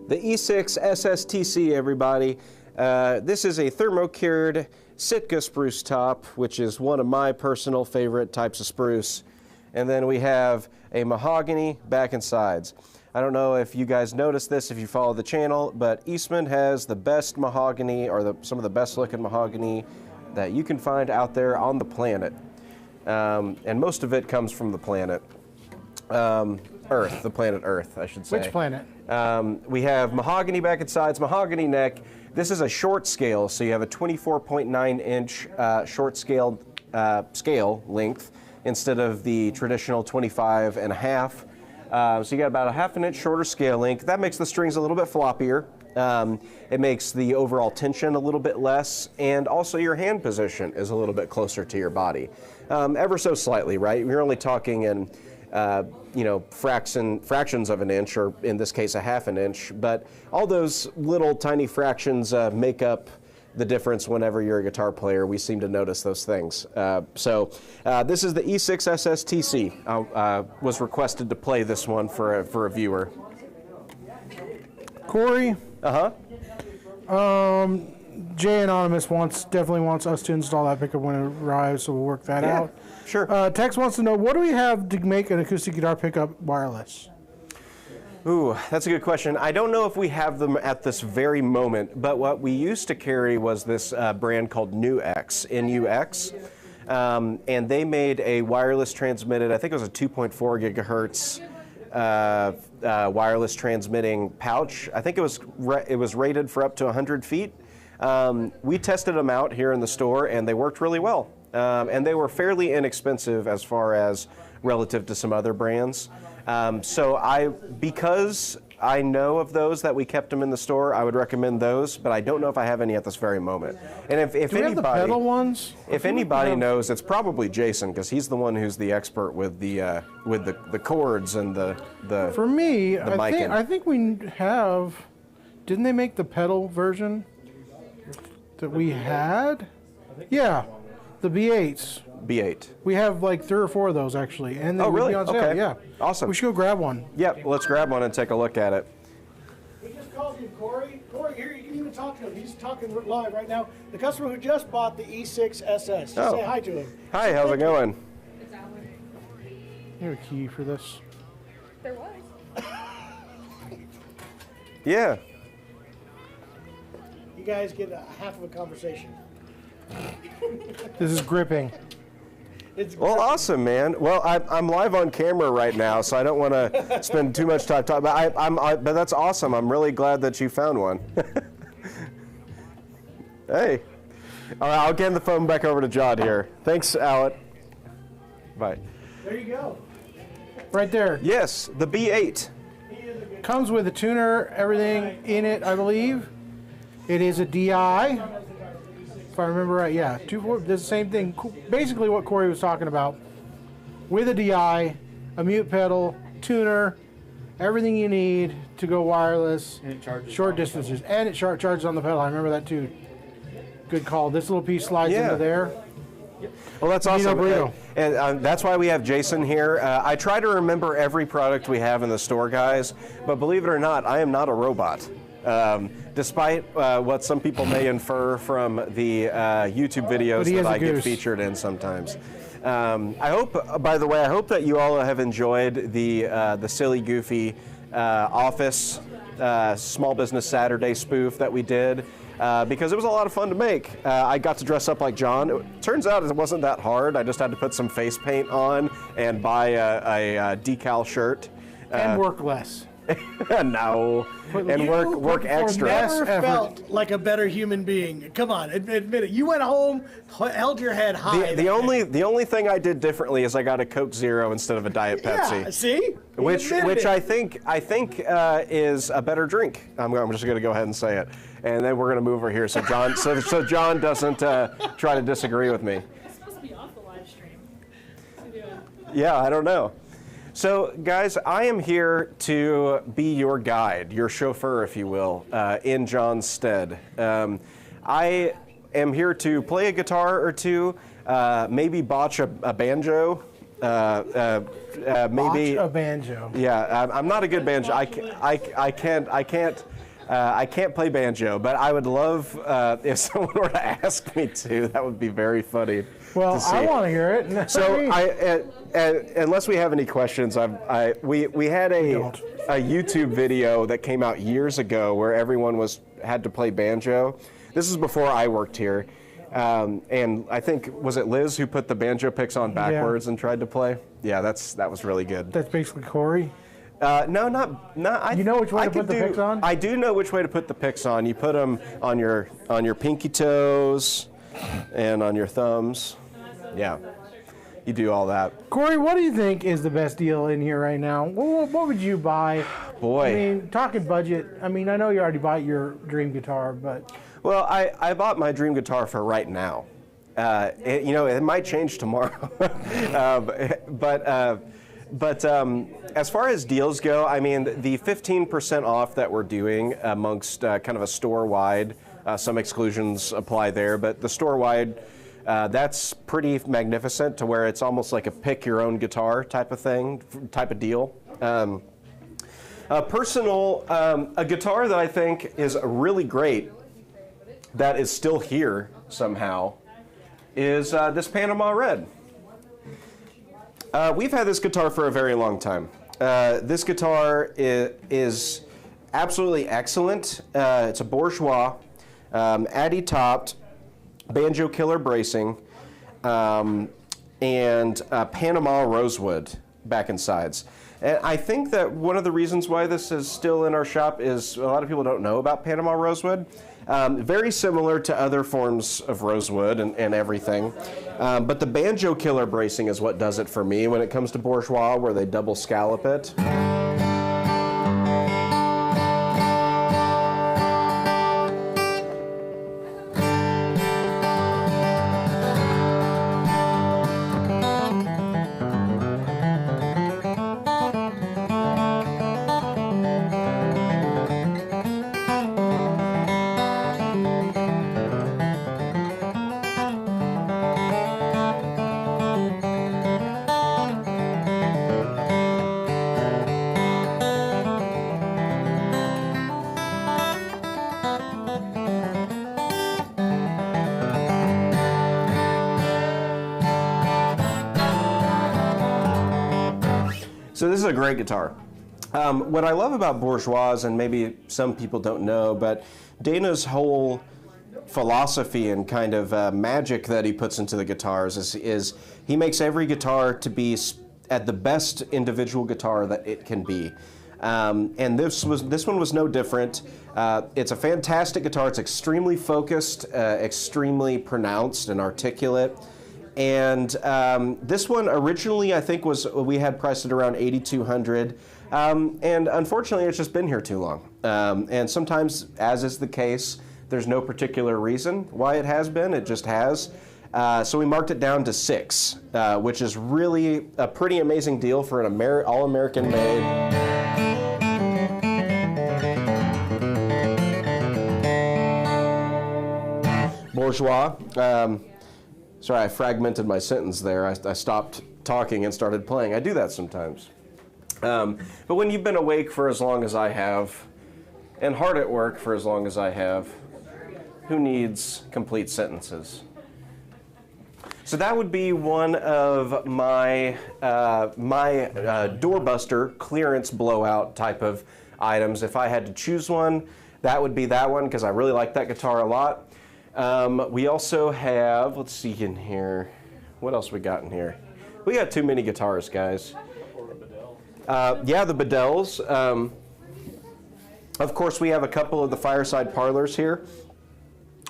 S19: The E6 SSTC, everybody. This is a thermo-cured Sitka spruce top, which is one of my personal favorite types of spruce. And then we have a mahogany back and sides. I don't know if you guys noticed this if you follow the channel, but Eastman has the best mahogany, or some of the best looking mahogany that you can find out there on the planet. And most of it comes from the planet. Earth, the planet Earth, I should say.
S3: Which planet?
S19: We have mahogany back and sides, mahogany neck. This is a short scale, so you have a 24.9 inch short scale length instead of the traditional 25.5. So you got about a half an inch shorter scale length. That makes the strings a little bit floppier. It makes the overall tension a little bit less, and also your hand position is a little bit closer to your body, ever so slightly, right? You're only talking in fractions of an inch, or in this case a half an inch, but all those little tiny fractions make up the difference whenever you're a guitar player. We seem to notice those things. So this is the E6 SSTC. I was requested to play this one for a viewer.
S3: Corey?
S19: Uh-huh.
S3: J Anonymous definitely wants us to install that pickup when it arrives, so we'll work that out.
S19: Sure.
S3: Tex wants to know, what do we have to make an acoustic guitar pickup wireless?
S19: Ooh, that's a good question. I don't know if we have them at this very moment, but what we used to carry was this brand called NUX, N-U-X. and they made a wireless transmitted, I think it was a 2.4 gigahertz wireless transmitting pouch. I think it was rated for up to 100 feet. We tested them out here in the store, and they worked really well. And they were fairly inexpensive as far as relative to some other brands. Because I know of those that we kept them in the store, I would recommend those, but I don't know if I have any at this very moment. And if
S3: Do we have the
S19: anybody,
S3: pedal ones?
S19: if anybody knows, it's probably Jason, because he's the one who's the expert with the cords and the
S3: For me,
S19: the mic
S3: I think we have. Didn't they make the pedal version that we had? Yeah, the B8s.
S19: B8.
S3: We have like 3 or 4 of those actually, and they
S19: Oh,
S3: would
S19: really?
S3: be on sale.
S19: Okay.
S3: Yeah,
S19: Awesome.
S3: we should go grab one.
S19: Yep, let's grab one and take a look at it.
S1: He just called you, Corey. Corey, here, you can even talk to him. He's talking live right now. The customer who just bought the E6 SS. Just say hi to him.
S19: Hi, how's it going?
S3: You have a key for this?
S17: There was.
S19: Yeah.
S1: You guys get half of a conversation.
S3: This is gripping.
S19: Well, awesome, man. Well, I'm live on camera right now, so I don't want to spend too much time talking. But but that's awesome. I'm really glad that you found one. Hey, all right, I'll hand the phone back over to John here. Thanks, Alec. Bye.
S1: There you go.
S3: Right there.
S19: Yes, the B8
S3: comes with a tuner, everything in it, I believe. It is a DI. If I remember right, yeah. 2.4, does the same thing. Basically what Corey was talking about. With a DI, a mute pedal, tuner, everything you need to go wireless,
S18: And it charges
S3: short
S18: on the
S3: distances. And it charges on the pedal. I remember that too. Good call. This little piece slides into there.
S19: Well, that's
S3: Burrito,
S19: awesome.
S3: burrito.
S19: And that's why we have Jason here. I try to remember every product we have in the store, guys, but believe it or not, I am not a robot. Despite what some people may infer from the YouTube videos that I get featured in sometimes. I hope, by the way, I hope that you all have enjoyed the silly, goofy Office Small Business Saturday spoof that we did. Because it was a lot of fun to make. I got to dress up like John. It turns out it wasn't that hard. I just had to put some face paint on and buy a decal shirt.
S3: And work less.
S19: No. And work extra.
S1: Never felt like a better human being. Come on, admit it. You went home, held your head high.
S19: The only thing I did differently is I got a Coke Zero instead of a Diet Pepsi.
S1: Yeah, see?
S19: Which I think is a better drink. I'm just going to go ahead and say it, and then we're going to move over here so John so John doesn't try to disagree with me.
S2: It's supposed to be off the live stream.
S19: Yeah, I don't know. So, guys, I am here to be your guide, your chauffeur, if you will, in John's stead. I am here to play a guitar or two, maybe botch a banjo. Maybe
S3: botch a banjo.
S19: Yeah, I'm not a good banjo. I can't play banjo, but I would love if someone were to ask me to. That would be very funny.
S3: Well, I want to hear it.
S19: So, unless we have any questions, we had a YouTube video that came out years ago where everyone had to play banjo. This is before I worked here, and I think was it Liz who put the banjo picks on backwards and tried to play? Yeah, that was really good.
S3: That's basically Corey.
S19: No, not. You
S3: know which way to put the picks on?
S19: I do know which way to put the picks on. You put them on your pinky toes and on your thumbs. Yeah, you do all that.
S3: Corey, what do you think is the best deal in here right now? What would you buy?
S19: Boy.
S3: I mean, talking budget, I know you already bought your dream guitar, but...
S19: Well, I bought my dream guitar for right now. It might change tomorrow. But as far as deals go, I mean, the 15% off that we're doing amongst kind of a store-wide, some exclusions apply there, but the store-wide, that's pretty magnificent to where it's almost like a pick-your-own guitar type of thing, type of deal. A guitar that I think is really great that is still here somehow is this Panama Red. We've had this guitar for a very long time. This guitar is absolutely excellent. It's a bourgeois, Addy topped, banjo killer bracing. and Panama rosewood back and sides. And I think that one of the reasons why this is still in our shop is a lot of people don't know about Panama rosewood. Very similar to other forms of rosewood and everything. But the banjo killer bracing is what does it for me when it comes to bourgeois, where they double scallop it. So this is a great guitar. What I love about bourgeois, and maybe some people don't know, but Dana's whole philosophy and kind of magic that he puts into the guitars is he makes every guitar to be at the best individual guitar that it can be. And this one was no different. It's a fantastic guitar. It's extremely focused, extremely pronounced and articulate. And this one originally, I think, we had priced it around $8,200, and unfortunately, it's just been here too long. And sometimes, as is the case, there's no particular reason why it has been. It just has. So we marked it down to $6,000, which is really a pretty amazing deal for an all-American made. Bourgeois. Sorry, I fragmented my sentence there. I stopped talking and started playing. I do that sometimes. But when you've been awake for as long as I have, and hard at work for as long as I have, who needs complete sentences? So that would be one of my Doorbuster clearance blowout type of items. If I had to choose one, that would be that one, because I really like that guitar a lot. We also have, let's see in here, what else we got in here? We got too many guitars, guys. Yeah, the Bedells. Of course, we have a couple of the fireside parlors here.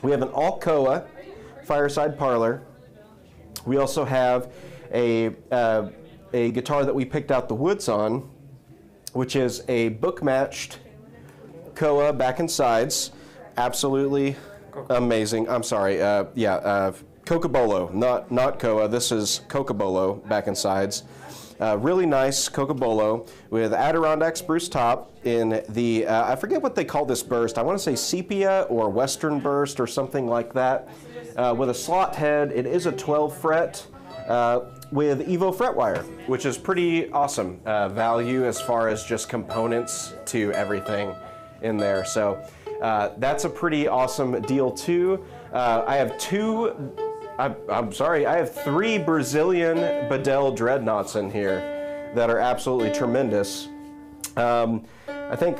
S19: We have an Alcoa fireside parlor. We also have a guitar that we picked out the woods on, which is a book-matched Koa back and sides. Absolutely amazing. I'm sorry. Cocobolo, not Koa. This is Cocobolo back and sides. Really nice Cocobolo with Adirondack spruce top in the, I forget what they call this burst. I want to say sepia or western burst or something like that. With a slot head. It is a 12 fret with Evo fret wire, which is pretty awesome value as far as just components to everything in there. So that's a pretty awesome deal too. I have three Brazilian Bedell dreadnoughts in here that are absolutely tremendous. I think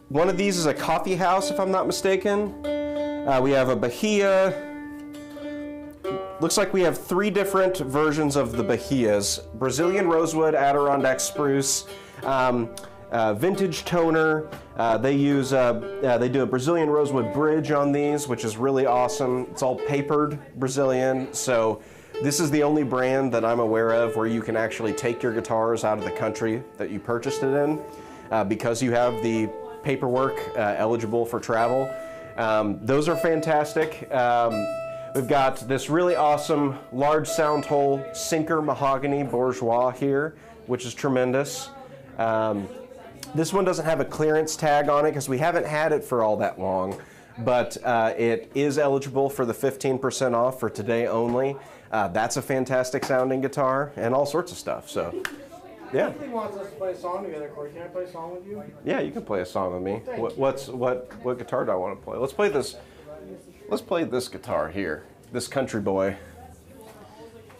S19: one of these is a coffee house, if I'm not mistaken. We have a Bahia. Looks like we have three different versions of the Bahias. Brazilian rosewood, Adirondack spruce, vintage toner. They do a Brazilian rosewood bridge on these, which is really awesome. It's all papered Brazilian. So this is the only brand that I'm aware of where you can actually take your guitars out of the country that you purchased it in because you have the paperwork eligible for travel. Those are fantastic. We've got this really awesome large sound hole sinker mahogany bourgeois here, which is tremendous. This one doesn't have a clearance tag on it because we haven't had it for all that long, but it is eligible for the 15% off for today only. That's a fantastic sounding guitar and all sorts of stuff. So, yeah.
S8: He wants us to play a song together, Corey. Can I play a song with you?
S19: Yeah, you can play a song with me. What guitar do I want to play? Let's play this. Let's play this guitar here. This country boy.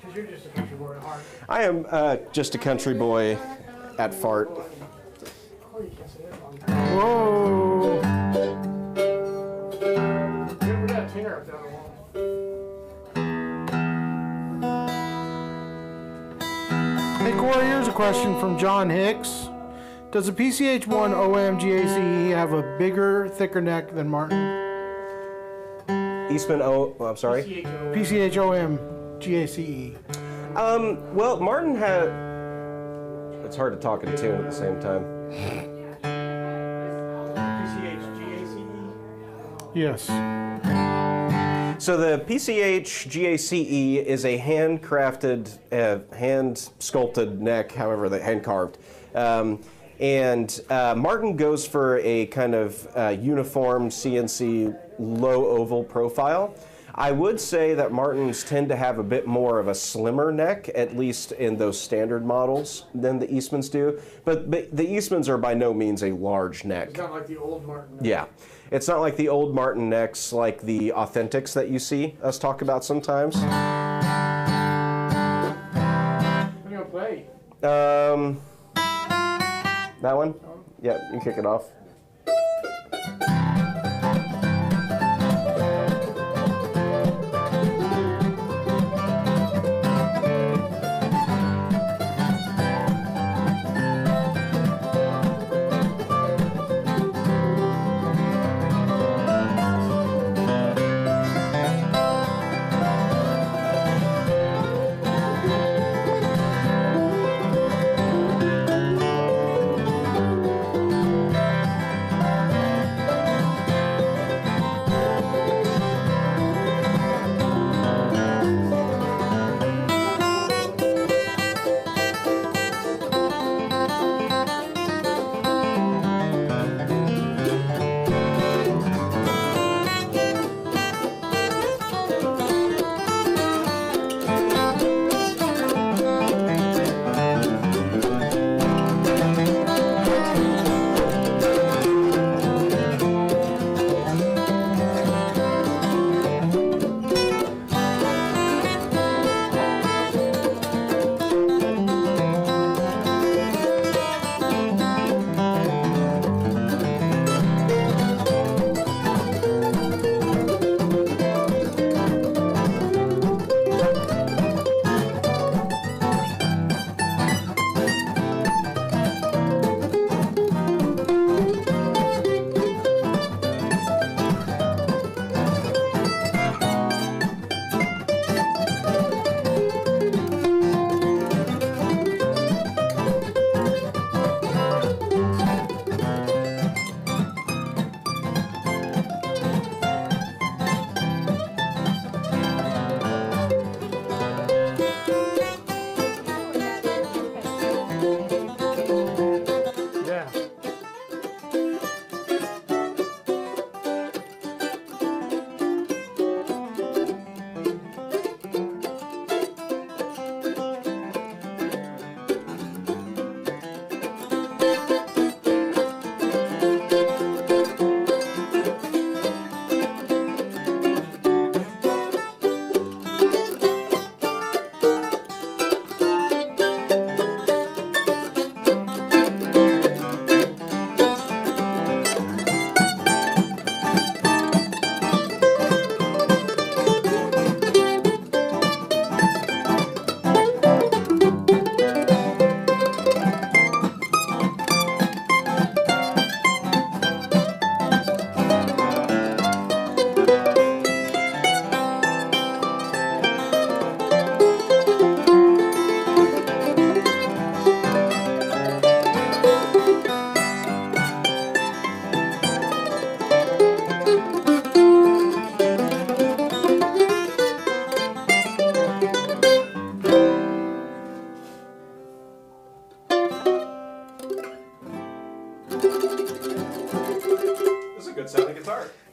S8: Because you're just a country boy at heart.
S19: I am just a country boy at fart.
S8: Whoa! We got a tenor up there on the wall.
S3: question from John Hicks. Does the PCH-1 OM GACE have a bigger, thicker neck than Martin?
S19: Eastman I'm sorry?
S3: PCH-OM GACE.
S19: Well, Martin had... It's hard to talk and tune at the same time.
S3: Yes.
S19: So the PCH GACE is a handcrafted, hand-sculpted neck, however, hand-carved. And Martin goes for a kind of uniform CNC low oval profile. I would say that Martins tend to have a bit more of a slimmer neck, at least in those standard models, than the Eastmans do. But the Eastmans are by no means a large neck.
S8: It's not like the old Martin neck.
S19: Yeah. It's not like the old Martin necks, like the Authentics that you see us talk about sometimes.
S8: What are you going to play?
S19: That one? Yeah, you can kick it off.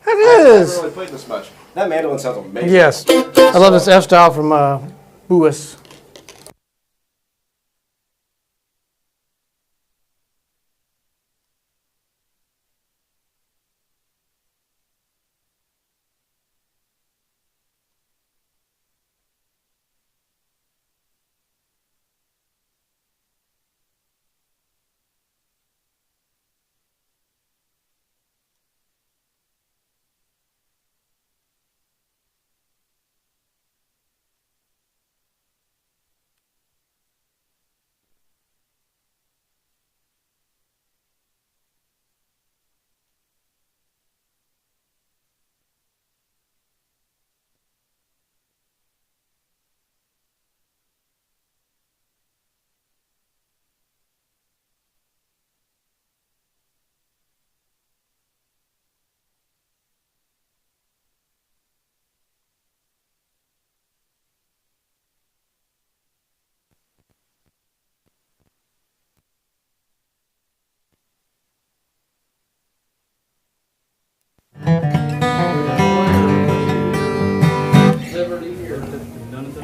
S8: It is.
S19: I haven't really played this much. That mandolin sounds amazing.
S8: Yes. I love this F style from Buis.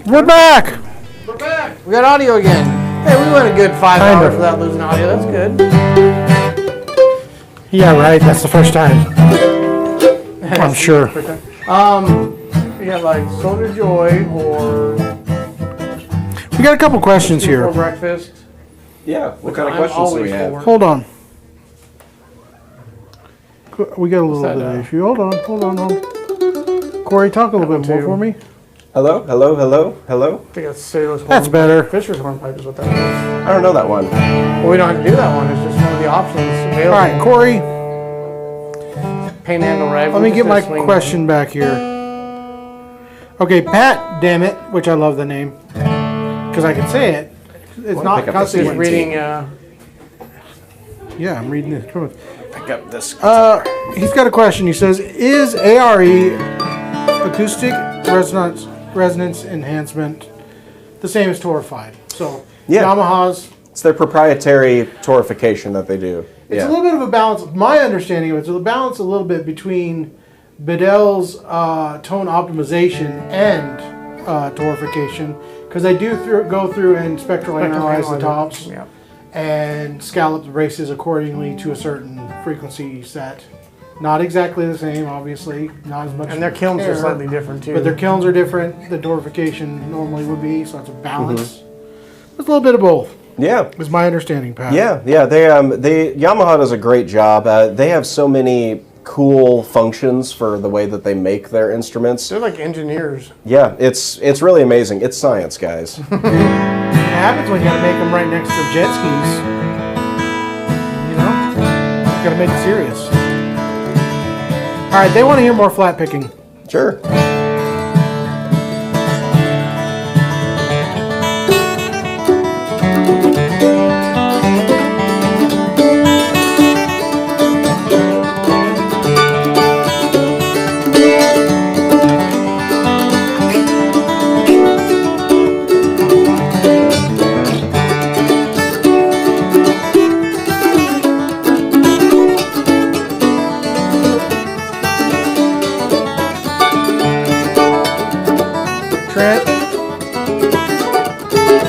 S3: We're back.
S8: We're back. We got audio again. Hey, we went a good 5 hours without losing audio. That's good.
S3: Yeah, right. That's the first time. I'm sure.
S8: We got like Soldier Joy or.
S3: We got a couple questions here.
S8: For breakfast.
S19: Yeah. What kind of questions do we have?
S3: Hold on. We got a little bit of issue. Hold on. Corey, talk a little bit more for me.
S19: Hello? Hello? Hello? Hello?
S8: I think that's Sailor's
S3: That's
S8: hornpipe.
S3: better.
S8: Fisher's hornpipe is what that is.
S19: I don't know that one.
S8: Well, we don't have to do that one. It's just one of the options available.
S3: All right, Corey.
S8: Panhandle rag.
S3: Let me get my question back here. Okay, Pat, damn it, which I love the name because I can say it. It's not constantly
S8: reading.
S3: Yeah, I'm reading this. Come on.
S19: Pick up this.
S3: He's got a question. He says, "Is ARE acoustic resonance enhancement the same as torified?" So Yamaha's.
S19: It's their proprietary torification that they do.
S3: It's a little bit of a balance. My understanding of it, it's a balance a little bit between Bedell's tone optimization and torification, because they do go through and spectral analyze the tops and scallop the braces accordingly to a certain frequency set. Not exactly the same, obviously. Not as much.
S8: And their kilns are slightly different too.
S3: But their kilns are different. The torification normally would be, so it's a balance. It's a little bit of both.
S19: Yeah,
S3: is my understanding, Pat.
S19: Yeah. They Yamaha does a great job. They have so many cool functions for the way that they make their instruments.
S8: They're like engineers.
S19: Yeah, it's really amazing. It's science, guys.
S3: It happens when you gotta make them right next to jet skis. You know, you gotta make it serious. All right, they want to hear more flat picking.
S19: Sure.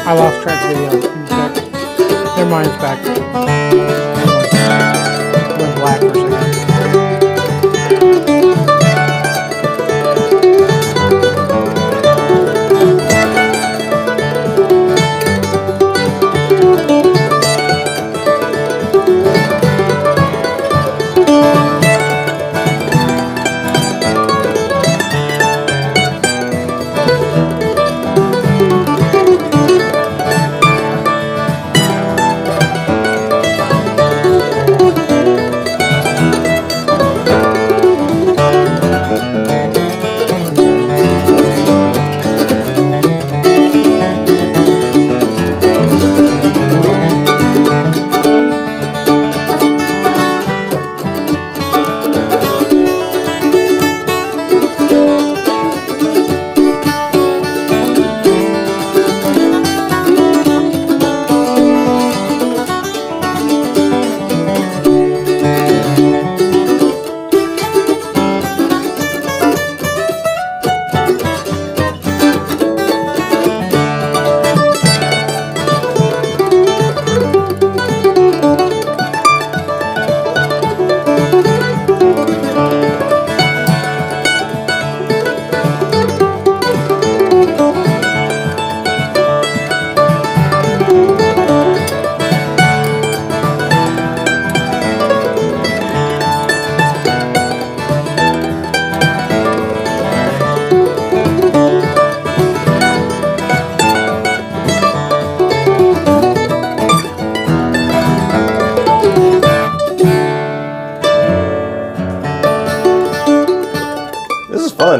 S3: I lost Trent's video. Never mind, it's back. Went black for a second.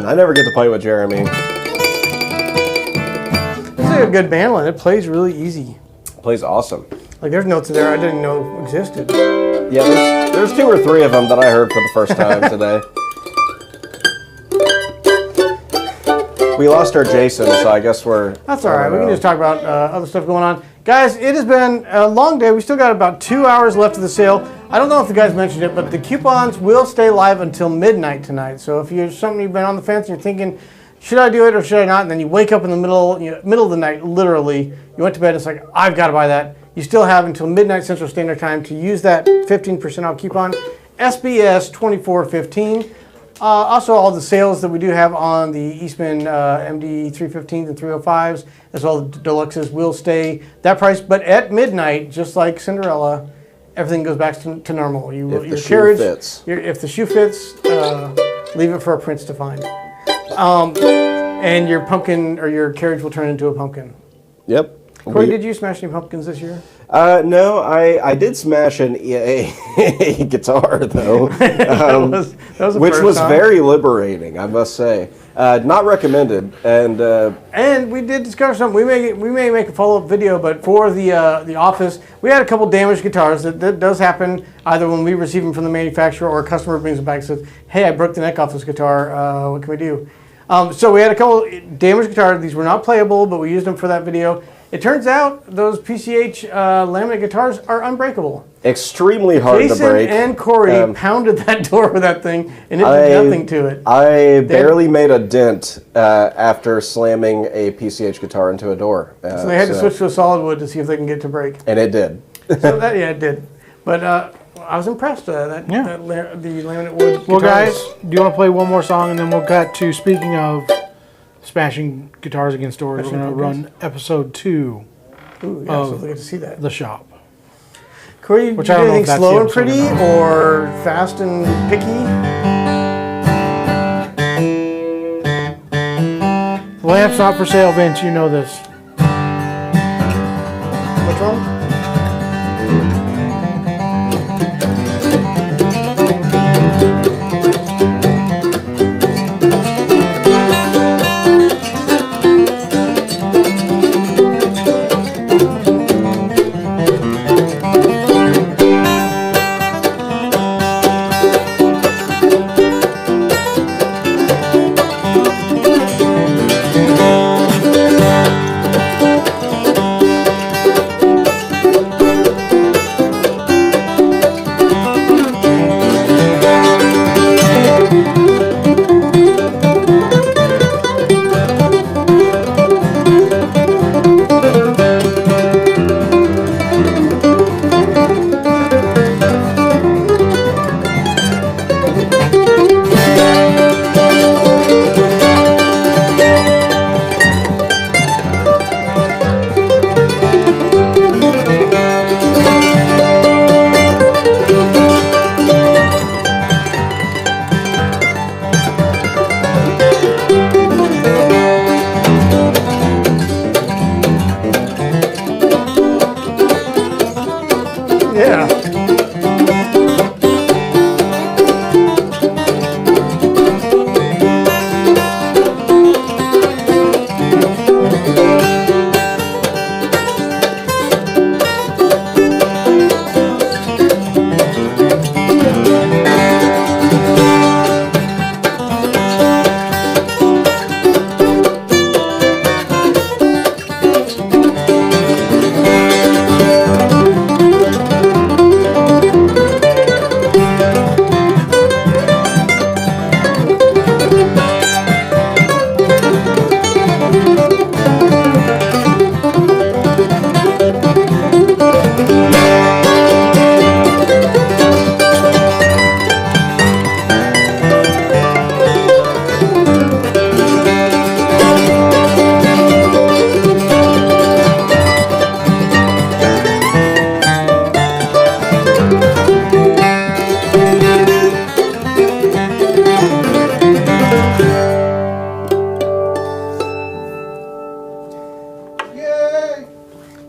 S3: I never get to play with Jeremy.
S8: This is a good mandolin. It plays really easy.
S19: Plays awesome.
S8: Like there's notes in there I didn't know existed.
S19: Yeah, there's 2 or 3 of them that I heard for the first time today. We lost our Jason, so I guess we're...
S8: That's all right. We can just talk about other stuff going on. Guys, it has been a long day. We still got about 2 hours left of the sale. I don't know if the guys mentioned it, but the coupons will stay live until midnight tonight. So if you're something you've been on the fence and you're thinking, should I do it or should I not? And then you wake up in the middle of the night, literally. You went to bed, and it's like, I've got to buy that. You still have until midnight Central Standard Time to use that 15% off coupon, SBS 2415. Also, all the sales that we do have on the Eastman MD 315s and 305s, as well as the Deluxes, will stay that price. But at midnight, just like Cinderella, everything goes back to normal.
S11: If the shoe fits.
S8: If the shoe fits, leave it for a prince to find. And your pumpkin or your carriage will turn into a pumpkin.
S11: Yep.
S8: Corey, did you smash any pumpkins this year?
S11: No, I did smash a guitar though,
S8: that was
S11: which was very liberating, I must say. Not recommended,
S8: and we did discover something. We may make a follow-up video, but for the office, we had a couple damaged guitars. That does happen either when we receive them from the manufacturer or a customer brings them back and says, "Hey, I broke the neck off this guitar. What can we do?" So we had a couple damaged guitars. These were not playable, but we used them for that video. It turns out those PCH laminate guitars are unbreakable.
S11: extremely hard to break.
S8: Jason and Corey pounded that door with that thing, and it did nothing to it.
S11: I barely made a dent after slamming a PCH guitar into a door.
S8: So they had to switch to a solid wood to see if they can get to break.
S11: And it did.
S8: So that, yeah, it did. But I was impressed the laminate wood.
S3: Well,
S8: guitars.
S3: guys, do you want to play one more song, and then we'll cut to, speaking of smashing guitars against doors, we're going to run episode 2
S8: so they get to see that.
S3: The Shoppe.
S8: Corey,
S3: Which
S8: did
S3: I
S8: you
S3: don't
S8: do
S3: know if
S8: anything
S3: that's
S8: slow
S3: the
S8: and
S3: episode or
S8: pretty
S3: not.
S8: or fast and picky?
S3: The lamp's not for sale, Vince. You know this.
S8: Which one?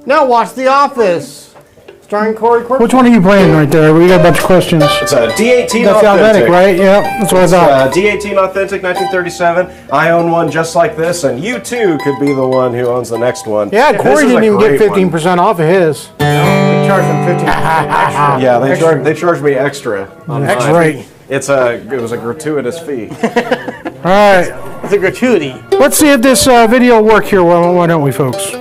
S8: Now watch The Office, starring Corey Corcoran.
S3: Which one are you playing right there? We got a bunch of questions.
S11: It's a D18
S3: That's
S11: authentic,
S3: right? Yeah, that's what I thought.
S11: D18 authentic, 1937. I own one just like this, and you too could be the one who owns the next one.
S3: Yeah,
S11: This
S3: Corey
S11: is a
S3: didn't even get
S11: great one.
S3: 15% off of his.
S8: We charge them 15% extra.
S11: Yeah, they charged me extra. On
S3: That's
S11: mine.
S3: right.
S11: It was a gratuitous fee.
S3: All right.
S8: It's a gratuity.
S3: Let's see if this video will work here. Why don't we, folks?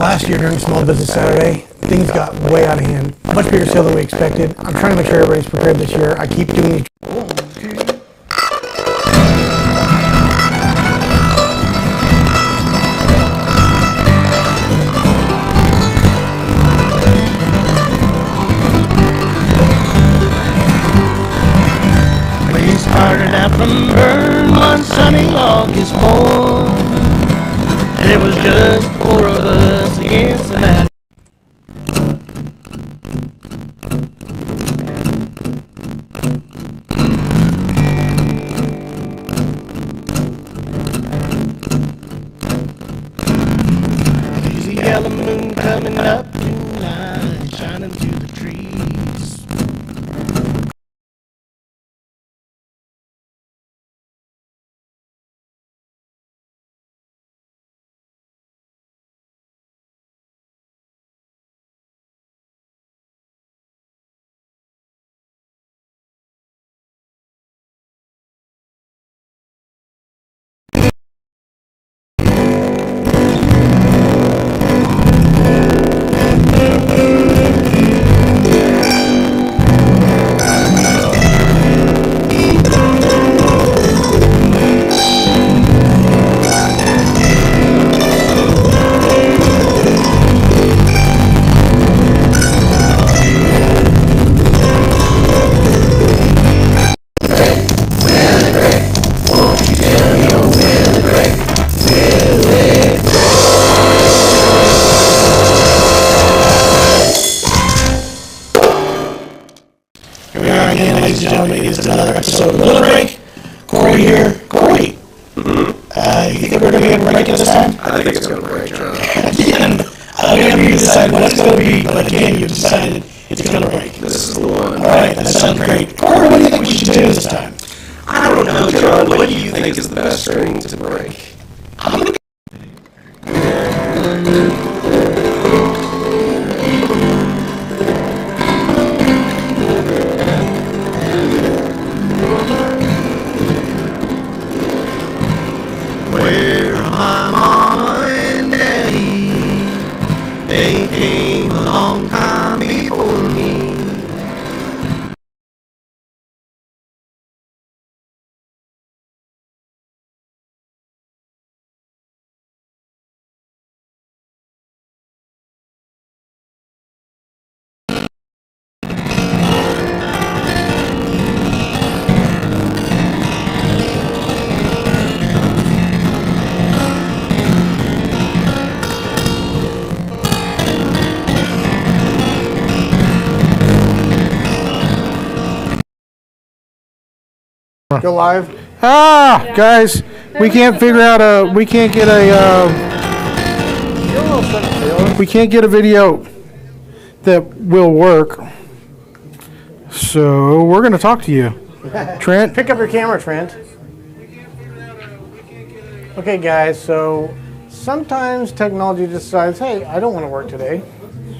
S3: last year during Small Business Saturday, things got way out of hand. Much bigger sale than we expected. I'm trying to make sure everybody's prepared this year. I keep doing these.
S9: We started out from Bern one sunny August morn, and it was just 4 of us against the night. There's a yellow moon coming up tonight, shining through the trees. Ladies and gentlemen, it's another episode of Little Break. Corey here. Corey, you think we're going to get a break this time?
S11: I think it's going to break, John.
S9: Again, whenever you decide what it's going to be, but again, you've decided it's going to break.
S11: This is the one.
S9: All right, that sounds great. Corey, what do you think we should do this time?
S11: I don't know, John. What do you think is the best string to break?
S9: Where my mama and daddy, they came a long time before me.
S8: Go live.
S3: Guys, we can't figure out we can't get a video that will work. So we're going to talk to you. Trent?
S8: Pick up your camera, Trent. Okay, guys, so sometimes technology decides, hey, I don't want to work today.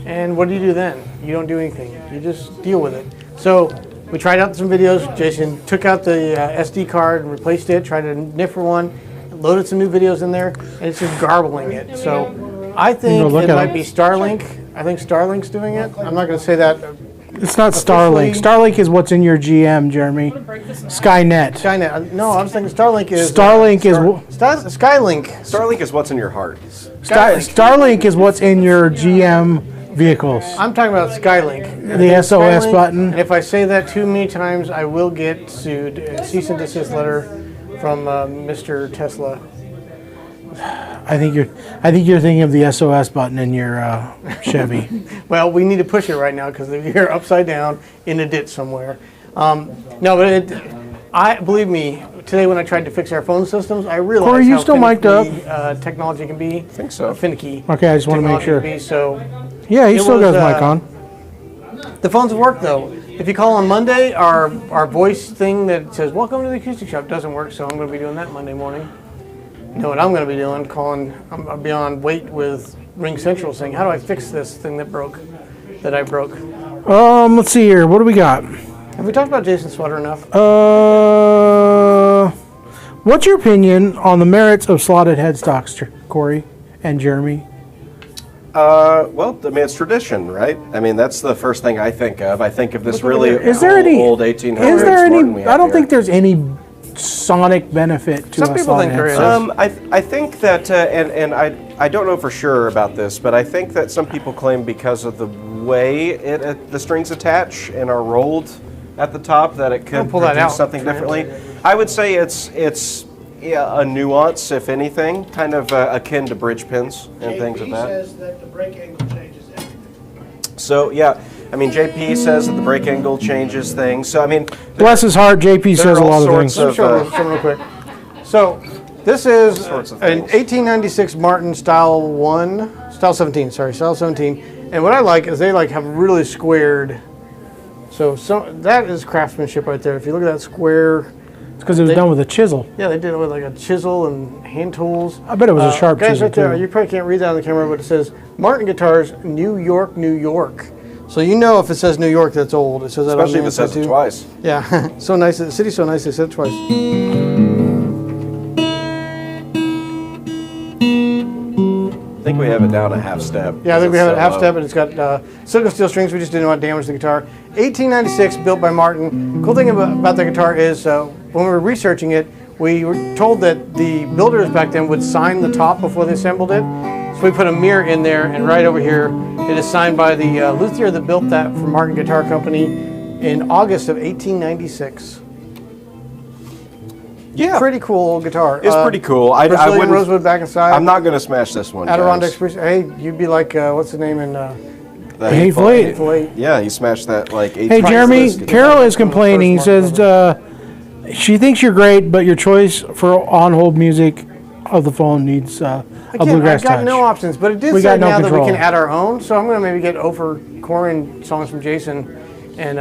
S8: And what do you do then? You don't do anything. You just deal with it. So we tried out some videos. Jason took out the SD card and replaced it, tried a different one, loaded some new videos in there, and it's just garbling it. So I think it might be Starlink. I think Starlink's doing it. I'm not going to say that.
S3: It's not Starlink. Starlink is what's in your GM, Jeremy. Skynet.
S8: Skynet. No, I was thinking Starlink is...
S3: Starlink is...
S8: Skylink.
S11: Starlink is what's in your heart.
S3: Starlink is what's in your GM vehicles.
S8: I'm talking about Skylink.
S3: The SOS
S8: Skylink,
S3: button.
S8: And if I say that too many times, I will get sued. A cease and desist letter from Mr. Tesla.
S3: I think you're thinking of the SOS button in your Chevy.
S8: Well, we need to push it right now because you're upside down in a ditch somewhere. No, but believe me, today when I tried to fix our phone systems, I realized
S3: Corey, you
S8: how
S3: still mic'd up?
S8: Technology can be. I
S11: think so.
S8: Finicky.
S3: Okay, I just want to make sure.
S8: Yeah,
S3: he still got his mic on.
S8: The phones work though. If you call on Monday, our voice thing that says "Welcome to the Acoustic Shop" doesn't work, so I'm going to be doing that Monday morning. You know what I'm going to be doing? I'll be on wait with Ring Central saying, "How do I fix this thing that I broke?"
S3: Let's see here. What do we got?
S8: Have we talked about Jason Sweater enough?
S3: What's your opinion on the merits of slotted headstocks, Corey and Jeremy?
S11: Well, I mean, it's tradition, right? I mean, that's the first thing I think of. I think of this really
S3: Is there any
S11: old 1800s.
S3: Is there
S11: Martin we
S3: any?
S11: have
S3: I don't
S11: here.
S3: think there's any sonic benefit to
S11: Some
S3: a
S11: people think
S3: sonic
S11: there is.
S3: headset.
S11: I think that, and I don't know for sure about this, but I think that some people claim because of the way the strings attach and are rolled at the top that it could
S5: pull that
S11: produce
S5: out.
S11: something differently. I would say it's a nuance, if anything, kind of akin to bridge pins and things of that.
S1: says that the brake angle changes everything.
S11: So yeah, I mean JP says that the brake angle changes things. So I mean,
S3: Bless his heart, JP says a lot of things.
S5: Let me show you something real quick. So this is an 1896 Martin Style 17. And what I like is they have really squared. So that is craftsmanship right there. If you look at that square.
S3: It's because it was done with a chisel.
S5: Yeah, they did it with like a chisel and hand tools.
S3: I bet it was a sharp
S5: guys
S3: chisel
S5: right there,
S3: too.
S5: you probably can't read that on the camera, but it says Martin Guitars, New York, New York. So you know if it says New York, that's old. It says that
S11: especially
S5: on
S11: if
S5: the
S11: it says
S5: inside
S11: it
S5: too.
S11: twice.
S5: Yeah, so nice. The city's so nice they said it twice.
S11: I think we have it down a half step.
S5: Yeah, I think we have it
S11: It's
S5: half
S11: so
S5: step,
S11: low.
S5: and it's got silicone steel strings. We just didn't want to damage the guitar. 1896, built by Martin. Cool thing about the guitar is when we were researching it, we were told that the builders back then would sign the top before they assembled it. So we put a mirror in there, and right over here, it is signed by the luthier that built that for Martin Guitar Company in August of 1896.
S11: Yeah,
S5: pretty cool old guitar.
S11: It's pretty cool. I
S5: Brazilian
S11: wouldn't.
S5: rosewood back and side.
S11: I'm not going to smash this one.
S5: Adirondack
S11: guys.
S5: spruce. Hey, you'd be like what's the name in?
S11: The
S3: Hateful Eight.
S5: Hateful Eight.
S11: Yeah, he smashed that like 8
S3: Hey
S11: times.
S3: Jeremy, Carol is complaining. He says she thinks you're great, but your choice for on-hold music of the phone needs a
S5: Again,
S3: bluegrass
S5: I've got
S3: touch.
S5: no options, but it did
S3: We
S5: say
S3: got no
S5: now that we
S3: control.
S5: can add our own. So I'm going to maybe get over Corin songs from Jason, and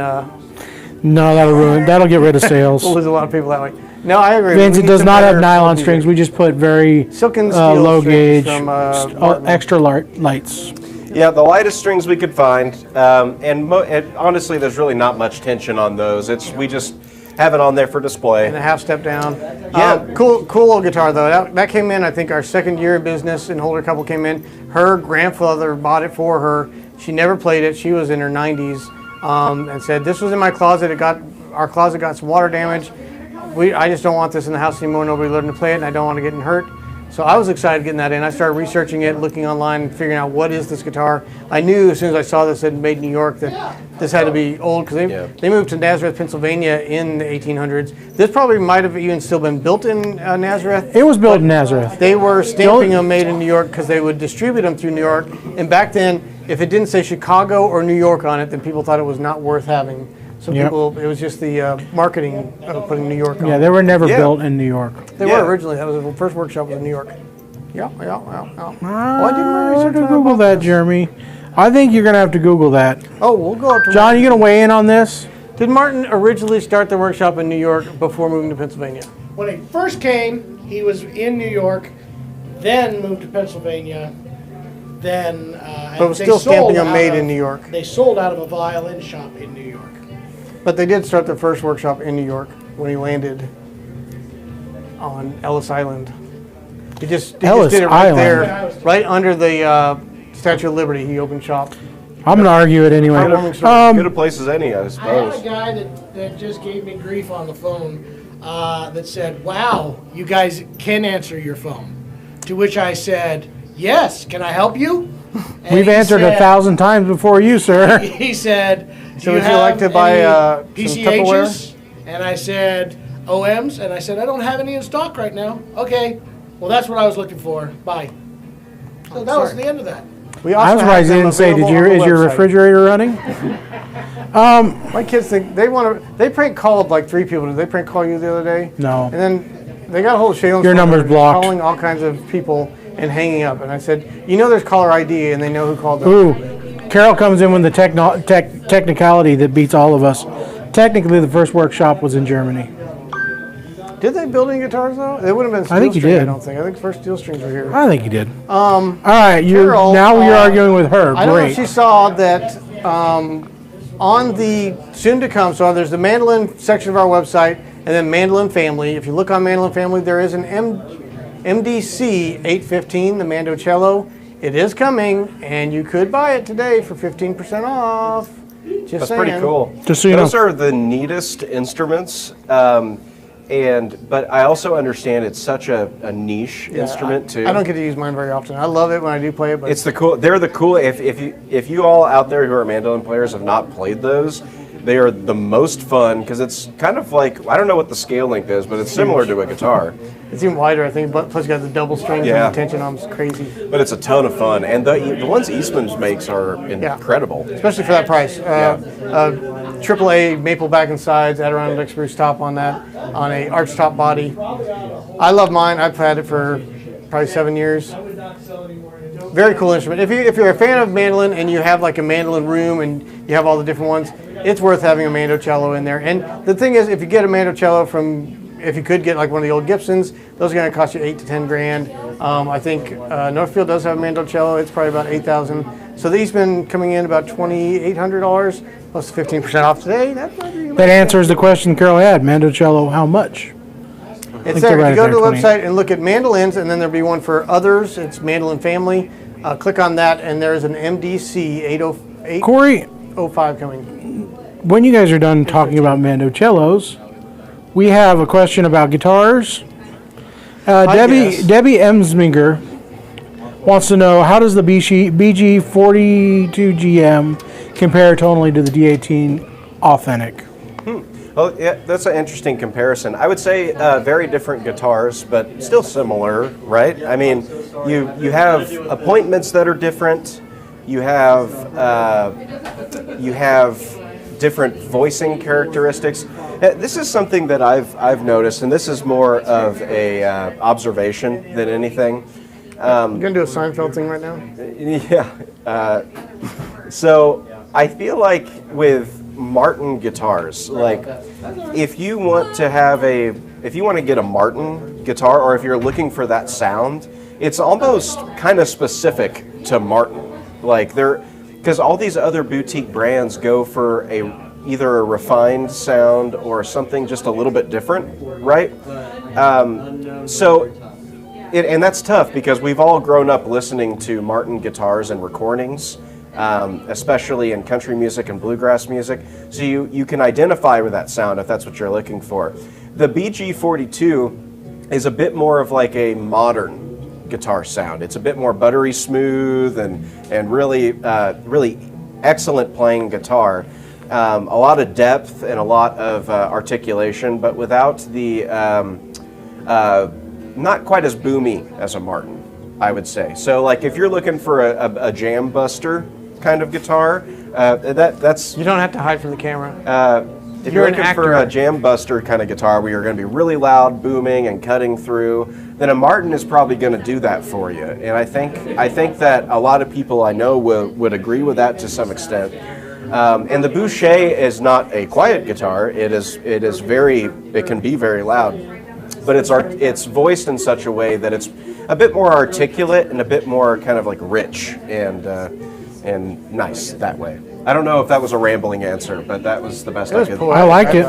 S3: No, that'll ruin. That'll get rid of sales.
S5: we'll lose a lot of people that way. No, I agree.
S3: Vince,
S5: We
S3: it
S5: need
S3: does
S5: some
S3: not have
S5: better
S3: nylon
S5: music.
S3: strings. We just put very
S5: Silken steel
S3: low
S5: strings
S3: gauge,
S5: from, Martin.
S3: extra lights.
S11: Yeah, the lightest strings we could find, and honestly, there's really not much tension on those. We just have it on there for display.
S5: And a half step down.
S11: Yeah.
S5: Cool old guitar though. That came in, I think our second year of business, and Holder couple came in. Her grandfather bought it for her. She never played it. She was in her 90s, and said, this was in my closet. Our closet got some water damage. I just don't want this in the house anymore. Nobody learned to play it, and I don't want to get hurt. So I was excited getting that in. I started researching it, looking online, figuring out what is this guitar. I knew as soon as I saw this said made in New York that this had to be old because they moved to Nazareth, Pennsylvania in the 1800s. This probably might have even still been built in Nazareth.
S3: It was built in Nazareth.
S5: They were stamping them made in New York because they would distribute them through New York. And back then, if it didn't say Chicago or New York on it, then people thought it was not worth having. So
S3: Yep.
S5: it was just the marketing of putting New York on.
S3: Yeah, they were never built in New York.
S5: They were originally. That was the first workshop was in New York. Yeah. Oh, I did my research on
S3: Google that, Jeremy. I think you're gonna have to Google that.
S5: Oh, we'll go up to
S3: John, you gonna weigh in on this?
S5: Did Martin originally start the workshop in New York before moving to Pennsylvania?
S1: When he first came, he was in New York, then moved to Pennsylvania, then.
S5: But it was still stamping them made in New York.
S1: They sold out of a violin shop in New York.
S5: But they did start their first workshop in New York when he landed on Ellis Island. He just
S3: Ellis
S5: did it right
S3: Island.
S5: there, right under the Statue of Liberty. He opened shop.
S3: I'm gonna argue it anyway.
S11: Good a place as any, I
S1: I had
S11: suppose.
S1: a guy that just gave me grief on the phone that said, wow, you guys can answer your phone. To which I said, yes, can I help you? And
S3: We've
S1: he
S3: answered
S1: said-
S3: 1,000 times before you, sir.
S1: He said,
S5: So
S1: do
S5: would you
S1: have
S5: like to buy,
S1: any
S5: some
S1: PCHs? And I said, OMs? And I said, I don't have any in stock right now. Okay, well, that's what I was looking for. Bye. So that was the end of that.
S5: We
S3: I'm
S5: also
S3: surprised
S5: have
S3: you
S5: them
S3: didn't say,
S5: available on the
S3: is your
S5: website.
S3: refrigerator running?
S5: My kids think they want to. They prank called like 3 people. Did they prank call you the other day?
S3: No.
S5: And then they got a hold of Shaylin's
S3: Your
S5: phone,
S3: number's
S5: and
S3: blocked.
S5: calling all kinds of people and hanging up. And I said, you know, there's caller ID, and they know who called them.
S3: Ooh, Carol comes in with the technicality that beats all of us. Technically, the first workshop was in Germany.
S5: Did they build any guitars though? They would have been steel
S3: I think you
S5: string, I
S3: did.
S5: don't think. I think first steel strings were here.
S3: I think you did.
S5: All
S3: right, now you're arguing with her.
S5: I don't know if
S3: Great.
S5: she saw that on the soon to come. So there's the mandolin section of our website, and then mandolin family. If you look on mandolin family, there is an MDC 815, the Mandocello,
S8: It is coming, and you could buy it today for 15% off. Just
S11: That's
S8: saying.
S11: pretty cool.
S3: Just so you
S11: Those
S3: know.
S11: are the neatest instruments. But I also understand it's such a niche instrument too.
S8: I don't get to use mine very often. I love it when I do play it, but
S11: It's the cool. They're the cool. If you all out there who are mandolin players have not played those, they are the most fun because it's kind of like, I don't know what the scale length is, but it's similar to a guitar.
S8: it's even wider, I think. But plus, you got the double strings
S11: Yeah.
S8: and the tension on them. It's crazy.
S11: But it's a ton of fun, and the ones Eastman's makes are incredible.
S8: Especially for that price. AAA maple back and sides, Adirondack spruce top on that, on a arch top body. I love mine. I've had it for probably 7 years. Very cool instrument. If you're a fan of mandolin and you have like a mandolin room and you have all the different ones, it's worth having a mandocello in there. And the thing is, if you get a mandocello if you could get like one of the old Gibsons, those are going to cost you $8 to $10 grand. I think Northfield does have a mandocello. It's probably about $8,000. So the Eastman coming in about $2,800 plus 15% off today.
S3: That answers the question Carol had. Mandocello, how much?
S8: It's there. If you go to the website and look at mandolins, and then there'll be one for others. It's mandolin family. Click on that, and there's an MDC 808.
S3: Corey,
S8: 05 coming.
S3: When you guys are done talking about mandocellos, we have a question about guitars. Debbie Emsminger wants to know, how does the BG42GM compare tonally to the D18 Authentic?
S11: Well, yeah, that's an interesting comparison. I would say very different guitars, but still similar, right? I mean, you have appointments that are different. You have different voicing characteristics. This is something that I've noticed, and this is more of a observation than anything.
S8: I'm gonna do a Seinfeld thing right now.
S11: Yeah. So I feel like with Martin guitars, like if you want to get a Martin guitar, or if you're looking for that sound, it's almost kind of specific to Martin. Like because all these other boutique brands go for either a refined sound or something just a little bit different, right? And that's tough because we've all grown up listening to Martin guitars and recordings, especially in country music and bluegrass music. So you can identify with that sound if that's what you're looking for. The BG42 is a bit more of like a modern guitar sound. It's a bit more buttery smooth and really excellent playing guitar. A lot of depth and a lot of articulation, but without the not quite as boomy as a Martin, I would say. So like if you're looking for a jam buster kind of guitar, that's...
S8: You don't have to hide from the camera.
S11: If you're looking for a jam buster kind of guitar where you're going to be really loud, booming, and cutting through, then a Martin is probably going to do that for you. And I think that a lot of people I know would agree with that to some extent. And the Boucher is not a quiet guitar. It can be very loud, but it's voiced in such a way that it's a bit more articulate and a bit more kind of like rich and nice that way. I don't know if that was a rambling answer, but that was the best I could.
S3: I like it.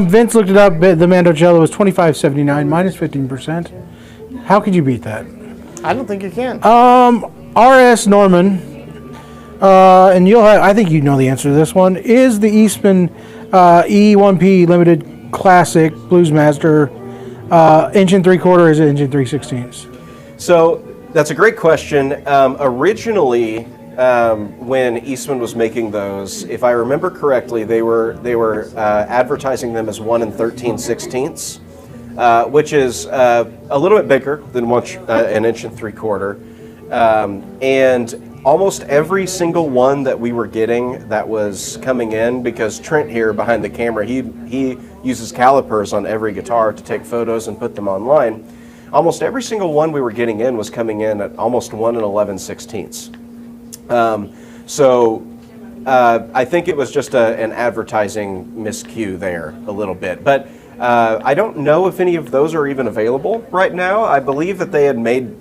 S3: Vince looked it up. The mandocello was $25.79 minus 15%. How could you beat that?
S8: I don't think you can.
S3: R.S. Norman, and I think you know the answer to this one. Is the Eastman E1P Limited Classic Bluesmaster inch and 3/4, or is it inch and 3/16?
S11: So that's a great question. Originally, when Eastman was making those, if I remember correctly, they were advertising them as 1 13/16, which is a little bit bigger than an inch and 3/4. And almost every single one that we were getting that was coming in, because Trent here behind the camera, he uses calipers on every guitar to take photos and put them online. Almost every single one we were getting in was coming in at almost 1 11/16. I think it was just an advertising miscue there a little bit. But I don't know if any of those are even available right now. I believe that they had made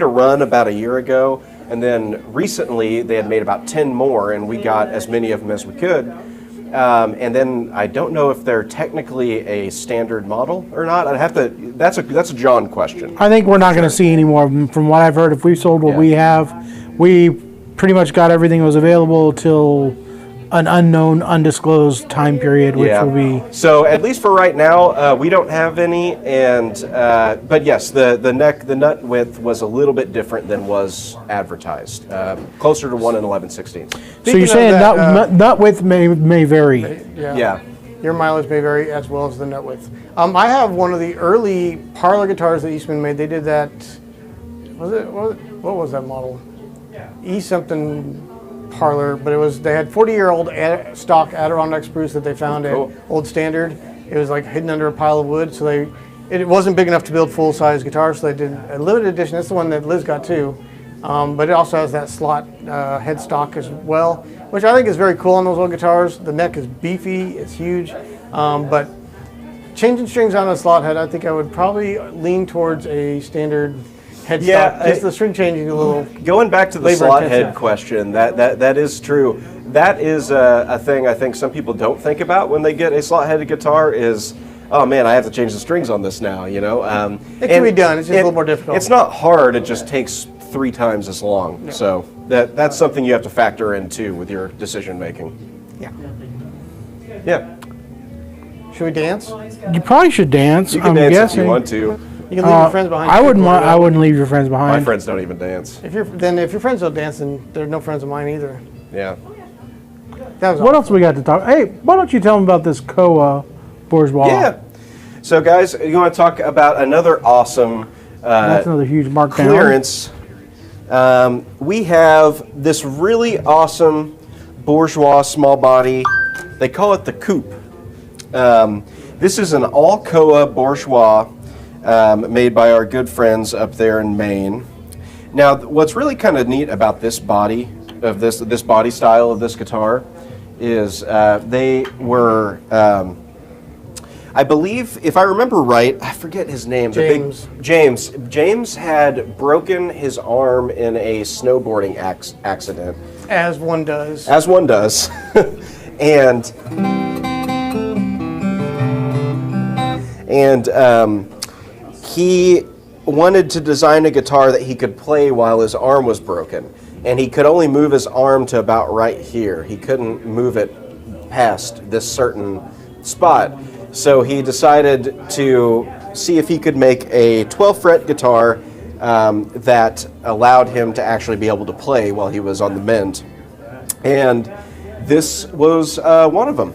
S11: a run about a year ago, and then recently they had made about 10 more, and we got as many of them as we could. And then I don't know if they're technically a standard model or not. I'd have to. That's a John question.
S3: I think we're not going to see any more of them. From what I've heard, if we sold what we have, we pretty much got everything that was available till an unknown, undisclosed time period, which will be.
S11: So at least for right now, we don't have any. And but yes, the nut width was a little bit different than was advertised, closer to 1 11/16.
S3: So you're saying nut width may vary.
S11: Yeah.
S8: Your mileage may vary as well as the nut width. I have one of the early parlor guitars that Eastman made. They did that. What was that model? E something parlor, but they had 40-year-old stock Adirondack spruce that they found at Old Standard. It was like hidden under a pile of wood, so it wasn't big enough to build full-size guitars, so they did a limited edition. That's the one that Liz got too, but it also has that slot headstock as well, which I think is very cool on those old guitars. The neck is beefy, it's huge, but changing strings on a slot head, I think I would probably lean towards a standard headstock. Yeah, just the string changing a little.
S11: Going back to the slot head question, that is true. That is a thing I think some people don't think about when they get a slot headed guitar is, oh man, I have to change the strings on this now, you know.
S8: It can be done. It's just a little more difficult.
S11: It's not hard. It just takes 3 times as long. Yeah. So that's something you have to factor in too with your decision making.
S8: Yeah.
S11: Yeah.
S8: Should we dance?
S3: You probably should dance.
S11: You can
S3: I'm
S11: dance
S3: guessing.
S11: if you want to.
S8: You can leave your friends behind.
S3: I wouldn't leave your friends behind.
S11: My friends don't even dance.
S8: If your friends don't dance, then they're no friends of mine either.
S11: Yeah.
S3: What else we got to talk? Hey, why don't you tell them about this Koa Bourgeois?
S11: Yeah. So guys, you want to talk about another awesome
S3: that's another huge markdown
S11: clearance. We have this really awesome Bourgeois small body. They call it the Coupe. This is an all Koa Bourgeois made by our good friends up there in Maine. Now, what's really kind of neat about this body of this body style of this guitar is they were, I believe, if I remember right, I forget his name.
S8: James.
S11: James had broken his arm in a snowboarding accident.
S8: As one does.
S11: As one does, and he wanted to design a guitar that he could play while his arm was broken. And he could only move his arm to about right here. He couldn't move it past this certain spot. So he decided to see if he could make a 12-fret guitar that allowed him to actually be able to play while he was on the mend. And this was one of them.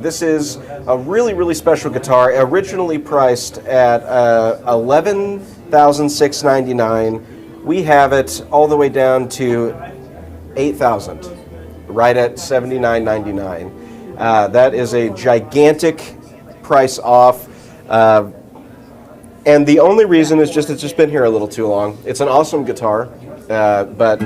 S11: This is a really, really special guitar, originally priced at $11,699. We have it all the way down to $8,000, right at $79.99. That is a gigantic price off. And the only reason is it's just been here a little too long. It's an awesome guitar, but...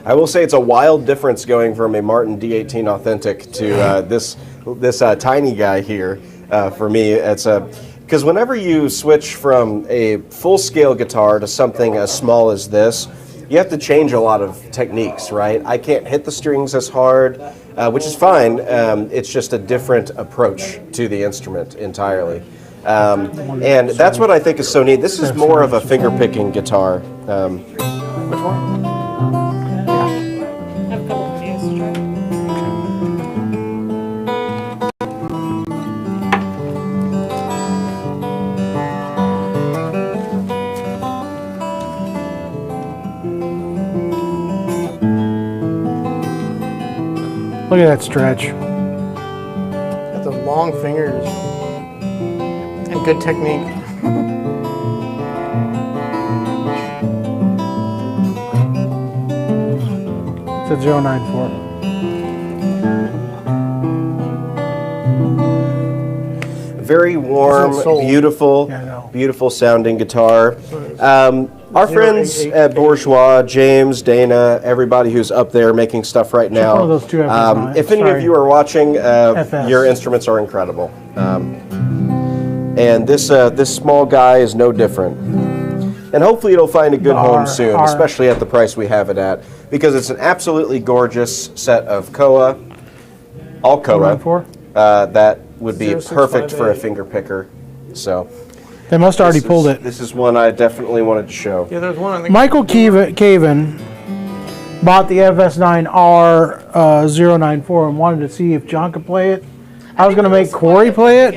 S11: I will say it's a wild difference going from a Martin D18 Authentic to this tiny guy here. For me, it's because whenever you switch from a full-scale guitar to something as small as this, you have to change a lot of techniques, right? I can't hit the strings as hard, which is fine. It's just a different approach to the instrument entirely. And that's what I think is so neat. This is more of a finger-picking guitar.
S8: Which one?
S3: Look at that stretch.
S8: Got the long fingers. good technique.
S3: It's a 094.
S11: Very warm, beautiful, beautiful sounding guitar. Our friends at Bourgeois, James, Dana, everybody who's up there making stuff right now.
S3: one of those two FS9s.
S11: If any of
S3: Sorry.
S11: you are watching,
S3: FS.
S11: your instruments are incredible. And this small guy is no different. And hopefully it'll find a good home soon, especially at the price we have it at, because it's an absolutely gorgeous set of Koa, all Koa, that would be perfect for a finger picker. So
S3: They must already pulled it.
S11: This is one I definitely wanted to show.
S8: Yeah, there's one on the
S3: Michael Caven bought the FS9R 094 and wanted to see if John could play it. I was going to make Corey play it.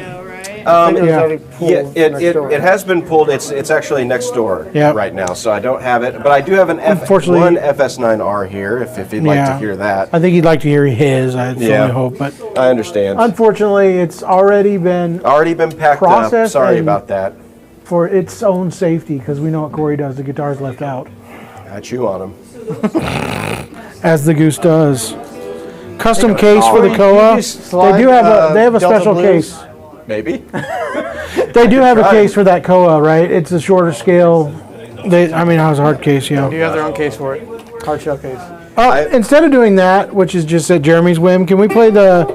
S11: It has been pulled. It's actually next door right now, so I don't have it. But I do have an
S3: Unfortunately-
S11: one FS9R here, if you'd like to hear that.
S3: I think he'd like to hear his. I certainly hope, but
S11: I understand.
S3: unfortunately, it's already been
S11: packed up.
S3: processed.
S11: Sorry
S3: and
S11: about that.
S3: For its own safety, because we know what Corey does. The guitar's left out,
S11: I chew on them.
S3: as the goose does. Custom case for the Koa. They do have a
S8: Delta
S3: special
S8: Blues.
S3: case.
S11: Maybe.
S3: They do have a case for that Koa, right? It's a shorter scale. I mean, it was a hard case,
S8: They do have their own case for it. Hard shell case.
S3: Instead of doing that, which is just at Jeremy's whim, can we play the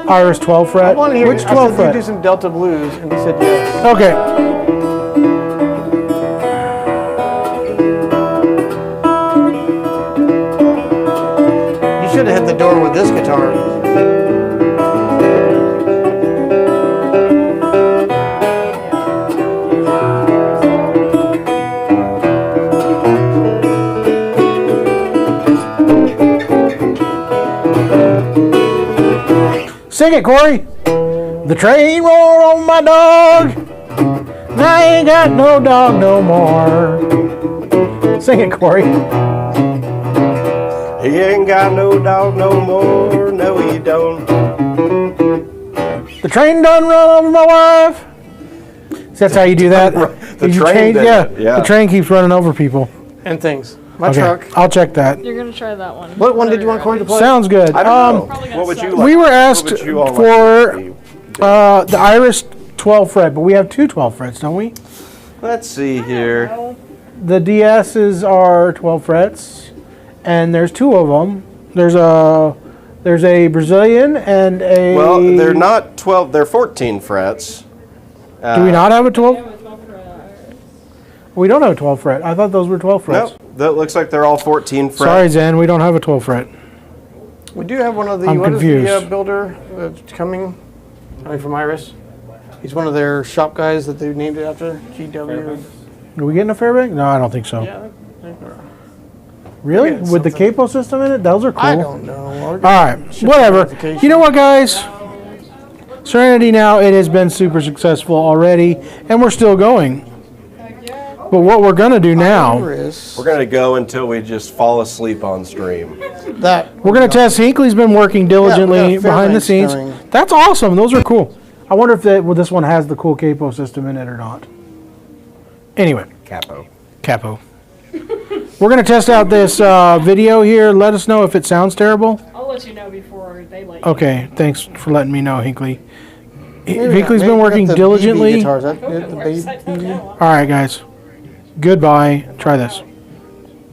S3: Iris 12 fret?
S8: I want to hear
S3: Which
S8: I
S3: 12
S8: said
S3: fret?
S8: you do some Delta Blues, and he said yes.
S3: Okay.
S8: You should have hit the door with this guitar.
S3: Sing it, Corey. The train roar on my dog. And I ain't got no dog no more. Sing it, Corey.
S11: He ain't got no dog no more. No, he don't.
S3: The train done run over my wife. So that's how you do that.
S11: The
S3: You
S11: train did
S3: yeah,
S11: it, yeah.
S3: the train keeps running over people.
S8: And things. My
S3: Okay,
S8: truck.
S3: I'll check that.
S2: You're gonna try that one.
S8: What one did you want Corey to play?
S3: Sounds good.
S11: I don't know. What would you like?
S3: We were
S11: what
S3: asked
S11: would you all
S3: for
S11: like to see?
S3: the Iris 12 fret, but we have two 12 frets, don't we?
S11: Let's see here.
S3: The DSs are 12 frets, and there's two of them. There's a Brazilian and a.
S11: Well, they're not 12. They're 14 frets.
S3: Do we not have a 12? We don't have a 12 fret. I thought those were 12 frets.
S11: Nope. That looks like they're all 14 frets.
S3: Sorry, Zen. We don't have a 12 fret.
S8: We do have one of the.
S3: I'm
S8: What is
S3: confused.
S8: the builder that's coming from Iris? He's one of their shop guys that they named it after. GW.
S3: Are we getting a Fairbank? No, I don't think so.
S8: Yeah.
S3: Really?
S8: Yeah,
S3: With the capo system in it? Those are cool.
S8: I don't know.
S3: All right, whatever. You know what, guys? Serenity now, it has been super successful already, and we're still going. But what we're going to do now,
S11: We're going to go until we just fall asleep on stream.
S3: we're going to test. Hinckley's been working diligently
S8: a
S3: behind the
S8: Fairbanks
S3: scenes.
S8: coming.
S3: That's awesome. Those are cool. I wonder if this one has the cool capo system in it or not. Anyway.
S11: Capo.
S3: We're going to test out this video here. Let us know if it sounds terrible.
S2: I'll let you know before they let you.
S3: Okay, thanks for letting me know, Hinckley.
S8: Maybe
S3: Hinckley's
S8: not.
S3: been
S8: Maybe
S3: working
S8: not the
S3: diligently.
S8: BB guitars. That the BB?
S3: All right, guys. Goodbye. Try this.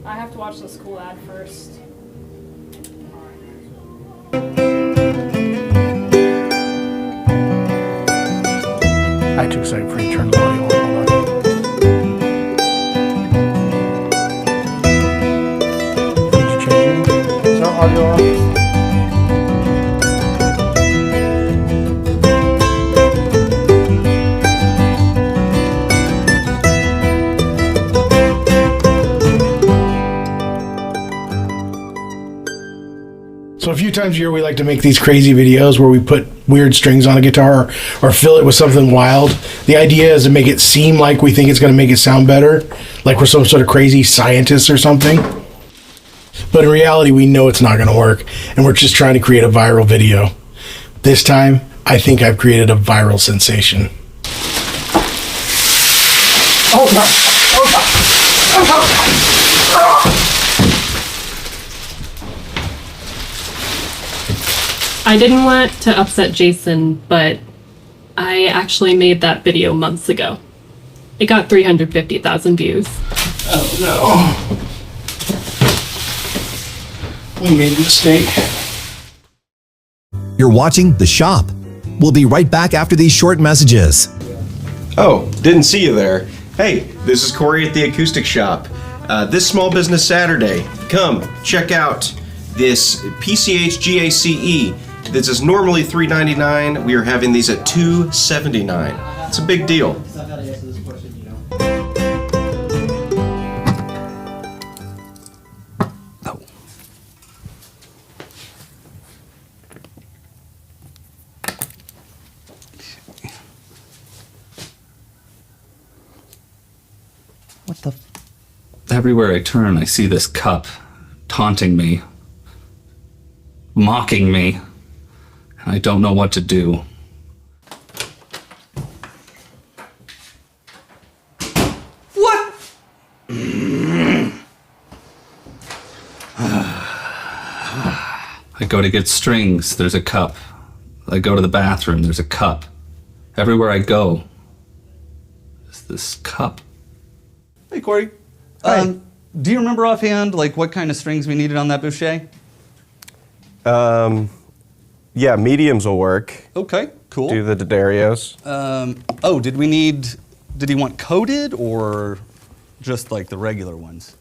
S2: I have to watch this cool ad first.
S3: I took a second for you to turn the volume on. Hold on. Did you change it?
S8: Is our audio off?
S13: So a few times a year we like to make these crazy videos where we put weird strings on a guitar or fill it with something wild. The idea is to make it seem like we think it's going to make it sound better, like we're some sort of crazy scientist or something. But in reality, we know it's not going to work, and we're just trying to create a viral video. This time, I think I've created a viral sensation.
S1: Oh no! Oh no!
S17: I didn't want to upset Jason, but I actually made that video months ago. It got 350,000 views.
S1: Oh no. We made a mistake.
S14: You're watching The Shop. We'll be right back after these short messages.
S19: Oh, didn't see you there. Hey, this is Corey at the Acoustic Shop. This Small Business Saturday, come check out this PCH GACE. This is normally $3.99. We are having these at $2.79. It's a big deal.
S15: What the? Everywhere I turn, I see this cup taunting me, mocking me, and I don't know what to do.
S6: What?
S15: I go to get strings, there's a cup. I go to the bathroom, there's a cup. Everywhere I go, there's this cup.
S6: Hey, Corey. Do you remember offhand, like, what kind of strings we needed on that boucher?
S19: Yeah, mediums will work.
S6: Okay, cool.
S19: Do the D'Adarios.
S6: Did he want coated or just like the regular ones?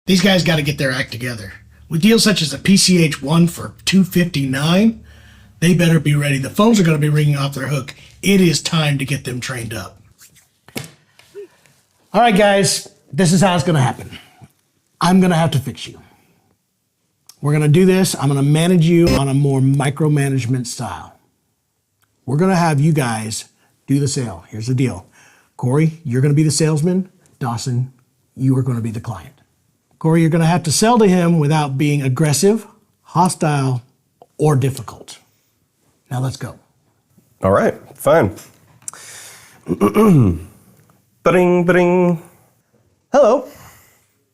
S1: These guys got to get their act together. With deals such as the PCH 1 for $259, they better be ready. The phones are going to be ringing off their hook. It is time to get them trained up. All right, guys, this is how it's going to happen. I'm going to have to fix you. We're going to do this. I'm going to manage you on a more micromanagement style. We're going to have you guys do the sale. Here's the deal. Corey, you're going to be the salesman. Dawson, you are going to be the client. Corey, you're going to have to sell to him without being aggressive, hostile, or difficult. Now let's go.
S19: All right, fine. Ba-ding, ba-ding.
S22: Hello.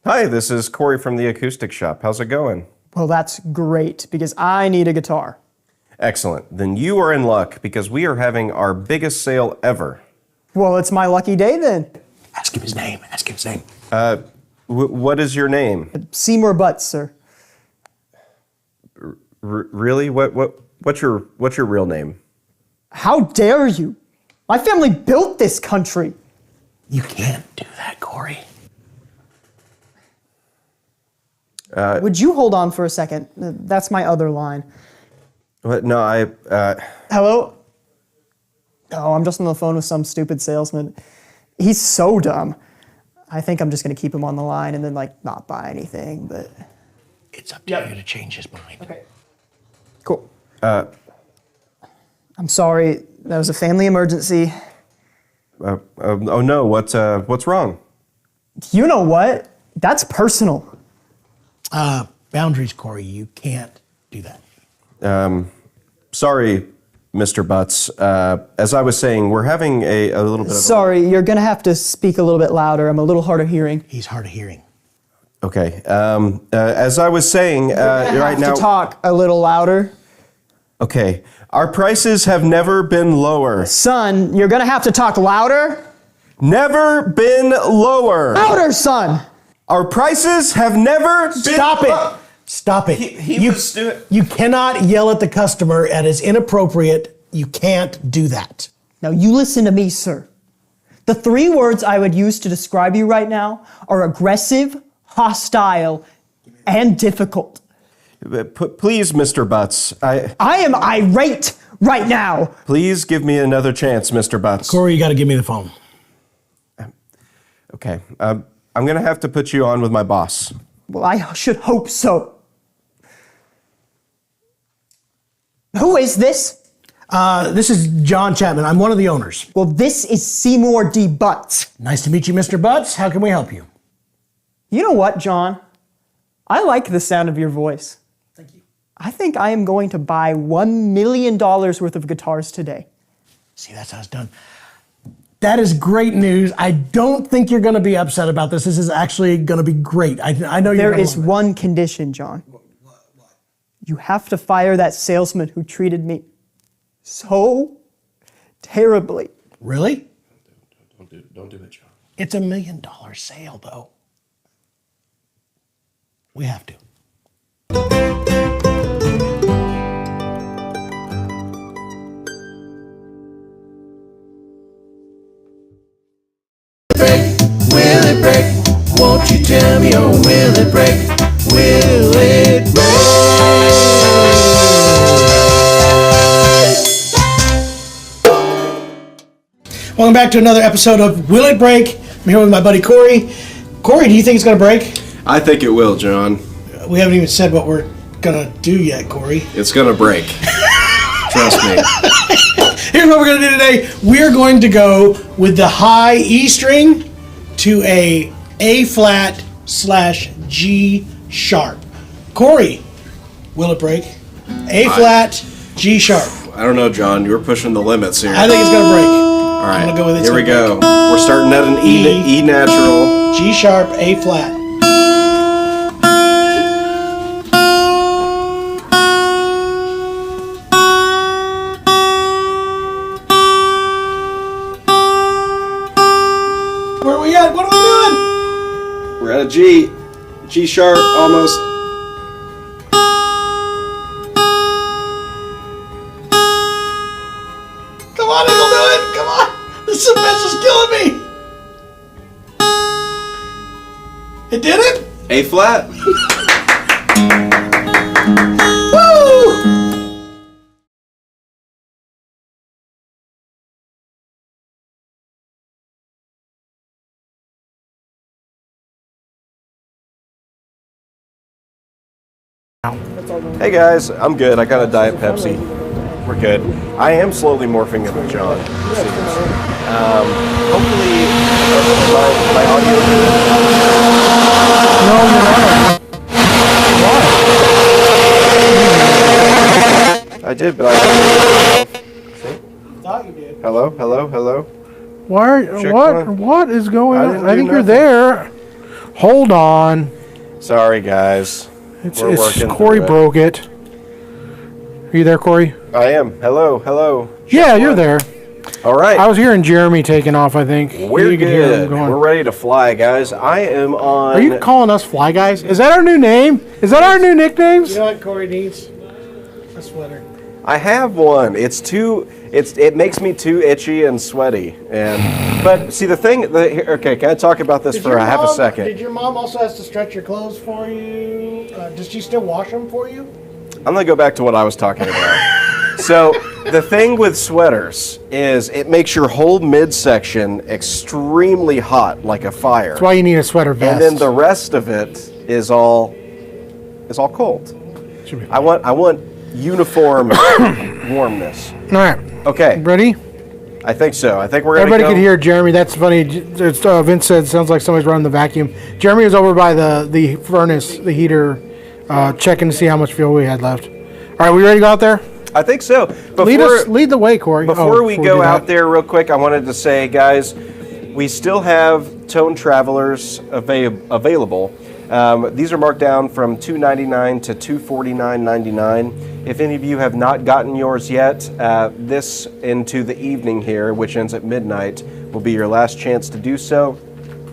S19: Hi, this is Corey from the Acoustic Shop. How's it going?
S22: Well, that's great, because I need a guitar.
S19: Excellent. Then you are in luck, because we are having our biggest sale ever.
S22: Well, it's my lucky day then.
S1: Ask him his name. Ask him his name.
S19: What is your name?
S22: Seymour Butts, sir.
S19: Really? What's your real name?
S22: How dare you? My family built this country.
S1: You can't do that, Corey.
S22: Would you hold on for a second? That's my other line.
S19: What? No,
S22: Hello? Oh, I'm just on the phone with some stupid salesman. He's so dumb. I think I'm just going to keep him on the line and then, like, not buy anything, but...
S1: It's up to you to change his mind.
S22: Okay. Cool. I'm sorry. That was a family emergency.
S19: oh no, what's wrong?
S22: You know what? That's personal.
S1: Boundaries, Corey. You can't do that.
S19: Sorry, Mr. Butts. As I was saying, we're having a little bit of...
S22: Sorry, you're going to have to speak a little bit louder. I'm a little hard of hearing.
S1: He's hard of hearing.
S19: Okay. As I was saying, right now...
S22: to talk a little louder.
S19: Okay. Our prices have never been lower.
S22: Son, you're going to have to talk louder.
S19: Never been lower.
S22: Louder, son.
S19: Our prices have never been...
S1: Stop it. Stop it. You cannot yell at the customer. That is inappropriate. You can't do that.
S22: Now you listen to me, sir. The 3 words I would use to describe you right now are aggressive, hostile, and difficult.
S19: Please, Mr. Butts. I
S22: am irate right now.
S19: Please give me another chance, Mr. Butts.
S1: Corey, you got to give me the phone.
S19: Okay. I'm going to have to put you on with my boss.
S22: Well, I should hope so. Who is this?
S1: This is John Chapman. I'm one of the owners.
S22: Well, this is Seymour D. Butts.
S1: Nice to meet you, Mr. Butts. How can we help you?
S22: You know what, John? I like the sound of your voice. Thank you. I think I am going to buy $1 million worth of guitars today.
S1: See, that's how it's done. That is great news. I don't think you're going to be upset about this. This is actually going to be great. I know you're.
S22: There is one condition, John. What? You have to fire that salesman who treated me so terribly.
S1: Really?
S13: Don't do it, John.
S1: It's $1 million sale, though. We have to.
S9: Will it break? Won't you tell me, oh, will it break? Will it break?
S1: Welcome back to another episode of Will It Break? I'm here with my buddy Corey. Corey, do you think it's going to break?
S19: I think it will, John.
S1: We haven't even said what we're going to do yet, Corey.
S19: It's going to break. Trust me.
S1: Here's what we're going to do today. We're going to go with the high E string to a flat / G sharp. Corey, will it break? A flat, G sharp.
S19: I don't know, John. You're pushing the limits here.
S1: I think it's going to break.
S19: All right,
S1: I'm gonna go with it.
S19: Here we go. We're starting at an E natural.
S1: G sharp, A flat. Where are we at? What are we doing?
S19: We're at a G. G sharp, almost.
S1: Come on, it'll do it. Come on. This mess is killing me. It did it?
S19: A flat.
S1: Woo!
S19: Hey guys, I'm good. I got a Diet Pepsi. We're good. I am slowly morphing into John. Hopefully, my audio.
S3: No, you're not.
S19: I did, but I
S1: thought you did.
S19: Hello.
S3: Why?
S19: Check
S3: What is going on?
S19: didn't
S3: I
S19: do
S3: think you're
S19: nothing.
S3: there. Hold on.
S19: Sorry, guys. We're working
S3: Corey
S19: through it.
S3: broke it. Are you there, Corey?
S19: I am. Hello.
S3: Yeah, you're there.
S19: All right.
S3: I was hearing Jeremy taking off, I think.
S19: We're
S3: You could hear him
S19: good.
S3: going.
S19: We're ready to fly, guys. I am on.
S3: Are you calling us Fly Guys? Is that our new name? Is that our new nicknames?
S1: You know what Corey needs? A sweater.
S19: I have one. It makes me too itchy and sweaty. But see the thing. Okay, can I talk about this for half a second?
S1: Did your mom also has to stretch your clothes for you? Does she still wash them for you?
S19: I'm gonna go back to what I was talking about. So the thing with sweaters is it makes your whole midsection extremely hot, like a fire.
S3: That's why you need a sweater vest.
S19: And then the rest of it is all cold. I want uniform warmness.
S3: All right.
S19: Okay.
S3: Ready?
S19: I think so. I think we're gonna
S3: Everybody
S19: go.
S3: could hear Jeremy. That's funny. Vince said it sounds like somebody's running the vacuum. Jeremy was over by the furnace, the heater, checking to see how much fuel we had left. All right, we ready to go out there?
S19: I think so.
S3: Lead the way, Corey.
S19: Before we go out there real quick, I wanted to say, guys, we still have Tone Travelers available. These are marked down from $299 to $249.99. If any of you have not gotten yours yet, this into the evening here, which ends at midnight, will be your last chance to do so.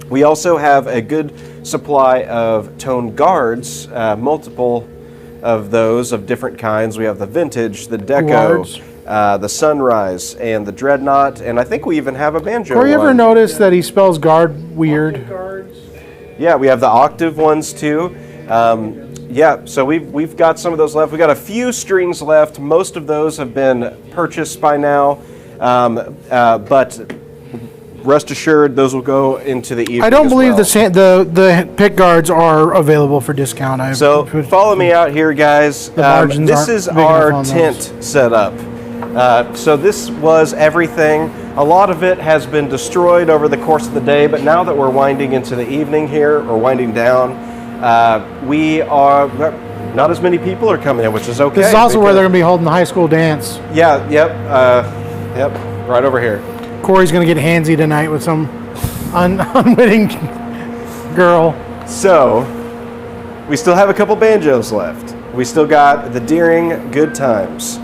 S19: We also have a good supply of Tone Guards, multiple of those of different kinds. We have the Vintage, the Deco, the Sunrise, and the Dreadnought, and I think we even have a banjo
S3: Corey, you ever
S19: one.
S3: notice that he spells guard weird?
S19: Yeah, we have the octave ones too. Yeah, so we've got some of those left. We got a few strings left. Most of those have been purchased by now, but rest assured, those will go into the evening.
S3: I don't
S19: as
S3: believe
S19: well.
S3: the pick guards are available for discount.
S19: So follow me out here, guys. This is our tent setup. So this was everything. A lot of it has been destroyed over the course of the day, but now that we're winding into the evening here, or winding down, We are not as many people are coming in, which is okay.
S3: This is also where they're going to be holding the high school dance.
S19: Yeah. Yep. Right over here.
S3: Corey's going to get handsy tonight with some unwitting girl.
S19: So, we still have a couple banjos left. We still got the Deering Good Times.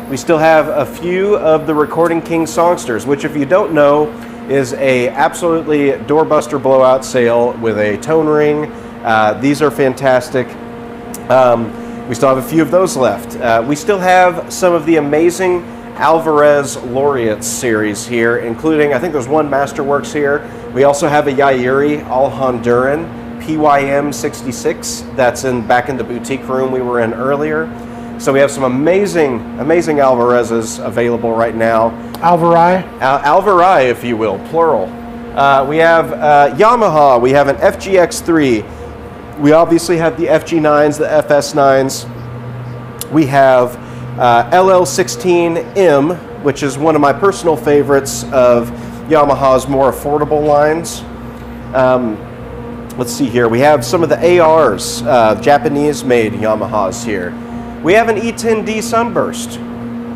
S19: We still have a few of the Recording King Songsters, which, if you don't know, is a absolutely doorbuster blowout sale with a tone ring. These are fantastic. We still have a few of those left. We still have some of the amazing Alvarez Laureates series here, including, I think there's one Masterworks here. We also have a Yairi All Honduran PYM 66 that's back in the boutique room we were in earlier. So we have some amazing Alvarezes available right now.
S3: Alvarai?
S19: Alvarai, if you will, plural. We have Yamaha. We have an FGX3. We obviously have the FG9s, the FS9s. We have LL16M, which is one of my personal favorites of Yamaha's more affordable lines. Let's see here. We have some of the ARs, Japanese-made Yamahas here. We have an E10D Sunburst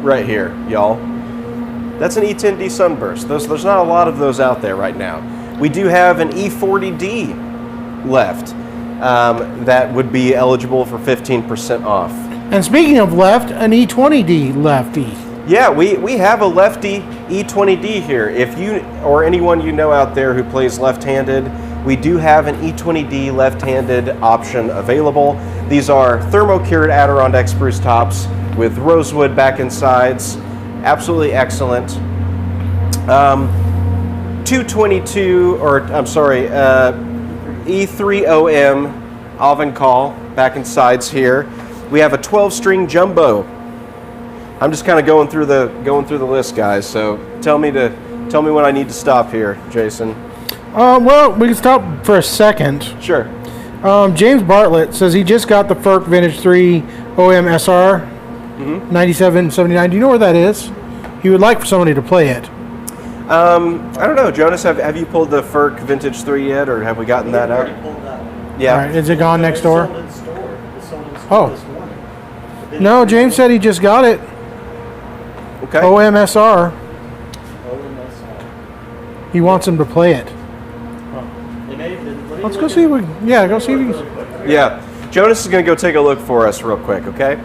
S19: right here, y'all. That's an E10D Sunburst. There's not a lot of those out there right now. We do have an E40D left that would be eligible for 15% off.
S3: And speaking of left, an E20D lefty.
S19: Yeah, we have a lefty E20D here. If you or anyone you know out there who plays left-handed, we do have an E20D left-handed option available. These are thermo-cured Adirondack spruce tops with rosewood back and sides. Absolutely excellent. 222, or I'm sorry, E30M Avancal back and sides here. We have a 12-string jumbo. I'm just kind of going through the list, guys. So tell me when I need to stop here, Jason.
S3: Well, we can stop for a second.
S19: Sure.
S3: James Bartlett says he just got the FERC Vintage 3 OM SR 9779. Do you know where that is? He would like for somebody to play it.
S19: I don't know, Jonas. Have you pulled the FERC Vintage 3 yet, or have we gotten that out? Yeah.
S3: All right. Is it gone next door? Oh. No, James said he just got it.
S19: Okay.
S3: OMSR. He wants him to play it. Let's go see if we. Yeah, go see if we can.
S19: Yeah, Jonas is going to go take a look for us real quick. Okay.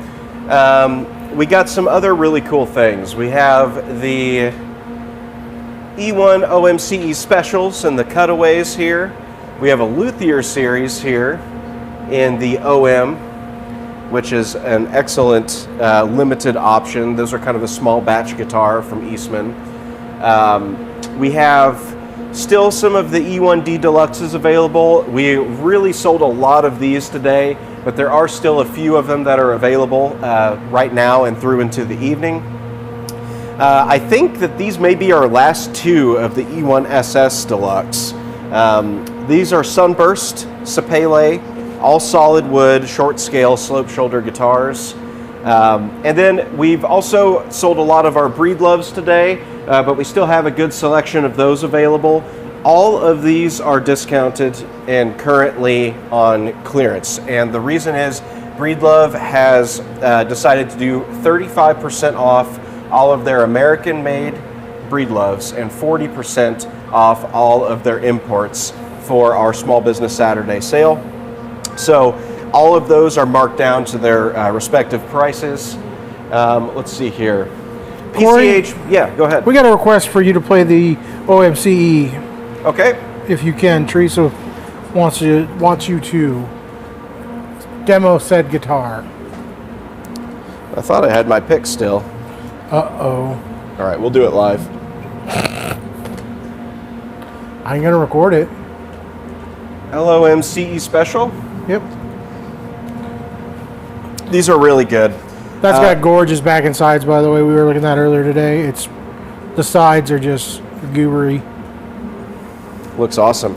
S19: We got some other really cool things. We have the E1 OMCE specials and the cutaways here. We have a luthier series here in the OM, which is an excellent limited option. Those are kind of a small batch guitar from Eastman. We have still some of the E1D Deluxes available. We really sold a lot of these today, but there are still a few of them that are available right now and through into the evening. I think that these may be our last two of the E1 SS Deluxe. These are Sunburst Sapele, all solid wood, short scale, slope shoulder guitars. And then we've also sold a lot of our Breedloves today, but we still have a good selection of those available. All of these are discounted and currently on clearance. And the reason is Breedlove has decided to do 35% off all of their American-made Breedloves and 40% off all of their imports for our Small Business Saturday sale. So all of those are marked down to their respective prices. Let's see here. PCH, yeah, go ahead.
S3: We got a request for you to play the OMCE.
S19: Okay.
S3: If you can, Teresa wants you to demo said guitar.
S19: I thought I had my pick still.
S3: Uh-oh.
S19: All right, we'll do it live.
S3: I'm going to record it.
S19: LOMCE special?
S3: Yep.
S19: These are really good.
S3: That's got gorgeous back and sides, by the way. We were looking at that earlier today. The sides are just goobery.
S19: Looks awesome.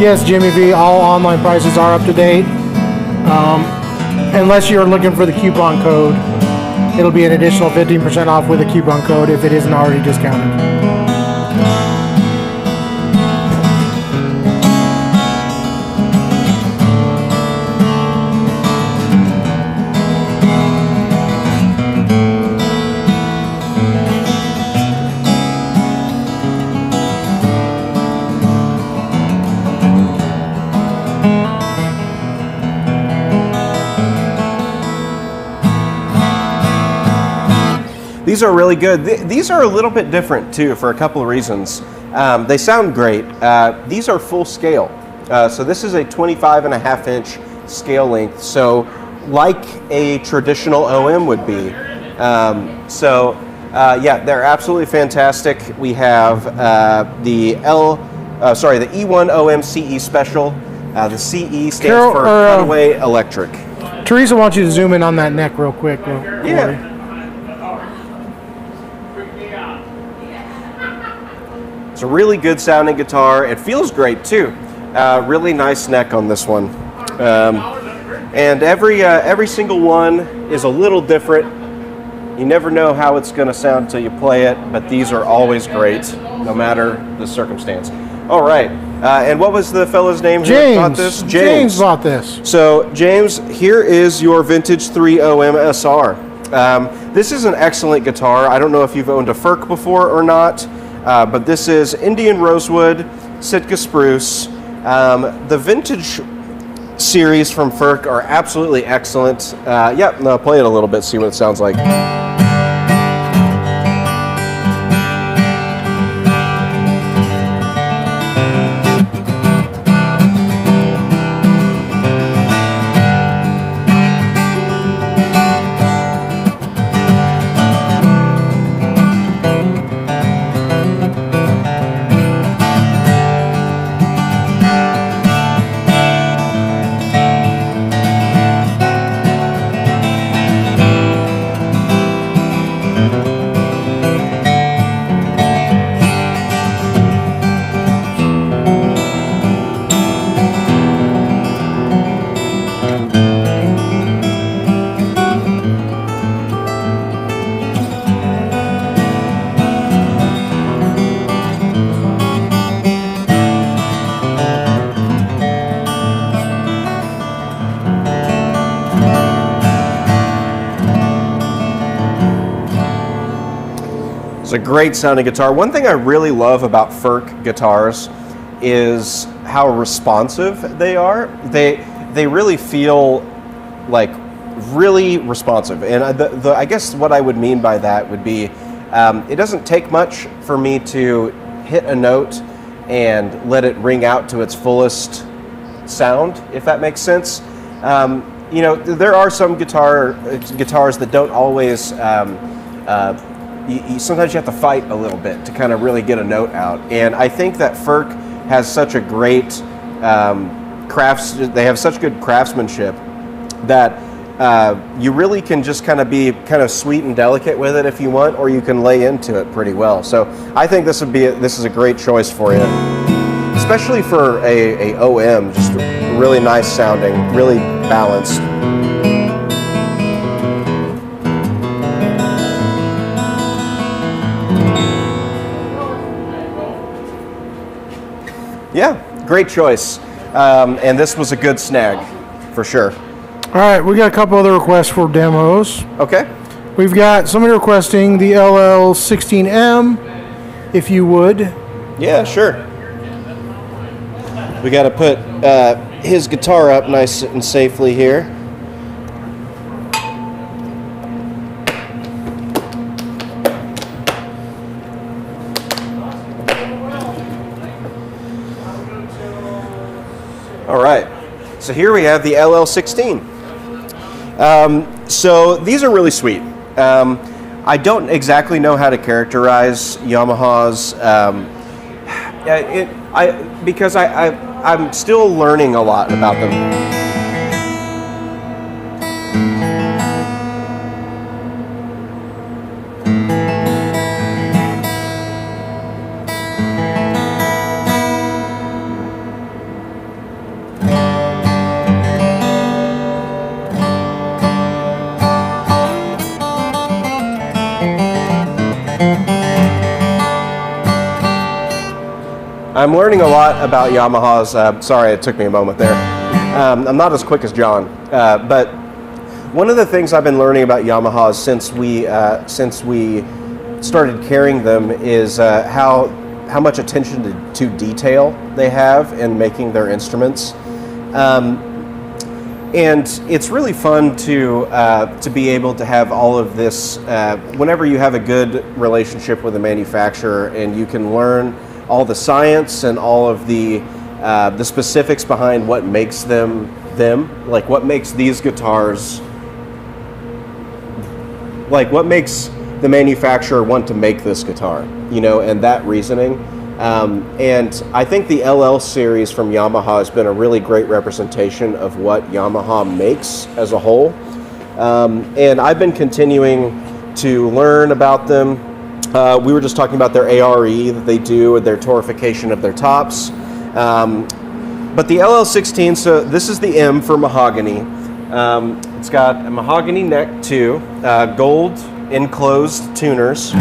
S3: Yes, Jimmy V, all online prices are up to date. Unless you're looking for the coupon code, it'll be an additional 15% off with a coupon code if it isn't already discounted.
S19: These are really good. These are a little bit different too for a couple of reasons. They sound great. These are full scale. So this is a 25.5-inch scale length. So like a traditional OM would be. Yeah, they're absolutely fantastic. We have the E1 OM CE Special. The CE stands for Cutaway Electric.
S3: Teresa wants you to zoom in on that neck real quick.
S19: Yeah. It's a really good sounding guitar. It feels great too. Really nice neck on this one. And every single one is a little different. You never know how it's going to sound until you play it, but these are always great, no matter the circumstance. All right. And what was the fellow's name who bought this?
S3: James bought this.
S19: So, James, here is your vintage 3 OM SR. This is an excellent guitar. I don't know if you've owned a Ferk before or not. But this is Indian Rosewood, Sitka Spruce. The vintage series from Ferk are absolutely excellent. Play it a little bit, see what it sounds like. It's a great sounding guitar. One thing I really love about Ferk guitars is how responsive they are. They really feel like really responsive. And I guess what I would mean by that would be it doesn't take much for me to hit a note and let it ring out to its fullest sound, if that makes sense. There are some guitars that don't always sometimes you have to fight a little bit to kind of really get a note out. And I think that Ferk has such a great they have such good craftsmanship that you really can just kind of be kind of sweet and delicate with it if you want, or you can lay into it pretty well. So I think this is a great choice for you, especially for a OM, just really nice sounding, really balanced. Yeah, great choice. And this was a good snag, for sure.
S3: All right, we got a couple other requests for demos.
S19: Okay.
S3: We've got somebody requesting the LL16M, if you would.
S19: Yeah, sure. We got to put his guitar up nice and safely here. All right, so here we have the LL16. So these are really sweet. I don't exactly know how to characterize Yamaha's, because I'm still learning a lot about them.
S11: I'm learning a lot about Yamahas. Sorry, it took me a moment there. I'm not as quick as John, but one of the things I've been learning about Yamahas since we started carrying them is how much attention to detail they have in making their instruments. And it's really fun to be able to have all of this whenever you have a good relationship with a manufacturer and you can learn all the science and all of the specifics behind what makes them, like what makes these guitars, like what makes the manufacturer want to make this guitar, you know, and that reasoning. And I think the LL series from Yamaha has been a really great representation of what Yamaha makes as a whole. And I've been continuing to learn about them. We were just talking about their ARE that they do, their torification of their tops. But the LL16, so this is the M for mahogany. It's got a mahogany neck too, gold enclosed tuners.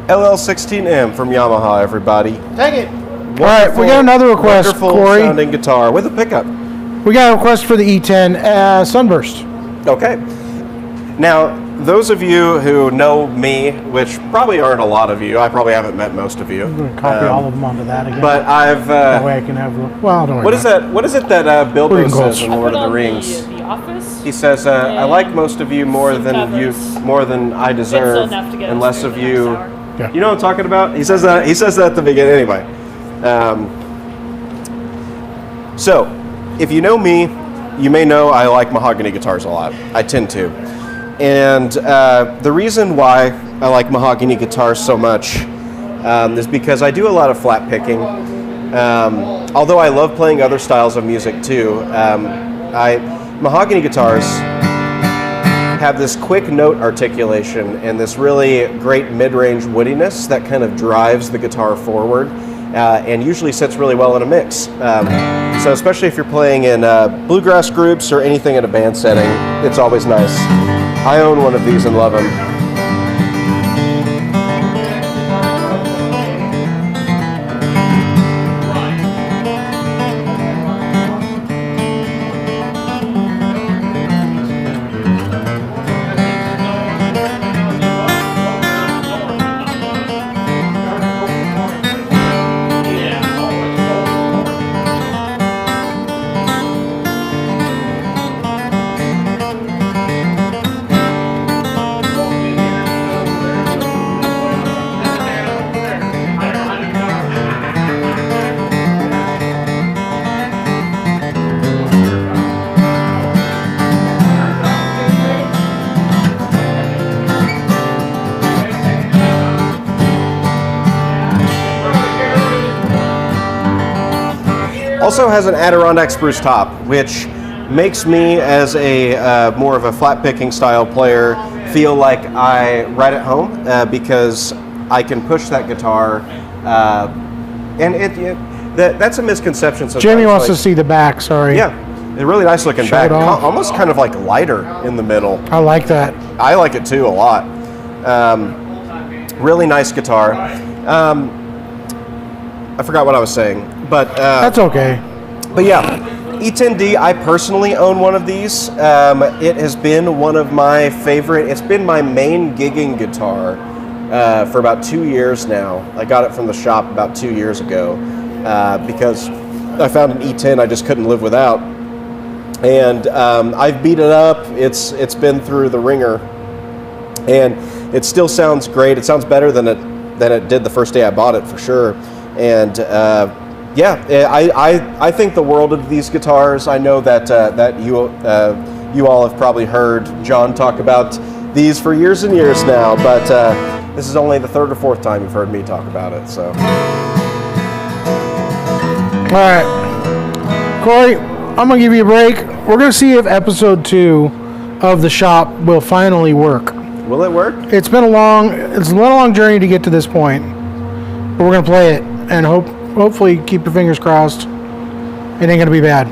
S11: LL16M from Yamaha, everybody.
S1: Take it.
S3: All right, we got another request,
S11: Wonderful
S3: Corey.
S11: sounding guitar with a pickup.
S3: We got a request for the E10 Sunburst.
S11: Okay. Now, those of you who know me, which probably aren't a lot of you, I probably haven't met most of you.
S3: I'm going to copy all of them onto that again.
S11: But I've.
S3: that way I can have. Well, don't worry.
S11: What is that? What is it that Bilbo
S3: Pretty
S11: says
S3: close.
S11: in Lord of the Rings?
S2: The Office.
S11: He says, "I like most of you more than I deserve,
S2: enough to get
S11: and
S2: us
S11: less
S2: through
S11: of
S2: the
S11: you."
S2: next hour.
S3: Yeah.
S11: You know what I'm talking about? He says that. He says that at the beginning. Anyway, so if you know me, you may know I like mahogany guitars a lot. I tend to, and the reason why I like mahogany guitars so much is because I do a lot of flat picking. Although I love playing other styles of music too, mahogany guitars have this quick note articulation and this really great mid-range woodiness that kind of drives the guitar forward and usually sits really well in a mix. So especially if you're playing in bluegrass groups or anything in a band setting, it's always nice. I own one of these and love them. Also has an Adirondack spruce top, which makes me, as a more of a flat picking style player, feel like I write at home because I can push that guitar, and that's a misconception. Sometimes.
S3: Jamie wants to see the back. Sorry.
S11: Yeah, a really nice looking
S3: Show
S11: back,
S3: it off.
S11: almost kind of like lighter in the middle.
S3: I like that.
S11: I like it too a lot. Really nice guitar. I forgot what I was saying, but
S3: That's okay.
S11: But yeah, E10D, I personally own one of these. It has been one of my favorite. It's been my main gigging guitar for about 2 years now. I got it from the shop about 2 years ago because I found an E10 I just couldn't live without. And I've beat it up. It's been through the ringer, and it still sounds great. It sounds better than it did the first day I bought it, for sure. And I think the world of these guitars. I know that you all have probably heard John talk about these for years and years now, but this is only the third or fourth time you've heard me talk about it. So,
S3: all right, Corey, I'm gonna give you a break. We're gonna see if episode 2 of the shop will finally work.
S11: Will it work?
S3: It's been a long journey to get to this point, but we're gonna play it and hopefully keep your fingers crossed. It ain't gonna be bad.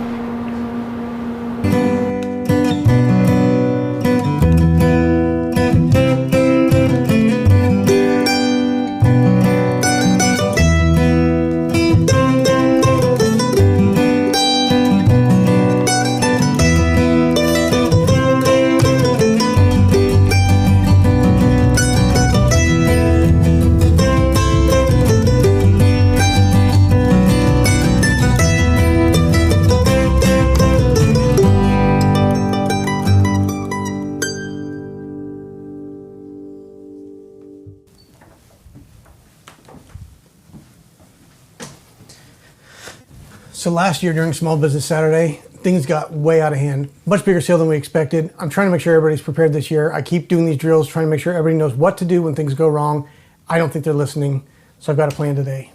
S5: So last year during Small Business Saturday, things got way out of hand. Much bigger sale than we expected. I'm trying to make sure everybody's prepared this year. I keep doing these drills, trying to make sure everybody knows what to do when things go wrong. I don't think they're listening, so I've got a plan today.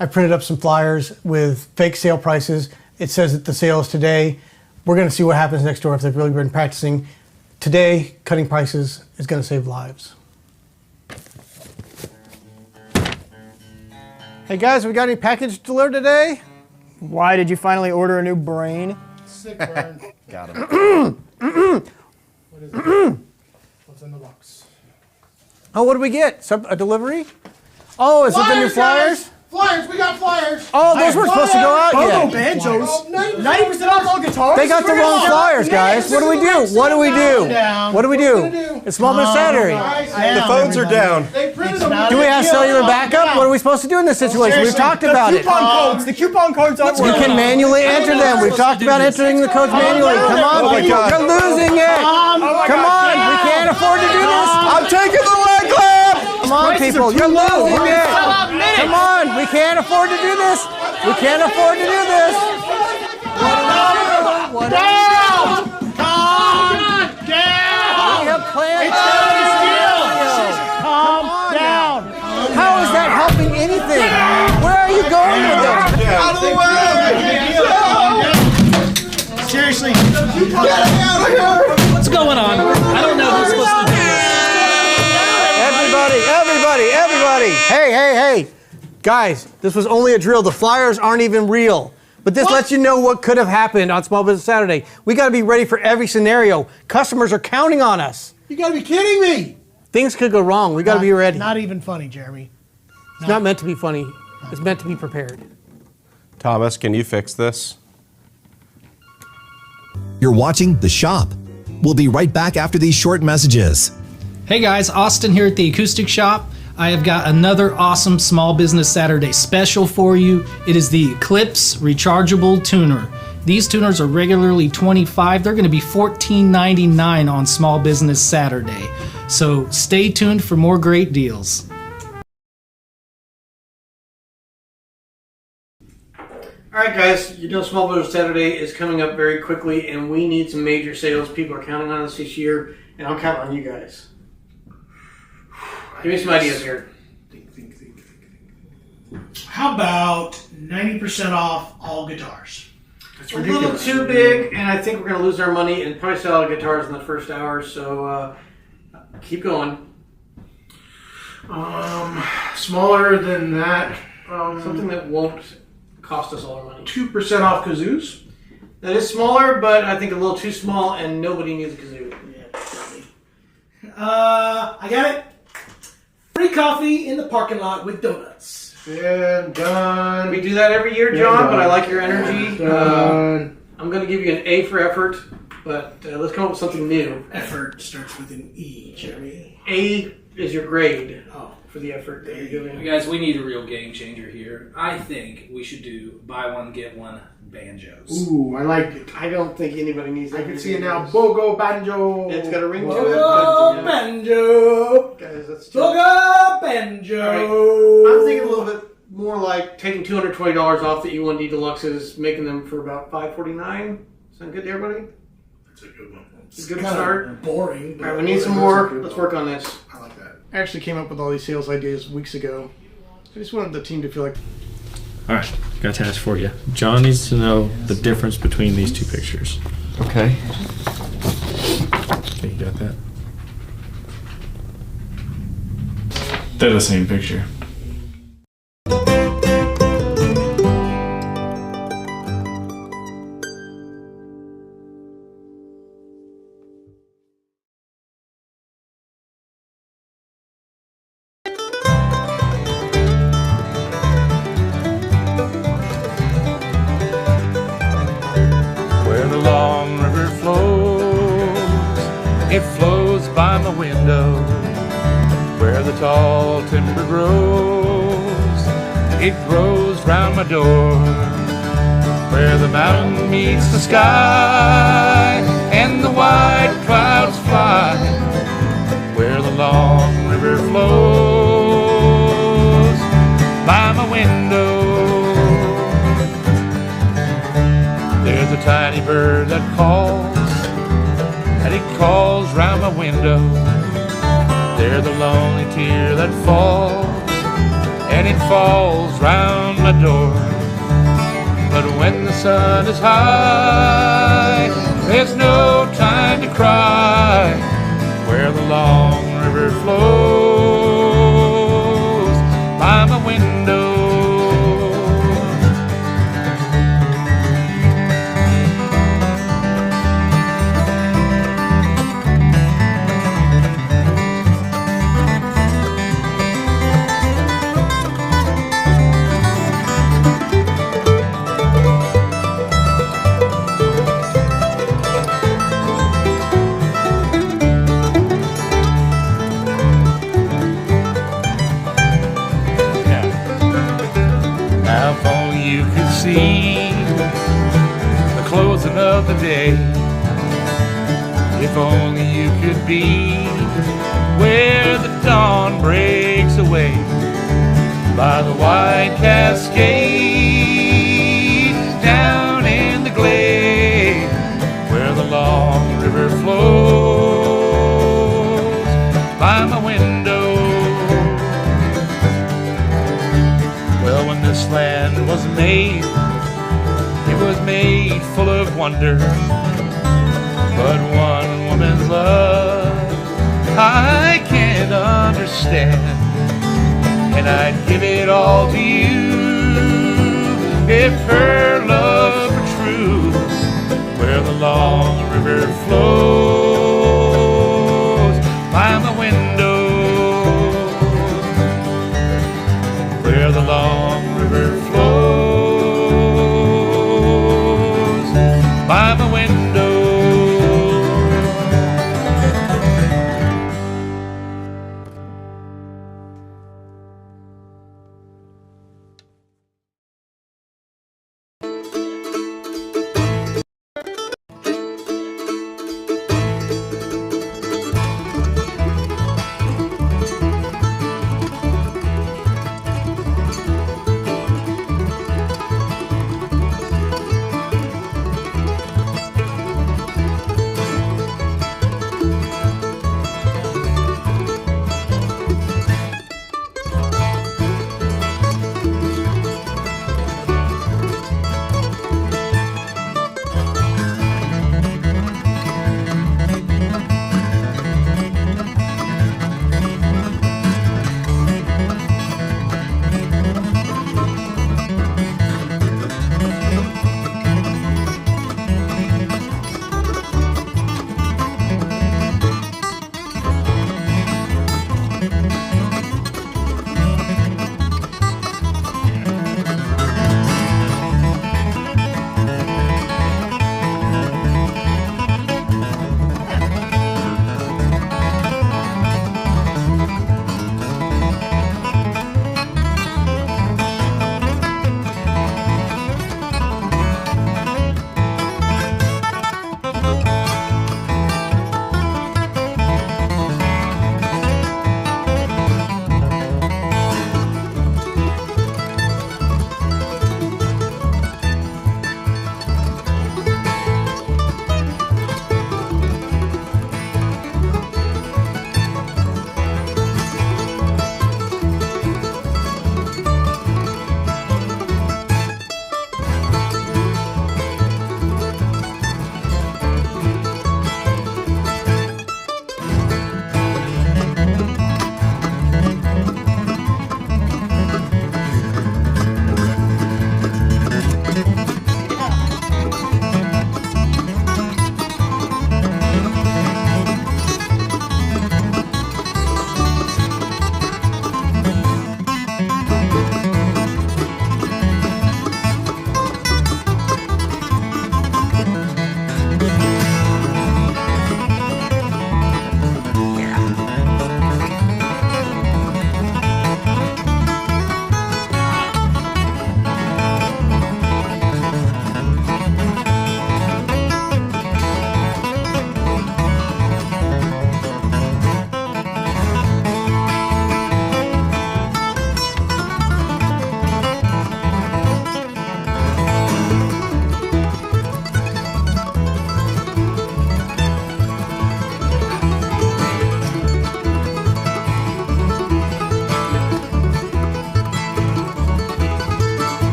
S5: I printed up some flyers with fake sale prices. It says that the sale is today. We're gonna see what happens next door if they've really been practicing. Today, cutting prices is gonna save lives. Hey guys, we got any package delivered today?
S22: Why did you finally order a new brain?
S1: Sick burn.
S11: Got him.
S1: What is it? What's in the box?
S5: Oh, what did we get? A delivery? Oh, is it the new flyers?
S1: Guys! Flyers, we got flyers.
S5: Oh, those weren't supposed to go out yet.
S22: Banjos. 90% off all guitars.
S5: They got the wrong flyers, guys. What do we do? What do we do? What do we do? It's Small Business Saturday.
S11: The phones are down.
S5: Do we have cellular backup? What are we supposed to do in this situation? We've talked about it.
S22: The coupon codes aren't
S5: You
S22: working.
S5: can manually enter them. We've talked about entering the codes manually. Come on, people. You're losing it. Come on. We can't afford to do this.
S11: I'm taking the leg lap.
S5: Come on, people. You're losing it. Come on. We can't afford to do this. We can't afford to do this. What do we do?
S1: Calm down.
S5: We have plans.
S1: Calm down.
S5: How is that helping anything? Where are you going with this?
S11: Out of the way!
S1: Seriously.
S11: Get out of here!
S12: What's going on? I don't know who's supposed to do this.
S5: Everybody. Hey. Guys, this was only a drill. The flyers aren't even real. But this lets you know what could have happened on Small Business Saturday. We got to be ready for every scenario. Customers are counting on us.
S1: You gotta be kidding me.
S5: Things could go wrong. We got to be ready.
S1: Not even funny, Jeremy.
S5: It's not meant to be funny. It's meant to be prepared.
S19: Thomas, can you fix this?
S14: You're watching The Shop. We'll be right back after these short messages.
S12: Hey guys, Austin here at the Acoustic Shop. I have got another awesome Small Business Saturday special for you. It is the Eclipse Rechargeable Tuner. These tuners are regularly $25. They're going to be $14.99 on Small Business Saturday. So stay tuned for more great deals.
S8: All right, guys, you know Small Business Saturday is coming up very quickly, and we need some major sales. People are counting on us this year, and I'm counting on you guys. Give me some ideas here.
S1: Think. How about 90% off all guitars?
S8: It's a little too big, and I think we're going to lose our money and probably sell out of guitars in the first hour, so keep going.
S1: Smaller than that.
S8: Something that won't cost us all our money.
S1: 2% off kazoos.
S8: That is smaller, but I think a little too small, and nobody needs a kazoo.
S1: I got it. Free coffee in the parking lot with donuts.
S5: And done.
S8: We do that every year, John, but I like your energy. I'm going to give you an A for effort. but let's come up with something new.
S1: Effort starts with an E, Jeremy.
S8: A is your grade for the effort that you're doing.
S12: Guys, we need a real game changer here. I think we should do buy one, get one banjos.
S1: Ooh, I like it.
S8: I don't think anybody needs that.
S1: I can see it now. Bogo banjo.
S8: It's got a ring to it.
S1: Bogo banjo.
S8: Guys, that's
S1: Bogo banjo.
S8: All right. I'm thinking a little bit more like taking $220 off the E1D Deluxes, making them for about $549. Sound good to everybody?
S1: That's a good one.
S8: It's a good start.
S1: Boring.
S8: All right, we need some more. Let's work on this.
S1: I like that.
S8: I actually came up with all these sales ideas weeks ago. I just wanted the team to feel like.
S16: All right, got a task for you. John needs to know the difference between these two pictures.
S6: Okay.
S16: Okay, you got that? They're the same picture.
S21: Where the long river flows, it flows by my window. Where the tall timber grows, it grows round my door. Where the mountain meets the sky and the white clouds fly. Where the long river flows by my window. There's a tiny bird that calls, and it calls round my window. There's a lonely tear that falls, and it falls round my door. But when the sun is high, there's no time to cry. Where the long river flows by my window. Now if only you could see the closing of the day. If only you could be where the dawn breaks away by the white cascade down in the glade where the long river flows by my window. Well, when this land was made, it was made full of wonder. But one woman's love I can't understand, and I'd give it all to you if her love were true. Where the long river flows by my window. Where the long river flows by my window.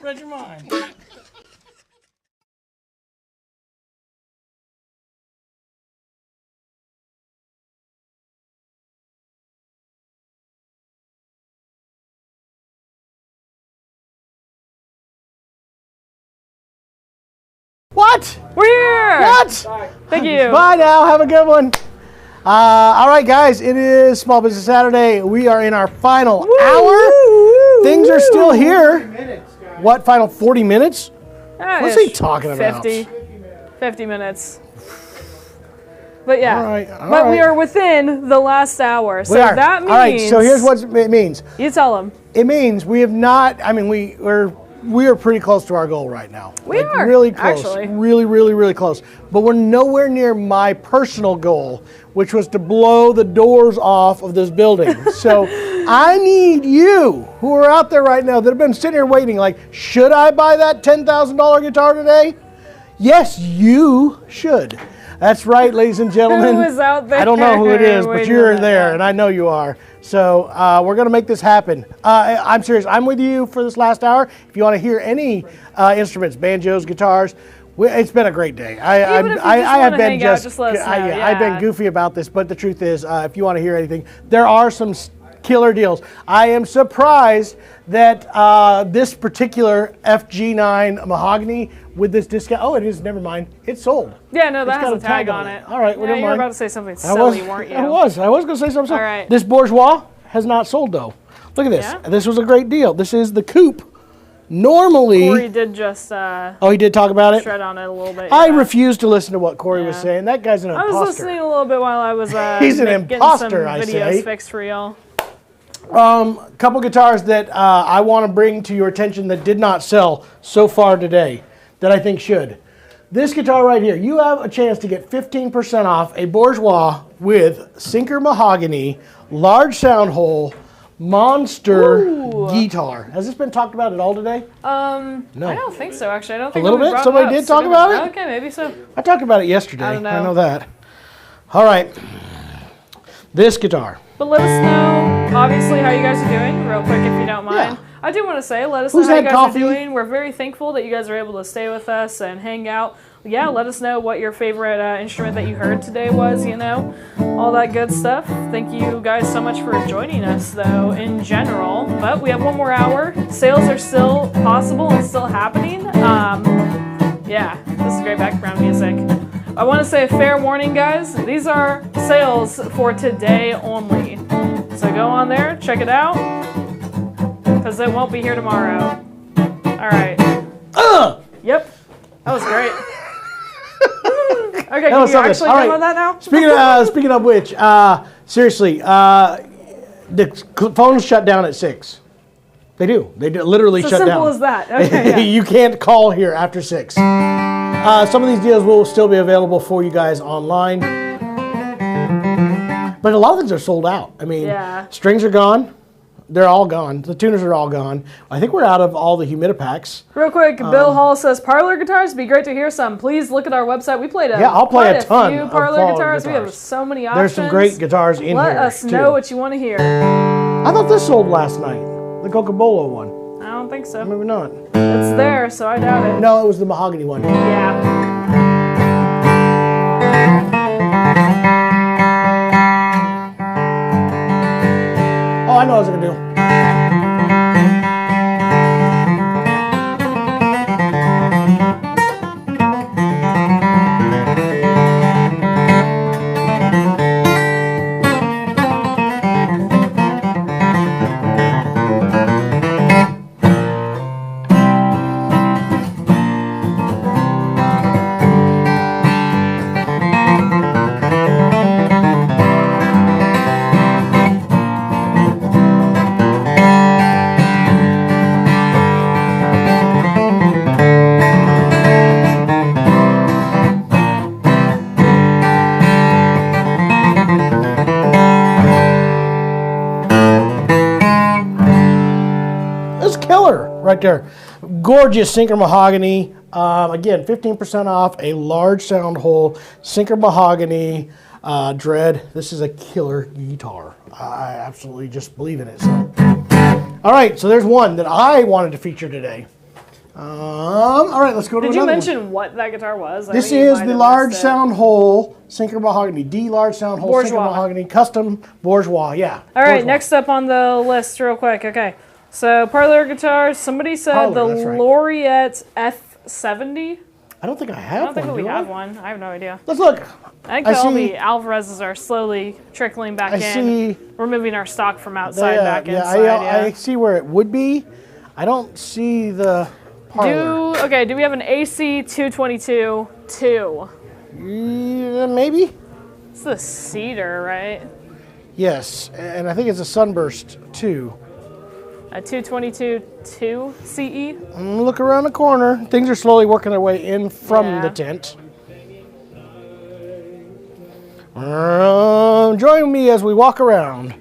S1: Read your mind. What?
S2: We're here!
S1: What?
S2: Thank you.
S1: Bye now. Have a good one. All right, guys. It is Small Business Saturday. We are in our final hour. Things are still here. What? Final 40 minutes? What's he talking about?
S2: 50 minutes. But yeah,
S1: All right.
S2: but we are within the last hour. So
S1: We are.
S2: that means...
S1: All right, so here's what it means.
S2: You tell them.
S1: It means we have not, I mean, we are pretty close to our goal right now.
S2: We are,
S1: really close.
S2: actually.
S1: Really close. But we're nowhere near my personal goal, which was to blow the doors off of this building. So I need you who are out there right now that have been sitting here waiting, like, should I buy that $10,000 guitar today? Yes, you should. That's right, ladies and gentlemen.
S2: Who is out there?
S1: I don't know who it is, but
S2: waiting
S1: you're
S2: on that?
S1: there, and I know you are. So we're going to make this happen. I'm serious. I'm with you for this last hour. If you want to hear any instruments, banjos, guitars, it's been a great day. I have been
S2: just let us know.
S1: I've been goofy about this, but the truth is, if you want to hear anything, there are some killer deals. I am surprised that this particular FG9 mahogany with this discount. Oh, it is. Never mind. It's sold.
S2: Yeah, no, that
S1: It's got
S2: has a tag on it.
S1: All right, well,
S2: yeah,
S1: never
S2: you were
S1: mind.
S2: about to say something silly, weren't you?
S1: I was going to say something.
S2: All right.
S1: This Bourgeois has not sold though. Look at this.
S2: Yeah?
S1: This was a great deal. This is the coupe. Normally,
S2: Corey did just
S1: oh, he did talk about it.
S2: shred on it a little bit.
S1: I refuse to listen to what Corey was saying. That guy's an
S2: I
S1: imposter.
S2: was listening a little bit while I was
S1: He's an
S2: getting
S1: imposter,
S2: some
S1: I
S2: videos
S1: say.
S2: fixed for y'all.
S1: Couple guitars that I want to bring to your attention that did not sell so far today that I think should. This guitar right here, you have a chance to get 15% off a Bourgeois with sinker mahogany, large sound hole, monster guitar. Has this been talked about at all today? No.
S2: I don't think so, actually. I don't
S1: A
S2: think
S1: little
S2: we
S1: bit?
S2: brought it
S1: Somebody
S2: up,
S1: did
S2: so
S1: talk
S2: good.
S1: about it?
S2: Okay, maybe so.
S1: I talked about it yesterday.
S2: I don't know.
S1: I know that. All right. This guitar.
S2: But let us know, obviously, how you guys are doing, real quick, if you don't mind.
S1: Yeah.
S2: I do want to say, let us
S1: Who's
S2: know how you
S1: had
S2: guys
S1: coffee?
S2: are doing. We're very thankful that you guys are able to stay with us and hang out. Yeah, let us know what your favorite instrument that you heard today was, you know, all that good stuff. Thank you guys so much for joining us, though, in general. But we have one more hour. Sales are still possible and still happening. Yeah, this is great background music. I want to say a fair warning, guys. These are sales for today only. So go on there, check it out, because it won't be here tomorrow. All right. Yep. That was great. Okay, can you actually demo that now?
S1: Speaking of which, seriously, the phones shut down at 6. They do. They literally
S2: It's
S1: shut
S2: as
S1: down.
S2: simple as that. Okay, yeah.
S1: You can't call here after 6. Some of these deals will still be available for you guys online. But a lot of things are sold out. I mean, strings are gone. They're all gone. The tuners are all gone. I think we're out of all the Humidipacks.
S2: Real quick, Bill Hall says parlor guitars. It'd be great to hear some. Please look at our website. We played
S1: I'll play
S2: quite
S1: a ton
S2: few
S1: of
S2: parlor guitars. We have so many options.
S1: There's some great guitars in
S2: Let
S1: here.
S2: us
S1: too.
S2: know what you want to hear.
S1: I thought this sold last night. The Cocobolo one.
S2: I don't think so.
S1: Maybe not.
S2: It's there, so I doubt it.
S1: No, it was the mahogany one.
S2: Yeah.
S1: Oh, I know what I was gonna do. Right there. Gorgeous sinker mahogany. Again, 15% off a large sound hole, sinker mahogany, dread. This is a killer guitar. I absolutely just believe in it. So. All right, so there's one that I wanted to feature today. All right, let's go to
S2: Did you
S1: another
S2: mention what that guitar was?
S1: This is the large sound hole sinker mahogany. D large sound hole sinker
S2: Bourgeois.
S1: mahogany custom bourgeois. Yeah.
S2: All right,
S1: Bourgeois.
S2: next up on the list, real quick. Okay, so parlor guitars. Somebody said
S1: Parlor,
S2: the
S1: that's right.
S2: Laureate F70.
S1: I don't think I
S2: I
S1: have
S2: don't think
S1: one.
S2: we
S1: do
S2: have
S1: I?
S2: one. I have no idea.
S1: Let's look.
S2: I think
S1: I
S2: all
S1: see-
S2: the Alvarez's are slowly trickling back
S1: I
S2: in.
S1: see-
S2: We're moving our stock from outside back
S1: yeah,
S2: inside.
S1: I see where it would be. I don't see the parlor.
S2: Do we have an AC 222 2?
S1: Yeah, maybe.
S2: It's the cedar, right?
S1: Yes, and I think it's a Sunburst too.
S2: A 222 2 CE?
S1: Look around the corner. Things are slowly working their way in from
S2: Yeah.
S1: the tent. Join me as we walk around.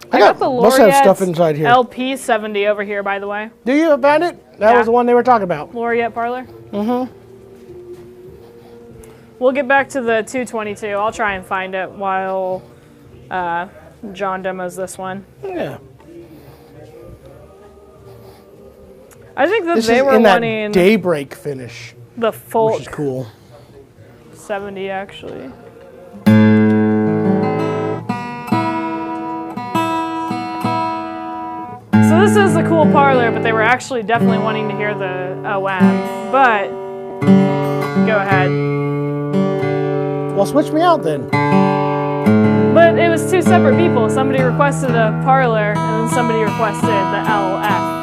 S2: I got the
S1: must have stuff inside here.
S2: LP70 over here, by the way.
S1: Do you find it? That was the one they were talking about.
S2: Laureate parlor.
S1: Mm-hmm.
S2: We'll get back to the 222. I'll try and find it while John demos this one.
S1: Yeah.
S2: I think that
S1: This
S2: they
S1: is
S2: were
S1: in that
S2: wanting
S1: daybreak finish,
S2: the folk
S1: which is cool.
S2: 70 actually. So this is a cool parlor, but they were actually definitely wanting to hear the OM. But go ahead.
S1: Well, switch me out then.
S2: But it was two separate people. Somebody requested a parlor, and then somebody requested the LF.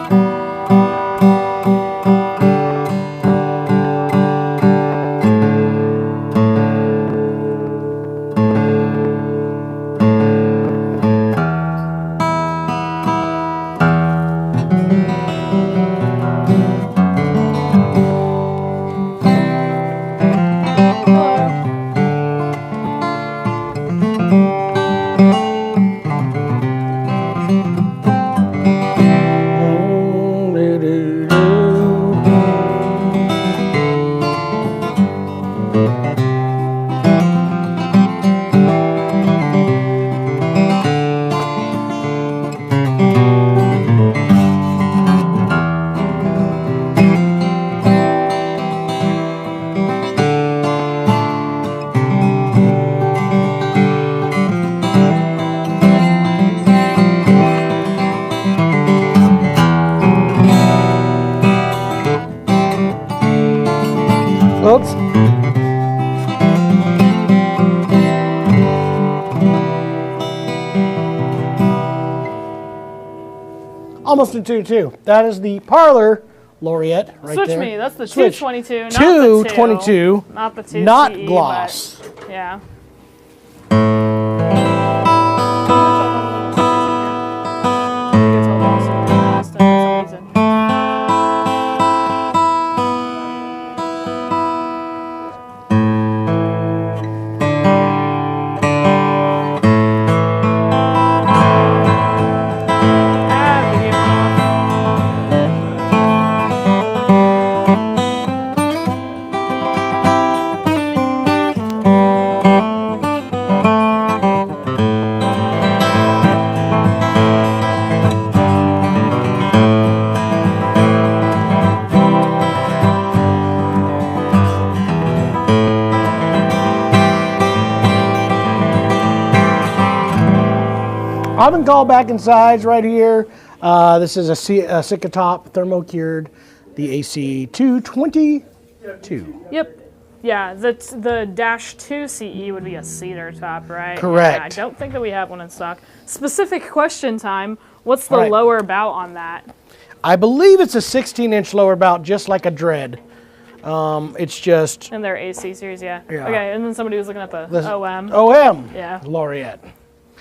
S1: Oops. Almost in 2-2. That is the parlor Laureate right
S2: Switch
S1: there.
S2: me. That's the
S1: Switch.
S2: 222, not the
S1: 222,
S2: not the 2
S1: not
S2: CE,
S1: gloss.
S2: but yeah.
S1: I've been called back inside right here. This is a Sitka top thermo cured, the AC 222.
S2: Yep. Yeah, the Dash 2 CE would be a cedar top, right?
S1: Correct.
S2: Yeah, I don't think that we have one in stock. Specific question time. What's the
S1: All right.
S2: lower bout on that?
S1: I believe it's a 16-inch lower bout, just like a Dread. It's just
S2: In their AC series, yeah.
S1: Yeah.
S2: Okay, and then somebody was looking at the
S1: the
S2: OM.
S1: OM
S2: Yeah.
S1: Laureate.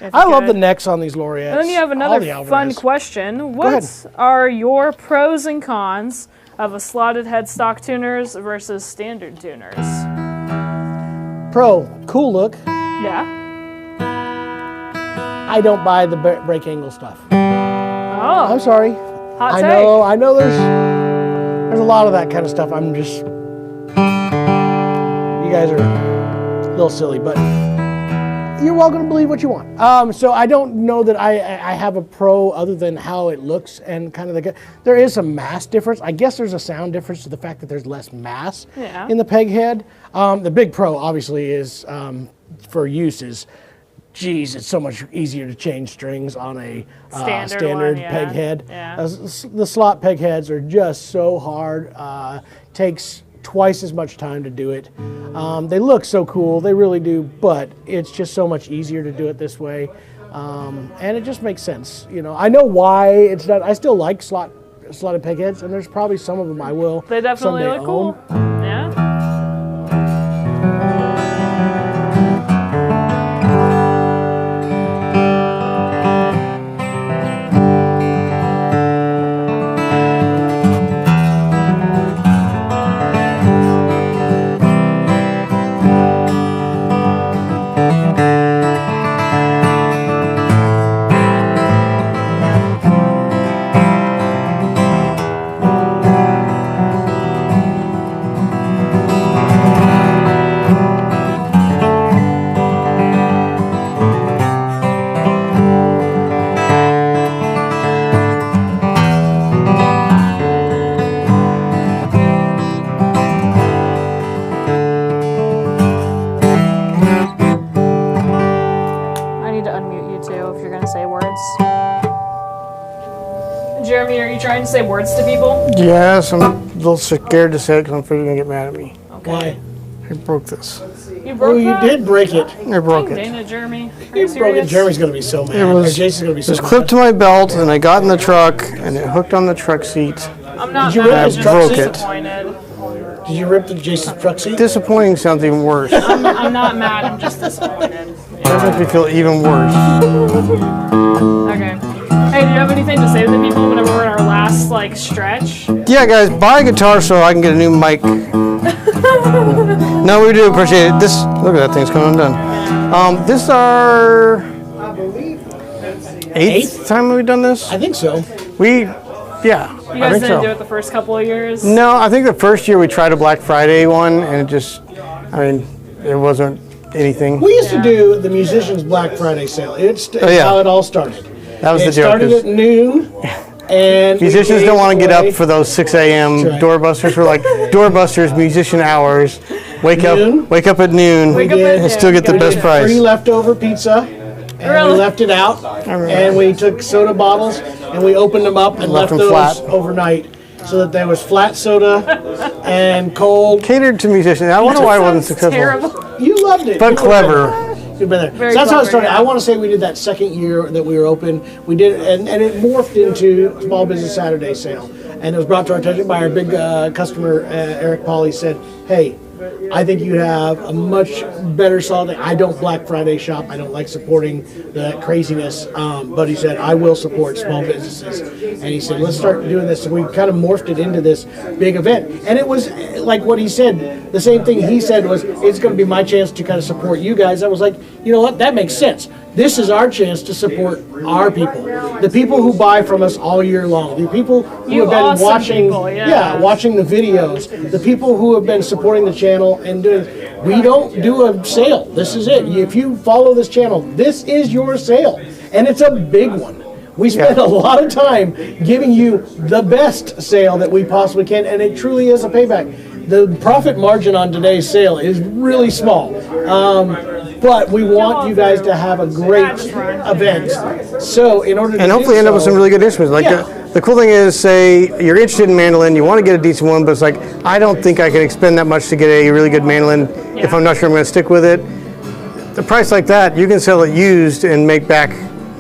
S2: If
S1: I
S2: you
S1: love the
S2: could.
S1: necks on these Laureates.
S2: And then you have
S1: All the
S2: another fun
S1: Alvarez.
S2: question.
S1: ahead.
S2: What are your pros and cons of a slotted headstock tuners versus standard tuners?
S1: Pro, cool look.
S2: Yeah.
S1: I don't buy the break angle stuff.
S2: Oh.
S1: I'm sorry.
S2: Hot
S1: I
S2: take.
S1: know there's a lot of that kind of stuff. I'm just, you guys are a little silly, but you're welcome to believe what you want. So I don't know that I have a pro other than how it looks and kind of there is some mass difference. I guess there's a sound difference to the fact that there's less mass in the peg head. The big pro obviously is for use is, geez, it's so much easier to change strings on a standard peg head.
S2: Yeah.
S1: The slot peg heads are just so hard. Takes twice as much time to do it. They look so cool, they really do, but it's just so much easier to do it this way. And it just makes sense. You know, I know why it's not. I still like slotted peg heads, and there's probably some of them I will.
S2: They definitely
S1: someday
S2: look cool.
S1: own.
S2: Yeah. Jeremy, are you trying to say words to people?
S8: Yes, I'm a little scared to say it because I'm afraid you're going to get mad at me.
S1: Why?
S8: I broke this.
S2: You broke
S1: you
S2: that?
S1: did break it.
S8: I broke it.
S2: Dana, Jeremy. Are
S1: You
S2: you
S1: broke it.
S2: serious?
S1: Jeremy's going to be so mad.
S8: It was,
S1: Jason's going to be so
S8: it was
S1: mad.
S8: clipped to my belt, and I got in the truck, and it hooked on the truck seat.
S2: I'm not
S1: Did you
S2: mad,
S1: rip
S2: I'm
S1: his
S2: just
S1: truck seat?
S2: disappointed.
S1: Did you rip the Jason's truck seat?
S8: Disappointing sounds even worse.
S2: I'm not mad, I'm just disappointed.
S8: That makes me feel even worse.
S2: Okay. Hey, do you have anything to say to the people whenever we're in our last, like, stretch?
S8: Yeah, guys, buy a guitar so I can get a new mic. No, we do appreciate it. This, look at that thing's coming undone. This is our eighth time we've done this.
S1: I think so.
S8: Yeah,
S2: You
S8: I
S2: guys
S8: think
S2: didn't
S8: so.
S2: do it the first couple of years?
S8: No, I think the first year we tried a Black Friday one, and it just, I mean, it wasn't anything.
S1: We used to do the Musicians Black Friday sale. It's how it all started.
S8: That was
S1: It
S8: the joke.
S1: started at noon, and
S8: Musicians
S1: we
S8: don't want to
S1: gave
S8: get
S1: away-
S8: up for those 6 a.m.
S1: That's right.
S8: doorbusters. We're like, doorbusters, musician hours. Wake up at noon,
S1: We did.
S8: and still get the
S1: We
S8: best
S1: did
S8: price.
S1: Free leftover pizza, and we left it out. And we took soda bottles and we opened them up and left
S8: them
S1: those
S8: flat.
S1: overnight, so that there was flat soda and cold.
S8: Catered to musicians. I wonder why it wasn't successful.
S1: You loved it.
S8: But
S1: You would've
S8: clever.
S1: You've been there.
S2: Very
S1: So that's how it
S2: clever,
S1: started.
S2: yeah.
S1: I want to say we did that second year that we were open. We did, and it morphed into Small Business Saturday sale. And it was brought to our attention by our big customer, Eric Paul. He said, hey, I think you have a much better solid. I don't Black Friday shop. I don't like supporting the craziness. But he said, I will support small businesses. And he said, let's start doing this. So we kind of morphed it into this big event. And it was like what he said, the same thing he said was, it's going to be my chance to kind of support you guys. I was like, you know what? That makes sense. This is our chance to support our people, the people who buy from us all year long, the people who
S2: You
S1: have been
S2: awesome
S1: watching,
S2: people, yeah.
S1: watching the videos, the people who have been supporting the channel and doing. We don't do a sale. This is it. If you follow this channel, this is your sale, and it's a big one. We spend a lot of time giving you the best sale that we possibly can, and it truly is a payback. The profit margin on today's sale is really small. But we want you guys to have a great event. So in order to
S8: And hopefully end up with some really good instruments. Like the cool thing is, say you're interested in mandolin, you want to get a decent one, but it's like, I don't think I can expend that much to get a really good mandolin if I'm not sure I'm going to stick with it. The price like that, you can sell it used and make back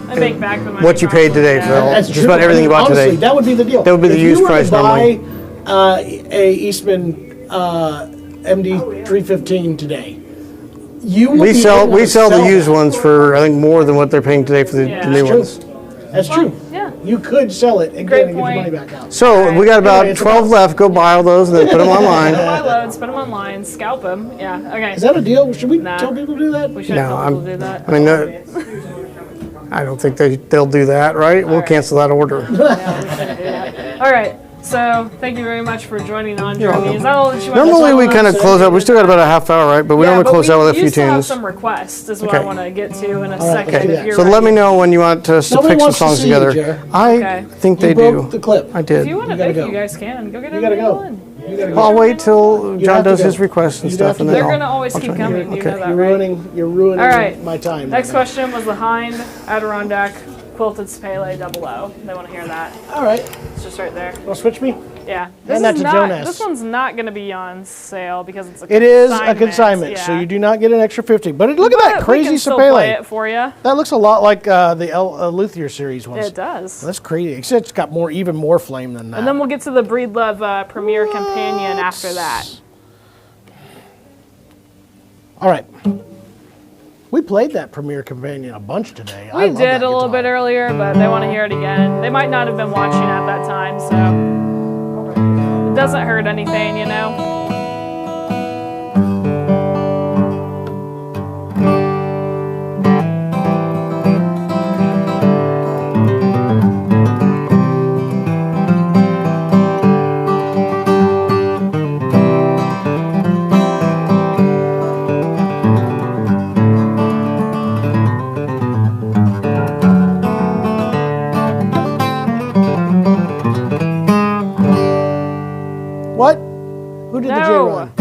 S2: I make back the money
S8: what you paid today for
S1: That's
S8: just
S1: true.
S8: about everything you bought
S1: Honestly,
S8: today.
S1: that would be the deal.
S8: That would be the
S1: If
S8: used
S1: you were
S8: price
S1: to
S8: normally.
S1: buy a Eastman MD 315 today, you would
S8: We
S1: be
S8: sell
S1: able to
S8: the used
S1: that.
S8: ones for I think more than what they're paying today for the new
S1: That's true.
S8: ones.
S1: That's true.
S2: Yeah.
S1: You could sell it and get your money back out.
S8: So we got about
S1: Anyway, it's
S8: 12 left. Go buy all those and then put them online.
S2: Buy loads, put them online, scalp them. Yeah, okay.
S1: Is that a deal? Should we tell people to do that?
S2: We should
S8: No,
S2: tell people to do that.
S8: I mean, I don't think they'll do that, right? We'll cancel that order.
S2: All right. So, thank you very much for joining on,
S5: You're
S2: Jeremy.
S5: welcome.
S2: Is that all that you want
S5: Normally we
S2: to
S5: kind of close out. We still got about a half hour, right? But we normally close out with a few
S2: You still have
S5: tunes.
S2: some requests, is what
S5: Okay.
S2: I want to get to in a
S5: All right,
S2: second.
S5: okay.
S2: If you're
S5: So let
S2: ready.
S5: me know when you want us to
S1: Nobody
S5: pick some
S1: wants to
S5: songs
S1: see you,
S5: together.
S1: Jer.
S5: I
S2: Okay.
S5: think
S1: You
S5: they
S1: broke
S5: do.
S1: the clip.
S5: I did.
S2: If you want to
S1: gotta
S2: pick,
S1: go.
S2: you guys can. Go get
S1: You gotta go.
S2: in.
S5: I'll wait till
S1: You
S5: John
S1: have to
S5: does
S1: go.
S5: his requests and
S1: You'd
S5: stuff,
S1: have to
S5: and
S1: go.
S5: then
S2: They're
S5: I'll-
S2: going to always
S5: I'll
S2: keep
S5: join
S2: coming.
S5: you.
S2: You
S5: Okay.
S2: know that,
S1: You're
S2: right?
S1: ruining
S2: All right.
S1: my time.
S2: Next
S1: right now.
S2: question was the Hind Adirondack Quilted Spele Double O. They want to hear that.
S1: All right.
S2: It's just right there.
S1: Well, switch me.
S2: Yeah.
S1: And that's a Jonas.
S2: This one's not going to be on sale because it's a
S1: It is a consignment,
S2: yeah.
S1: so you do not get an extra 50. But look at
S2: But
S1: that
S2: we
S1: crazy
S2: can still play
S1: Sapele.
S2: it for you.
S1: That looks a lot like the Luthier series ones.
S2: It does.
S1: That's crazy. Except it's got even more flame than that.
S2: And then we'll get to the Breedlove Premier Companion after that.
S1: All right. We played that Premier Companion a bunch today. I
S2: We
S1: love
S2: did
S1: that
S2: a little bit earlier, but they want to hear it again. They might not have been watching at that time, so it doesn't hurt anything, you know?
S1: What? Who did the J
S2: No.
S1: run?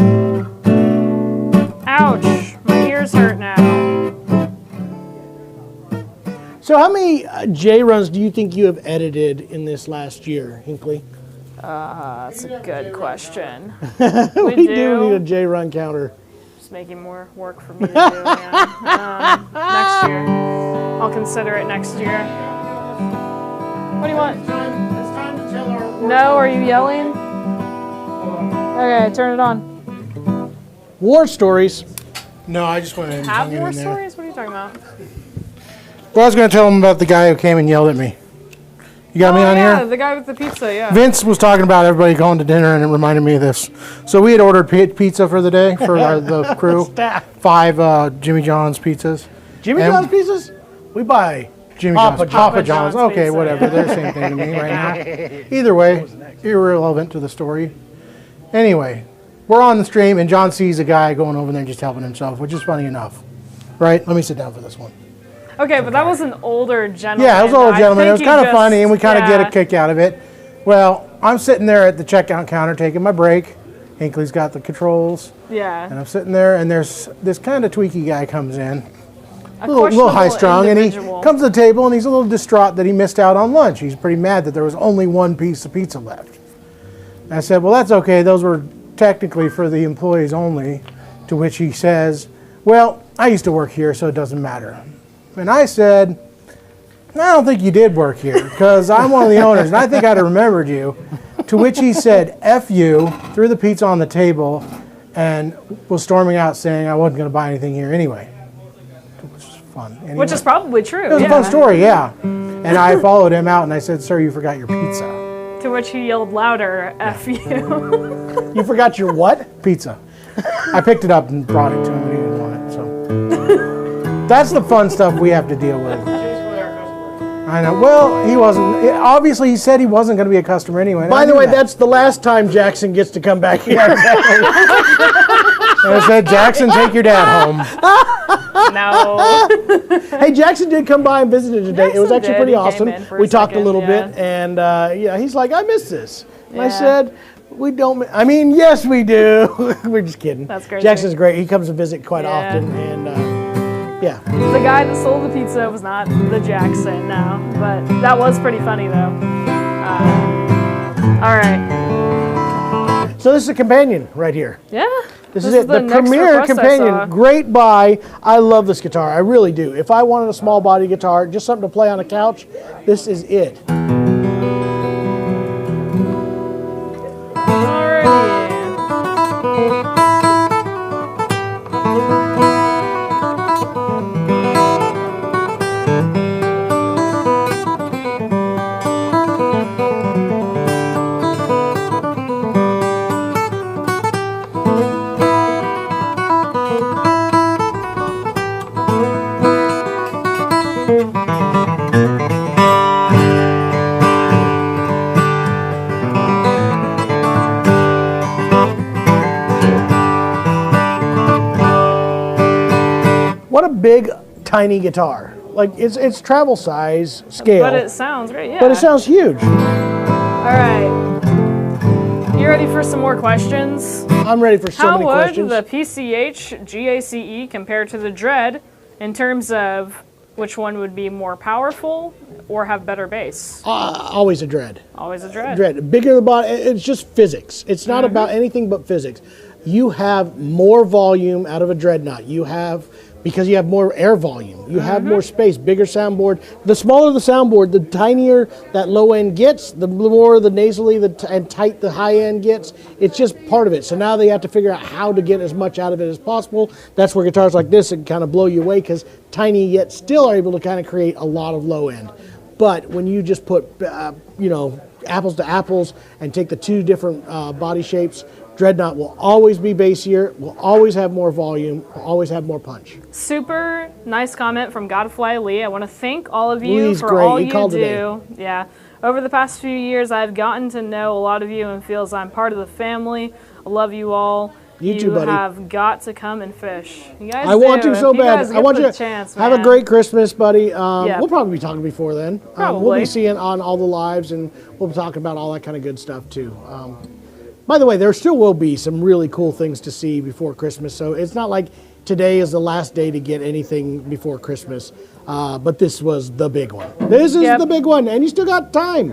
S2: Ouch, my ears hurt now.
S1: So how many J runs do you think you have edited in this last year, Hinckley?
S2: That's a good question.
S1: we do need a J run counter.
S2: It's making more work for me to do, yeah. Next year. I'll consider it next year. What do you want?
S1: It's time to tell our
S2: No, are you yelling? Okay, turn it on.
S1: war stories.
S3: No, I just wanted to
S2: Have
S3: hang it
S2: more
S3: in there.
S2: stories? What are you talking about?
S3: Well, I was going to tell them about the guy who came and yelled at me. You got me on
S2: yeah,
S3: here?
S2: the guy with the pizza, yeah.
S3: Vince was talking about everybody going to dinner, and it reminded me of this. So we had ordered pizza for the day for the crew.
S1: Staff.
S3: 5 Jimmy John's pizzas.
S1: Jimmy
S3: And-
S1: John's pizzas? We buy
S3: Jimmy
S1: Papa
S3: John's. Papa
S1: John's.
S3: John's. Okay,
S2: pizza,
S3: whatever.
S2: yeah.
S3: They're the same thing to me right now. Either way, irrelevant to the story. Anyway, we're on the stream, and John sees a guy going over there and just helping himself, which is funny enough. Right? Let me sit down for this one.
S2: Okay, but that was an older gentleman.
S3: Yeah, it was an old
S2: I
S3: gentleman. It
S2: think
S3: was
S2: he
S3: kind of
S2: just-
S3: funny, and we kind of
S2: yeah.
S3: get a kick out of it. Well, I'm sitting there at the checkout counter taking my break. Hinckley's got the controls, and
S2: Yeah.
S3: I'm sitting there, and there's this kind of tweaky guy comes in,
S2: A
S3: little
S2: questionable
S3: high-strung, and he
S2: individual.
S3: comes to the table, and he's a little distraught that he missed out on lunch. He's pretty mad that there was only one piece of pizza left. And I said, well, that's okay. Those were technically for the employees only, to which he says, well, I used to work here, so it doesn't matter. And I said, I don't think you did work here, because I'm one of the owners, and I think I'd have remembered you. To which he said, F you, threw the pizza on the table, and was storming out saying I wasn't going to buy anything here anyway. Which was fun. Anyway.
S2: Which is probably true.
S3: It was
S2: yeah.
S3: a fun story, yeah. And I followed him out, and I said, sir, you forgot your pizza.
S2: To which he yelled louder, F you.
S1: You forgot your what?
S3: Pizza. I picked it up and brought it to him, but he didn't want it, so. That's the fun stuff we have to deal with. I know. Well, he wasn't. Obviously, he said he wasn't going to be a customer anyway.
S1: By the way, that's the last time Jackson gets to come back here.
S3: And I said, Jackson, take your dad home.
S2: No.
S1: Hey, Jackson did come by and visited today. It was
S2: Jackson
S1: actually
S2: did.
S1: pretty
S2: He came
S1: awesome.
S2: in for a
S1: We talked a
S2: second,
S1: little
S2: yeah.
S1: bit, and yeah, he's like, I miss this. And I
S2: Yeah.
S1: said, we don't. I mean, yes, we do. We're just kidding.
S2: That's crazy.
S1: Jackson's great. He comes to visit quite
S2: Yeah.
S1: often, and yeah.
S2: The guy that sold the pizza was not the Jackson, no. But that was pretty funny, though. All right.
S1: So this is a companion right here.
S2: Yeah.
S1: This is it, the
S2: next
S1: Premier
S2: request I saw.
S1: Companion. Great buy. I love this guitar. I really do. If I wanted a small body guitar, just something to play on a couch, this is it. big, tiny guitar. Like it's travel size scale.
S2: But it sounds great, yeah.
S1: But it sounds huge.
S2: All right. You ready for some more questions?
S1: I'm ready for so many questions.
S2: How would the PCH GACE compare to the Dread in terms of which one would be more powerful or have better bass?
S1: Always a Dread.
S2: Always a Dread.
S1: Dread. Bigger the body. It's just physics. It's not about anything but physics. You have more volume out of a Dreadnought. Because you have more air volume. You have more space, bigger soundboard. The smaller the soundboard, the tinier that low end gets, the more the nasally and tight the high end gets. It's just part of it. So now they have to figure out how to get as much out of it as possible. That's where guitars like this can kind of blow you away because tiny yet still are able to kind of create a lot of low end. But when you just put, apples to apples and take the two different body shapes, Dreadnought will always be bassier, will always have more volume, will always have more punch.
S2: Super nice comment from Godfly Lee. I want to thank all of you
S1: Lee's
S2: for
S1: great.
S2: all
S1: He
S2: you
S1: called
S2: do.
S1: today.
S2: Yeah. Over the past few years, I've gotten to know a lot of you and feels I'm part of the family. I love you all.
S1: You too, buddy.
S2: have got to come and fish. You guys
S1: I want to
S2: If
S1: so
S2: you
S1: bad.
S2: guys
S1: I
S2: get
S1: want
S2: the
S1: you to
S2: chance,
S1: have a
S2: man.
S1: great Christmas, buddy.
S2: Yeah.
S1: We'll probably be talking before then. We'll
S2: Probably.
S1: be seeing on all the lives, and we'll be talking about all that kind of good stuff too. By the way, there still will be some really cool things to see before Christmas. So it's not like today is the last day to get anything before Christmas. But this was the big one. This is the big one, and you still got time.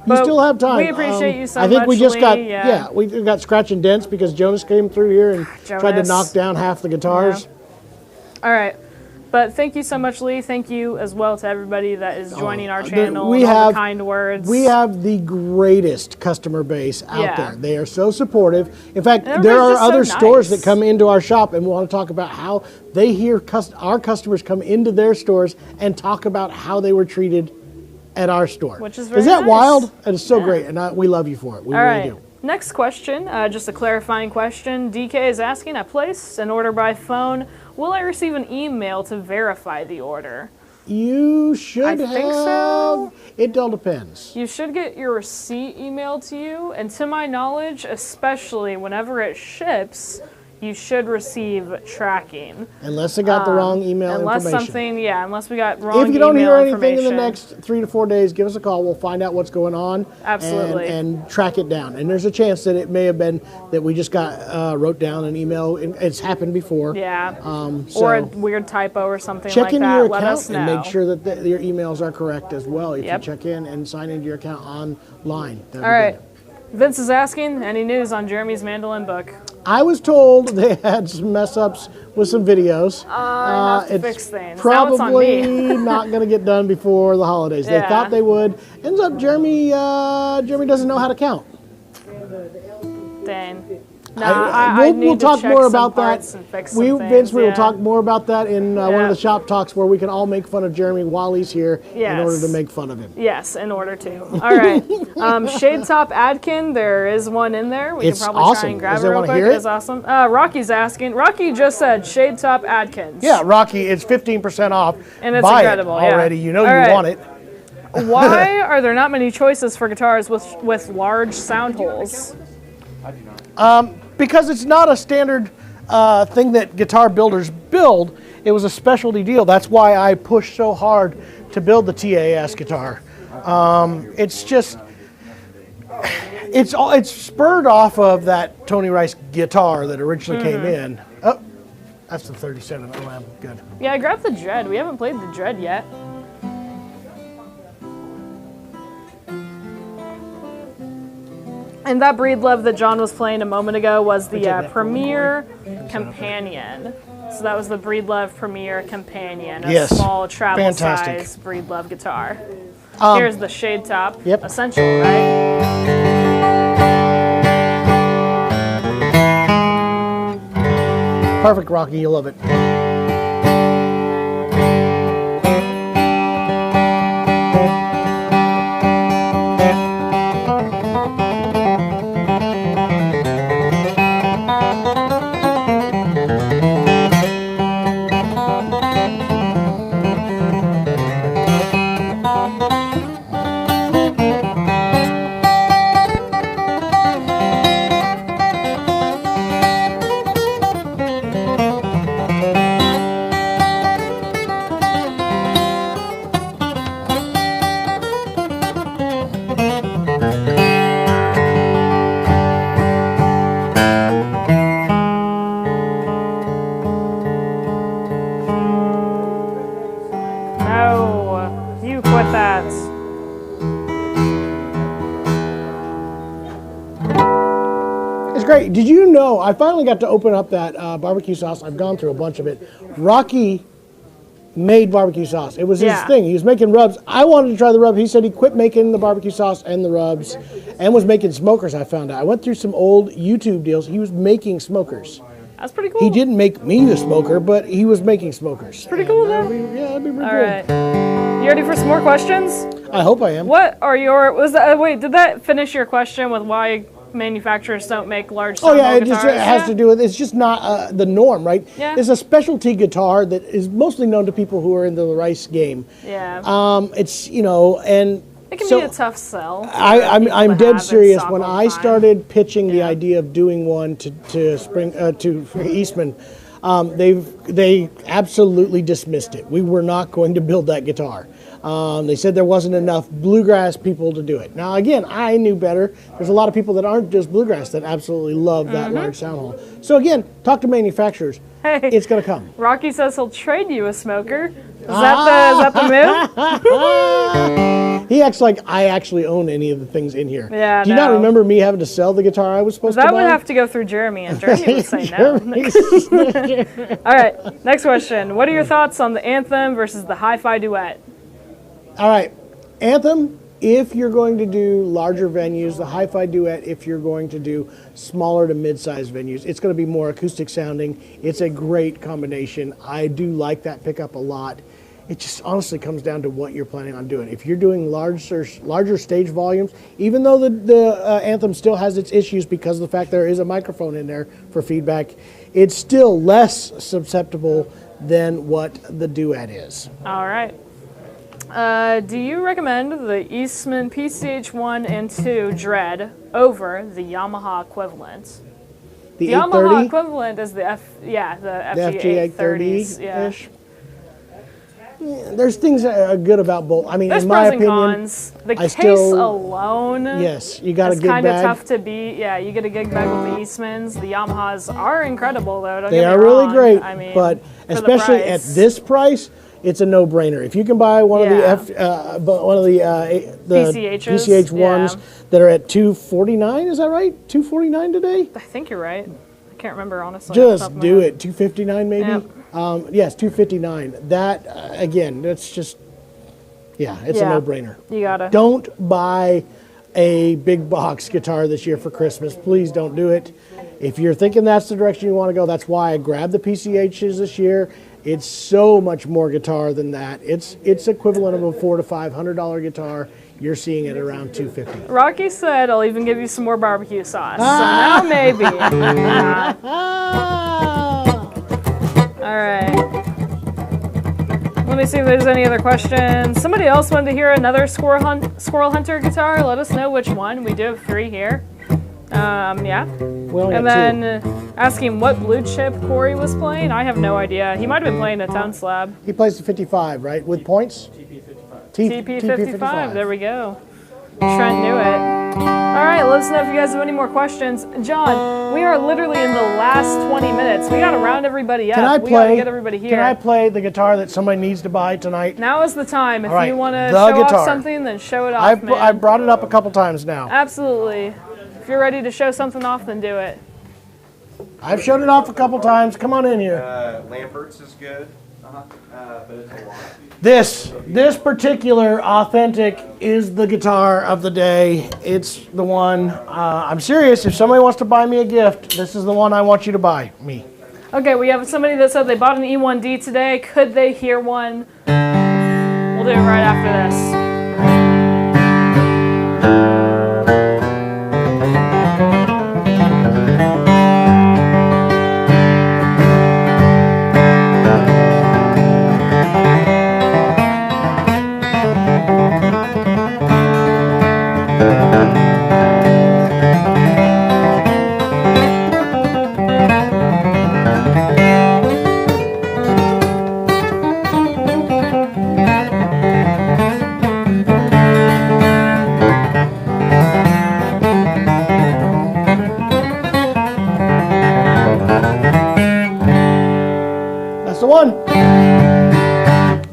S1: You
S2: But
S1: still have time.
S2: we appreciate you so
S1: I think
S2: much,
S1: we just
S2: Lee.
S1: got
S2: Yeah.
S1: we got scratch and dents because Jonas came through here and tried to
S2: Jonas.
S1: knock down half the guitars.
S2: All right. But thank you so much, Lee. Thank you as well to everybody that is joining our
S1: The-
S2: channel
S1: we
S2: and all
S1: have-
S2: the kind words.
S1: We have the greatest customer base out
S2: Yeah.
S1: there. They are so supportive. In fact,
S2: And
S1: there are
S2: everybody's just so
S1: other stores
S2: nice.
S1: that come into our shop and want to talk about how they hear our customers come into their stores and talk about how they were treated at our store.
S2: Which is very
S1: Is that
S2: nice.
S1: wild? It is so
S2: Yeah.
S1: great, and we love you for it. We
S2: All
S1: really
S2: right.
S1: do.
S2: Next question, just a clarifying question. DK is asking, I placed an order by phone. Will I receive an email to verify the order?
S1: You should
S2: I think so.
S1: It all depends.
S2: You should get your receipt emailed to you, and to my knowledge, especially whenever it ships, you should receive tracking.
S1: Unless they got the wrong email
S2: unless
S1: information.
S2: Unless we got wrong
S1: If you don't
S2: email
S1: hear anything in the
S2: information.
S1: next 3 to 4 days, give us a call. We'll find out what's going on.
S2: Absolutely.
S1: And track it down. And there's a chance that it may have been that we just wrote down an email. It's happened before.
S2: Yeah.
S1: So
S2: Or a weird typo or something
S1: check
S2: like
S1: into
S2: that.
S1: your
S2: Let us
S1: account
S2: know.
S1: and make sure that your emails are correct as well. If
S2: Yep.
S1: you check in and sign into your account online. That'd
S2: All
S1: be
S2: right.
S1: good.
S2: Vince is asking, any news on Jeremy's mandolin book?
S1: I was told they had some mess ups with some videos.
S2: I have to
S1: it's
S2: fix things. Now it's on
S1: probably
S2: me.
S1: not going to get done before the holidays. They
S2: Yeah.
S1: thought they would. Ends up Jeremy doesn't know how to count.
S2: Dang. I need
S1: we'll
S2: to
S1: talk
S2: check
S1: more
S2: some
S1: about that.
S2: parts and fix some
S1: Vince,
S2: things,
S1: we will
S2: yeah.
S1: talk more about that in one
S2: Yeah.
S1: of the shop talks where we can all make fun of Jeremy while he's here in order to
S2: Yes.
S1: make fun of him.
S2: Yes, in order to. All right. Shade Top Adkin, there is one in there. We
S1: It's
S2: can probably try
S1: awesome.
S2: and grab
S1: Does
S2: it
S1: they
S2: real
S1: wanna
S2: quick.
S1: hear
S2: It
S1: it?
S2: is awesome. Rocky's asking. Rocky just said Shade Top Adkins.
S1: Yeah, Rocky, it's 15% off.
S2: And it's
S1: Buy
S2: incredible,
S1: it
S2: yeah.
S1: already. You know
S2: All
S1: you
S2: right.
S1: want it.
S2: Why are there not many choices for guitars with large sound holes?
S1: Because it's not a standard thing that guitar builders build. It was a specialty deal. That's why I pushed so hard to build the TAS guitar. It's just, it's spurred off of that Tony Rice guitar that originally came in. Oh, that's the 37 OM. Good.
S2: Yeah, I grabbed the Dread. We haven't played the Dread yet. And that Breed Love that John was playing a moment ago was the Premier Companion. So that was the Breed Love Premier Companion, a
S1: Yes.
S2: small travel
S1: Fantastic.
S2: size Breed Love guitar.
S1: Um,
S2: Here's the Shade Top.
S1: Yep.
S2: Essential, right?
S1: Perfect, Rocky. You'll love it. it's great. Did you know, I finally got to open up that barbecue sauce. I've gone through a bunch of it. Rocky made barbecue sauce. It was his thing. He was making rubs. I wanted to try the rub. He said he quit making the barbecue sauce and the rubs and was making smokers, I found out. I went through some old YouTube deals. He was making smokers.
S2: That's pretty cool.
S1: He didn't make me a smoker, but he was making smokers.
S2: Pretty cool, though.
S1: Yeah, that'd be pretty
S2: All
S1: cool.
S2: right. You ready for some more questions?
S1: I hope I am.
S2: What are wait, did that finish your question with why manufacturers don't make large
S1: Oh yeah,
S2: soundball
S1: it just
S2: guitars?
S1: has to do with, it's just not the norm, right?
S2: Yeah.
S1: It's a specialty guitar that is mostly known to people who are into the rice game.
S2: Yeah.
S1: It's, you know, and
S2: It can
S1: so
S2: be a tough sell.
S1: I'm dead serious. When I started pitching the idea of doing one to Eastman, they absolutely dismissed it. We were not going to build that guitar. They said there wasn't enough bluegrass people to do it. Now again, I knew better. There's a lot of people that aren't just bluegrass that absolutely love that large sound hole. So again, talk to manufacturers.
S2: Hey,
S1: it's gonna come.
S2: Rocky says he'll trade you a smoker. Is that the move?
S1: He acts like I actually own any of the things in here.
S2: Yeah,
S1: Do you not remember me having to sell the guitar I was supposed to buy?
S2: That would have to go through Jeremy, and Jeremy would say no. All right, next question. What are your thoughts on the Anthem versus the Hi-Fi Duet?
S1: All right, Anthem, if you're going to do larger venues, the Hi-Fi Duet, if you're going to do smaller to mid-sized venues, it's going to be more acoustic sounding. It's a great combination. I do like that pickup a lot. It just honestly comes down to what you're planning on doing. If you're doing larger stage volumes, even though the Anthem still has its issues because of the fact there is a microphone in there for feedback, it's still less susceptible than what the Duet is.
S2: All right. Do you recommend the Eastman PCH 1 and 2 Dread over the Yamaha equivalent?
S1: The
S2: Yamaha
S1: 830?
S2: equivalent is the FG
S1: 830-ish?
S2: Yeah.
S1: Yeah, there's things that are good about both. I mean,
S2: There's
S1: in my
S2: pros and
S1: opinion,
S2: cons. The
S1: I
S2: case alone,
S1: yes, you got a
S2: is
S1: gig
S2: kind of
S1: bag.
S2: tough to beat. Yeah, you get a gig bag with the Eastmans. The Yamahas are incredible, though. Don't
S1: They
S2: get me
S1: are really
S2: wrong.
S1: great,
S2: I mean,
S1: but
S2: for the
S1: especially at
S2: price.
S1: this price, it's a no-brainer. If you can buy one of the PCH ones that are at $249, is that right? $249 today?
S2: I think you're right. I can't remember honestly.
S1: Just do it. $259 maybe.
S2: Yep.
S1: Yes, $259. That again, that's just it's a no-brainer.
S2: You gotta.
S1: Don't buy a big box guitar this year for Christmas. Please don't do it. If you're thinking that's the direction you want to go, that's why I grabbed the PCHs this year. It's so much more guitar than that. It's equivalent of a $400 to $500 guitar. You're seeing it around $250.
S2: Rocky said I'll even give you some more barbecue sauce. So now maybe. All right. Let me see if there's any other questions. Somebody else wanted to hear another Squirrel Hunter guitar. Let us know which one. We do have 3 here. Yeah. And then asking what blue chip Corey was playing. I have no idea. He might have been playing a Tone Slab.
S1: He plays the 55, right? With points?
S2: TP55. There we go. Trent knew it. All right, let us know if you guys have any more questions. John, we are literally in the last 20 minutes. We got to round everybody up. We got to get everybody here.
S1: Can I play the guitar that somebody needs to buy tonight?
S2: Now is the time. If
S1: All right,
S2: you want to
S1: the
S2: show
S1: guitar.
S2: off something, then show it off, man.
S1: I brought it up a couple times now.
S2: Absolutely. If you're ready to show something off, then do it.
S1: I've showed it off a couple times. Come on in here.
S19: Lambert's is good, but it's a lot.
S1: This particular Authentic is the guitar of the day. It's the one. I'm serious. If somebody wants to buy me a gift, this is the one I want you to buy me.
S2: Okay, we have somebody that said they bought an E1D today. Could they hear one? We'll do it right after this.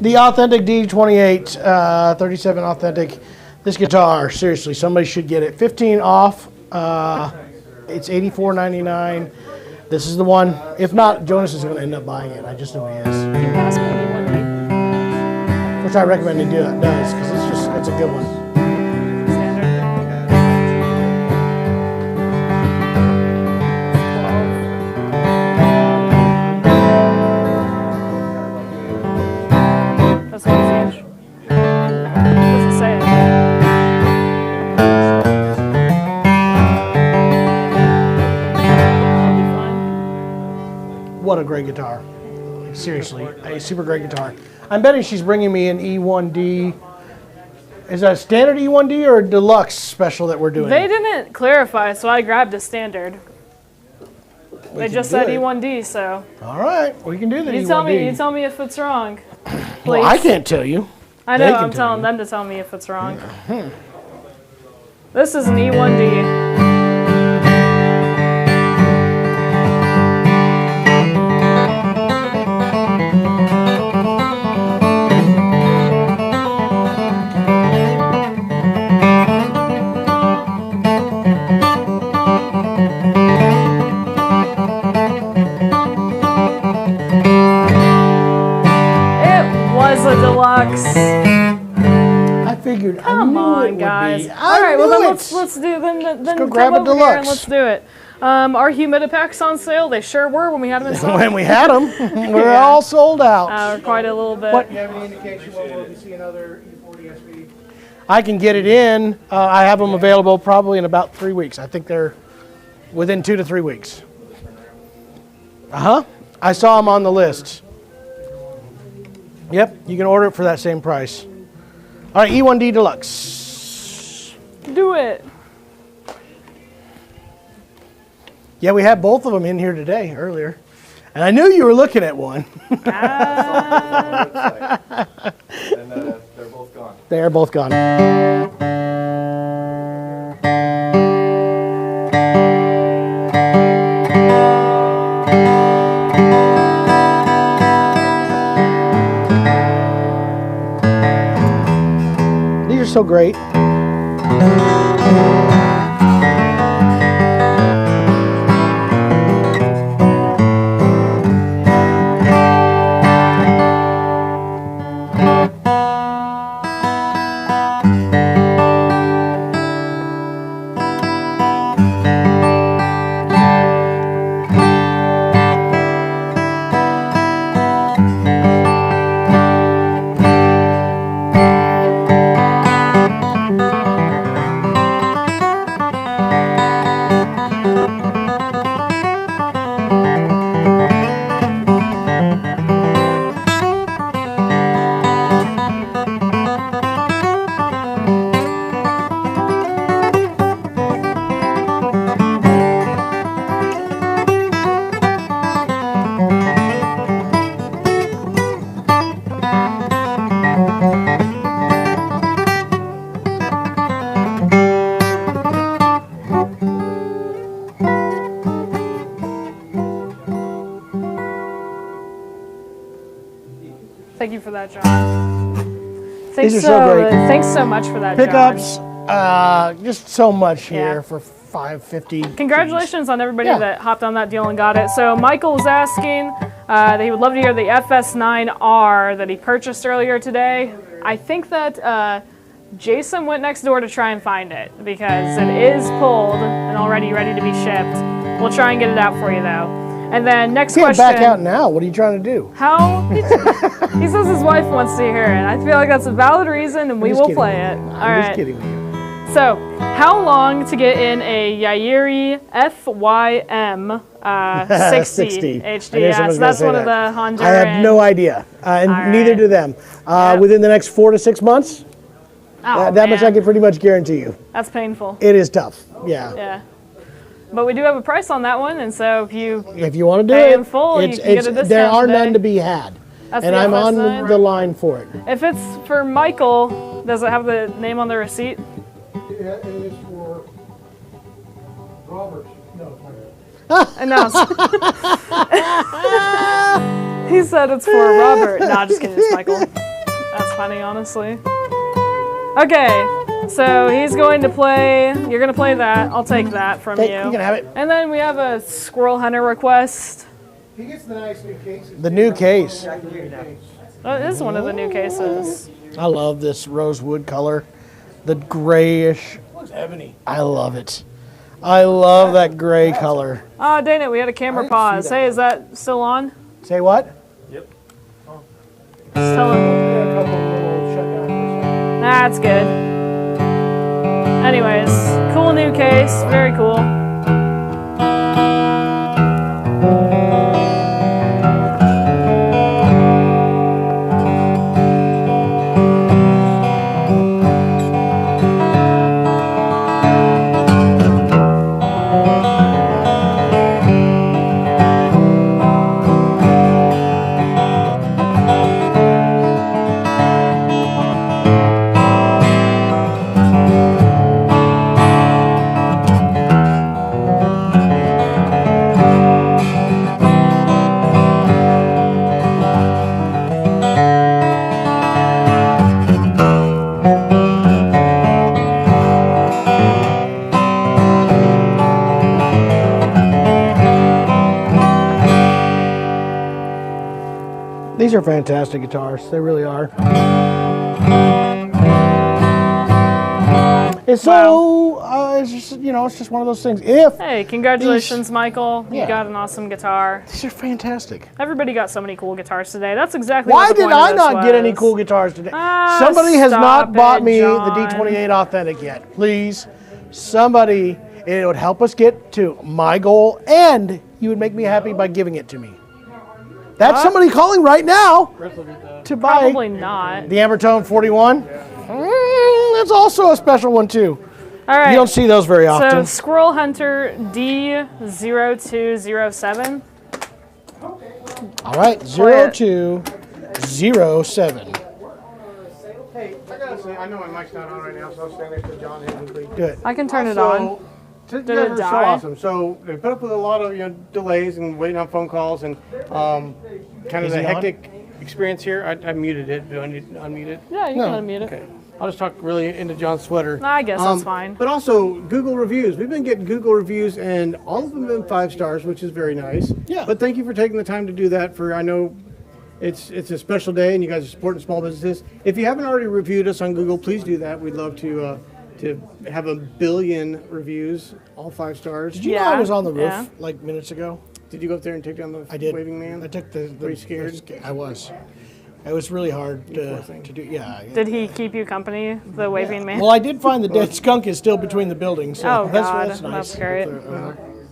S1: The Authentic D28 37 Authentic. This guitar, seriously, somebody should get it. 15 off. It's $84.99. This is the one. If not, Jonas is going to end up buying it. I just know he is. Which I recommend he does, because it's a good one.
S2: That's what it's huge. Doesn't say it.
S1: What a great guitar. Seriously, a super great guitar. I'm betting she's bringing me an E1D. Is that a standard E1D or a deluxe special that we're doing?
S2: They didn't clarify, so I grabbed a standard. They just said E1D, so.
S1: All right, we can do the E1D.
S2: You tell me if it's wrong. Please.
S1: Well, I can't tell you.
S2: I know, I'm telling them to tell me if it's wrong. This is an E1D.
S1: I figured.
S2: Come on, guys. All right, well then let's do then
S1: go grab a deluxe
S2: and let's do it. Our humidipacks on sale. They sure were when we had them in stock.
S1: When we had them, we're all sold out.
S2: We're quite a little bit.
S1: What? Do you have any indication when we'll be seeing another E40 SV? I can get it in. I have them available probably in about 3 weeks. I think they're within 2 to 3 weeks. I saw them on the list. Yep, you can order it for that same price. All right, E1D Deluxe.
S2: Do it.
S1: Yeah, we had both of them in here today, earlier. And I knew you were looking at one.
S15: And they're both gone.
S1: They are both gone. These are so great.
S2: Thank you for that, John.
S1: These are so great.
S2: Thanks so much for that,
S1: Pickups,
S2: John.
S1: just so much here for $5.50.
S2: Congratulations on everybody that hopped on that deal and got it. So Michael was asking that he would love to hear the FS9R that he purchased earlier today. I think that Jason went next door to try and find it because it is pulled and already ready to be shipped. We'll try and get it out for you though. And then next
S1: You can't
S2: question.
S1: back out now. What are you trying to do?
S2: How? He says his wife wants to hear it. I feel like that's a valid reason, and we will play it. All right.
S1: I'm just kidding with you.
S2: So, how long to get in a Yairi FYM 60 HD? Yeah, so that's one of the Honduran.
S1: I have no idea, and neither do them. Within the next 4 to 6 months, that much I can pretty much guarantee you.
S2: That's painful.
S1: It is tough. Yeah.
S2: Yeah. But we do have a price on that one, and so if you
S1: want to do
S2: pay
S1: it
S2: in full, you can get a discount.
S1: There are
S2: today.
S1: none to be had,
S2: That's
S1: and
S2: the
S1: I'm on
S2: FS9.
S1: the line for it.
S2: If it's for Michael, does it have the name on the receipt?
S3: Yeah, it is for Robert. No,
S2: And now he said it's for Robert. No, just kidding, it's Michael. That's funny, honestly. Okay, so he's going to play. You're going to play that. I'll take that from you.
S1: You can have it.
S2: And then we have a Squirrel Hunter request.
S1: He gets the nice new case. The new case.
S2: Oh, it is one of the new cases.
S1: I love this rosewood color. The grayish.
S8: Looks ebony.
S1: I love it. I love that gray color.
S2: Oh, dang it, we had a camera pause. Hey, is that still on?
S1: Say what?
S8: Yep.
S2: Just tell him. That's good. Anyways, cool new case. Very cool.
S1: These are fantastic guitars. They really are. It's so, it's just, you know, it's just one of those things.
S2: Hey, congratulations, Michael. You got an awesome guitar.
S1: These are fantastic.
S2: Everybody got so many cool guitars today. That's exactly
S1: Why
S2: what the
S1: did
S2: point of
S1: I
S2: this
S1: not get any
S2: was.
S1: cool guitars today? Somebody has not bought me the D28 Authentic yet. Please, somebody, it would help us get to my goal, and you would make me happy by giving it to me. That's somebody calling right now to buy
S2: Probably not.
S1: the Ambertone 41. That's also a special one too.
S2: All right.
S1: You don't see those very often.
S2: So Squirrel Hunter D0207.
S1: All right, 0207.
S8: Hey, I gotta say, I know my mic's not on right now, so I'll stand next to John Hensley.
S1: Good.
S2: I can turn it on.
S8: Did
S2: it
S8: so
S2: die?
S8: awesome. So they put up with a lot of delays and waiting on phone calls and kind of
S1: Is
S8: the
S1: he on?
S8: hectic experience here. I muted it. Do I need to unmute it?
S2: Yeah, you can unmute it.
S8: Okay. I'll just talk really into John's sweater.
S2: I guess that's fine.
S8: But also Google reviews. We've been getting Google reviews, and all of them have been 5 stars, which is very nice.
S1: Yeah.
S8: But thank you for taking the time to do that. I know it's a special day, and you guys are supporting small businesses. If you haven't already reviewed us on Google, please do that. We'd love to have 1 billion reviews, all 5 stars.
S1: Did you know I was on the roof like minutes ago?
S8: Did you go up there and take down the Waving Man?
S1: I took the.
S8: Were you scared?
S1: I was. It was really hard to do. Yeah.
S2: Did he keep you company, the Waving Man?
S1: Well, I did find the dead skunk is still between the buildings. So
S2: Oh,
S1: that's,
S2: God.
S1: that's nice.
S2: That's great.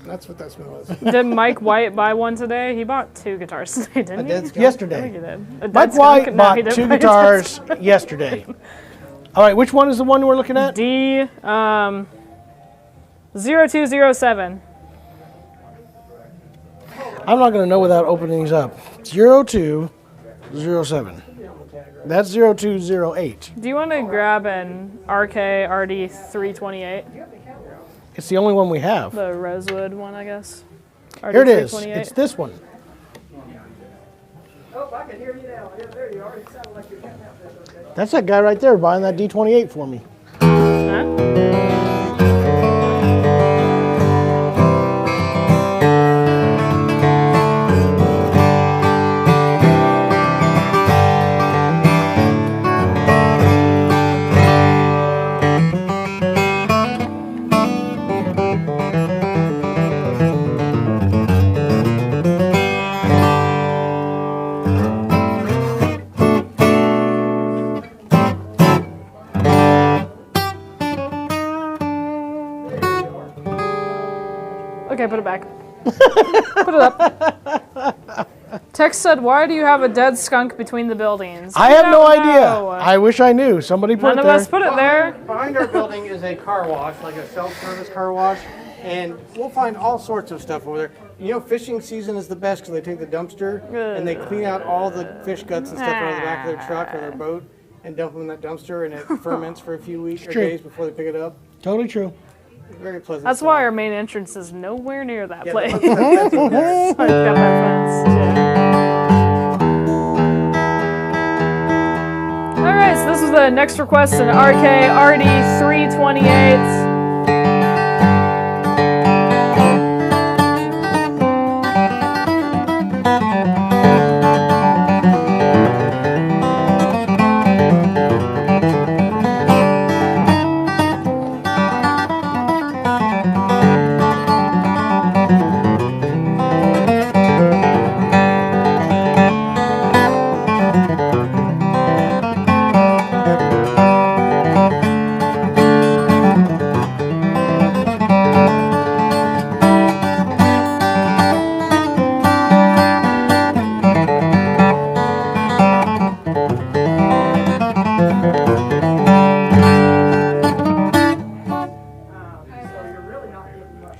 S8: That's what that smell is.
S2: Did Mike White buy one today? He bought 2 guitars today, didn't he?
S1: Yesterday.
S2: I think he did. A dead
S1: Mike
S2: skunk?
S1: White
S2: No, he
S1: bought
S2: didn't
S1: 2
S2: buy a dead
S1: guitars
S2: skunk.
S1: yesterday. All right, which one is the one we're looking at?
S2: D0207.
S1: I'm not going to know without opening these up. 0207. That's 0208.
S2: Do you want to grab an RK RD328?
S1: It's the only one we have.
S2: The Rosewood one, I guess.
S1: Here it is.
S2: RD328.
S1: It's this one.
S8: Oh, I can hear you now. Yeah, there you are. It sounded like you're getting out there.
S1: That's that guy right there buying that D28 for me.
S2: Okay, put it back. Put it up. Text said, "Why do you have a dead skunk between the buildings?"
S1: I
S2: We
S1: have no
S2: don't
S1: idea.
S2: know.
S1: I wish I knew. Somebody put
S2: None
S1: it
S2: of
S1: there.
S2: us put it there.
S8: Behind our building is a car wash, like a self-service car wash, and we'll find all sorts of stuff over there. You know, fishing season is the best because they take the dumpster and they clean out all the fish guts and stuff out of the back of their truck or their boat and dump them in that dumpster, and it ferments for a few weeks or
S1: True.
S8: days before they pick it up.
S1: Totally true.
S8: Very pleasant.
S2: That's why our main entrance is nowhere near that
S8: Yeah,
S2: place.
S8: that's what
S2: So it's got that fence. Yeah. All right, so this is the next request an RK RD328.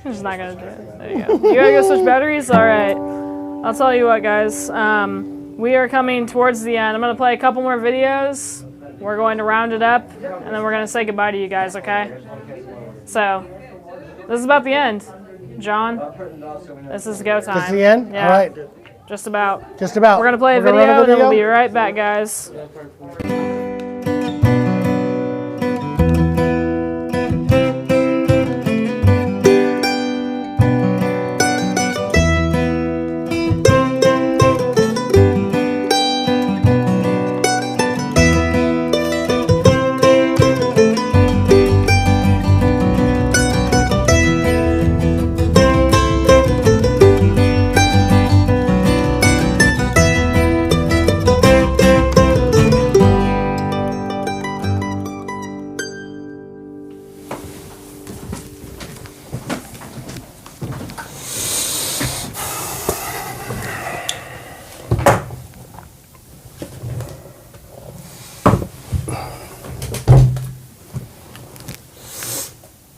S2: I'm just not gonna do it. There you go. You gotta go switch batteries? Alright. I'll tell you what, guys. We are coming towards the end. I'm gonna play a couple more videos. We're going to round it up, and then we're gonna say goodbye to you guys, okay? So, this is about the end. John, this is go time.
S1: This is the end?
S2: Yeah.
S1: Alright.
S2: Just about.
S1: Just about.
S2: We're gonna play a
S1: We're gonna
S2: video,
S1: run a
S2: and then we'll
S1: video?
S2: be right back, guys.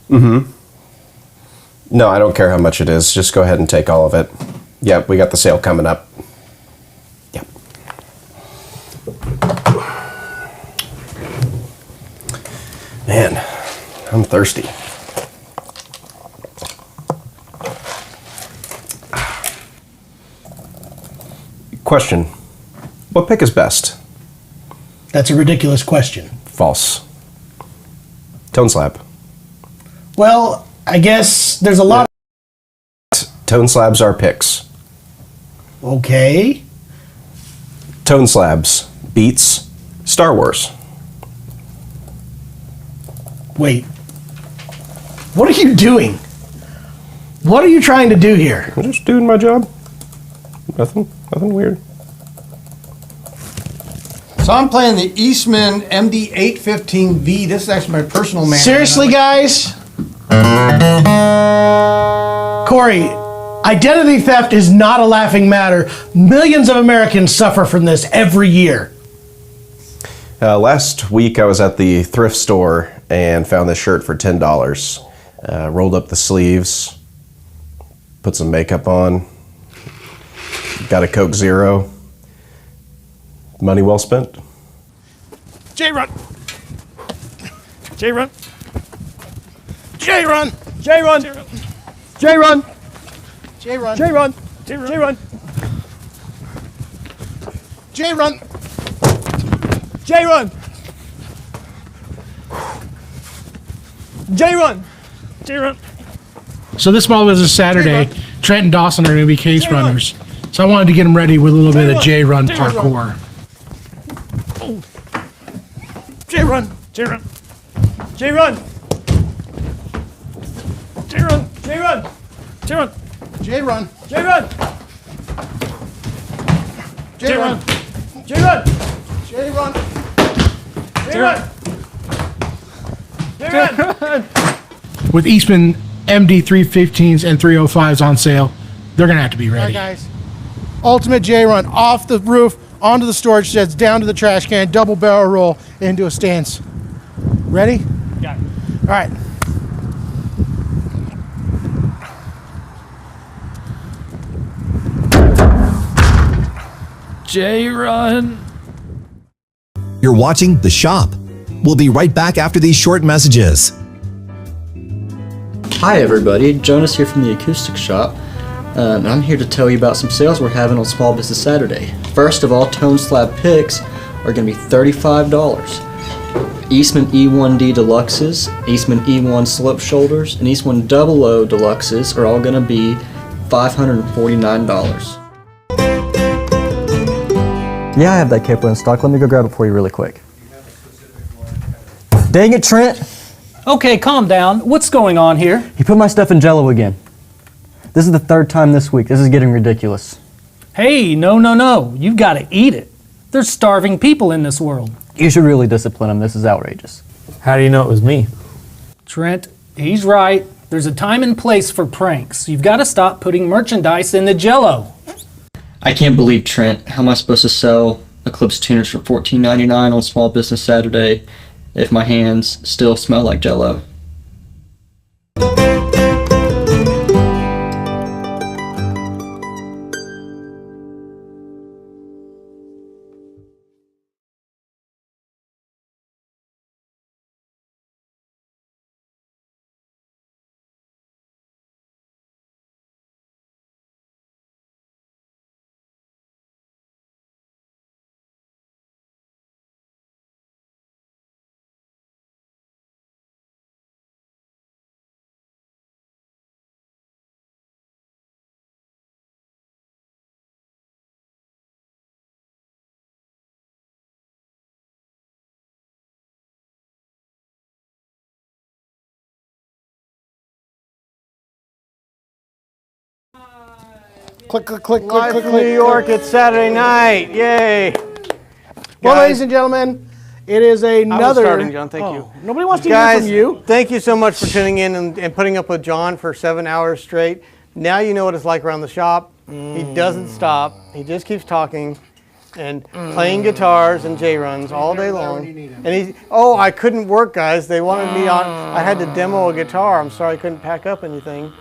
S11: Mm-hmm. No, I don't care how much it is. Just go ahead and take all of it. Yep, we got the sale coming up. Yep. Man, I'm thirsty. Question. What pick is best?
S1: That's a ridiculous question.
S11: False. Tone slab.
S1: Well, I guess there's a lot
S11: Tone slabs are picks.
S1: Okay.
S11: Tone slabs beats Star Wars.
S1: Wait. What are you doing? What are you trying to do here?
S11: I'm just doing my job. Nothing weird.
S5: So I'm playing the Eastman MD815V. This is actually my personal man.
S1: Seriously, guys? Corey, identity theft is not a laughing matter. Millions of Americans suffer from this every year.
S11: Last week I was at the thrift store and found this shirt for $10. Rolled up the sleeves, put some makeup on, got a Coke Zero. Money well spent.
S1: J-Run! J-Run! J-Run! J-Run! J-Run! J-Run! J-Run! J-Run! J-Run! J-Run! J-Run! J-Run! So this small business Saturday, Trent and Dawson are going to be case runners. So I wanted to get them ready with a little bit of J-Run parkour. J-Run! J-Run! J-Run! J-Run! J-Run! J-Run! J-Run! J-Run! J-Run! J-Run! J-Run! J-Run! J-Run! With Eastman MD315s and 305s on sale, they're going to have to be ready. All right, guys. Ultimate J-Run off the roof, onto the storage sheds, down to the trash can, double barrel roll into a stance. Ready? Got it. All right.
S12: J-Run.
S14: You're watching The Shop. We'll be right back after these short messages.
S4: Hi everybody, Jonas here from the Acoustic Shop. And I'm here to tell you about some sales we're having on Small Business Saturday. First of all, tone slab picks are going to be $35. Eastman E1D Deluxes, Eastman E1 Slope Shoulders, and Eastman 00 Deluxes are all going to be $549.
S10: Yeah, I have that capo in stock. Let me go grab it for you really quick. Dang it, Trent!
S20: Okay, calm down. What's going on here?
S10: He put my stuff in Jell-O again. This is the third time this week. This is getting ridiculous.
S20: Hey, no. You've got to eat it. There's starving people in this world.
S10: You should really discipline him. This is outrageous.
S18: How do you know it was me?
S20: Trent, he's right. There's a time and place for pranks. You've got to stop putting merchandise in the Jell-O.
S4: I can't believe, Trent, how am I supposed to sell Eclipse tuners for $14.99 on Small Business Saturday if my hands still smell like Jell-O?
S1: Click, click, click,
S5: Live
S1: click,
S5: from
S1: click.
S5: New York, it's Saturday night. Yay.
S1: Well,
S5: Guys,
S1: ladies and gentlemen, it is
S5: I was
S1: another.
S5: starting, John. Thank you.
S1: Nobody wants to
S5: Guys,
S1: hear from you.
S5: thank you so much for tuning in and putting up with John for 7 hours straight. Now you know what it's like around the shop. He doesn't stop. He just keeps talking and playing guitars and J-runs all day long. And I couldn't work, guys. They wanted me on. I had to demo a guitar. I'm sorry I couldn't pack up anything.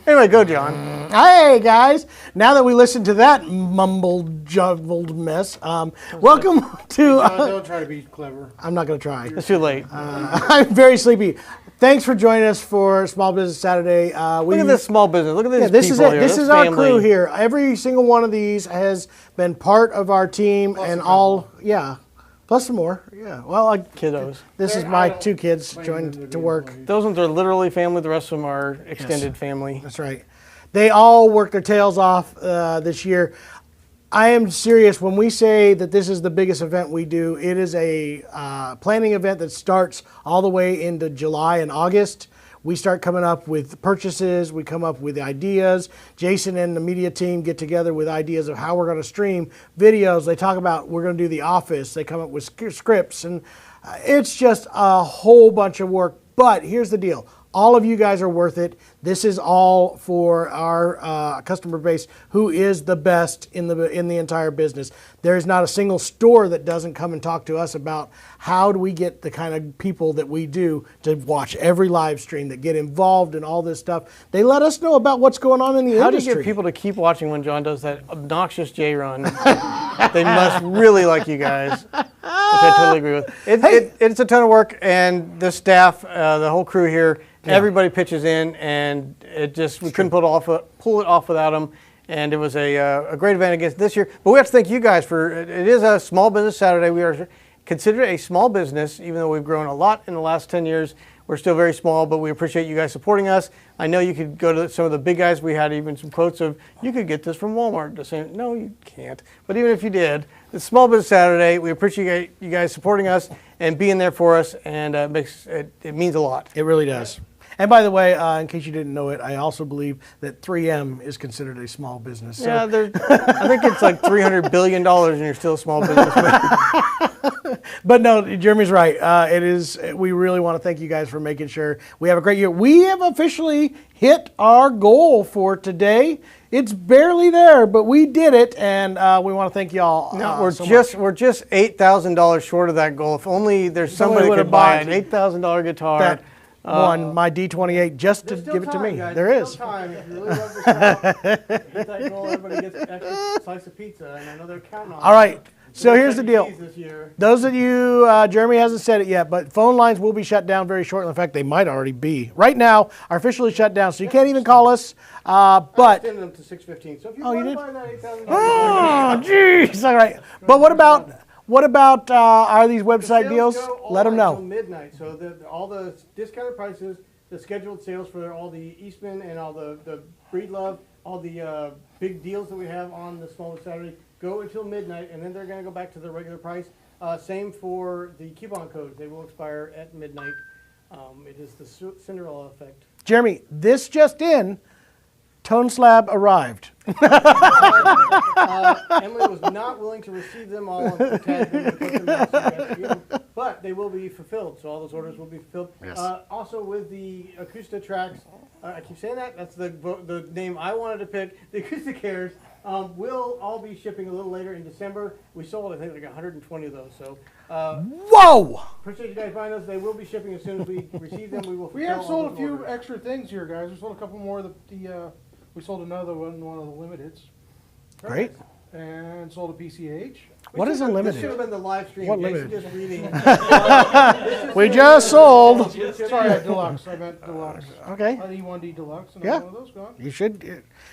S5: Anyway, go, John.
S1: Hey, guys. Now that we listened to that mumbled, jumbled mess, welcome to...
S8: Don't try to be clever.
S1: I'm not going to try.
S5: It's too late.
S1: I'm very sleepy. Thanks for joining us for Small Business Saturday.
S5: Look at this small business. Look at these
S1: this is
S5: people
S1: it.
S5: here.
S1: This is our crew here. Every single one of these has been part of our team, and all, plus some more. Yeah, well,
S5: kiddos.
S1: This is my two kids joined to work.
S5: Those ones are literally family. The rest of them are extended family.
S1: That's right. They all work their tails off this year. I am serious when we say that this is the biggest event we do. It is a planning event that starts all the way into July and August. We start coming up with purchases. We come up with ideas. Jason and the media team get together with ideas of how we're going to stream videos. They talk about we're going to do the office. They come up with scripts, and it's just a whole bunch of work. But here's the deal. All of you guys are worth it. This is all for our customer base, who is the best in the entire business. There is not a single store that doesn't come and talk to us about how do we get the kind of people that we do to watch every live stream, that get involved in all this stuff. They let us know about what's going on in the
S5: How do
S1: industry.
S5: you get people to keep watching when John does that obnoxious J-run? They must really like you guys, which I totally agree with. It's a ton of work, and the staff, the whole crew here, everybody pitches in, and we couldn't pull it off without them. And it was a great event against this year. But we have to thank you guys for it. Is a Small Business Saturday. We are considered a small business, even though we've grown a lot in the last 10 years. We're still very small, but we appreciate you guys supporting us. I know you could go to some of the big guys. We had even some quotes of, you could get this from Walmart. No, you can't. But even if you did, it's Small Business Saturday. We appreciate you guys supporting us and being there for us, and it means a lot.
S1: It really does. And by the way, in case you didn't know it, I also believe that 3M is considered a small business. So.
S5: Yeah, I think it's like $300 billion and you're still a small business.
S1: But no, Jeremy's right. It is. We really want to thank you guys for making sure we have a great year. We have officially hit our goal for today. It's barely there, but we did it, and we want to thank y'all.
S5: No, we're just $8,000 short of that goal. If only there's somebody that could buy an $8,000 guitar.
S1: That won my D28 just to give it to me.
S5: Guys.
S1: There is.
S5: Time. If you really love the shop, hit that goal, everybody gets an extra slice of pizza, and I know they're counting on it.
S1: All right. So here's the deal. Those of you, Jeremy hasn't said it yet, but phone lines will be shut down very shortly. In fact, they might already be. Right now, are officially shut down, so you can't even call us. But
S5: I extended them to 6:15. So if you want to buy that $8,000,
S1: oh, jeez. All right. But what What about are these website
S5: Sales
S1: deals?
S5: go all
S1: Let them
S5: night
S1: know.
S5: till midnight. So all the discounted prices, the scheduled sales for all the Eastman and all the Breed Love, all the big deals that we have on the Smallwood Saturday go until midnight, and then they're going to go back to their regular price. Same for the coupon codes; they will expire at midnight. It is the Cinderella effect.
S1: Jeremy, this just in. Tone slab arrived.
S5: Emily was not willing to receive them all and tag them and put them out so you guys can get them, but they will be fulfilled. So all those orders will be fulfilled.
S1: Yes.
S5: Also with the Acoustic tracks, I keep saying that. That's the name I wanted to pick. The Acoustic Cares will all be shipping a little later in December. We sold, I think, like 120 of those. So.
S1: Whoa!
S5: Appreciate you guys buying those. They will be shipping as soon as we receive them. We will.
S3: We have
S5: fulfill all
S3: sold a
S5: those
S3: few
S5: orders.
S3: extra things here, guys. We sold a couple more of we sold another one of the limiteds.
S1: Great.
S3: And sold a PCH.
S1: What is a limited?
S5: This should have been the live stream.
S1: What
S5: Jason
S1: limited?
S5: just reading.
S1: We just sold.
S3: Sorry, deluxe. I meant deluxe.
S1: Okay.
S3: An E1D deluxe. And
S1: Yeah.
S3: one of those gone.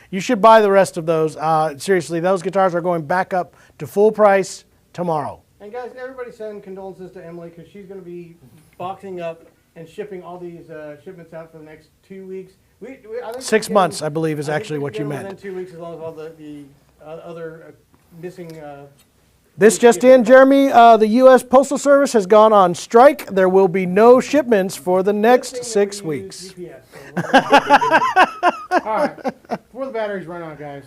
S1: You should buy the rest of those. Seriously, those guitars are going back up to full price tomorrow.
S5: And guys, everybody send condolences to Emily because she's going to be boxing up and shipping all these shipments out for the next 2 weeks. I think
S1: 6 months, I believe, is
S5: I think
S1: actually
S5: we
S1: what
S5: can
S1: you
S5: get them
S1: meant.
S5: Within 2 weeks, as long as all the other missing.
S1: This just in, Jeremy, the U.S. Postal Service has gone on strike. There will be no shipments for the next 6 weeks.
S3: All right. Before the batteries run out, guys,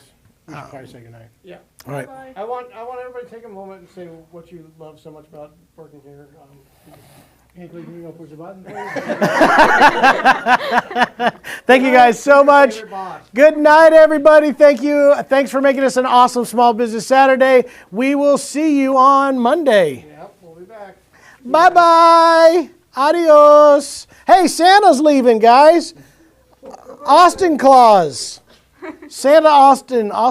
S3: we should probably say goodnight.
S5: Yeah.
S1: All right.
S5: I want everybody to take a moment and say what you love so much about working here.
S3: Hinkley, can you go push the button?
S1: Thank you guys so much. Good night, everybody. Thank you. Thanks for making us an awesome Small Business Saturday. We will see you on Monday.
S5: Yep, we'll be back.
S1: Bye-bye. Adios. Hey, Santa's leaving, guys. Austin Claus. Santa Austin.